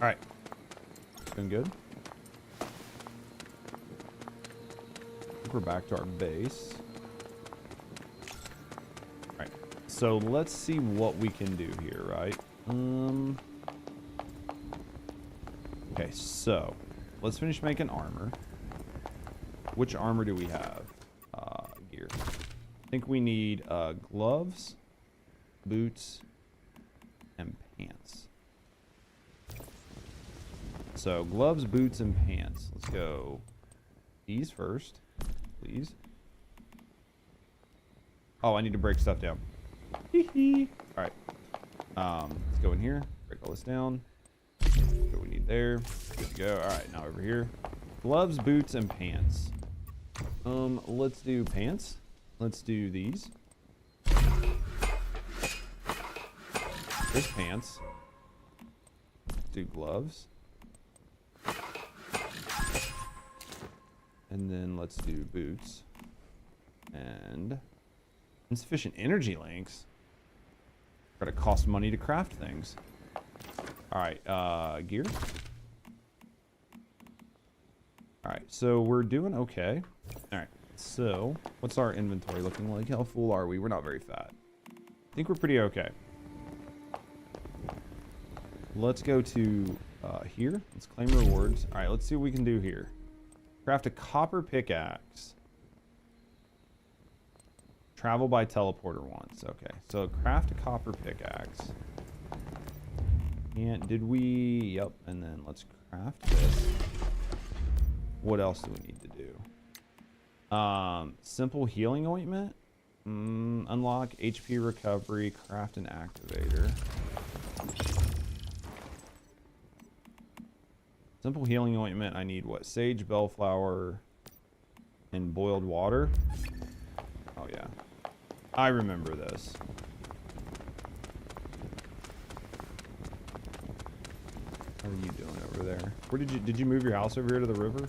Alright. Doing good. I think we're back to our base. Alright. So let's see what we can do here, right? Okay, so let's finish making armor. Which armor do we have? Gear. I think we need gloves, boots, and pants. So gloves, boots, and pants. Let's go these first, please. Oh, I need to break stuff down. Hee. All right. Let's go in here. Break all this down. What we need there. Good to go. All right, now over here. Gloves, boots, and pants. Let's do pants. Let's do these. There's pants. Let's do gloves. And then let's do boots. And insufficient energy links. Gotta cost money to craft things. Alright, gear. Alright, so we're doing okay. Alright, so what's our inventory looking like? How full are we? We're not very fat. I think we're pretty okay. Let's go to here. Let's claim rewards. Alright, let's see what we can do here. Craft a copper pickaxe. Travel by teleporter once. Okay, so craft a copper pickaxe. And did we? Yep. And then let's craft this. What else do we need to do? Simple healing ointment. Unlock HP recovery. Craft an activator. Simple healing ointment. I need what? Sage, bellflower, and boiled water. Oh yeah, I remember this. How are you doing over there? Where did you move your house over here to the river?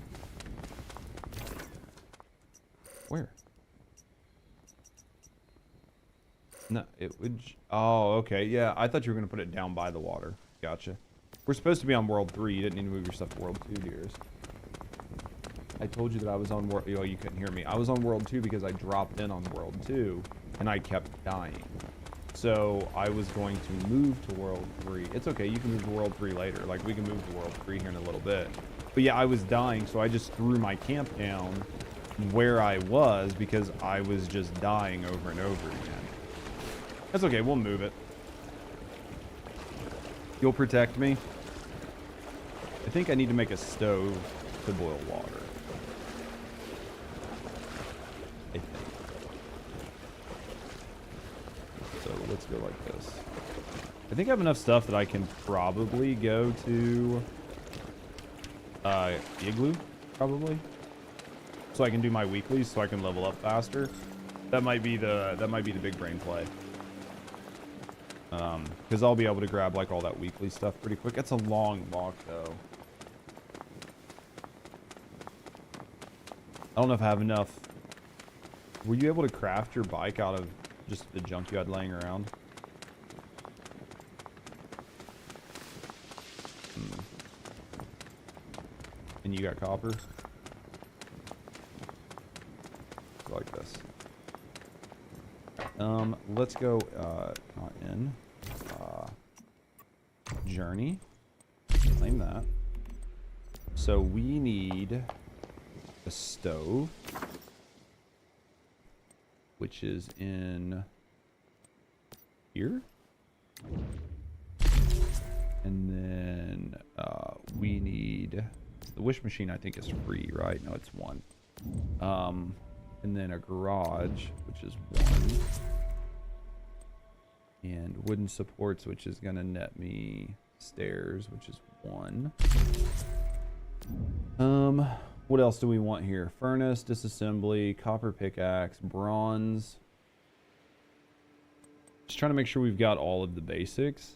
Where? No, it would. Oh, okay. Yeah, I thought you were gonna put it down by the water. Gotcha. We're supposed to be on World 3. You didn't need to move your stuff to World 2, dears. I told you that I was on World... Oh, you couldn't hear me. I was on World 2 because I dropped in on World 2, and I kept dying. So, I was going to move to World 3. It's okay. You can move to World 3 later. Like, we can move to World 3 here in a little bit. But yeah, I was dying, so I just threw my camp down where I was because I was just dying over and over again. That's okay. We'll move it. You'll protect me? I think I need to make a stove to boil water. I think. So let's go like this. I think I have enough stuff that I can probably go to Igloo, probably. So I can do my weeklies so I can level up faster. That might be the big brain play. Because I'll be able to grab like all that weekly stuff pretty quick. It's a long walk though. I don't know if I have enough. Were you able to craft your bike out of just the junk you had laying around? And you got copper? Like this. Let's go not in journey. Claim that. So we need a stove, which is in here. And then we need the wish machine. I think is free, right? No, it's one. And then a garage, which is 1. And wooden supports, which is gonna net me stairs, which is 1. What else do we want here? Furnace, disassembly, copper pickaxe, bronze. Just trying to make sure we've got all of the basics.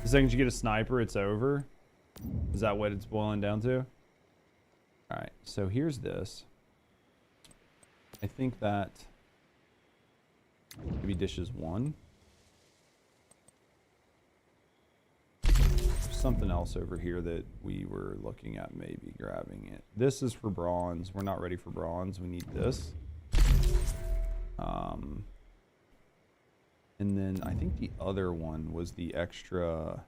The second you get a sniper, it's over. Is that what it's boiling down to? All right, so here's this. I think that maybe dishes 1. There's something else over here that we were looking at maybe grabbing it. This is for bronze. We're not ready for bronze. We need this. And then I think the other one was the extra.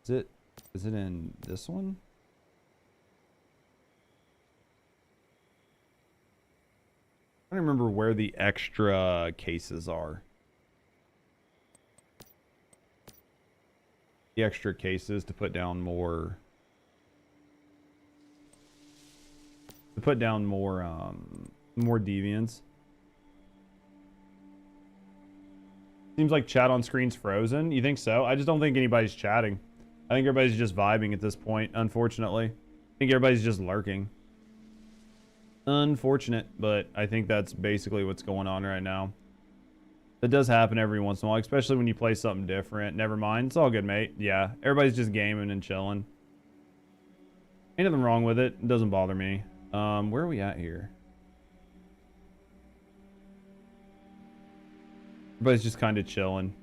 Is it in this one? I don't remember where the extra cases are. The extra cases to put down more. To put down more deviants. Seems like chat on screen's frozen. You think so? I just don't think anybody's chatting. I think everybody's just vibing at this point, unfortunately. I think everybody's just lurking. Unfortunate, but I think that's basically what's going on right now. That does happen every once in a while, especially when you play something different. Never mind. It's all good, mate. Yeah, everybody's just gaming and chilling. Ain't nothing wrong with it. It doesn't bother me. Where are we at here? Everybody's just kind of chilling.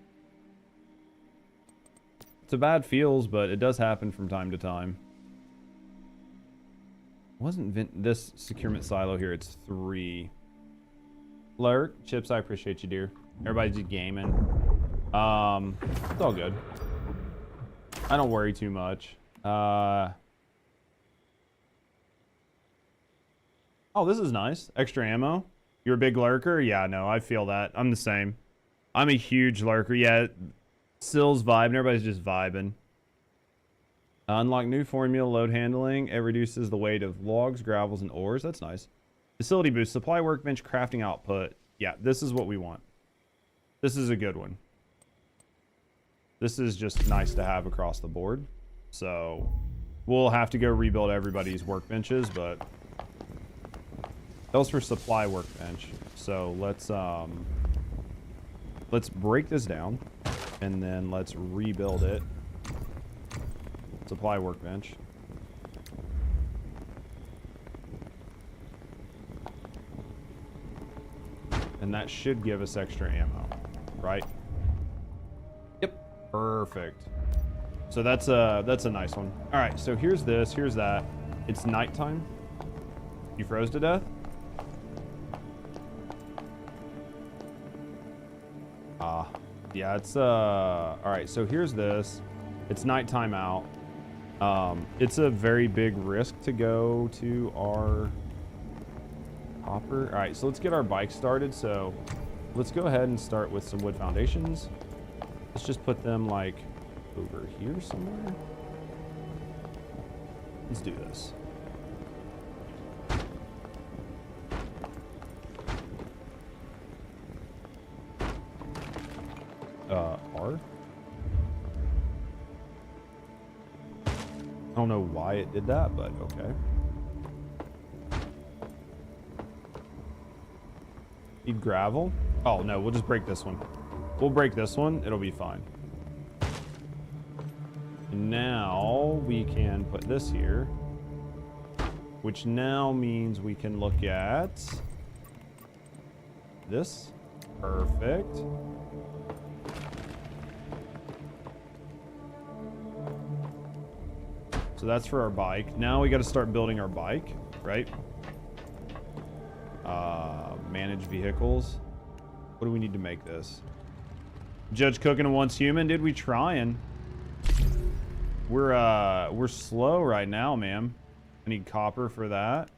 It's a bad feels, but it does happen from time to time. Wasn't this securement silo here? It's 3. Lurk, Chips, I appreciate you, dear. Everybody's just gaming. It's all good. I don't worry too much. Oh, this is nice. Extra ammo. You're a big lurker? Yeah, no, I feel that. I'm the same. I'm a huge lurker. Yeah, Sill's vibing. Everybody's just vibing. Unlock new formula load handling. It reduces the weight of logs, gravels, and ores. That's nice. Facility boost. Supply workbench crafting output. Yeah, this is what we want. This is a good one. This is just nice to have across the board. So we'll have to go rebuild everybody's workbenches, but that was for supply workbench. So let's break this down and then let's rebuild it. Supply workbench. And that should give us extra ammo, right? Yep, perfect. So that's a nice one. All right, so here's this, here's that. It's nighttime. You froze to death? Yeah, it's all right, so here's this. It's nighttime out. It's a very big risk to go to our copper. All right, so let's get our bike started. So let's go ahead and start with some wood foundations. Let's just put them like over here somewhere. Let's do this. R. I don't know why it did that, but okay. Need gravel? Oh no, we'll just break this one. We'll break this one, it'll be fine. And now we can put this here, which now means we can look at this. Perfect. So that's for our bike. Now we got to start building our bike, right? Manage vehicles. What do we need to make this? Judge cooking and once human, dude. We trying. We're slow right now, man. I need copper for that.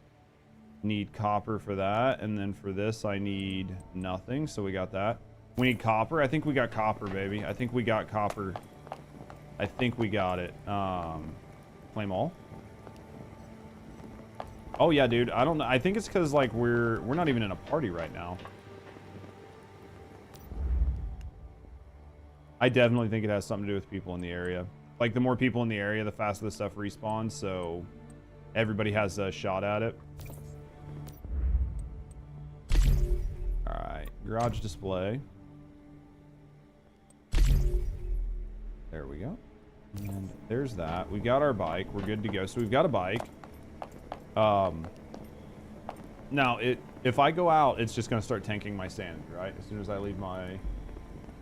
Need copper for that, and then for this I need nothing. So we got that. We need copper. I think we got copper, baby. I think we got copper. I think we got it. Claim all. Oh yeah, dude. I don't know. I think it's because like we're not even in a party right now. I definitely think it has something to do with people in the area. Like the more people in the area, the faster the stuff respawns. So everybody has a shot at it. All right, garage display. There we go. And there's that. We got our bike. We're good to go. So we've got a bike. Now, if I go out, it's just going to start tanking my sanity, right? As soon as I leave my...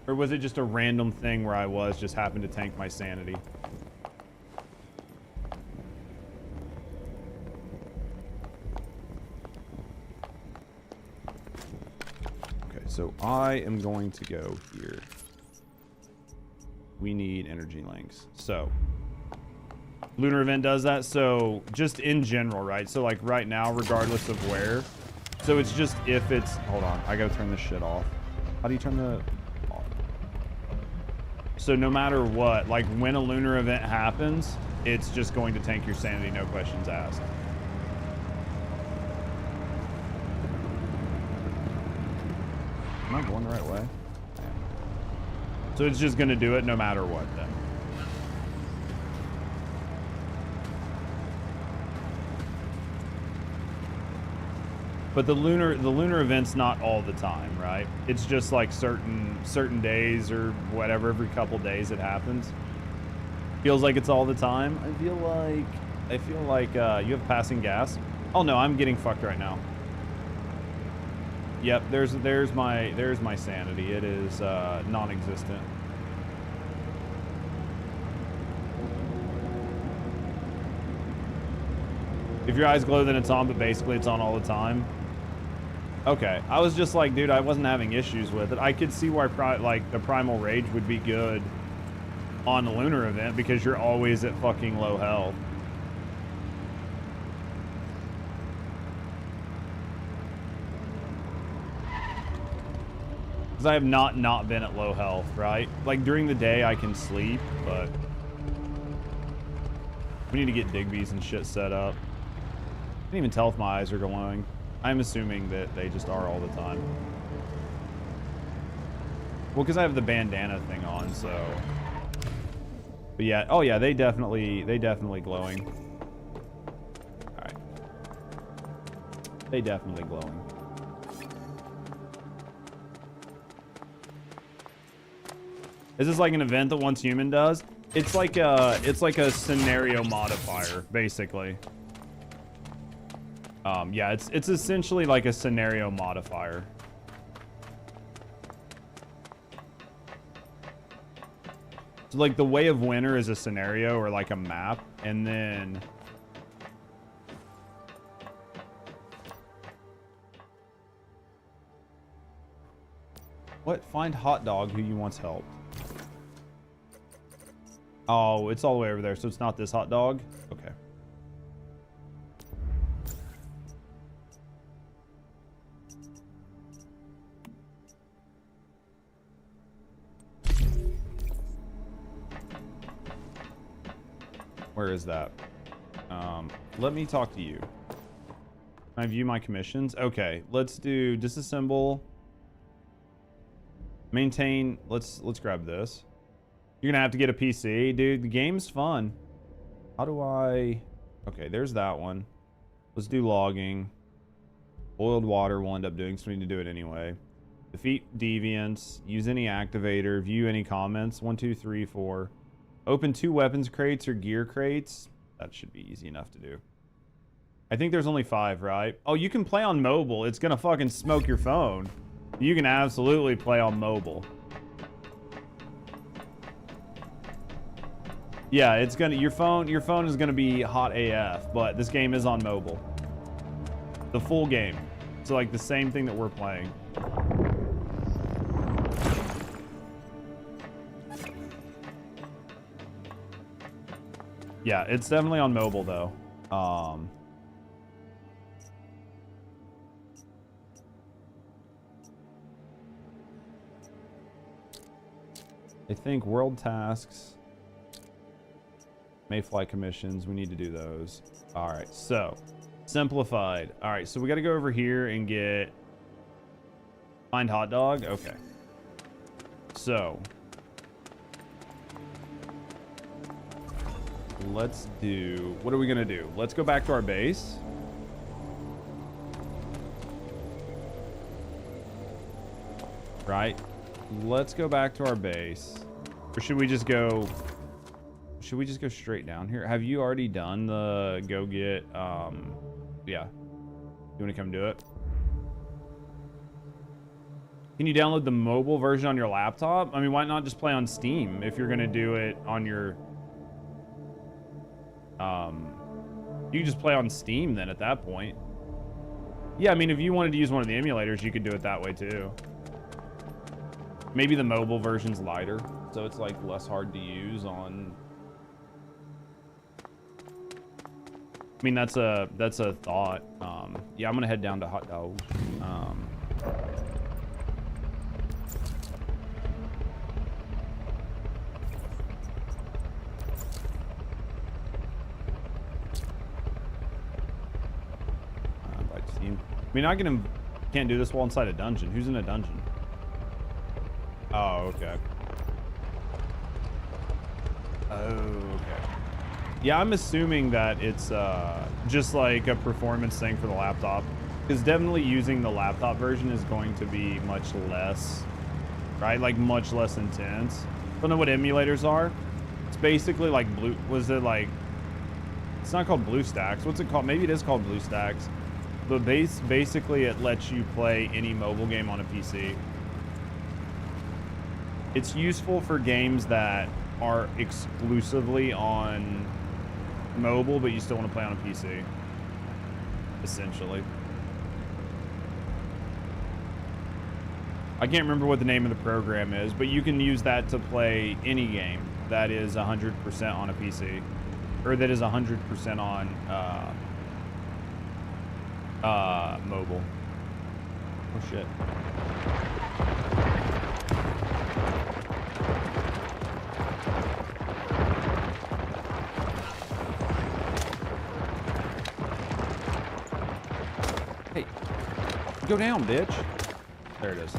Or was it just a random thing where I just happened to tank my sanity? Okay, so I am going to go here. We need energy links. So Lunar event does that. So just in general, right? So like right now, regardless of where. So it's just if it's, hold on, I gotta turn this shit off. How do you turn the off? So no matter what, like when a lunar event happens, it's just going to tank your sanity, no questions asked. Am I going the right way? So it's just gonna do it no matter what then. But the lunar event's not all the time, right? It's just like certain days or whatever, every couple days it happens. Feels like it's all the time. I feel like you have passing gas. Oh no, I'm getting fucked right now. Yep, there's my sanity. It is non-existent. If your eyes glow, then it's on, but basically it's on all the time. Okay, I was just like, dude, I wasn't having issues with it. I could see why like the primal rage would be good on the lunar event because you're always at fucking low health. Because I have not been at low health, right? Like during the day I can sleep, but we need to get Digby's and shit set up. I can't even tell if my eyes are glowing. I'm assuming that they just are all the time. Well, because I have the bandana thing on, so. But yeah, oh yeah, they definitely glowing. All right. They definitely glowing. Is this like an event that Once Human does? It's like a scenario modifier, basically. Yeah, it's essentially like a scenario modifier. So like the Way of Winter is a scenario or like a map, and then what? Find hot dog who you once helped. Oh, it's all the way over there, so it's not this hot dog? Okay. Where is that? Let me talk to you. Can I view my commissions? Okay, let's do disassemble. Maintain. Let's grab this. You're gonna have to get a PC, dude. The game's fun. How do I? Okay, there's that one. Let's do logging. Boiled water we'll end up doing, so we need to do it anyway. Defeat deviants. Use any activator. View any comments. 1, 2, 3, 4. Open 2 weapons crates or gear crates. That should be easy enough to do. I think there's only 5, right? Oh, you can play on mobile. It's gonna fucking smoke your phone. You can absolutely play on mobile. Yeah, it's gonna your phone is gonna be hot AF, but this game is on mobile. The full game. So like the same thing that we're playing. Yeah, it's definitely on mobile though. I think world tasks, Mayfly commissions, we need to do those. All right, so simplified. All right, so we got to go over here and get find hot dog. Okay. So let's do, what are we gonna do? Let's go back to our base. Right. Let's go back to our base. Or should we just go straight down here? Have you already done the go get yeah. You wanna come do it? Can you download the mobile version on your laptop? I mean, why not just play on Steam if you're gonna do it on your you can just play on Steam then at that point. Yeah, I mean, if you wanted to use one of the emulators, you could do it that way too. Maybe the mobile version's lighter, so it's like less hard to use on. I mean, that's a thought. Yeah, I'm gonna head down to hot dog. I mean, can't do this while inside a dungeon. Who's in a dungeon? Oh, okay. Oh, okay. Yeah, I'm assuming that it's just like a performance thing for the laptop. Because definitely using the laptop version is going to be much less, right? Like much less intense. Don't know what emulators are. It's basically like it's not called BlueStacks. What's it called? Maybe it is called BlueStacks. But basically it lets you play any mobile game on a PC. It's useful for games that are exclusively on mobile, but you still want to play on a PC, essentially. I can't remember what the name of the program is, but you can use that to play any game that is 100% on a PC, or that is 100% on mobile. Oh shit. Hey, go down, bitch. There it is.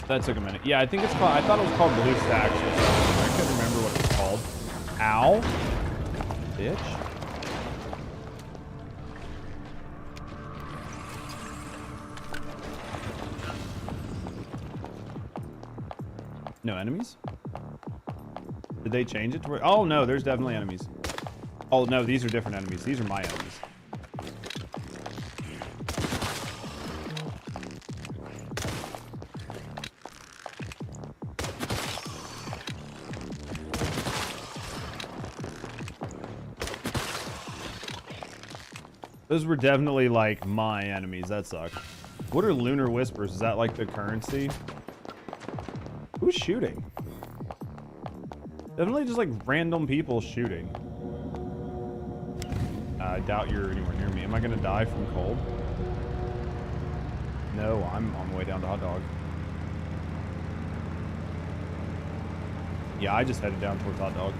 That took a minute. Yeah, I think it's called, I thought it was called BlueStacks or something. I couldn't remember what it was called. Ow. Bitch. No enemies? Did they change it to where? Oh no, there's definitely enemies. Oh no, these are different enemies. These are my enemies. Those were definitely like my enemies. That sucked. What are Lunar Whispers? Is that like the currency? Who's shooting? Definitely just like random people shooting. I doubt you're anywhere near me. Am I gonna die from cold? No, I'm on my way down to hot dog. Yeah, I just headed down towards hot dog.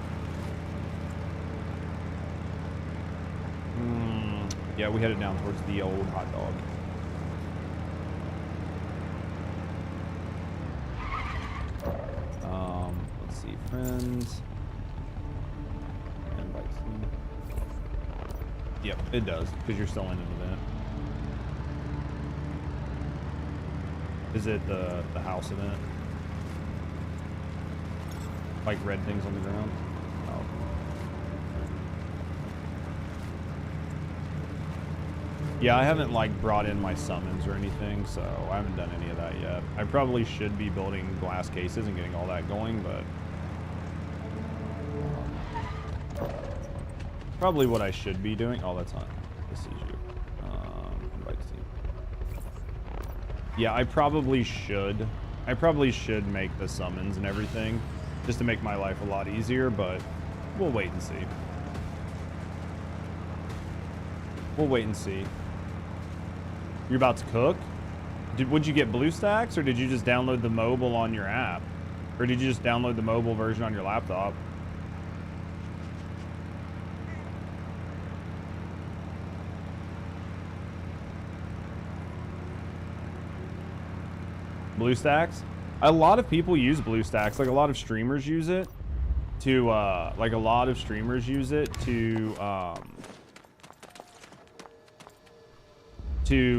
Yeah, we headed down towards the old hot dog. Let's see, friends. Invite team. Yep, it does, because you're still in an event. Is it the house event? Like red things on the ground? Oh. Yeah, I haven't like brought in my summons or anything, so I haven't done any of that yet. I probably should be building glass cases and getting all that going, but probably what I should be doing. Oh, that's not. This is you. Invite team. Yeah, I probably should. I probably should make the summons and everything just to make my life a lot easier, but we'll wait and see. We'll wait and see. You're about to cook? Would you get BlueStacks, or did you just download the mobile on your app? Or did you just download the mobile version on your laptop? BlueStacks? A lot of people use BlueStacks. Like a lot of streamers use it to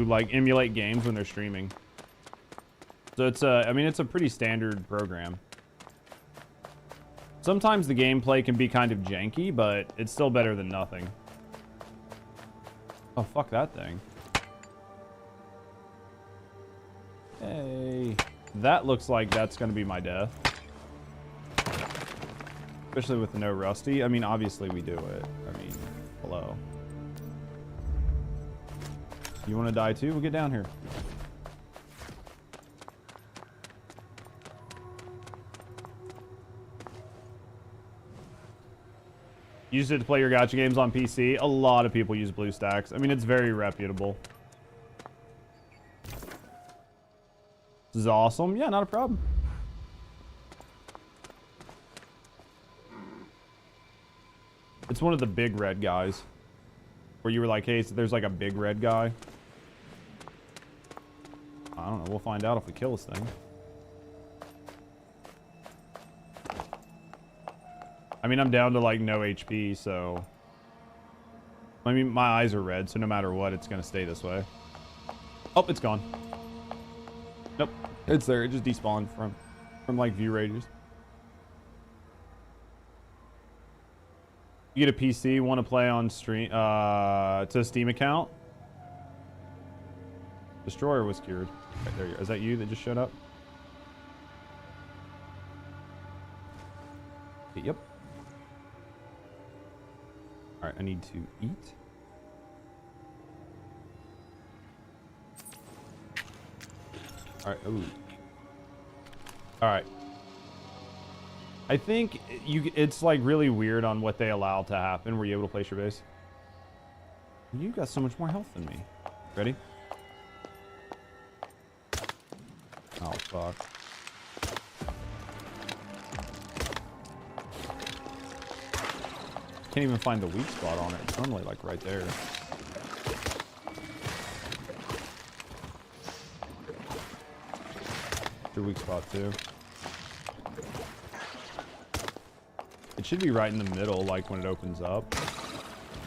like emulate games when they're streaming. So it's I mean, it's a pretty standard program. Sometimes the gameplay can be kind of janky, but it's still better than nothing. Oh, fuck that thing. Hey, that looks like that's gonna be my death. Especially with the no rusty. I mean, obviously we do it. I mean, hello. You want to die too? We'll get down here. Use it to play your gacha games on PC. A lot of people use BlueStacks. I mean, it's very reputable. This is awesome. Yeah, not a problem. It's one of the big red guys. Where you were like, hey, so there's like a big red guy. I don't know. We'll find out if we kill this thing. I mean, I'm down to like no HP, so... I mean, my eyes are red, so no matter what, it's going to stay this way. Oh, it's gone. Nope. It's there. It just despawned from like view radius. You get a PC, want to play on stream, to a Steam account? Destroyer was cured. Right, there you go. Is that you that just showed up? Yep. Alright, I need to eat. Alright, ooh. Alright. I think it's like really weird on what they allow to happen. Were you able to place your base? You got so much more health than me. Ready? Oh, fuck. Can't even find the weak spot on it. It's normally like right there. Your weak spot too. It should be right in the middle, like when it opens up.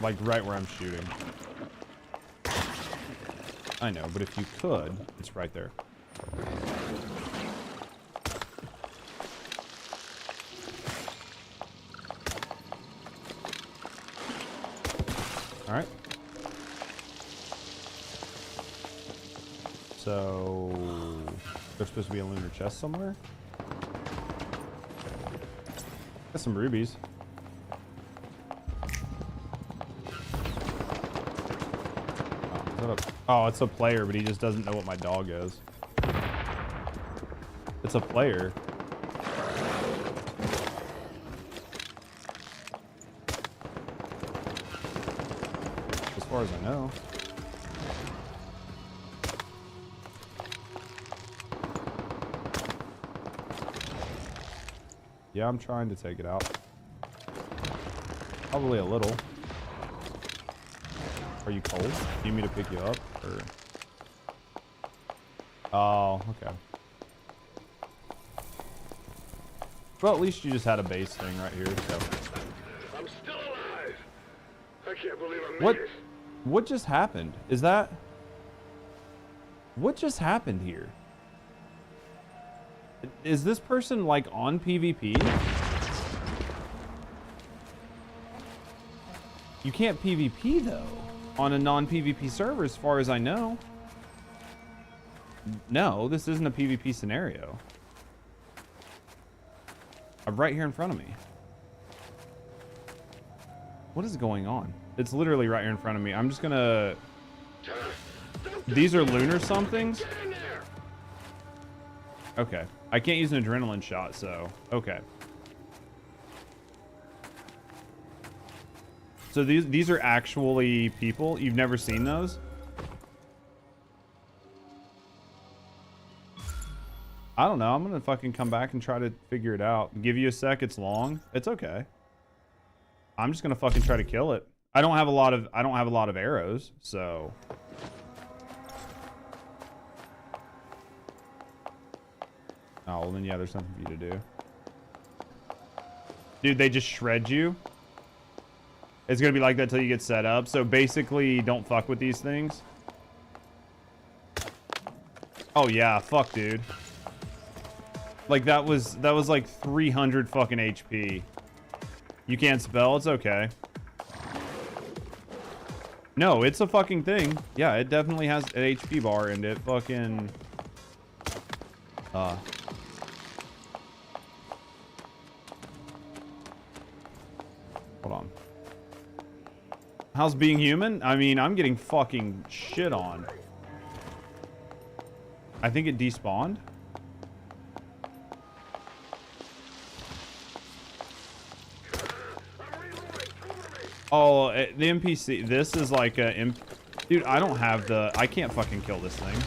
Like right where I'm shooting. I know, but if you could, it's right there. Alright. So... there's supposed to be a lunar chest somewhere? Got some rubies. Oh, it's a player, but he just doesn't know what my dog is. It's a player. As far as I know. Yeah, I'm trying to take it out. Probably a little. Are you cold? Do you need me to pick you up? Or... Oh, okay. Well, at least you just had a base thing right here, so. I'm still alive. I can't believe I made What? it. What just happened? Is that... What just happened here? Is this person, like, on PvP? You can't PvP, though, on a non-PvP server, as far as I know. No, this isn't a PvP scenario. I'm right here in front of me. What is going on? It's literally right here in front of me. I'm just gonna... These are Lunar somethings? Okay. I can't use an adrenaline shot, so... Okay. So these are actually people? You've never seen those? I don't know. I'm gonna fucking come back and try to figure it out. Give you a sec. It's long. It's okay. I'm just gonna fucking try to kill it. I don't have a lot of arrows, so... Oh, well then yeah, there's something for you to do. Dude, they just shred you. It's gonna be like that till you get set up. So basically, don't fuck with these things. Oh yeah, fuck, dude. Like that was like 300 fucking HP. You can't spell? It's okay. No, it's a fucking thing. Yeah, it definitely has an HP bar and it fucking... Hold on. How's being human? I mean, I'm getting fucking shit on. I think it despawned. Oh, the NPC. This is like a... Dude, I don't have the... I can't fucking kill this thing.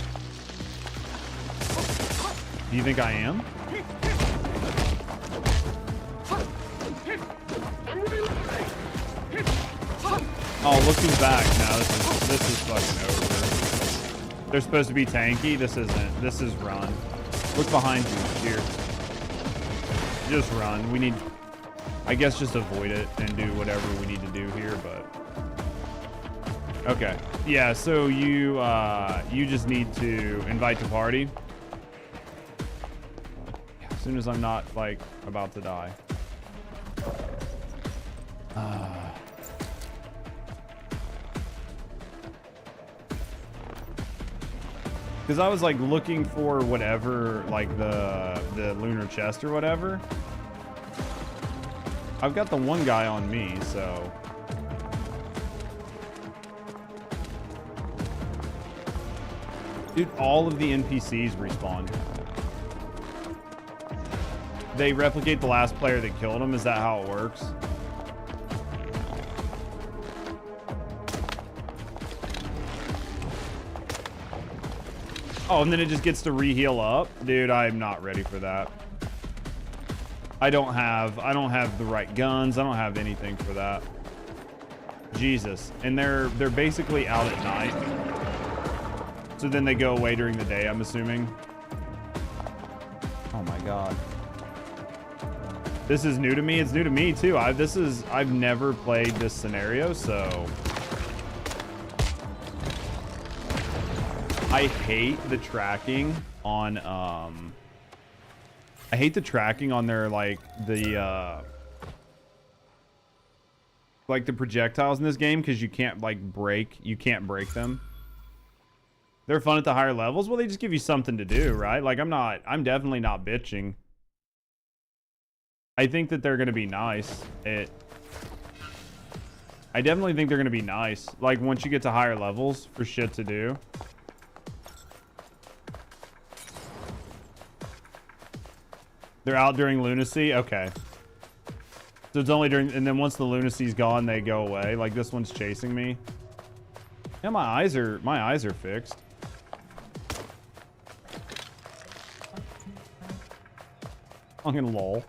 Do you think I am? Oh, looking back, now this is fucking over. They're supposed to be tanky. This isn't. This is run. Look behind you. Here. Just run. We need... I guess just avoid it and do whatever we need to do here, but... Okay. Yeah, so you just need to invite to party. As soon as I'm not, like, about to die. Because I was, like, looking for whatever, like, the lunar chest or whatever. I've got the one guy on me, so... Dude, all of the NPCs respawn. They replicate the last player that killed him. Is that how it works? Oh, and then it just gets to re-heal up? Dude, I'm not ready for that. I don't have the right guns. I don't have anything for that. Jesus. And they're basically out at night. So then they go away during the day, I'm assuming. Oh my god. This is new to me. It's new to me too. I've never played this scenario, so I hate the tracking on I hate the tracking on their like the projectiles in this game, because you can't break them. They're fun at the higher levels. Well, they just give you something to do, right? Like I'm definitely not bitching. I think that they're gonna be nice. I definitely think they're gonna be nice. Like once you get to higher levels for shit to do. They're out during lunacy? Okay. So it's only during... And then once the lunacy's gone, they go away. Like, this one's chasing me. Yeah, my eyes are fixed. Fucking lol.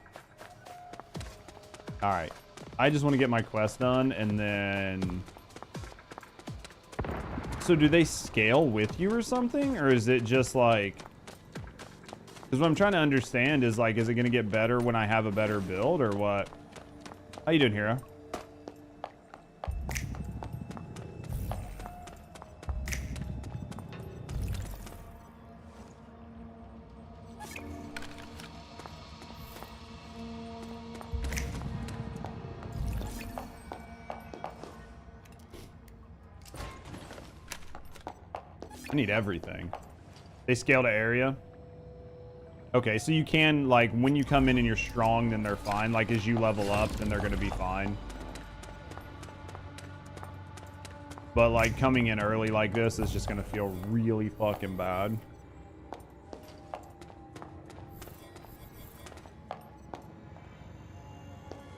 Alright. I just want to get my quest done, and then... So do they scale with you or something? Or is it just like... Because what I'm trying to understand is like, is it going to get better when I have a better build or what? How you doing, Hero? I need everything. They scale to area? Okay, so you can, like, when you come in and you're strong, then they're fine. Like, as you level up, then they're going to be fine. But, like, coming in early like this is just going to feel really fucking bad.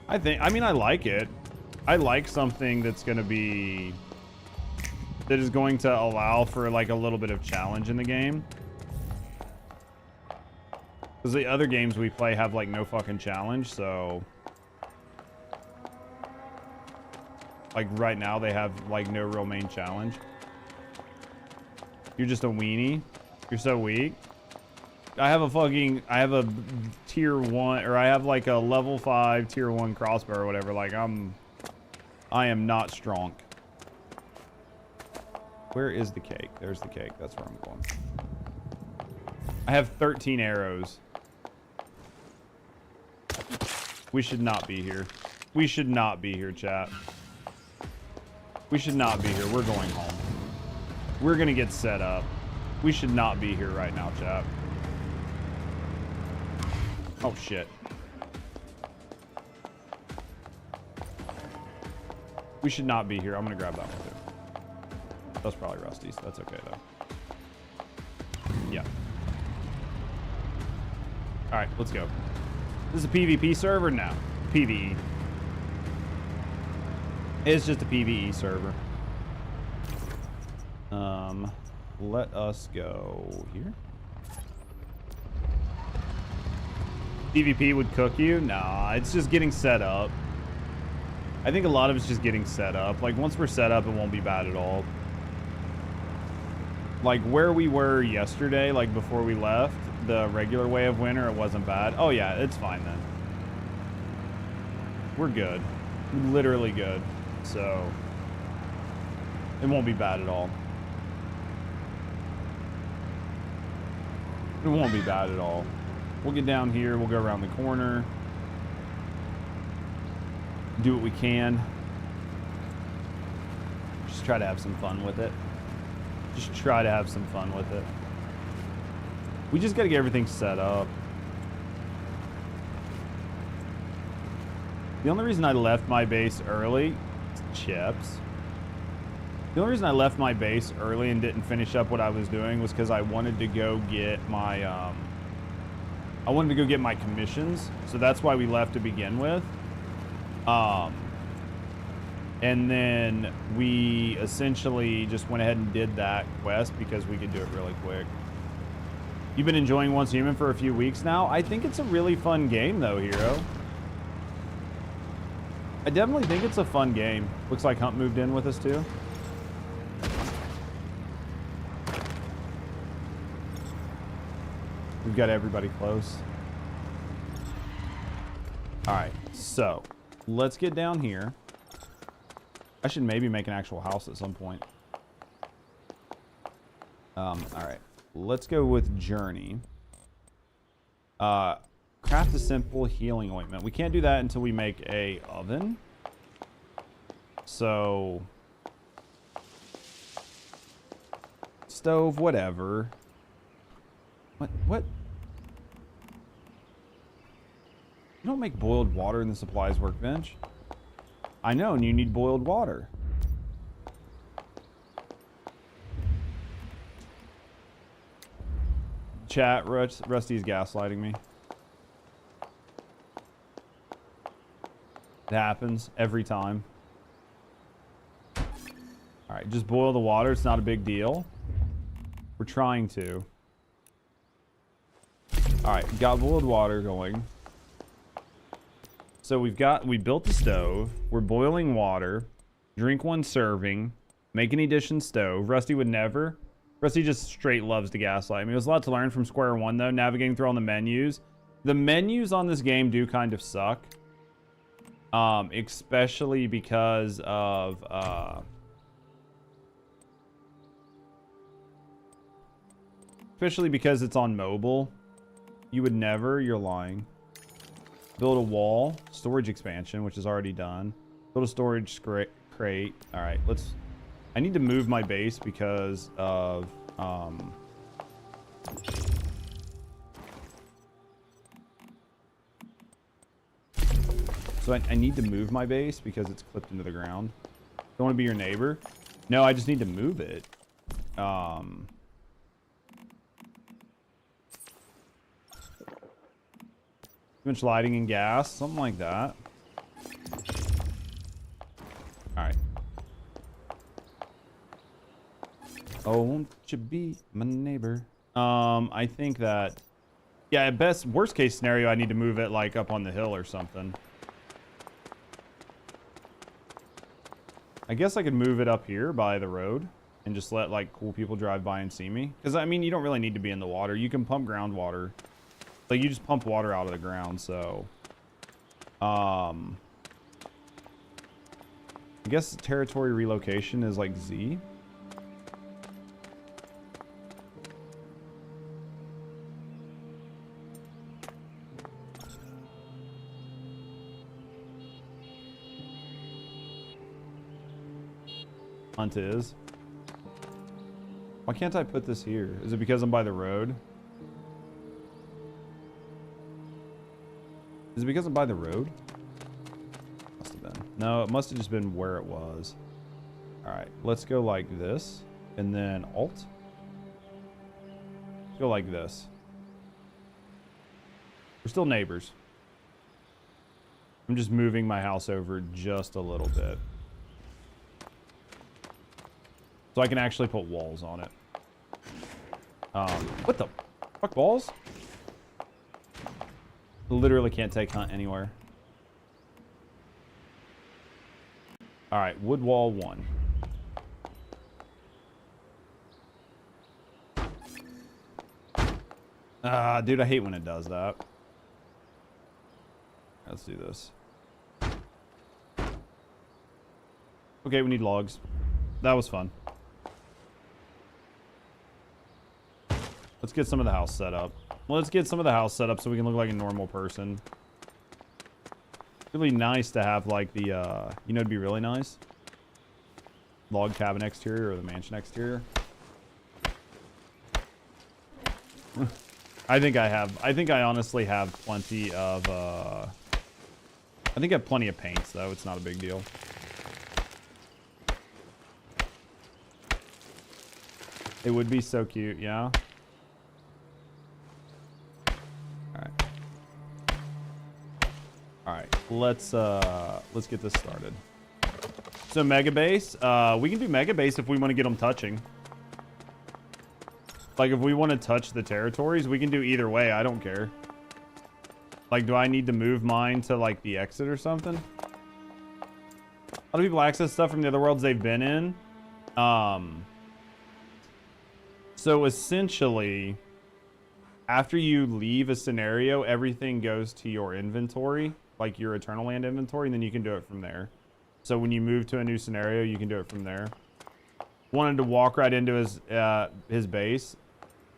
I mean, I like it. I like something that's going to be... that is going to allow for, like, a little bit of challenge in the game. Because the other games we play have, like, no fucking challenge, so... Like, right now, they have, like, no real main challenge. You're just a weenie? You're so weak? I have a tier 1, or I have, like, a level 5 tier 1 crossbow or whatever. Like, I am not strong. Where is the cake? There's the cake. That's where I'm going. I have 13 arrows. We should not be here. We should not be here, chat. We should not be here. We're going home. We're going to get set up. We should not be here right now, chat. Oh, shit. We should not be here. I'm going to grab that one, too. That's probably Rusty's. That's okay, though. Yeah. Alright, let's go. This is a PvP server? No. PvE. It's just a PvE server. Let us go here. PvP would cook you? Nah, it's just getting set up. I think a lot of it's just getting set up. Like, once we're set up, it won't be bad at all. Like, where we were yesterday, like, before we left, the regular way of winter, it wasn't bad. Oh, yeah, it's fine then. We're good. Literally good. So, it won't be bad at all. It won't be bad at all. We'll get down here. We'll go around the corner. Do what we can. Just try to have some fun with it. Just try to have some fun with it. We just got to get everything set up. The only reason I left my base early... Chips. The only reason I left my base early and didn't finish up what I was doing was because I wanted to go get my... I wanted to go get my commissions. So that's why we left to begin with. And then we essentially just went ahead and did that quest because we could do it really quick. You've been enjoying Once Human for a few weeks now? I think it's a really fun game though, Hero. I definitely think it's a fun game. Looks like Hunt moved in with us too. We've got everybody close. Alright, so let's get down here. I should maybe make an actual house at some point. Alright. Let's go with Journey. Craft a simple healing ointment. We can't do that until we make a oven. So... stove, whatever. What? You don't make boiled water in the supplies workbench. I know, and you need boiled water. Chat, Rusty's gaslighting me. It happens every time. Alright, just boil the water. It's not a big deal. We're trying to. Alright, got boiled water going. So we built the stove. We're boiling water. Drink 1 serving. Make an edition stove. Rusty would never. Rusty just straight loves to gaslight me. It was a lot to learn from square one, though, navigating through all the menus. The menus on this game do kind of suck. Especially because of, especially because it's on mobile. You would never, you're lying. Build a wall, storage expansion, which is already done. Build a storage crate. All right, I need to move my base because of, so I need to move my base because it's clipped into the ground. Don't want to be your neighbor. No, I just need to move it. Too much lighting and gas, something like that. All right. Oh, won't you be my neighbor? I think that, yeah, at worst case scenario, I need to move it like up on the hill or something. I guess I could move it up here by the road and just let like cool people drive by and see me. Because I mean, you don't really need to be in the water. You can pump groundwater. Like you just pump water out of the ground. So, I guess territory relocation is like Z. Hunt is. Why can't I put this here? Is it because I'm by the road? Is it because I'm by the road? Must have been. No, it must have just been where it was. All right, let's go like this and then alt. Let's go like this. We're still neighbors. I'm just moving my house over just a little bit. So I can actually put walls on it. What the fuck, balls? Literally can't take hunt anywhere. All right, wood wall 1. Dude, I hate when it does that. Let's do this. Okay, we need logs. That was fun. Let's get some of the house set up. Let's get some of the house set up so we can look like a normal person. Really nice to have like the, you know, it'd be really nice. Log cabin exterior or the mansion exterior. I think I honestly have plenty of, I think I have plenty of paints though. It's not a big deal. It would be so cute, yeah. All right, let's get this started. So mega base, we can do mega base if we want to get them touching. Like if we want to touch the territories, we can do either way. I don't care. Like, do I need to move mine to like the exit or something? A lot of people access stuff from the other worlds they've been in. So essentially, after you leave a scenario, everything goes to your inventory, like your Eternal Land inventory, and then you can do it from there. So when you move to a new scenario, you can do it from there. Wanted to walk right into his base.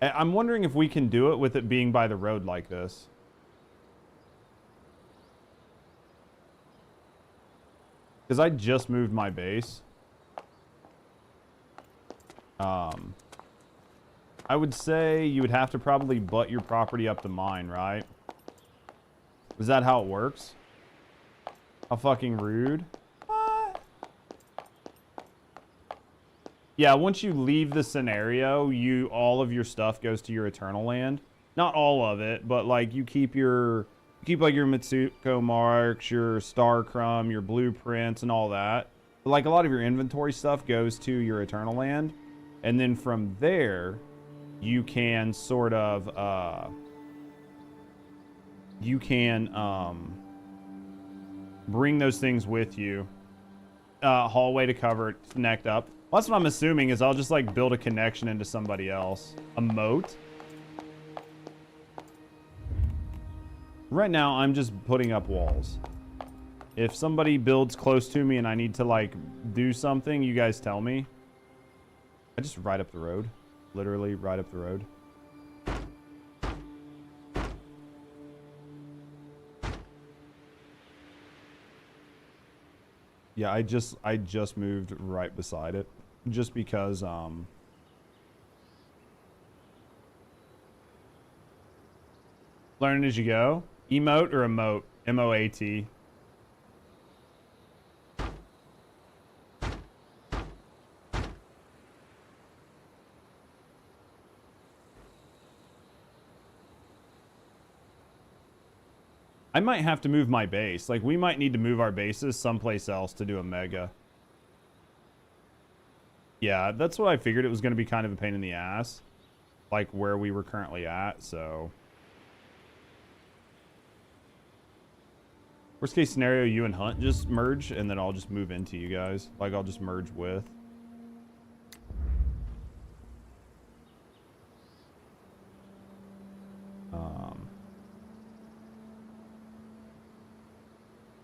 I'm wondering if we can do it with it being by the road like this. Because I just moved my base. I would say you would have to probably butt your property up to mine, right? Is that how it works? How fucking rude. What? Yeah, once you leave the scenario, all of your stuff goes to your Eternal Land. Not all of it, but like you keep like your Mitsuko marks, your Star Crumb, your blueprints, and all that. But like a lot of your inventory stuff goes to your Eternal Land, and then from there, you can sort of bring those things with you. Hallway to cover it, connect up. Well, that's what I'm assuming is I'll just like build a connection into somebody else. A moat? Right now, I'm just putting up walls. If somebody builds close to me and I need to like do something, you guys tell me. I just ride up the road. Literally ride up the road. Yeah, I just moved right beside it. Just because learn as you go. Emote or emote? M-O-A-T. I might have to move my base. Like, we might need to move our bases someplace else to do a mega. Yeah, that's what I figured. It was going to be kind of a pain in the ass. Like, where we were currently at, so... Worst case scenario, you and Hunt just merge, and then I'll just move into you guys. Like, I'll just merge with.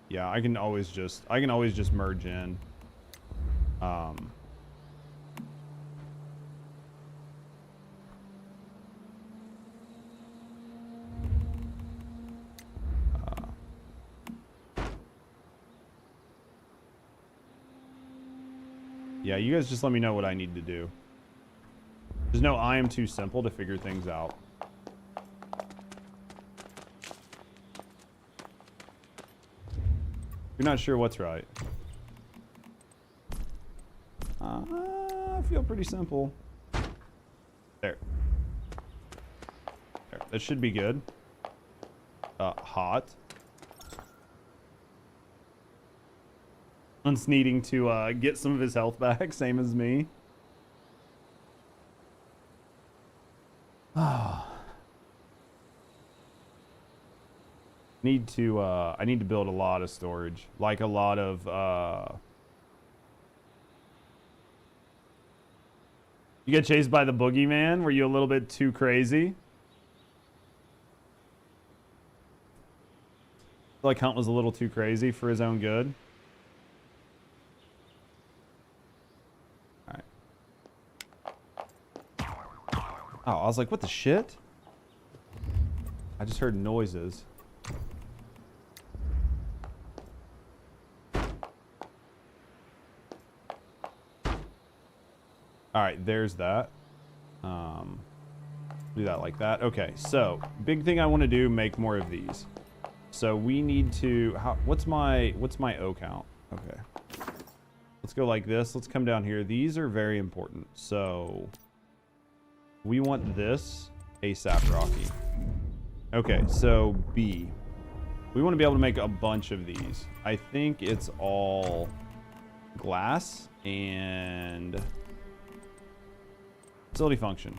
Yeah, I can always just merge in. Yeah, you guys just let me know what I need to do. There's no I am too simple to figure things out. You're not sure what's right. I feel pretty simple. There. There. That should be good. Hot. Hunt's needing to get some of his health back, same as me. I need to build a lot of storage, like a lot of You get chased by the boogeyman? Were you a little bit too crazy? Like Hunt was a little too crazy for his own good. Alright. Oh, I was like, what the shit? I just heard noises. All right, there's that. Do that like that. Okay, so big thing I want to do, make more of these. So we need to. What's my O count? Okay, let's go like this. Let's come down here. These are very important. So we want this ASAP Rocky. Okay, so B. We want to be able to make a bunch of these. I think it's all glass and facility function.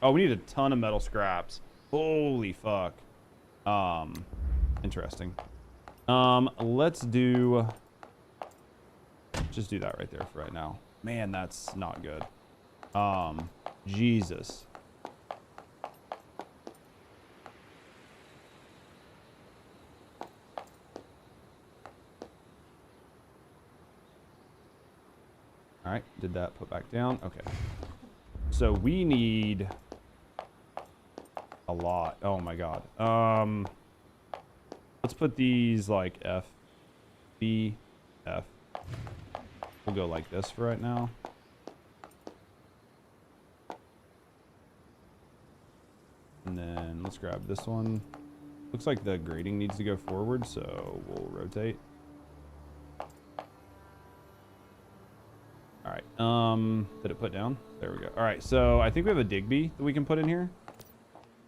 Oh, we need a ton of metal scraps. Holy fuck. Interesting. Let's do... Just do that right there for right now. Man, that's not good. Jesus. All right, did that, put back down. Okay. So we need a lot. Oh my God. Let's put these like F, B, F. We'll go like this for right now. And then let's grab this one. Looks like the grading needs to go forward, so we'll rotate. All right, did it put down? There we go. All right, so I think we have a Digby that we can put in here.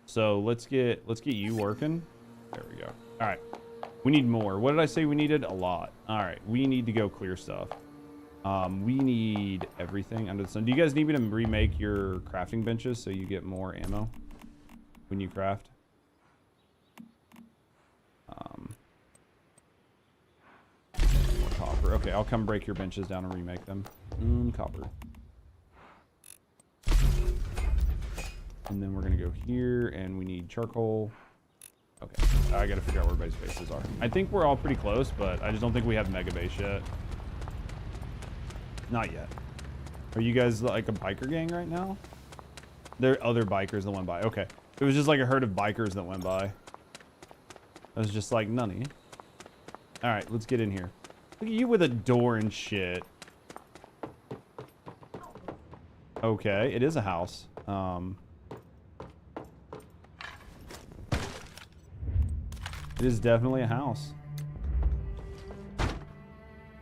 So let's get you working. There we go. All right, we need more. What did I say we needed? A lot. All right, we need to go clear stuff. We need everything under the sun. Do you guys need me to remake your crafting benches so you get more ammo when you craft? More copper. Okay, I'll come break your benches down and remake them. Copper. And then we're gonna go here, and we need charcoal. Okay, I gotta figure out where base bases are. I think we're all pretty close, but I just don't think we have mega base yet. Not yet. Are you guys like a biker gang right now? There are other bikers that went by. Okay. It was just like a herd of bikers that went by. I was just like, nunny. Alright, let's get in here. Look at you with a door and shit. Okay, it is a house. It is definitely a house.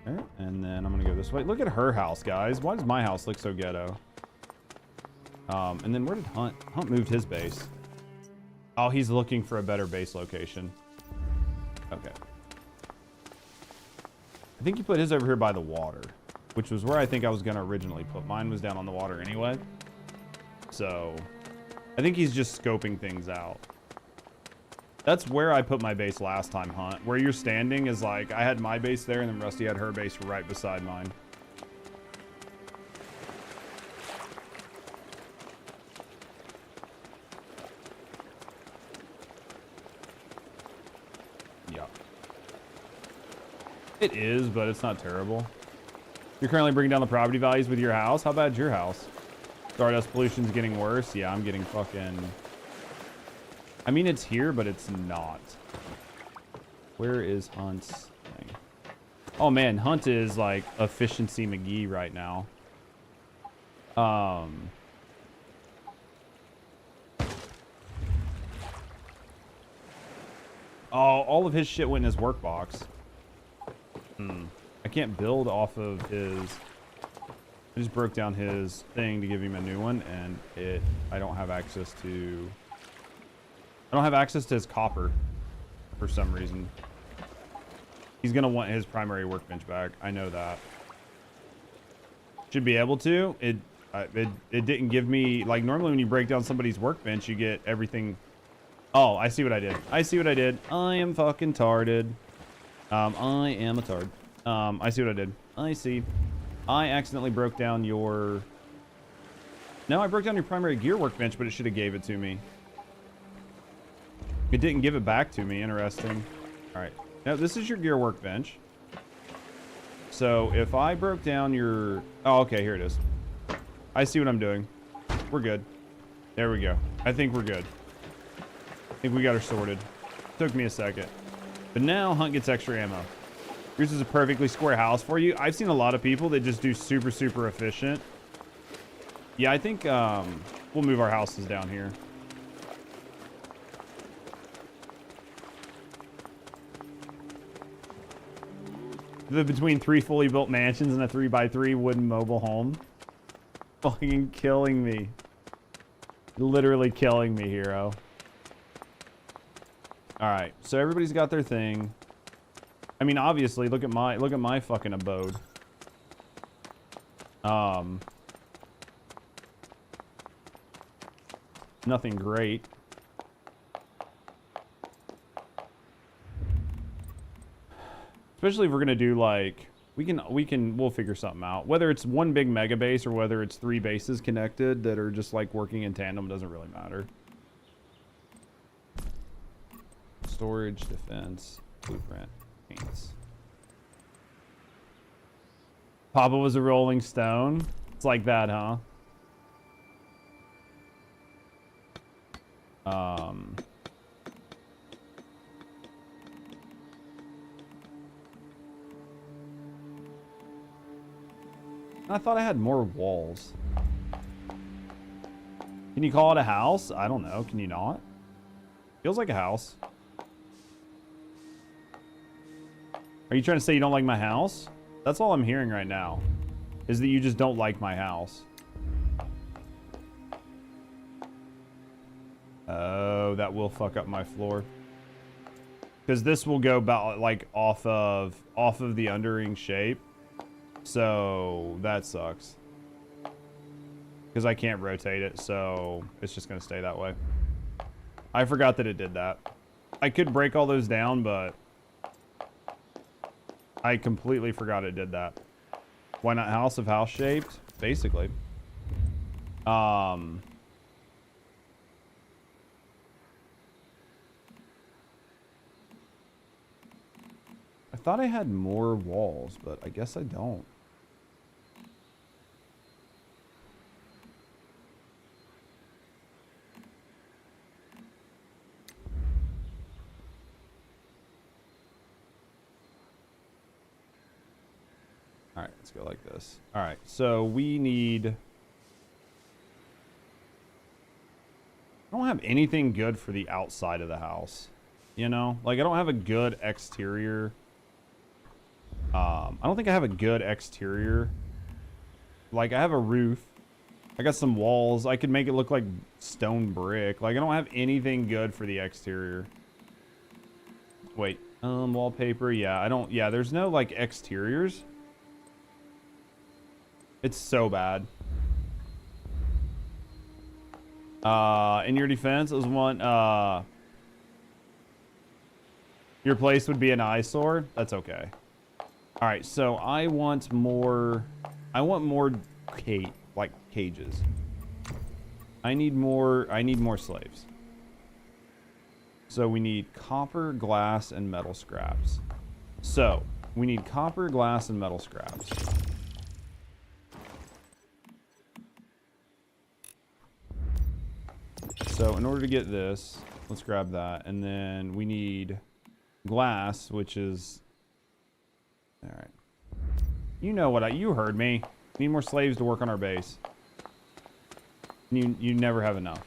Alright, and then I'm gonna go this way. Look at her house, guys. Why does my house look so ghetto? And then where did Hunt? Hunt moved his base. Oh, he's looking for a better base location. Okay. I think he put his over here by the water, which was where I think I was gonna originally put. Mine was down on the water anyway. So, I think he's just scoping things out. That's where I put my base last time, Hunt. Where you're standing is like, I had my base there, and then Rusty had her base right beside mine. Yeah. It is, but it's not terrible. You're currently bringing down the property values with your house? How bad's your house? Stardust pollution's getting worse? Yeah, I'm getting fucking... I mean, it's here, but it's not. Where is Hunt's thing? Oh, man. Hunt is, like, efficiency McGee right now. Oh, all of his shit went in his workbox. I can't build off of his... I just broke down his thing to give him a new one, and I don't have access to... I don't have access to his copper for some reason. He's gonna want his primary workbench back. I know that. Should be able to. It didn't give me, like, normally when you break down somebody's workbench, you get everything. Oh, I see what I did. I see what I did. I am fucking tarded. I am a tard. I see what I did. I see. I accidentally broke down your... No, I broke down your primary gear workbench, but it should have gave it to me. It didn't give it back to me. Interesting. All right. Now, this is your gear workbench. So, if I broke down your... Oh, okay. Here it is. I see what I'm doing. We're good. There we go. I think we're good. I think we got her sorted. Took me a second. But now, Hunt gets extra ammo. Yours is a perfectly square house for you. I've seen a lot of people that just do super, super efficient. Yeah, I think we'll move our houses down here. Between 3 fully built mansions and a 3x3 wooden mobile home. Fucking killing me. Literally killing me, hero. Alright, so everybody's got their thing. I mean, obviously, look at my fucking abode. Nothing great. Especially if we're gonna do, like, we'll figure something out. Whether it's one big mega base or whether it's 3 bases connected that are just like working in tandem, doesn't really matter. Storage, defense, blueprint, paints. Papa was a Rolling Stone. It's like that, huh? I thought I had more walls. Can you call it a house? I don't know. Can you not? Feels like a house. Are you trying to say you don't like my house? That's all I'm hearing right now. Is that you just don't like my house. Oh, that will fuck up my floor. Because this will go about like off of the underring shape. So that sucks. Because I can't rotate it, so it's just gonna stay that way. I forgot that it did that. I could break all those down, but I completely forgot it did that. Why not house of house shaped? Basically. I thought I had more walls, but I guess I don't. All right, let's go like this. All right, so we need... I don't have anything good for the outside of the house. You know? Like, I don't have a good exterior. I don't think I have a good exterior. Like, I have a roof. I got some walls. I could make it look like stone brick. Like, I don't have anything good for the exterior. Wait. Wallpaper. Yeah, I don't... Yeah, there's no, like, exteriors. It's so bad. In your defense, it was one, your place would be an eyesore. That's okay. All right, so I want more cages. I need more slaves. So we need copper, glass, and metal scraps. So we need copper, glass, and metal scraps. So in order to get this, let's grab that. And then we need glass, which is... All right. You know what you heard me. We need more slaves to work on our base. You never have enough.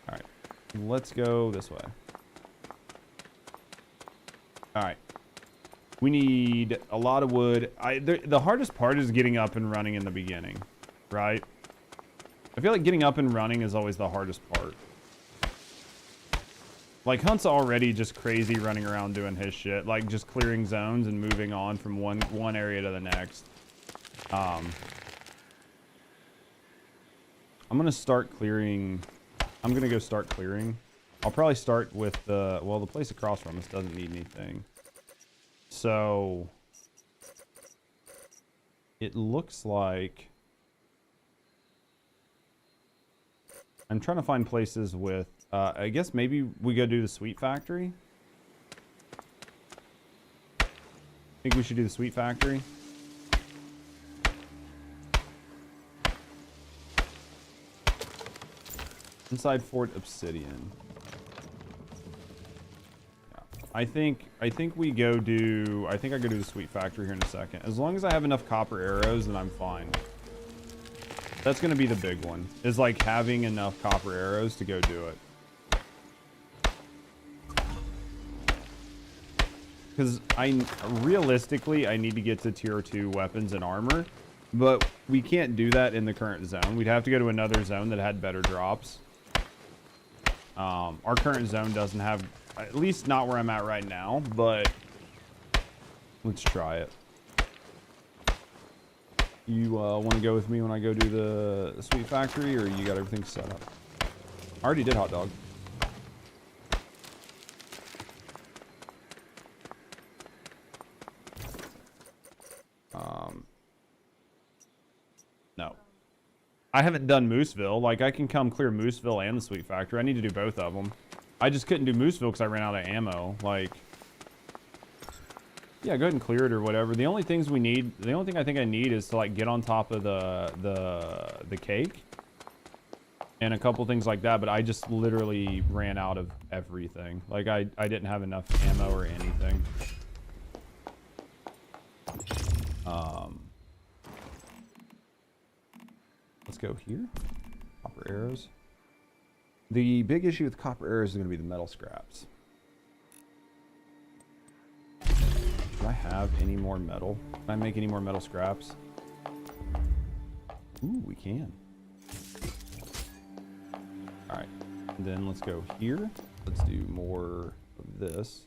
All right. Let's go this way. All right. We need a lot of wood. The hardest part is getting up and running in the beginning, right? I feel like getting up and running is always the hardest part. Like, Hunt's already just crazy running around doing his shit. Like, just clearing zones and moving on from one area to the next. I'm going to start clearing. I'm going to go start clearing. I'll probably start with the... Well, the place across from us doesn't need anything. So... It looks like... I'm trying to find places with, I guess maybe we go do the sweet factory. Think we should do the sweet factory. Inside Fort Obsidian. Yeah. I think we go do, I think I go do the sweet factory here in a second. As long as I have enough copper arrows, then I'm fine. That's going to be the big one, is like having enough copper arrows to go do it. Because realistically, I need to get to tier 2 weapons and armor, but we can't do that in the current zone. We'd have to go to another zone that had better drops. Our current zone doesn't have, at least not where I'm at right now, but let's try it. You want to go with me when I go do the sweet factory, or you got everything set up? I already did hot dog. No. I haven't done Mooseville. Like, I can come clear Mooseville and the sweet factory. I need to do both of them. I just couldn't do Mooseville because I ran out of ammo. Like... Yeah, go ahead and clear it or whatever. The only things we need, the only thing I think I need is to like get on top of the cake and a couple things like that, but I just literally ran out of everything. Like I didn't have enough ammo or anything. Let's go here. Copper arrows. The big issue with copper arrows is going to be the metal scraps. Do I have any more metal? Can I make any more metal scraps? Ooh, we can. All right, and then let's go here. Let's do more of this.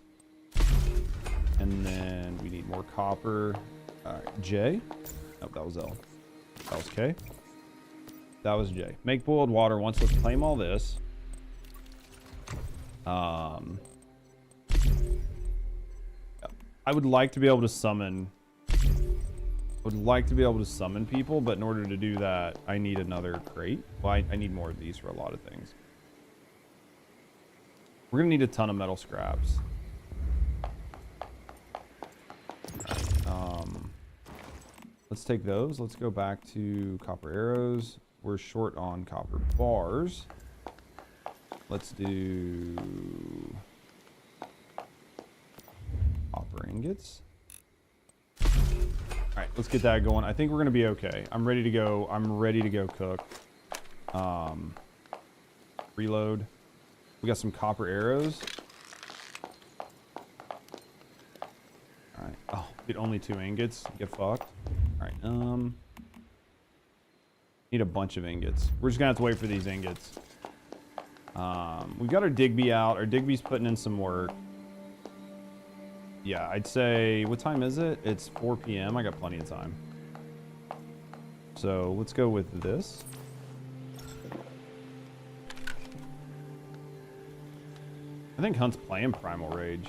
And then we need more copper. All right, J. Nope, that was L. That was K. That was J. Make boiled water once. Let's claim all this. I would like to be able to summon. Would like to be able to summon people, but in order to do that, I need another crate. Well, I need more of these for a lot of things. We're gonna need a ton of metal scraps. Let's take those. Let's go back to copper arrows. We're short on copper bars. Let's do copper ingots. All right, let's get that going. I think we're gonna be okay. I'm ready to go. I'm ready to go cook. Reload. We got some copper arrows. All right. Oh, get only 2 ingots. Get fucked. All right. Need a bunch of ingots. We're just gonna have to wait for these ingots. We've got our Digby out. Our Digby's putting in some work. Yeah, I'd say, what time is it? It's 4 p.m. I got plenty of time. So let's go with this. I think Hunt's playing Primal Rage.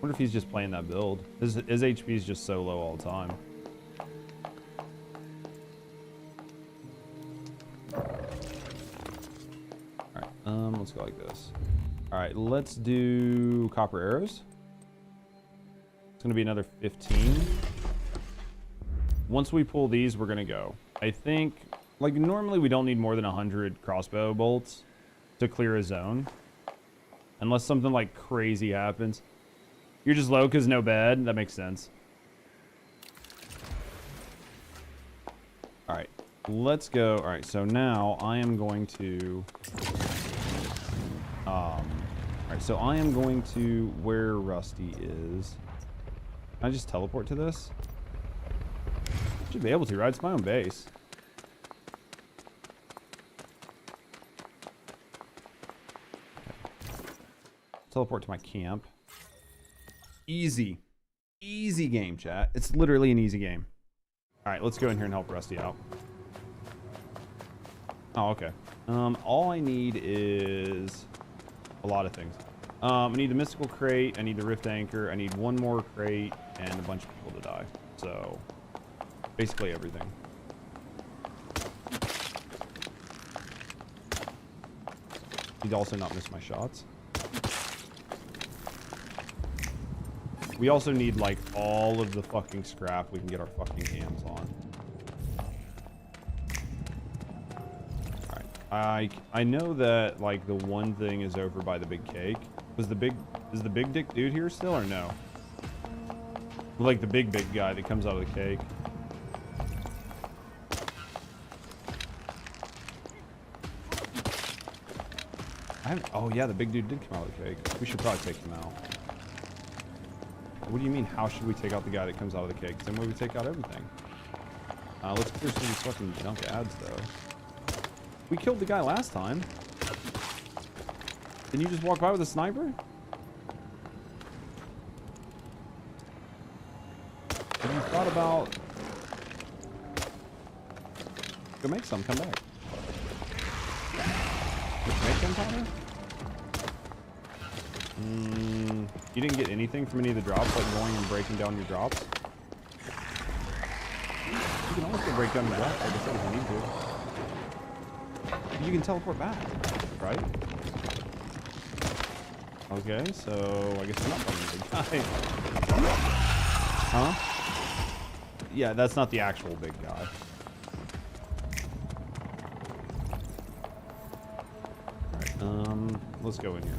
Wonder if he's just playing that build. His HP is just so low all the time. Alright, let's go like this. Alright, let's do copper arrows. It's gonna be another 15. Once we pull these, we're gonna go. I think, like, normally we don't need more than 100 crossbow bolts to clear a zone. Unless something like crazy happens. You're just low because no bed. That makes sense. All right, let's go. All right, so now I am going to. All right, so I am going to where Rusty is. Can I just teleport to this? Should be able to, right? It's my own base. Teleport to my camp. Easy. Easy game, chat. It's literally an easy game. Alright, let's go in here and help Rusty out. Oh, okay. All I need is a lot of things. I need the mystical crate, I need the rift anchor, I need one more crate, and a bunch of people to die. So, basically everything. Need to also not miss my shots. We also need, like, all of the fucking scrap we can get our fucking hands on. Alright. I know that, like, the one thing is over by the big cake. Is the big dick dude here still or no? Like the big guy that comes out of the cake. Oh yeah, the big dude did come out of the cake. We should probably take him out. What do you mean, how should we take out the guy that comes out of the cake? Same way we take out everything. Let's clear some of these fucking junk ads, though. We killed the guy last time. Didn't you just walk by with a sniper? Have you thought about... Go make some, come back. Make gunpowder? You didn't get anything from any of the drops, like going and breaking down your drops? You can always go break down your drops, like I said, if you need to. You can teleport back, right? Okay, so I guess I'm not fighting the big guy. Huh? Yeah, that's not the actual big guy. Alright, let's go in here.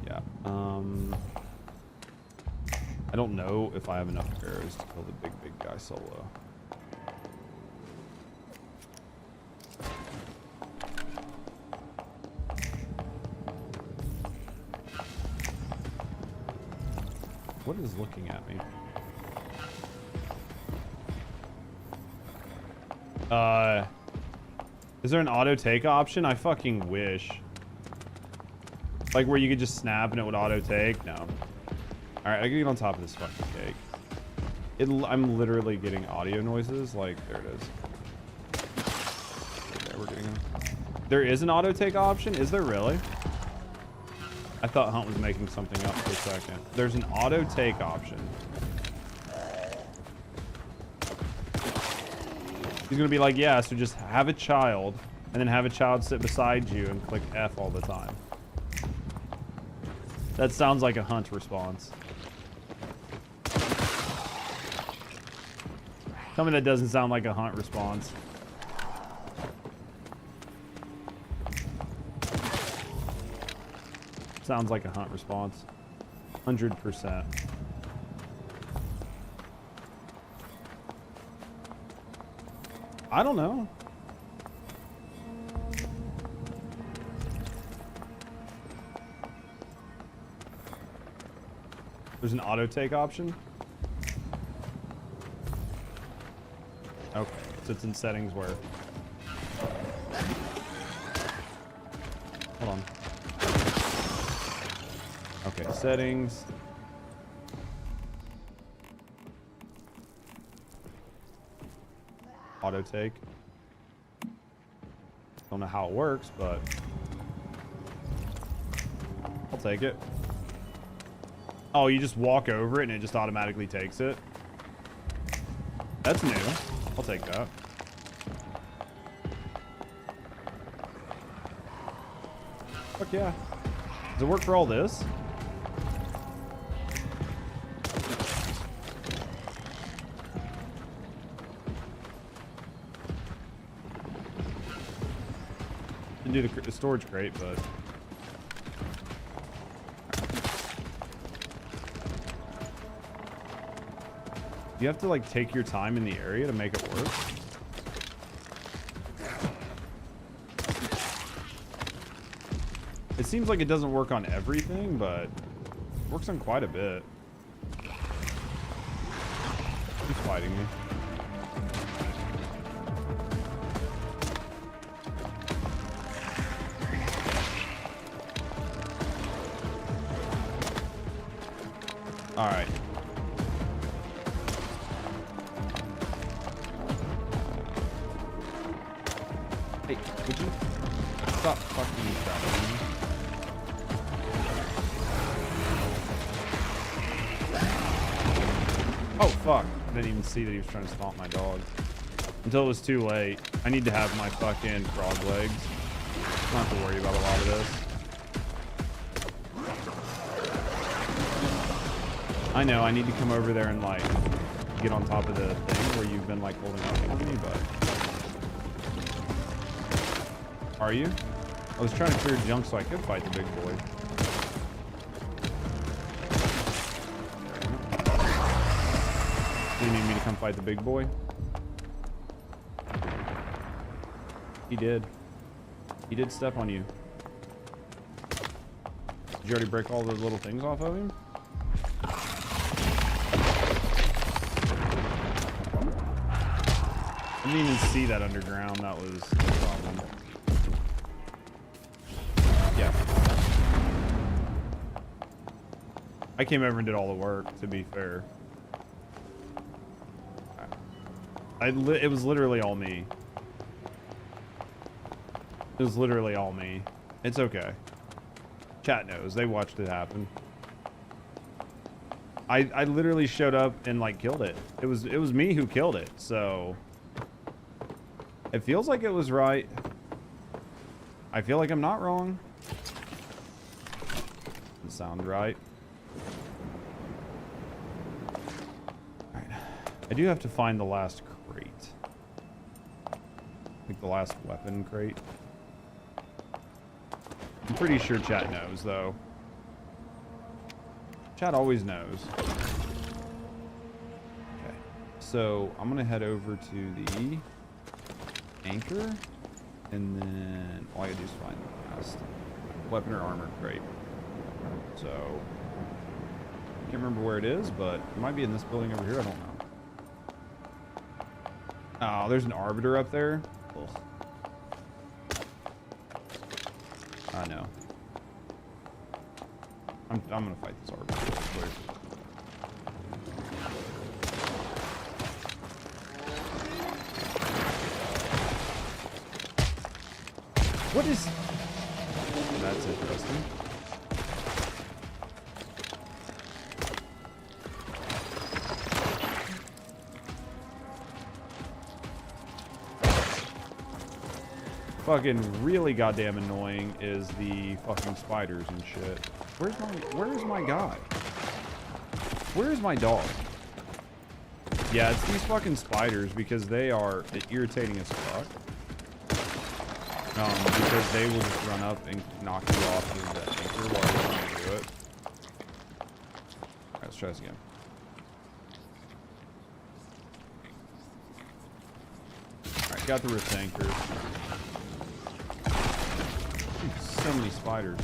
Yeah, I don't know if I have enough arrows to kill the big guy solo. What is looking at me? Is there an auto take option? I fucking wish. Like where you could just snap and it would auto take? No. Alright, I gotta get on top of this fucking cake. I'm literally getting audio noises. Like, there it is. There, we're getting them. There is an auto take option? Is there really? I thought Hunt was making something up for a second. There's an auto take option. He's gonna be like, yeah, so just have a child and then have a child sit beside you and click F all the time. That sounds like a Hunt response. Tell me that doesn't sound like a Hunt response. Sounds like a Hunt response. 100%. I don't know. There's an auto take option. Okay, so it's in settings where. Hold on. Okay, settings. Auto take. Don't know how it works, but I'll take it. Oh, you just walk over it and it just automatically takes it. That's new. I'll take that. Fuck yeah. Does it work for all this? Didn't do the storage crate, but you have to like take your time in the area to make it work. It seems like it doesn't work on everything, but it works on quite a bit. He's fighting me. All right. Hey, would you stop fucking grabbing me? Oh, fuck. I didn't even see that he was trying to stomp my dog. Until it was too late. I need to have my fucking frog legs. I don't have to worry about a lot of this. I know, I need to come over there and, like, get on top of the thing where you've been, like, holding up on me, but... Are you? I was trying to clear junk so I could fight the big boy. Do you need me to come fight the big boy? He did. He did step on you. Did you already break all those little things off of him? I didn't even see that underground. That was the problem. Yeah. I came over and did all the work, to be fair. It was literally all me. It was literally all me. It's okay. Chat knows. They watched it happen. I literally showed up and like killed it. It was me who killed it. So it feels like it was right. I feel like I'm not wrong. Doesn't sound right. All right. I do have to find the last crate. I think the last weapon crate. I'm pretty sure chat knows, though. Chat always knows. Okay. So, I'm going to head over to the anchor. And then all I gotta do is find the last weapon or armor crate. So, can't remember where it is, but it might be in this building over here. I don't know. Oh, there's an arbiter up there. Ugh. I know. I'm gonna fight this arbiter real quick. What is... That's interesting. Fucking really goddamn annoying is the fucking spiders and shit. Where's my guy? Where's my dog? Yeah, it's these fucking spiders because they are irritating as fuck. Because they will just run up and knock you off of the anchor while you're trying to do it. Alright, let's try this again. Alright, got the wrist anchor. So many spiders.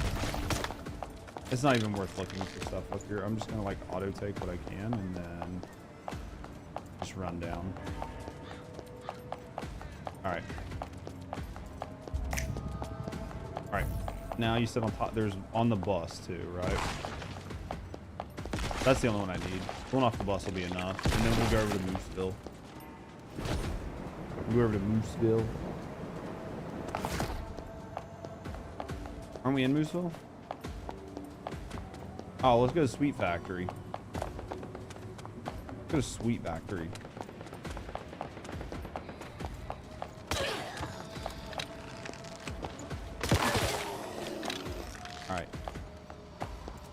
It's not even worth looking for stuff up here. I'm just gonna like auto take what I can and then just run down. Alright. Alright. Now you sit on top. There's on the bus too, right? That's the only one I need. Going off the bus will be enough. And then we'll go over to Mooseville. We'll go over to Mooseville. Aren't we in Mooseville? Oh, let's go to Sweet Factory. Let's go to Sweet Factory. Alright.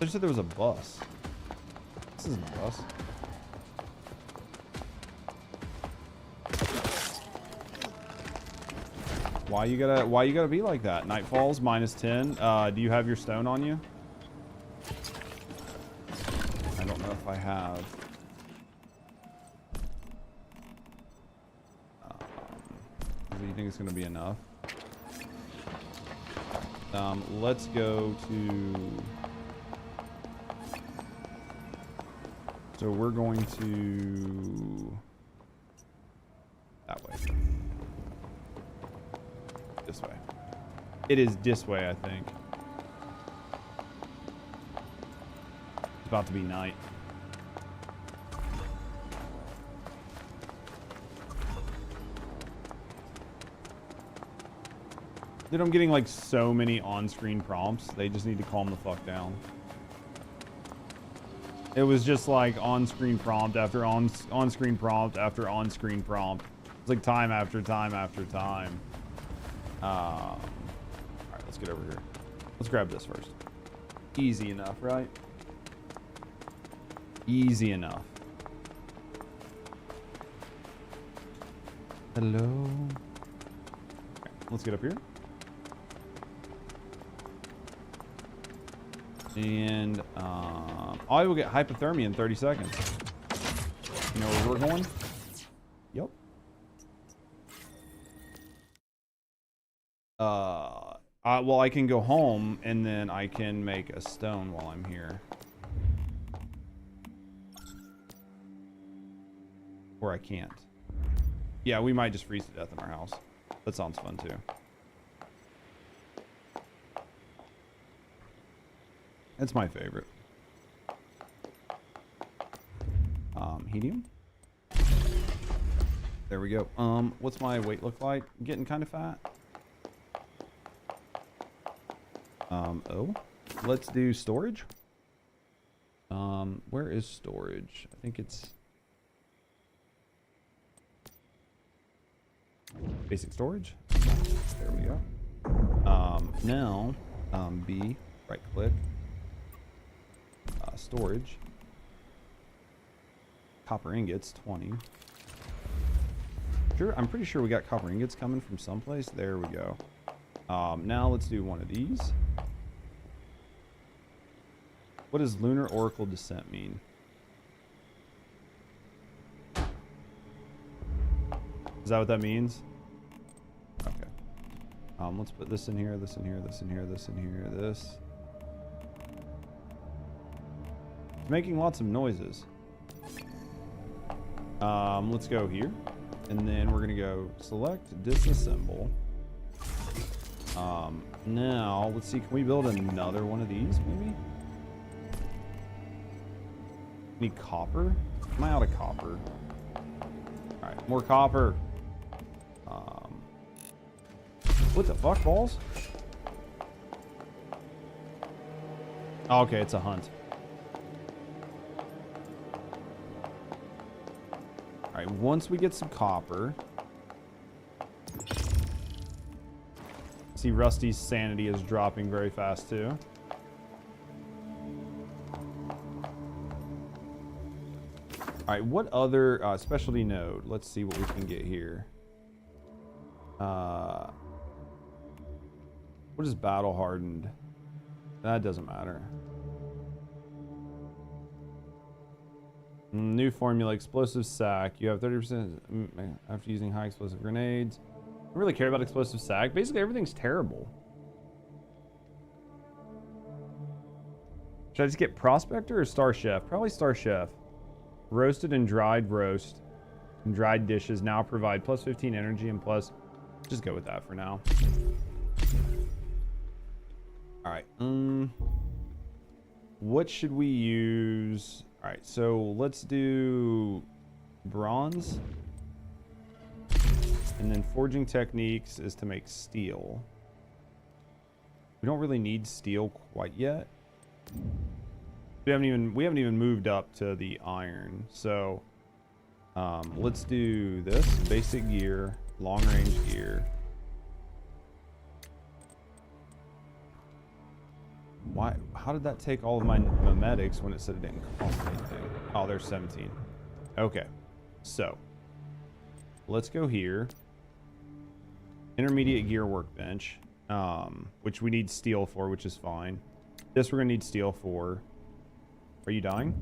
I just said there was a bus. This isn't a bus. Why you gotta be like that? Night falls, -10. Do you have your stone on you? I don't know if I have. Do you think it's gonna be enough? Let's go to. So we're going to that way. This way. It is this way, I think. It's about to be night. Dude, I'm getting like so many on-screen prompts. They just need to calm the fuck down. It was just like on-screen prompt after on-screen prompt after on-screen prompt. It's like time after time after time. All right, let's get over here. Let's grab this first. Easy enough, right? Easy enough. Hello. Okay, let's get up here. And I will get hypothermia in 30 seconds. You know where we're going? Yep. Well, I can go home and then I can make a stone while I'm here. Or I can't. Yeah, we might just freeze to death in our house. That sounds fun too. That's my favorite. Helium. There we go. What's my weight look like? I'm getting kind of fat. Oh, let's do storage. Where is storage? I think it's basic storage. There we go. Now, B, right click, storage, copper ingots, 20. Sure, I'm pretty sure we got copper ingots coming from someplace. There we go. Now let's do one of these. What does Lunar Oracle Descent mean? Is that what that means? Okay. Let's put this in here, this in here, this in here, this in here, this. It's making lots of noises. Let's go here. And then we're gonna go select, disassemble. Now, let's see, can we build another one of these, maybe? Need copper? Am I out of copper? Alright, more copper. What the fuck, balls? Oh, okay, it's a hunt. Alright, once we get some copper. see Rusty's sanity is dropping very fast too. All right, what other specialty node? Let's see what we can get here. What is battle hardened? That doesn't matter. New formula, explosive sack. You have 30% after using high explosive grenades. I don't really care about explosive sack. Basically, everything's terrible. Should I just get Prospector or Star Chef? Probably Star Chef. Roasted and dried roast and dried dishes now provide plus 15 energy and plus... Just go with that for now. All right. What should we use? All right, so let's do bronze. And then forging techniques is to make steel. We don't really need steel quite yet. We haven't even moved up to the iron. So let's do this basic gear, long range gear. Why? How did that take all of my memetics when it said it didn't cost anything? Oh, there's 17. Okay, so let's go here. Intermediate gear workbench, which we need steel for, which is fine. This we're gonna need steel for. Are you dying?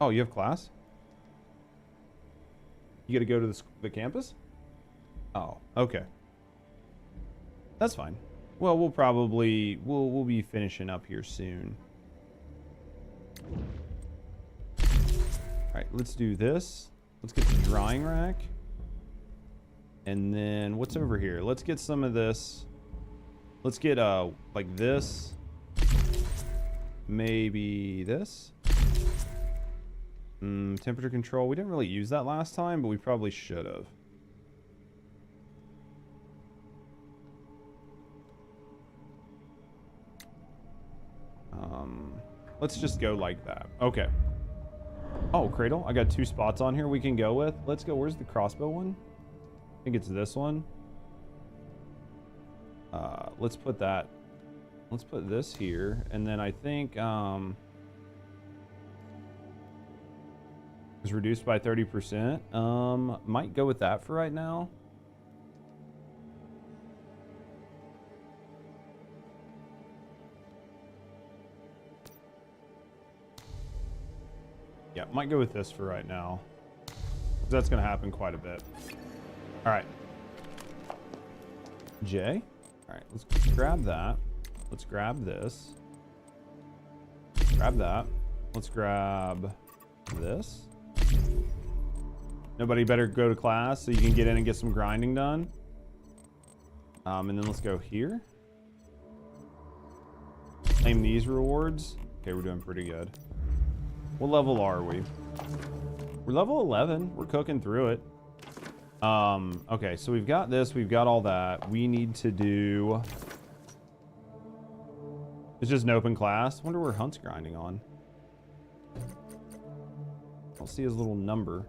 Oh, you have class? You gotta go to the campus? Oh, okay. That's fine. Well, we'll probably we'll be finishing up here soon. All right, let's do this. Let's get the drying rack. And then what's over here? Let's get some of this. Let's get like this. Maybe this. Temperature control. We didn't really use that last time, but we probably should have. Let's just go like that. Okay. Oh, cradle. I got 2 spots on here we can go with. Let's go. Where's the crossbow one? I think it's this one. Let's put that. Let's put this here. And then I think it's reduced by 30%. Might go with that for right now. Yeah, might go with this for right now. That's going to happen quite a bit. All right. J. All right, let's grab that. Let's grab this. Grab that. Let's grab this. Nobody better go to class so you can get in and get some grinding done. And then let's go here. Claim these rewards. Okay, we're doing pretty good. What level are we? We're level 11. We're cooking through it. Okay, so we've got this. We've got all that. We need to do... It's just an open class. Wonder where Hunt's grinding on. I'll see his little number.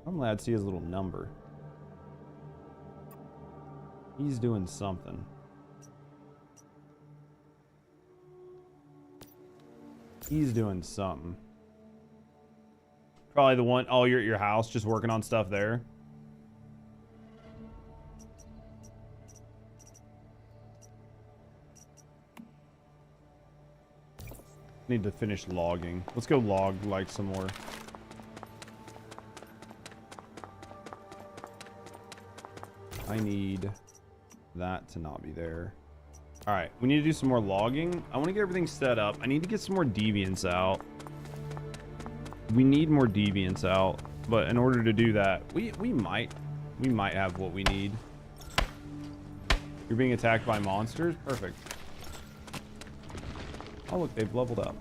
Normally I'd see his little number. He's doing something. He's doing something. Probably the one, oh, you're at your house just working on stuff there. Need to finish logging. Let's go log like some more. I need that to not be there. All right, we need to do some more logging. I want to get everything set up. I need to get some more deviants out. We need more deviants out, but in order to do that, we might have what we need. You're being attacked by monsters? Perfect. Oh look, they've leveled up.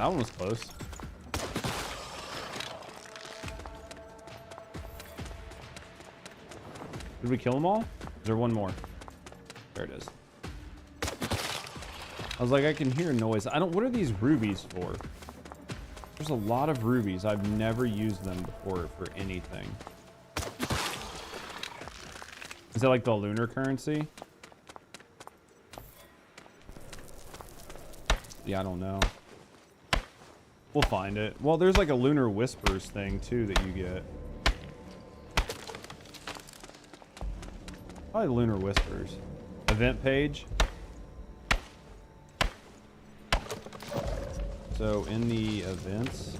that one was close. Did we kill them all? Is there one more? There it is. I was like, I can hear noise. What are these rubies for? There's a lot of rubies. I've never used them before for anything. Is that like the lunar currency? Yeah, I don't know. We'll find it. Well, there's like a lunar whispers thing too that you get. Probably lunar whispers. Event page. So in the events,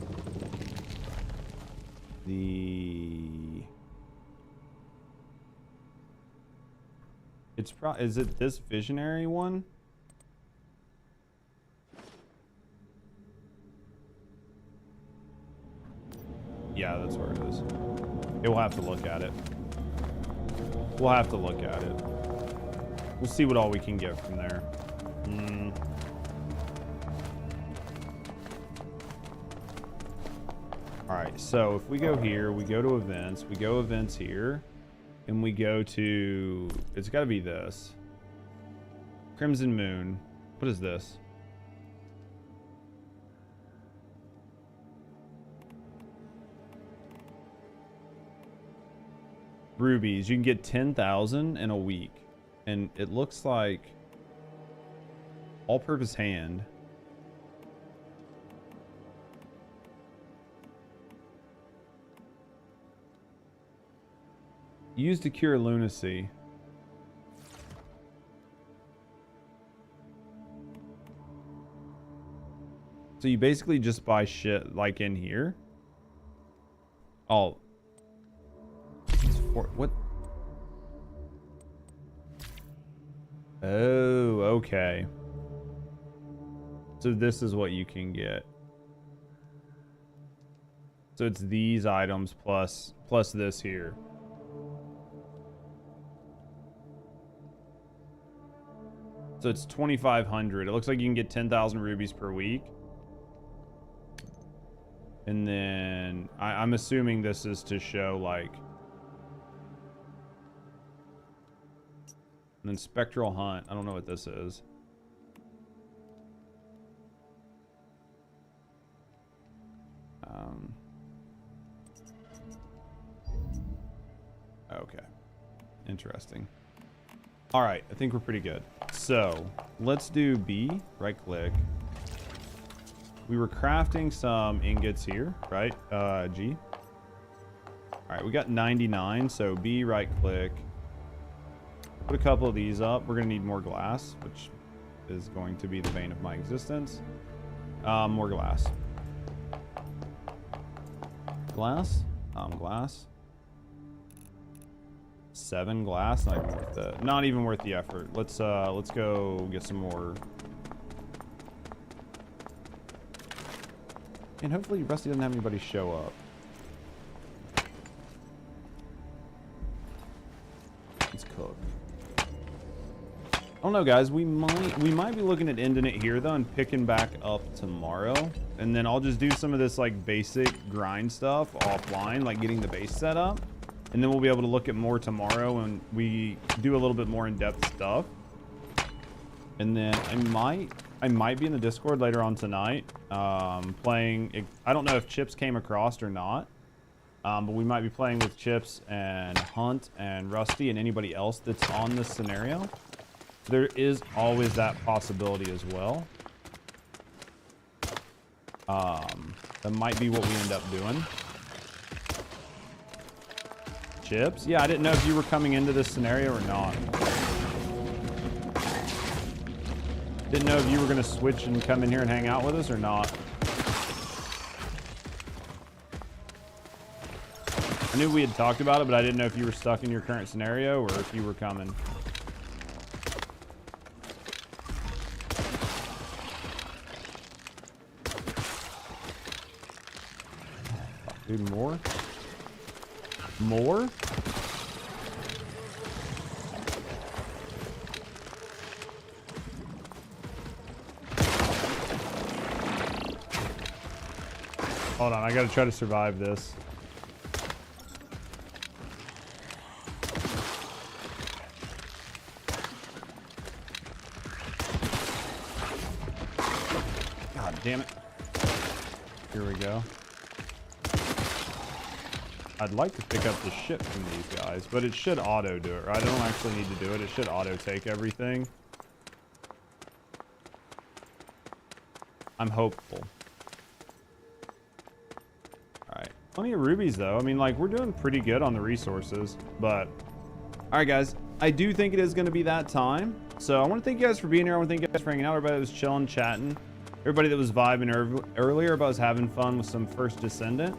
is it this visionary one? Yeah, that's where it is. Okay, we'll have to look at it. We'll have to look at it. We'll see what all we can get from there. All right, so if we go here, we go to events, we go events here, and we go to, it's got to be this. Crimson Moon. What is this? Rubies. You can get 10,000 in a week. And it looks like all-purpose hand. Used to cure lunacy. So you basically just buy shit like in here. Oh. What? Oh, okay. So this is what you can get. So it's these items plus this here. So it's 2,500. It looks like you can get 10,000 rubies per week. And then I'm assuming this is to show like. And then Spectral Hunt. I don't know what this is. Okay. Interesting. All right. I think we're pretty good. So let's do B. Right click. We were crafting some ingots here, right? G. All right. We got 99. So B. Right click. Put a couple of these up. We're going to need more glass, which is going to be the bane of my existence. More glass. Glass. Glass. 7 glass. Not even worth the. Not even worth the effort. Let's go get some more. And hopefully Rusty doesn't have anybody show up. Let's cook. I don't know, guys. We might be looking at ending it here though and picking back up tomorrow, and then I'll just do some of this like basic grind stuff offline, like getting the base set up, and then we'll be able to look at more tomorrow and we do a little bit more in-depth stuff. And then I might be in the Discord later on tonight, playing. I don't know if Chips came across or not, but we might be playing with Chips and Hunt and Rusty and anybody else that's on this scenario. There is always that possibility as well. That might be what we end up doing. Chips? Yeah, I didn't know if you were coming into this scenario or not. Didn't know if you were going to switch and come in here and hang out with us or not. I knew we had talked about it, but I didn't know if you were stuck in your current scenario or if you were coming. Dude, more? More? Hold on, I gotta try to survive this. God damn it. Here we go. I'd like to pick up the ship from these guys, but it should auto do it, right? I don't actually need to do it. It should auto take everything. I'm hopeful. Alright. Plenty of rubies, though. I mean, like, we're doing pretty good on the resources, but... Alright, guys. I do think it is going to be that time. So, I want to thank you guys for being here. I want to thank you guys for hanging out. Everybody that was chilling, chatting. Everybody that was vibing earlier. Everybody was having fun with some First Descendant.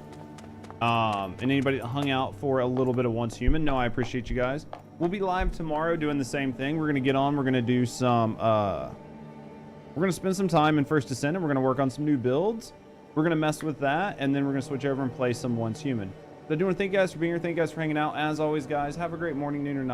And anybody that hung out for a little bit of Once Human. No, I appreciate you guys. We'll be live tomorrow doing the same thing. We're going to get on. We're going to do some... We're going to spend some time in First Descendant. We're going to work on some new builds. We're going to mess with that. And then we're going to switch over and play some Once Human. But I do want to thank you guys for being here. Thank you guys for hanging out. As always, guys, have a great morning, noon, or night.